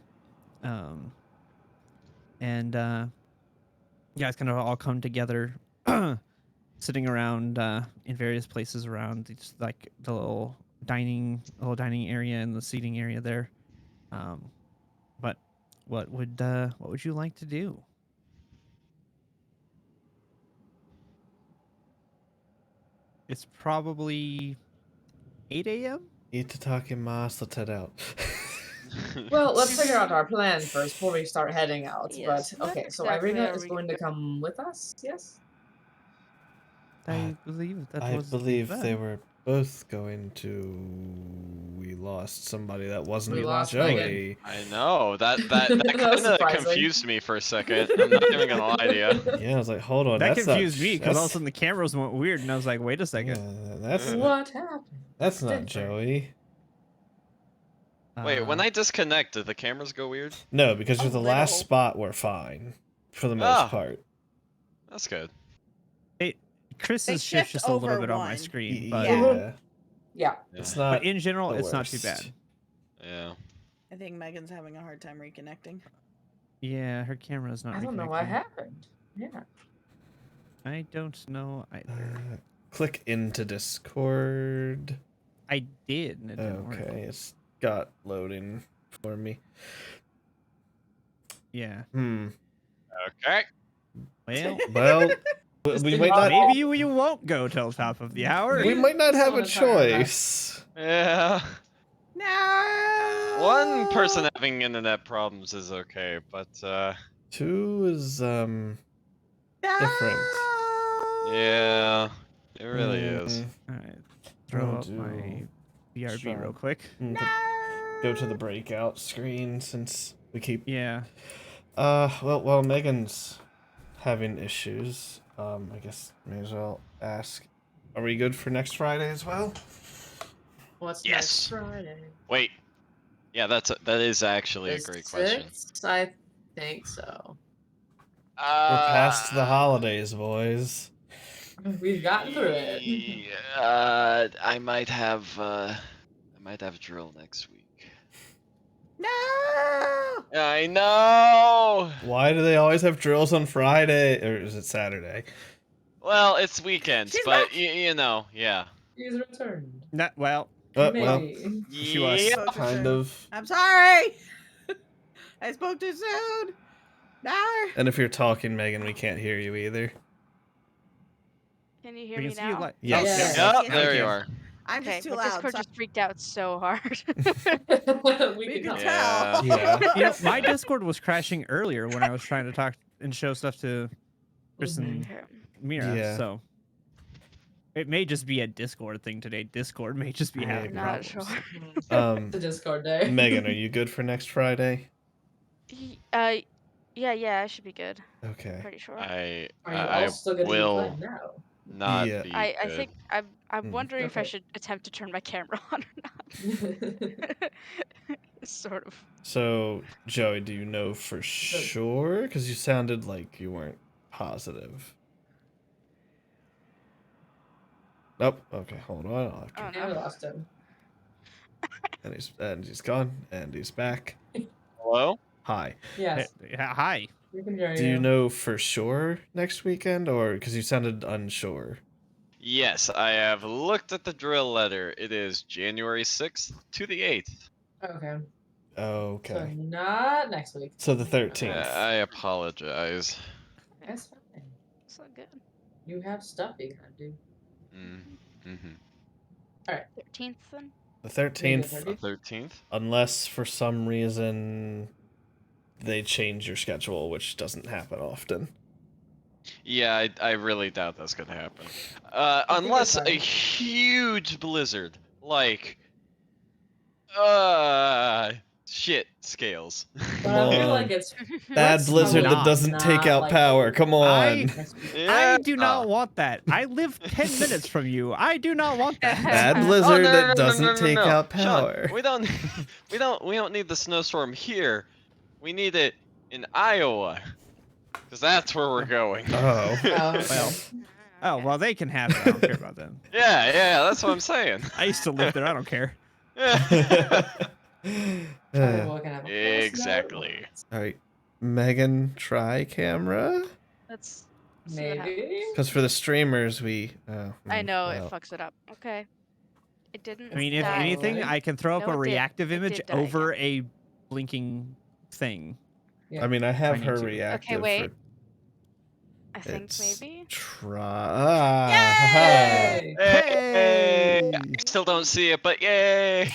And you guys kind of all come together, sitting around in various places around like the little dining area and the seating area there. But what would you like to do? It's probably 8 a.m. Itadakimasu, let's head out. Well, let's figure out our plan first before we start heading out. Yes, But okay, what so exactly Irina are is we going to come with us. Yes. I believe that I was the believe they plan. were both going to. We lost somebody that wasn't We lost Joey. I know that That was kind of surprising. confused me for a second. I'm not even gonna lie to you. Yeah, I was like, hold on. That that's confused not, me because all of a that's- sudden the cameras went weird, and I was like, "Wait a second." Yeah, that's What happened? that's not Different. Joey. Wait, when I disconnect, did the cameras go weird? No, because you're the last little. spot. We're fine for the most part. That's good. Chris's shift shift just a little over bit on my one. screen, but Yeah, Yeah. it's not. but in general, the it's not too worst. bad. Yeah. I think Megan's having a hard time reconnecting. Yeah, her camera is not. I don't know what reconnecting. happened. Yeah. I don't know either. Click into Discord. I did. And it didn't work. Okay, it's got loading for me. Yeah. Okay. Well, we might not. maybe you won't go till top of the hour. We might not have a Still wanna try our choice. Yeah. No. One person having internet problems is okay, but 2 is different. yeah, it really is. All right. Throw I'll up my do BRB real quick. Go to the breakout screen since we keep. Yeah. Well, Megan's having issues. I guess may as well ask. Are we good for next Friday as well? What's Yes. next Friday? Wait. Yeah, that is actually a great question. 6th? I think so. We're past the holidays, boys. We've gotten through it. I might have drill next week. No. I know. Why do they always have drills on Friday, or is it Saturday? Well, it's weekends, She's but back. you know, yeah. He's returned. Well, Well, Maybe. She was. Yeah. Spoke too kind soon. of. I'm sorry. I spoke too soon. No. And if you're talking, Megan, we can't hear you either. Can you hear We me can see you now? like. Yes. Oh, Yes. there we go. Yep, Now we there you can. are. I'm Okay, just too my loud. Discord Sorry. just freaked out so hard. we We can can tell. tell. Yeah. You know, my Discord was crashing earlier when I was trying to talk and show stuff to Chris and Okay. Mira. Yeah. So it may just be a Discord thing today. Discord may just be Maybe. having Not problems. sure. The Discord day. Megan, are you good for next Friday? Yeah, I should be good. Okay. Pretty sure. I Are you all still good to be will playing now? not Yeah. be I good. think I'm wondering if I Okay. should attempt to turn my camera on or not. Sort of. So, Joey, do you know for sure? Because you sounded like you weren't positive. Nope. Okay, hold on. Oh And we no. lost him. And he's gone, and he's back. Hello? Hi. Yes, Hi. we can hear Do you. you know for sure next weekend, or because you sounded unsure? Yes, I have looked at the drill letter. It is January 6th to the 8th. Okay. So Okay. not next week. So the 13th. I apologize. That's fine. It's not good. You have stuff you gotta do. Mm-hmm. 13th then? The Maybe 13th, the 30th? 13th? unless for some reason they change your schedule, which doesn't happen often. Yeah, I really doubt that's gonna happen. think Unless it's a fine. huge blizzard, like, shit scales. But Come I feel on. like it's Bad Let's blizzard that not. doesn't take not out like power. the- Come on. I Yeah. do not want that. I live 10 minutes from you. I do not want that. Bad Oh, blizzard no, that no, doesn't no, no, take no. out Sean, power. we don't need the snowstorm here. We need it in Iowa. Because that's where we're going. Oh. Well, oh, well, they can have it. I don't care about them. yeah, that's what I'm saying. I used to live there. I don't care. Everyone can have a full Exactly. All right, Megan, try camera. Let's see what Maybe. happens. Because for the streamers, I know well, it fucks it up. Okay. It didn't. I mean, if die. anything, I can throw up No, a it did. reactive It image did die over a blinking thing. Yeah. I mean, I have I need her to. Okay, reactive. wait. For I think it's maybe. try. Yay! Hey! Still don't see it, but yay!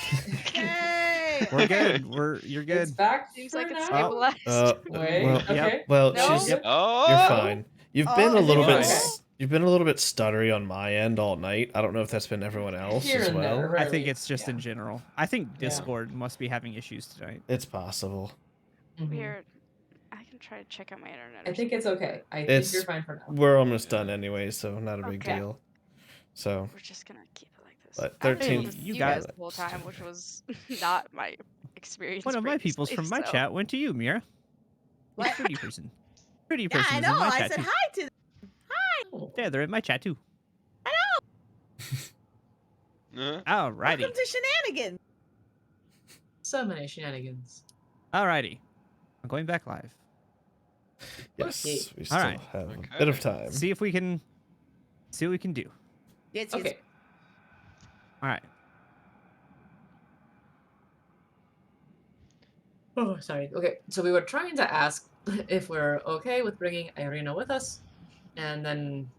Yay! We're good. You're It's good. back Seems for like it's now. stabilized. Wait, well, okay. well, No? she's Yep. Oh! you're fine. You've been Oh, a is it little bit. okay? You've been a little bit stuttery on my end all night. I don't know if that's been everyone else Here as and there, well. rarely. I think it's just Yeah. in general. I think Yeah. Discord must be having issues tonight. It's possible. Mhm. Weird. I can try to check out my internet. I or think it's something, okay. I It's- think you're fine for now. We're almost done anyway, so not a big Okay. deal. So, but we're just gonna keep it like this. But I was able 13th, to see you you got guys it. the whole time, which was not my experience. One of my peoples previously, from my so- chat went to you, Mira. What? Pretty person. Pretty Yeah, person I is know. in my I chat said too. hi to them. Oh. Yeah, they're in my chat too. Uh-huh. Alrighty. Welcome to Shenanigans. So many shenanigans. Alrighty. I'm going back live. yes, Okay. we still Alright. have a Okay. bit of time. See if we can see what we can do. Yes, Okay. Alright. Oh, sorry. Okay, so we were trying to ask if we're okay with bringing Irina with us, and then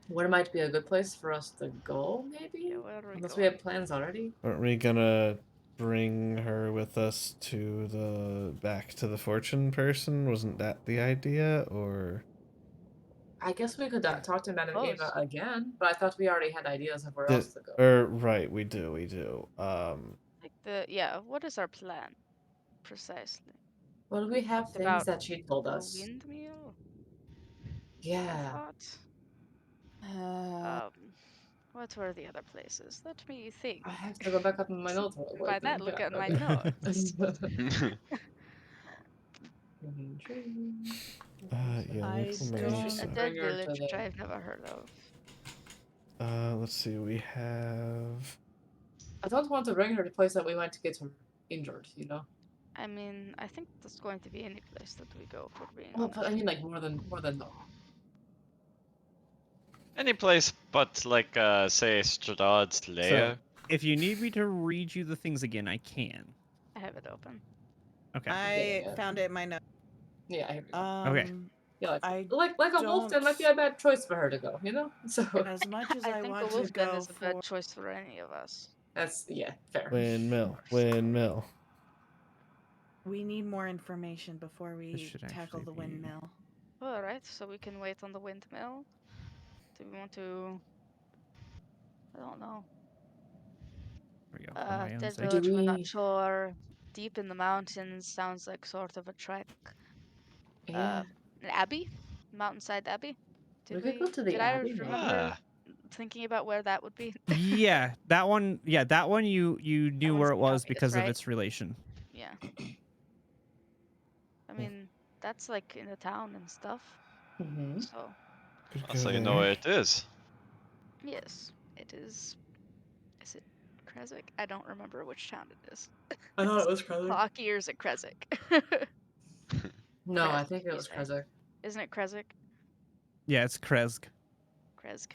where might be a good place for us to go, maybe? Yeah, where are we Unless we going? have plans already. Aren't we gonna bring her with us to back to the fortune person? Wasn't that the idea, or? I guess we could talk to Madame Eva Close. again, but I thought we already had ideas of where The- else to go. Right, we do. Like what is our plan precisely? Well, we have talked things about that she told A us. windmill? I Yeah. thought. What were the other places? Let me think. I have to go back up in my notes. real By quick that, and look check, at my okay. notes. Yeah, I local don't- manners, A so- dead Bring her to village, which the- I've never heard of. Let's see. We have. I don't want to bring her to the place that we went to get her injured, you know? I mean, I think that's going to be any place that we go, for being Well, honest. but I mean, like, more than no. Any place but, like, say, Strahd's lair. If you need me to read you the things again, I can. I have it open. Okay. I Yeah. found it in my notes. Yeah, here we go. Okay. Yeah, I like a wolf, that might be a bad choice for her to go, you know? So as much as I think want a to wolf den go is a for bad choice for any of us. that's fair. Windmill, windmill. we need more information before we should tackle actually the be- windmill. All right, so we can wait on the windmill. Do we want to? I don't know. There we go. For my own Dead sake. village, we're we- not sure. Deep in the mountains sounds like sort of a trek. Yeah. An abbey, mountainside abbey. We could go to the Did abbey, I maybe. remember thinking about where that would be? Yeah, that one. Yeah, that one. You knew one's where it the was obvious, because of right? its relation. Yeah. I mean, that's like in the town and stuff. Mm-hmm. So Could go So you know there. where it is. yes, it is. Is it Kresik? I don't remember which town it is. I thought it was Kresik. Clocky or is it Kresik? No, I Kresik, think it you was say. Kresik. Isn't it Kresik? Yeah, it's Kresk. Kresk.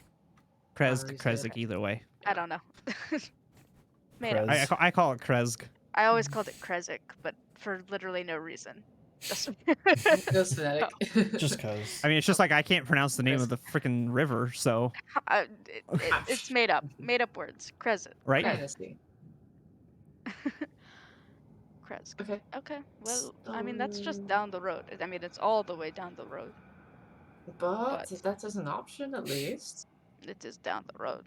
However you say it. Krezik, either way. I don't know. Made up. Krez. I call it Kresk. I always called it Kresik, but for literally no reason. Just Just phonetic. Just cause. I mean, it's just like I can't pronounce the name of the freaking river, so it's made up. Made up words. Kresik. right. I see. Kresk. Okay. Okay. Well, I mean that's just down the road. I mean it's all the way down the road. But that is an option at least. It is down the road.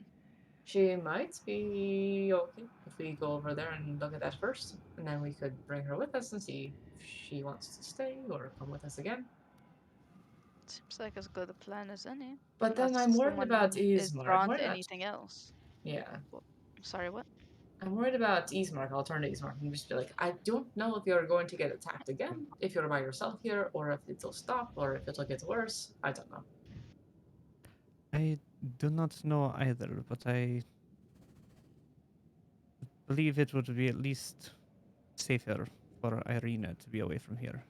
She might be okay if we go over there and look at that first, and then we could bring her with us and see if she wants to stay or come with us again. Seems like as good a plan as any. But then Unless I'm worried someone about is Ismark. drawn Why to not? anything else. Yeah. Sorry, what? I'm worried about Ismark. I'll turn to Ismark and just be like, I don't know if you're going to get attacked again, if you're by yourself here, or if it'll stop, or if it'll get worse. I don't know. I do not know either, but I believe it would be at least safer for Irina to be away from here.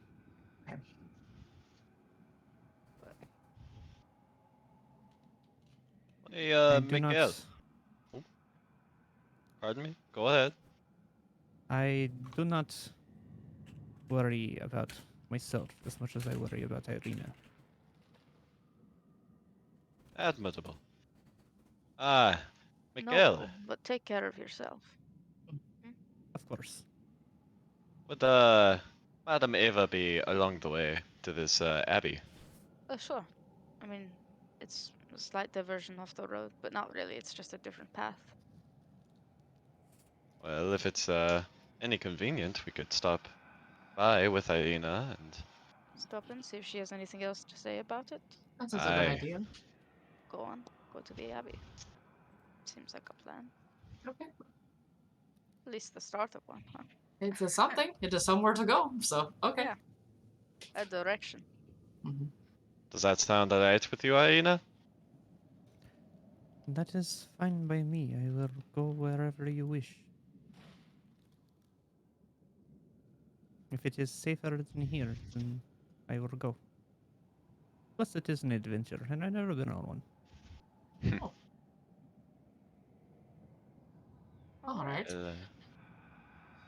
Hey, I do Miguel. not. Oh. Pardon me? Go ahead. I do not worry about myself as much as I worry about Irina. Admirable. Ah, Miguel. No, but take care of yourself. Of course. Would Madam Ava be along the way to this abbey? Sure. I mean, it's a slight diversion off the road, but not really. It's just a different path. Well, if it's any convenient, we could stop by with Irina and Stop and see if she has anything else to say about it. That sounds a Aye. good idea. Go on. Go to the abbey. Seems like a plan. Okay. At least the start of one, huh? It's a something. It is somewhere to go. So okay. Yeah. A direction. Mm-hmm. does that sound alright with you, Irina? That is fine by me. I will go wherever you wish. If it is safer than here, then I will go. Plus, it is an adventure, and I've never been on one. All right. Uh,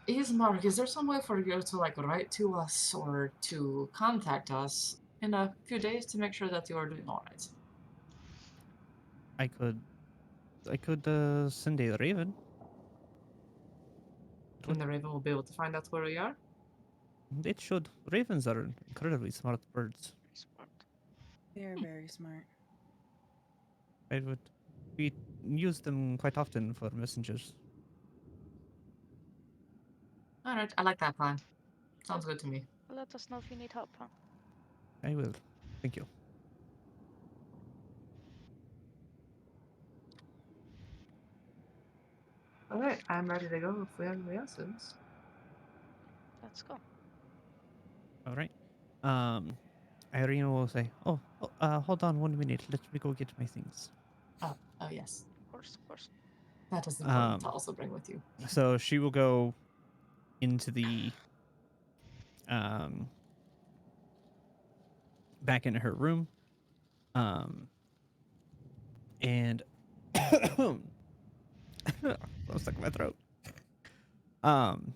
Ismark, is there some way for you to like write to us or to contact us in a few days to make sure that you are doing all right? I could send a raven. And the raven will be able to find out where we are. It should. Ravens are incredibly smart birds. Smart. They're very smart. We use them quite often for messengers. All right, I like that plan. Sounds good to me. Let us know if you need help, huh? I will. Thank you. All right, I'm ready to go if we have anybody else is. Let's go. All right. Irina will say, hold on 1 minute. Let me go get my things." Oh yes. Of course. That is important to also bring with you. So she will go into the back into her room, and was stuck in my throat. And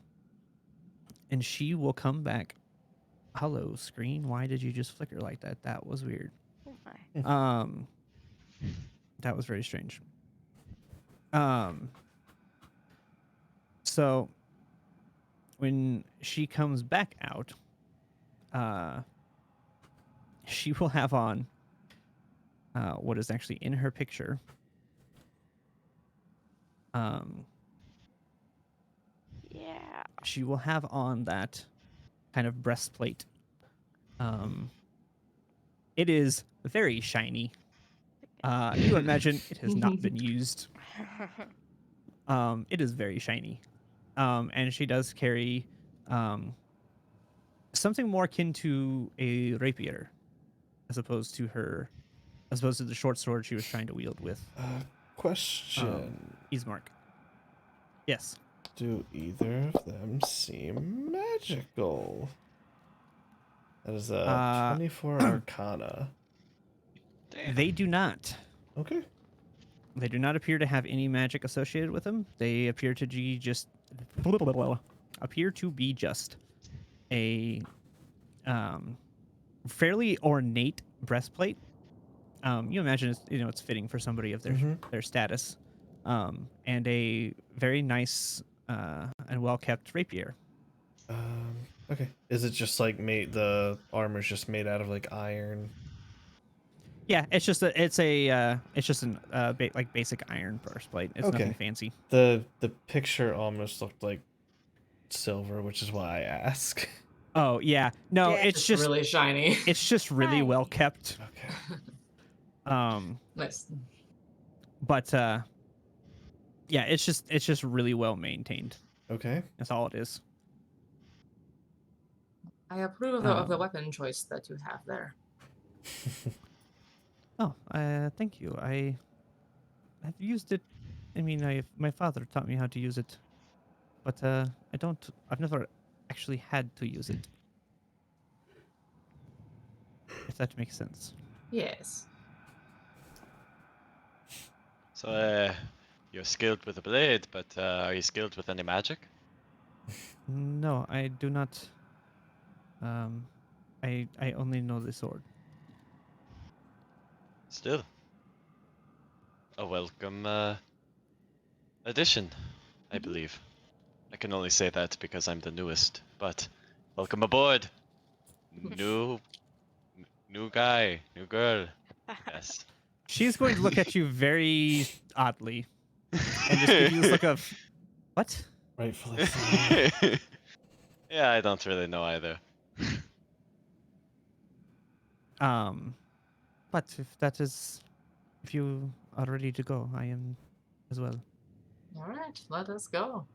she will come back. Hello, screen. Why did you just flicker like that? That was weird. Oh my. That was very strange. So when she comes back out, she will have on what is actually in her picture. Yeah. She will have on that kind of breastplate. It is very shiny. You imagine it has not been used. It is very shiny. And she does carry something more akin to a rapier, as opposed to the short sword she was trying to wield with Question. Ismark. Yes. Do either of them seem magical? That is a 24 Arcana. Damn. They do not. Okay. They do not appear to have any magic associated with them. They appear to be just a fairly ornate breastplate. You imagine it's fitting for somebody of their status, and a very nice and well kept rapier. Okay. Is it just like the armor's just made out of like iron? Yeah, it's just an basic iron breastplate. It's nothing fancy. The picture almost looked like silver, which is why I ask. Oh yeah, no, Yeah. it's just really shiny. It's just really Right. well kept. Okay. Nice. But yeah, it's just really well maintained. Okay. That's all it is. I approve of the weapon choice that you have there. Oh, thank you. I've used it. I mean, my father taught me how to use it, but I've never actually had to use it. If that makes sense. Yes. So, you're skilled with a blade, but are you skilled with any magic? No, I do not. I only know the sword. Still. A welcome addition, I believe. I can only say that because I'm the newest, but welcome aboard. New guy, new girl. Yes. She's going to look at you very oddly and just give you this look of, what? Rightfully so. Yeah, I don't really know either. But if you are ready to go, I am as well. All right, let us go.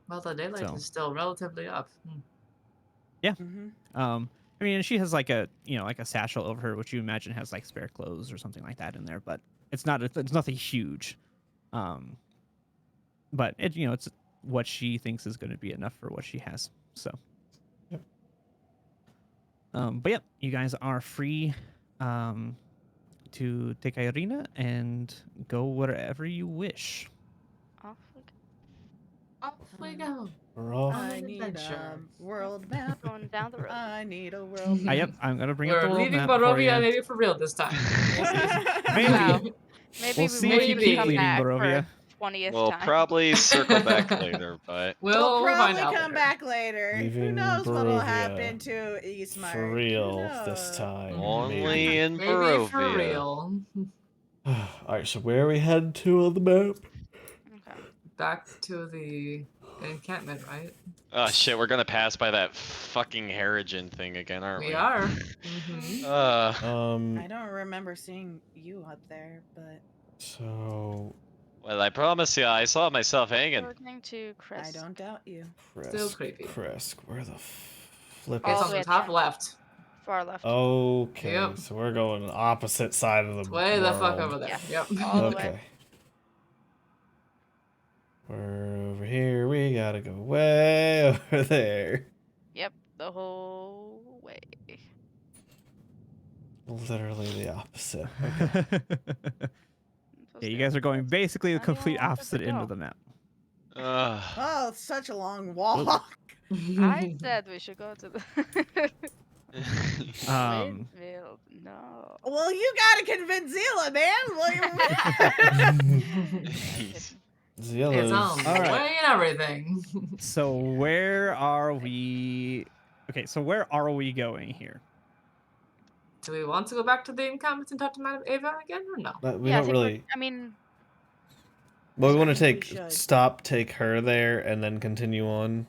Well, the daylight So. is still relatively up. Yeah. Mm-hmm. I mean, she has like a satchel over her, which you imagine has like spare clothes or something like that in there, but it's nothing huge. But it's what she thinks is going to be enough for what she has. So. Yep. But yeah, you guys are free to take Irina and go wherever you wish. Off we go. Off we go. We're off. I an need a adventure. world map. Going down the road. I need a world Yep, map. I'm gonna bring up the We're world leaving map for Barovia you. maybe for real this time. We'll see. Maybe. Wow. Maybe We'll we see won't if you even keep come leaving back Barovia. for 20th We'll time. probably circle back later, but We'll We'll find probably out come later. back later. Who Leaving knows what'll Barovia happen to Eastmark? for Who real this knows? time. only Maybe. in Maybe Barovia. for real. Alright, so where are we heading to on the map? Okay. Back to the encampment, right? Oh shit, we're gonna pass by that fucking Harrigan thing again, aren't we? We are. Mm-hmm. I don't remember seeing you up there, but So Well, I promise you, I saw myself hanging. According to Chris. I don't doubt you. Still creepy. Kresk, where the flip It's All on the way the at top the end. left. Far left. Okay, Yep. so we're going opposite side of the It's way the fuck world. over there. Yes. Yep. All the way. Okay. We're over here, we gotta go way over there. Yep. The whole way. Literally the opposite. Okay. Yeah, you guys are going basically the How do you complete want us to opposite end go? of the map. Oh, it's such a long walk. I said we should go to the Um, windmill. No. Well, you gotta convince Zila, man. It's Zillow's. on All the right. way and everything. So where are we? Okay, so where are we going here? Do we want to go back to the encampment and talk to Madame Ava again, or no? But we Yeah, I don't think really. I mean, Well, we I want to think we take should. take her there, and then continue on.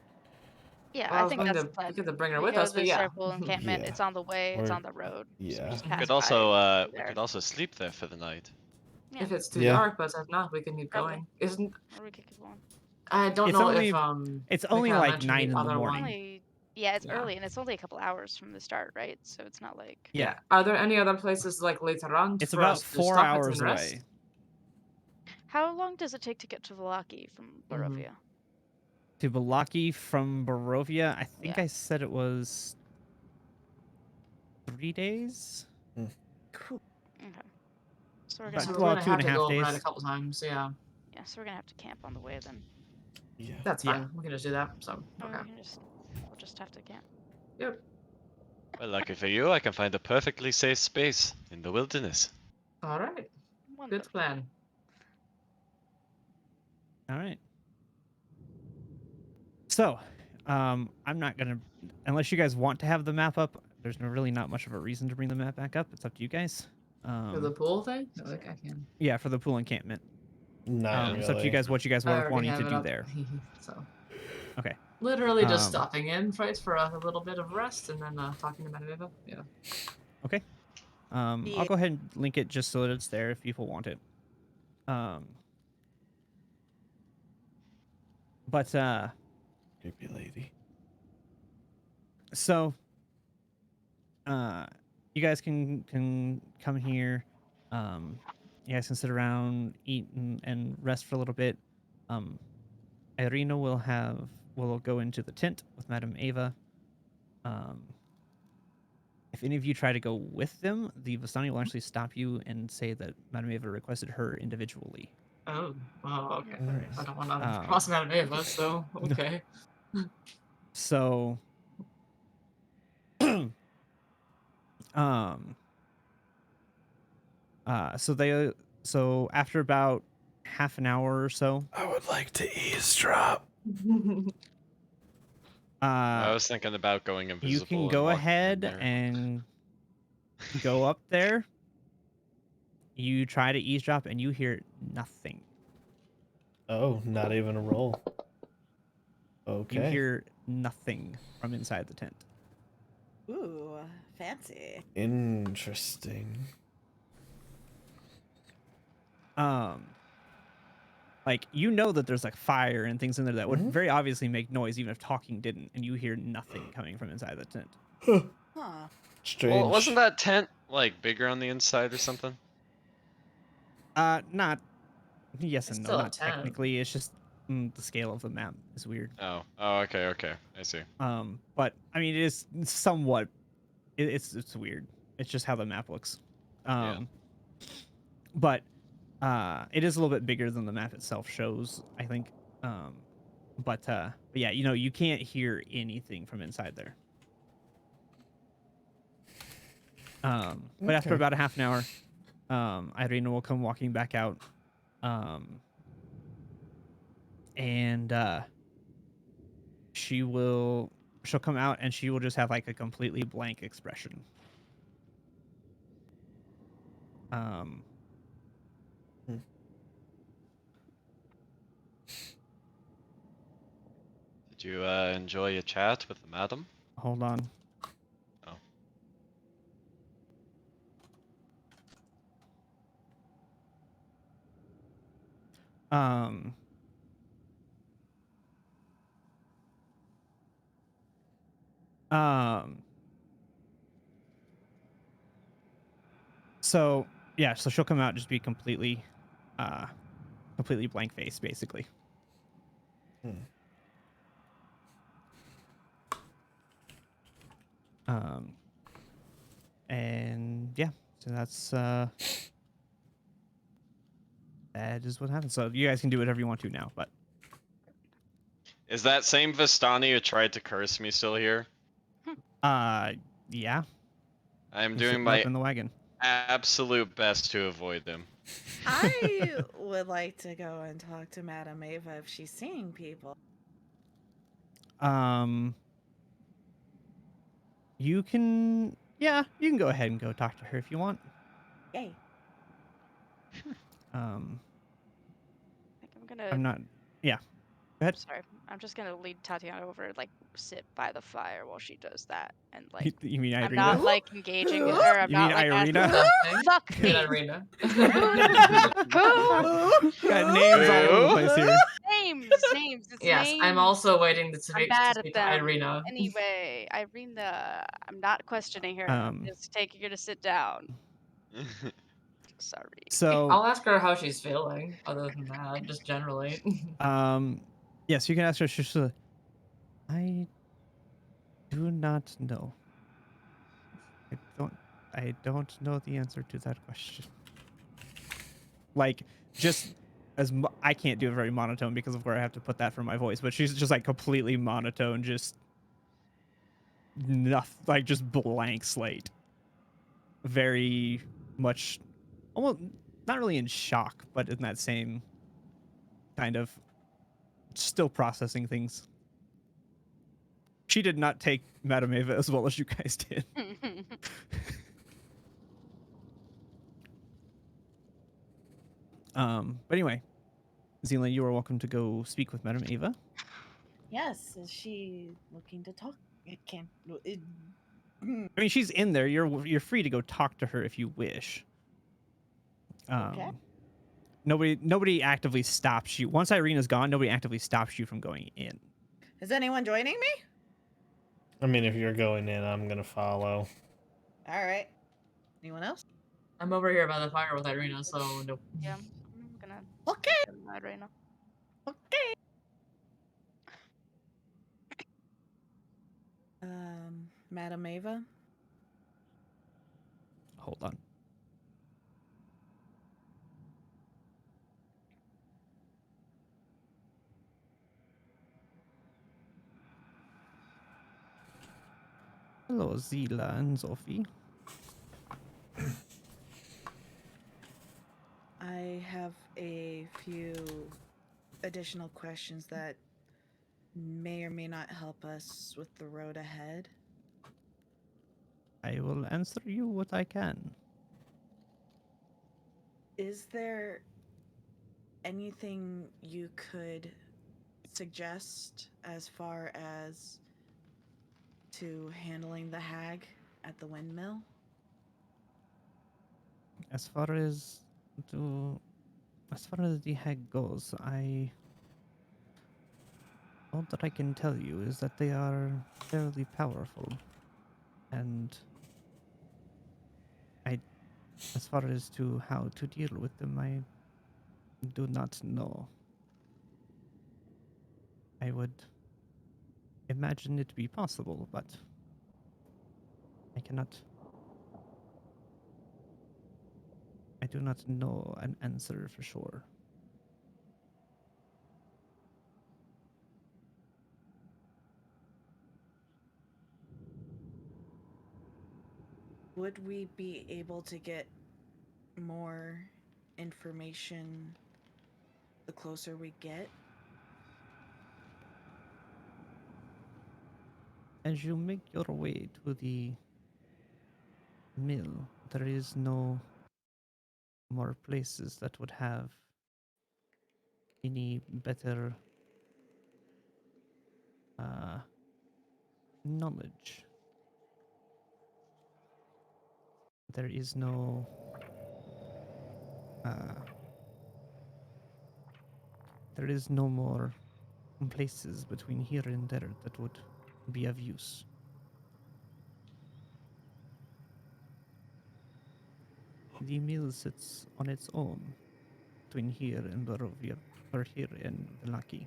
yeah, Well, I I was think going that's to the plan. we could bring her We with go us, to but the yeah. circle encampment. Yeah. It's on the way. It's Or- on the road. So we Yeah. just We pass could by also there. sleep there for the night. Yeah. If it's too Yeah. dark, but if not, we can keep Probably. going. Isn't Or we could keep going. I don't It's know only- if It's only Mikhail like mentioned 9 the in the other morning. one. Yeah, it's Yeah. early and it's only a couple hours from the start, right? So it's not like Yeah. Are there any other places like later on It's for about us to 4 stop at hours and rest? away. How long does it take to get to Vallaki from Barovia? To Vallaki from Barovia, I think Yeah. I said it was 3 days. Cool. Okay. So we're But- gonna have So to, we're well, gonna 2 have and a to half go overnight a days. couple times, yeah. yeah, so we're gonna have to camp on the way then. Yeah. That's Yeah. fine. We can just do that. So Or okay. we can we'll just have to camp. Yep. Well, lucky for you, I can find a perfectly safe space in the wilderness. Alright. Wonderful. Good plan. All right. So, I'm not gonna, unless you guys want to have the map up. There's really not much of a reason to bring the map back up. It's up to you guys. For the pool thing? No, like I can. Yeah, for the pool encampment. Not It's up to you really. guys what you guys I want already wanting have to it do up. there. So Okay. literally just Um, stopping in, right, for a little bit of rest and then talking to Madame Ava. Yeah. Okay. I'll Yeah. go ahead and link it just so that it's there if people want it. But Creepy lady. so you guys can come here. You guys can sit around, eat and rest for a little bit. Irina will go into the tent with Madame Ava. If any of you try to go with them, the Vistani will actually stop you and say that Madame Ava requested her individually. Oh, well, okay. Alright. I don't want to Um, cross Madame Ava, so okay. So, so after about half an hour or so, I would like to eavesdrop. I was thinking about going invisible. you can and go walking in ahead there. and go up there. You try to eavesdrop and you hear nothing. Oh, not even a roll. Okay. You hear nothing from inside the tent. Ooh, fancy. Interesting. Like, you know that there's like fire and things in there that would Mhm. very obviously make noise even if talking didn't, and you hear nothing coming from inside the tent. Huh. Strange. Well, wasn't that tent like bigger on the inside or something? Not yes It's and no, still a not tent. technically. It's just the scale of the map is weird. Oh, okay, I see. But I mean, it is somewhat. It's weird. It's just how the map looks. Yeah. But it is a little bit bigger than the map itself shows, I think. But yeah, you know, you can't hear anything from inside there. But after Okay. about a half an hour, Irina will come walking back out. And she'll come out and she will just have like a completely blank expression. Did you enjoy your chat with the madam? Hold on. Oh. So yeah, so she'll come out and just be completely blank face, basically. And yeah, so that's that is what happens. So you guys can do whatever you want to now, but Is that same Vistani who tried to curse me still here? Yeah. I'm He's doing sitting my up in the wagon. absolute best to avoid him. I would like to go and talk to Madame Ava if she's seeing people. You can, yeah, you can go ahead and go talk to her if you want. Yay. I think I'm gonna. I'm not. Yeah. Go ahead. Sorry, I'm just gonna lead Tatiana over, like sit by the fire while she does that, and like You mean I'm Irina? not like engaging with Who? her. I'm You mean not like asking. Irina? Something. Fuck Good me. Arena. Who? Got names all over the place here. Names. It's Yes, names. I'm also waiting to I'm speak bad to at speak to them. Irina. Anyway, Irina, I'm not questioning her. I'm just taking her to sit down. Sorry. So, I'll ask her how she's feeling. Other than that, just generally. yes, you can ask her. I do not know. I don't know the answer to that question. Like, just I can't do it very monotone because of where I have to put that for my voice. But she's just like completely monotone, just nothing, like just blank slate. Very much, almost not really in shock, but in that same kind of still processing things. She did not take Madame Ava as well as you guys did. But anyway, Zealand, you are welcome to go speak with Madame Ava. Yes, is she looking to talk? It can't. I mean, she's in there. You're free to go talk to her if you wish. Okay. Nobody actively stops you. Once Irina's gone, nobody actively stops you from going in. Is anyone joining me? I mean, if you're going in, I'm gonna follow. All right. Anyone else? I'm over here by the fire with Irina, so no. Yeah, I'm gonna. Okay. Right now. Okay. Madame Ava. Hold on. Hello, Zila and Sophie. I have a few additional questions that may or may not help us with the road ahead. I will answer you what I can. Is there anything you could suggest as far as to handling the hag at the windmill? As far as the hag goes, all that I can tell you is that they are fairly powerful, and as far as to how to deal with them, I do not know. I would imagine it to be possible, but I do not know an answer for sure. Would we be able to get more information the closer we get? As you make your way to the mill, there is no more places that would have any better knowledge. There is no more places between here and there that would be of use. The mill sits on its own between here and Barovia, or here and Velaki.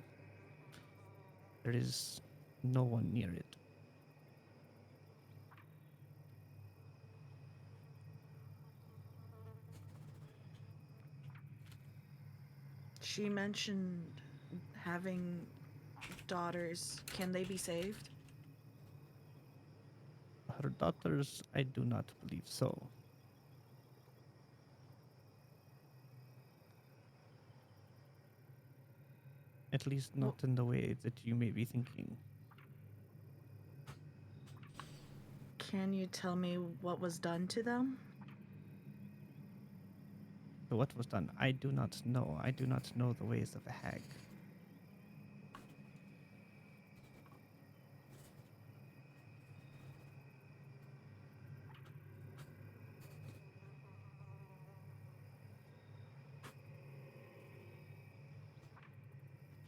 There is no one near it. She mentioned having daughters, can they be saved? Her daughters, I do not believe so. At least not in the way that you may be thinking. Can you tell me what was done to them? So what was done? I do not know. I do not know the ways of a hag.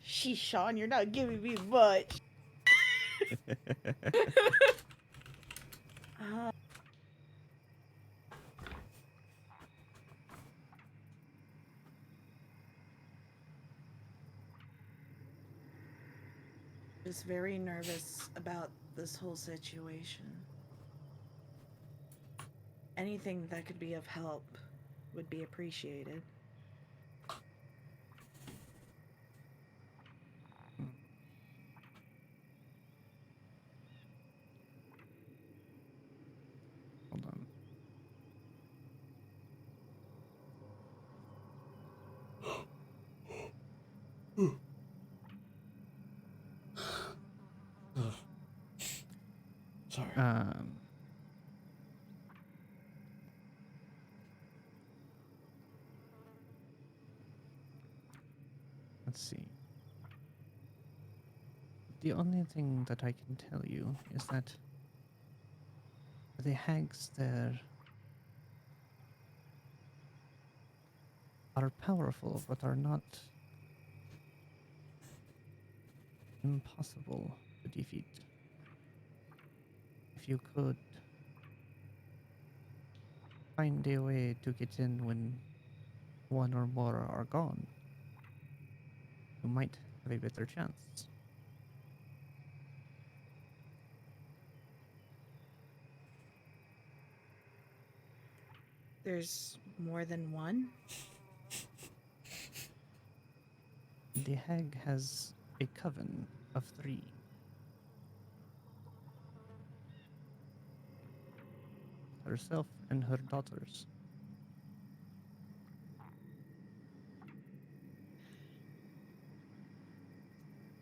Sheesh, Sean, you're not giving me much. Just very nervous about this whole situation. Anything that could be of help would be appreciated. Hold on. Sorry. Let's see. The only thing that I can tell you is that the hags there are powerful, but are not impossible to defeat. If you could find a way to get in when one or more are gone, you might have a better chance. There's more than one? The hag has a coven of 3. Herself and her daughters.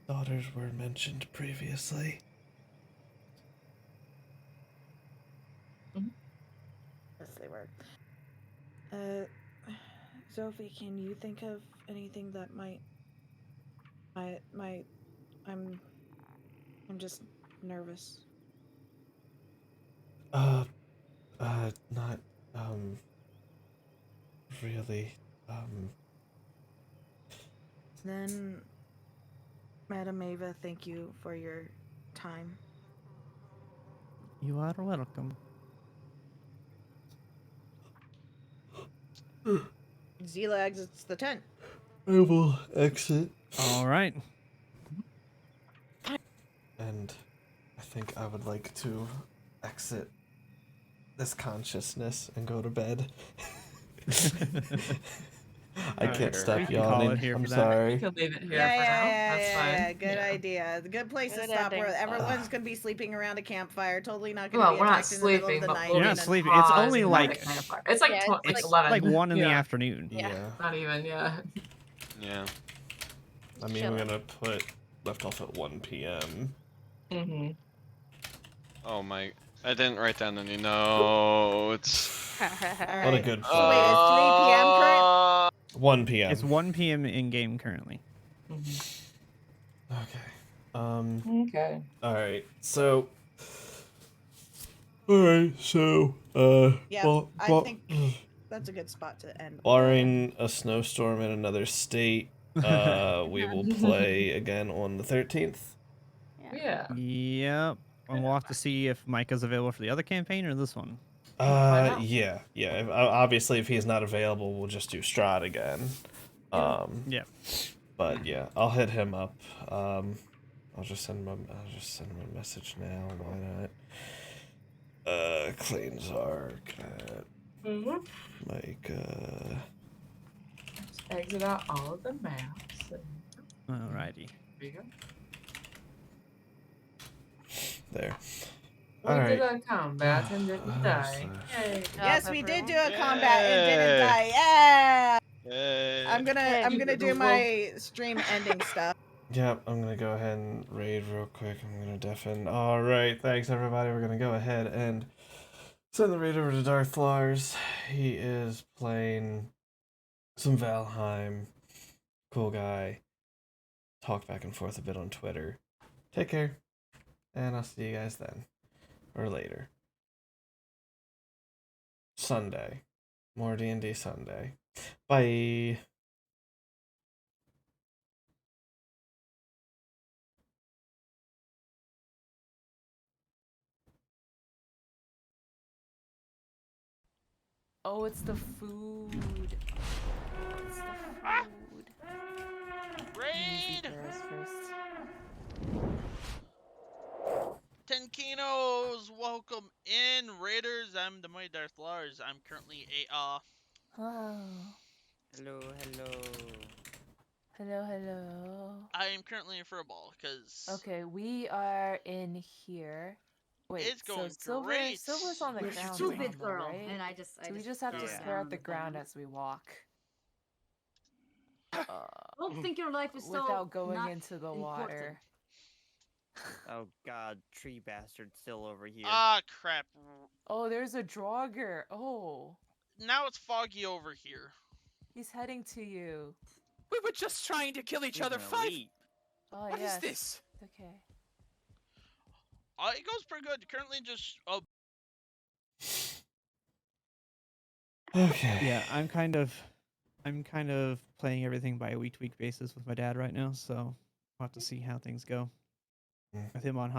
Daughters were mentioned previously. Yes, they were. Sophie, can you think of anything that might... I'm just nervous. Not, really, Then, Madam Ava, thank you for your time. You are welcome. Zila exits the tent. I will exit. All right. And I think I would like to exit this consciousness and go to bed. I can't We stop can call yawning. it here I'm for that. sorry. You can leave it here Yeah, for now. yeah, That's yeah, fine. yeah, good idea. The good place to Good stop where ending. everyone's gonna be sleeping around a campfire, totally not gonna Well, be we're not attacked in the middle of sleeping, the but night. we'll You're be not sleeping. It's paused only and having like a campfire. It's like Yeah, it's 11. like 1 in the Yeah. afternoon. Yeah. Not even, yeah. Yeah. I mean, Chilling. we're gonna put left off at 1 p.m. Mm-hmm. Oh my! I didn't write down any notes. What a Alright. good So wait, plan. it's 3 p.m. current? 1 p.m. It's 1 p.m. in game currently. Okay. Okay. Alright, so. Alright, so, Yeah, I think that's a good spot to end. barring a snowstorm in another state, we will play again on the 13th. Yeah. Yep. And we'll have to see if Micah's available for the other campaign or this one. Find out. Yeah. If, obviously, if he's not available, we'll just do Strahd again. Yeah. But yeah, I'll hit him up. I'll just send him a message now. Why not? Cleans arc. Micah. Just exit out all of the maps. Alrighty. There you go. there. We All did right. a combat and didn't die. Yay. Yes, we did do a everyone. combat and didn't Yay. die. Yeah. Yay. I'm gonna do my stream ending stuff. Yep, I'm gonna go ahead and raid real quick. I'm gonna deafen. All right, thanks everybody. We're gonna go ahead and send the raid over to Darth Lars. He is playing some Valheim. Cool guy. Talk back and forth a bit on Twitter. Take care, and I'll see you guys then, or later. Sunday, more D&D Sunday. Bye. Oh, it's the food. Oh, it's the food. Raid! Bears first. Tenkinos, welcome in, Raiders. I'm the Mighty Darth Lars. I'm currently a Oh. Hello, hello. Hello, hello. I am currently in Furball because Okay, we are in here. Wait, it's going so great. Silver's on the You're ground stupid, now, though, girl. right? And I So we just just have to stare stare down at the ground as we walk. Don't think your life is so without going not into the important. water. Oh god, tree bastard still over here. Ah, crap. Oh, there's a Draugr. Oh, Now it's foggy over here. he's heading to you. We were just trying to kill each He's other an 5. elite. Oh, What is yes. this? Okay. It goes pretty good. Currently just Okay. Yeah, I'm kind of playing everything by a week-to-week basis with my dad right now, so we'll have to see how things go with him on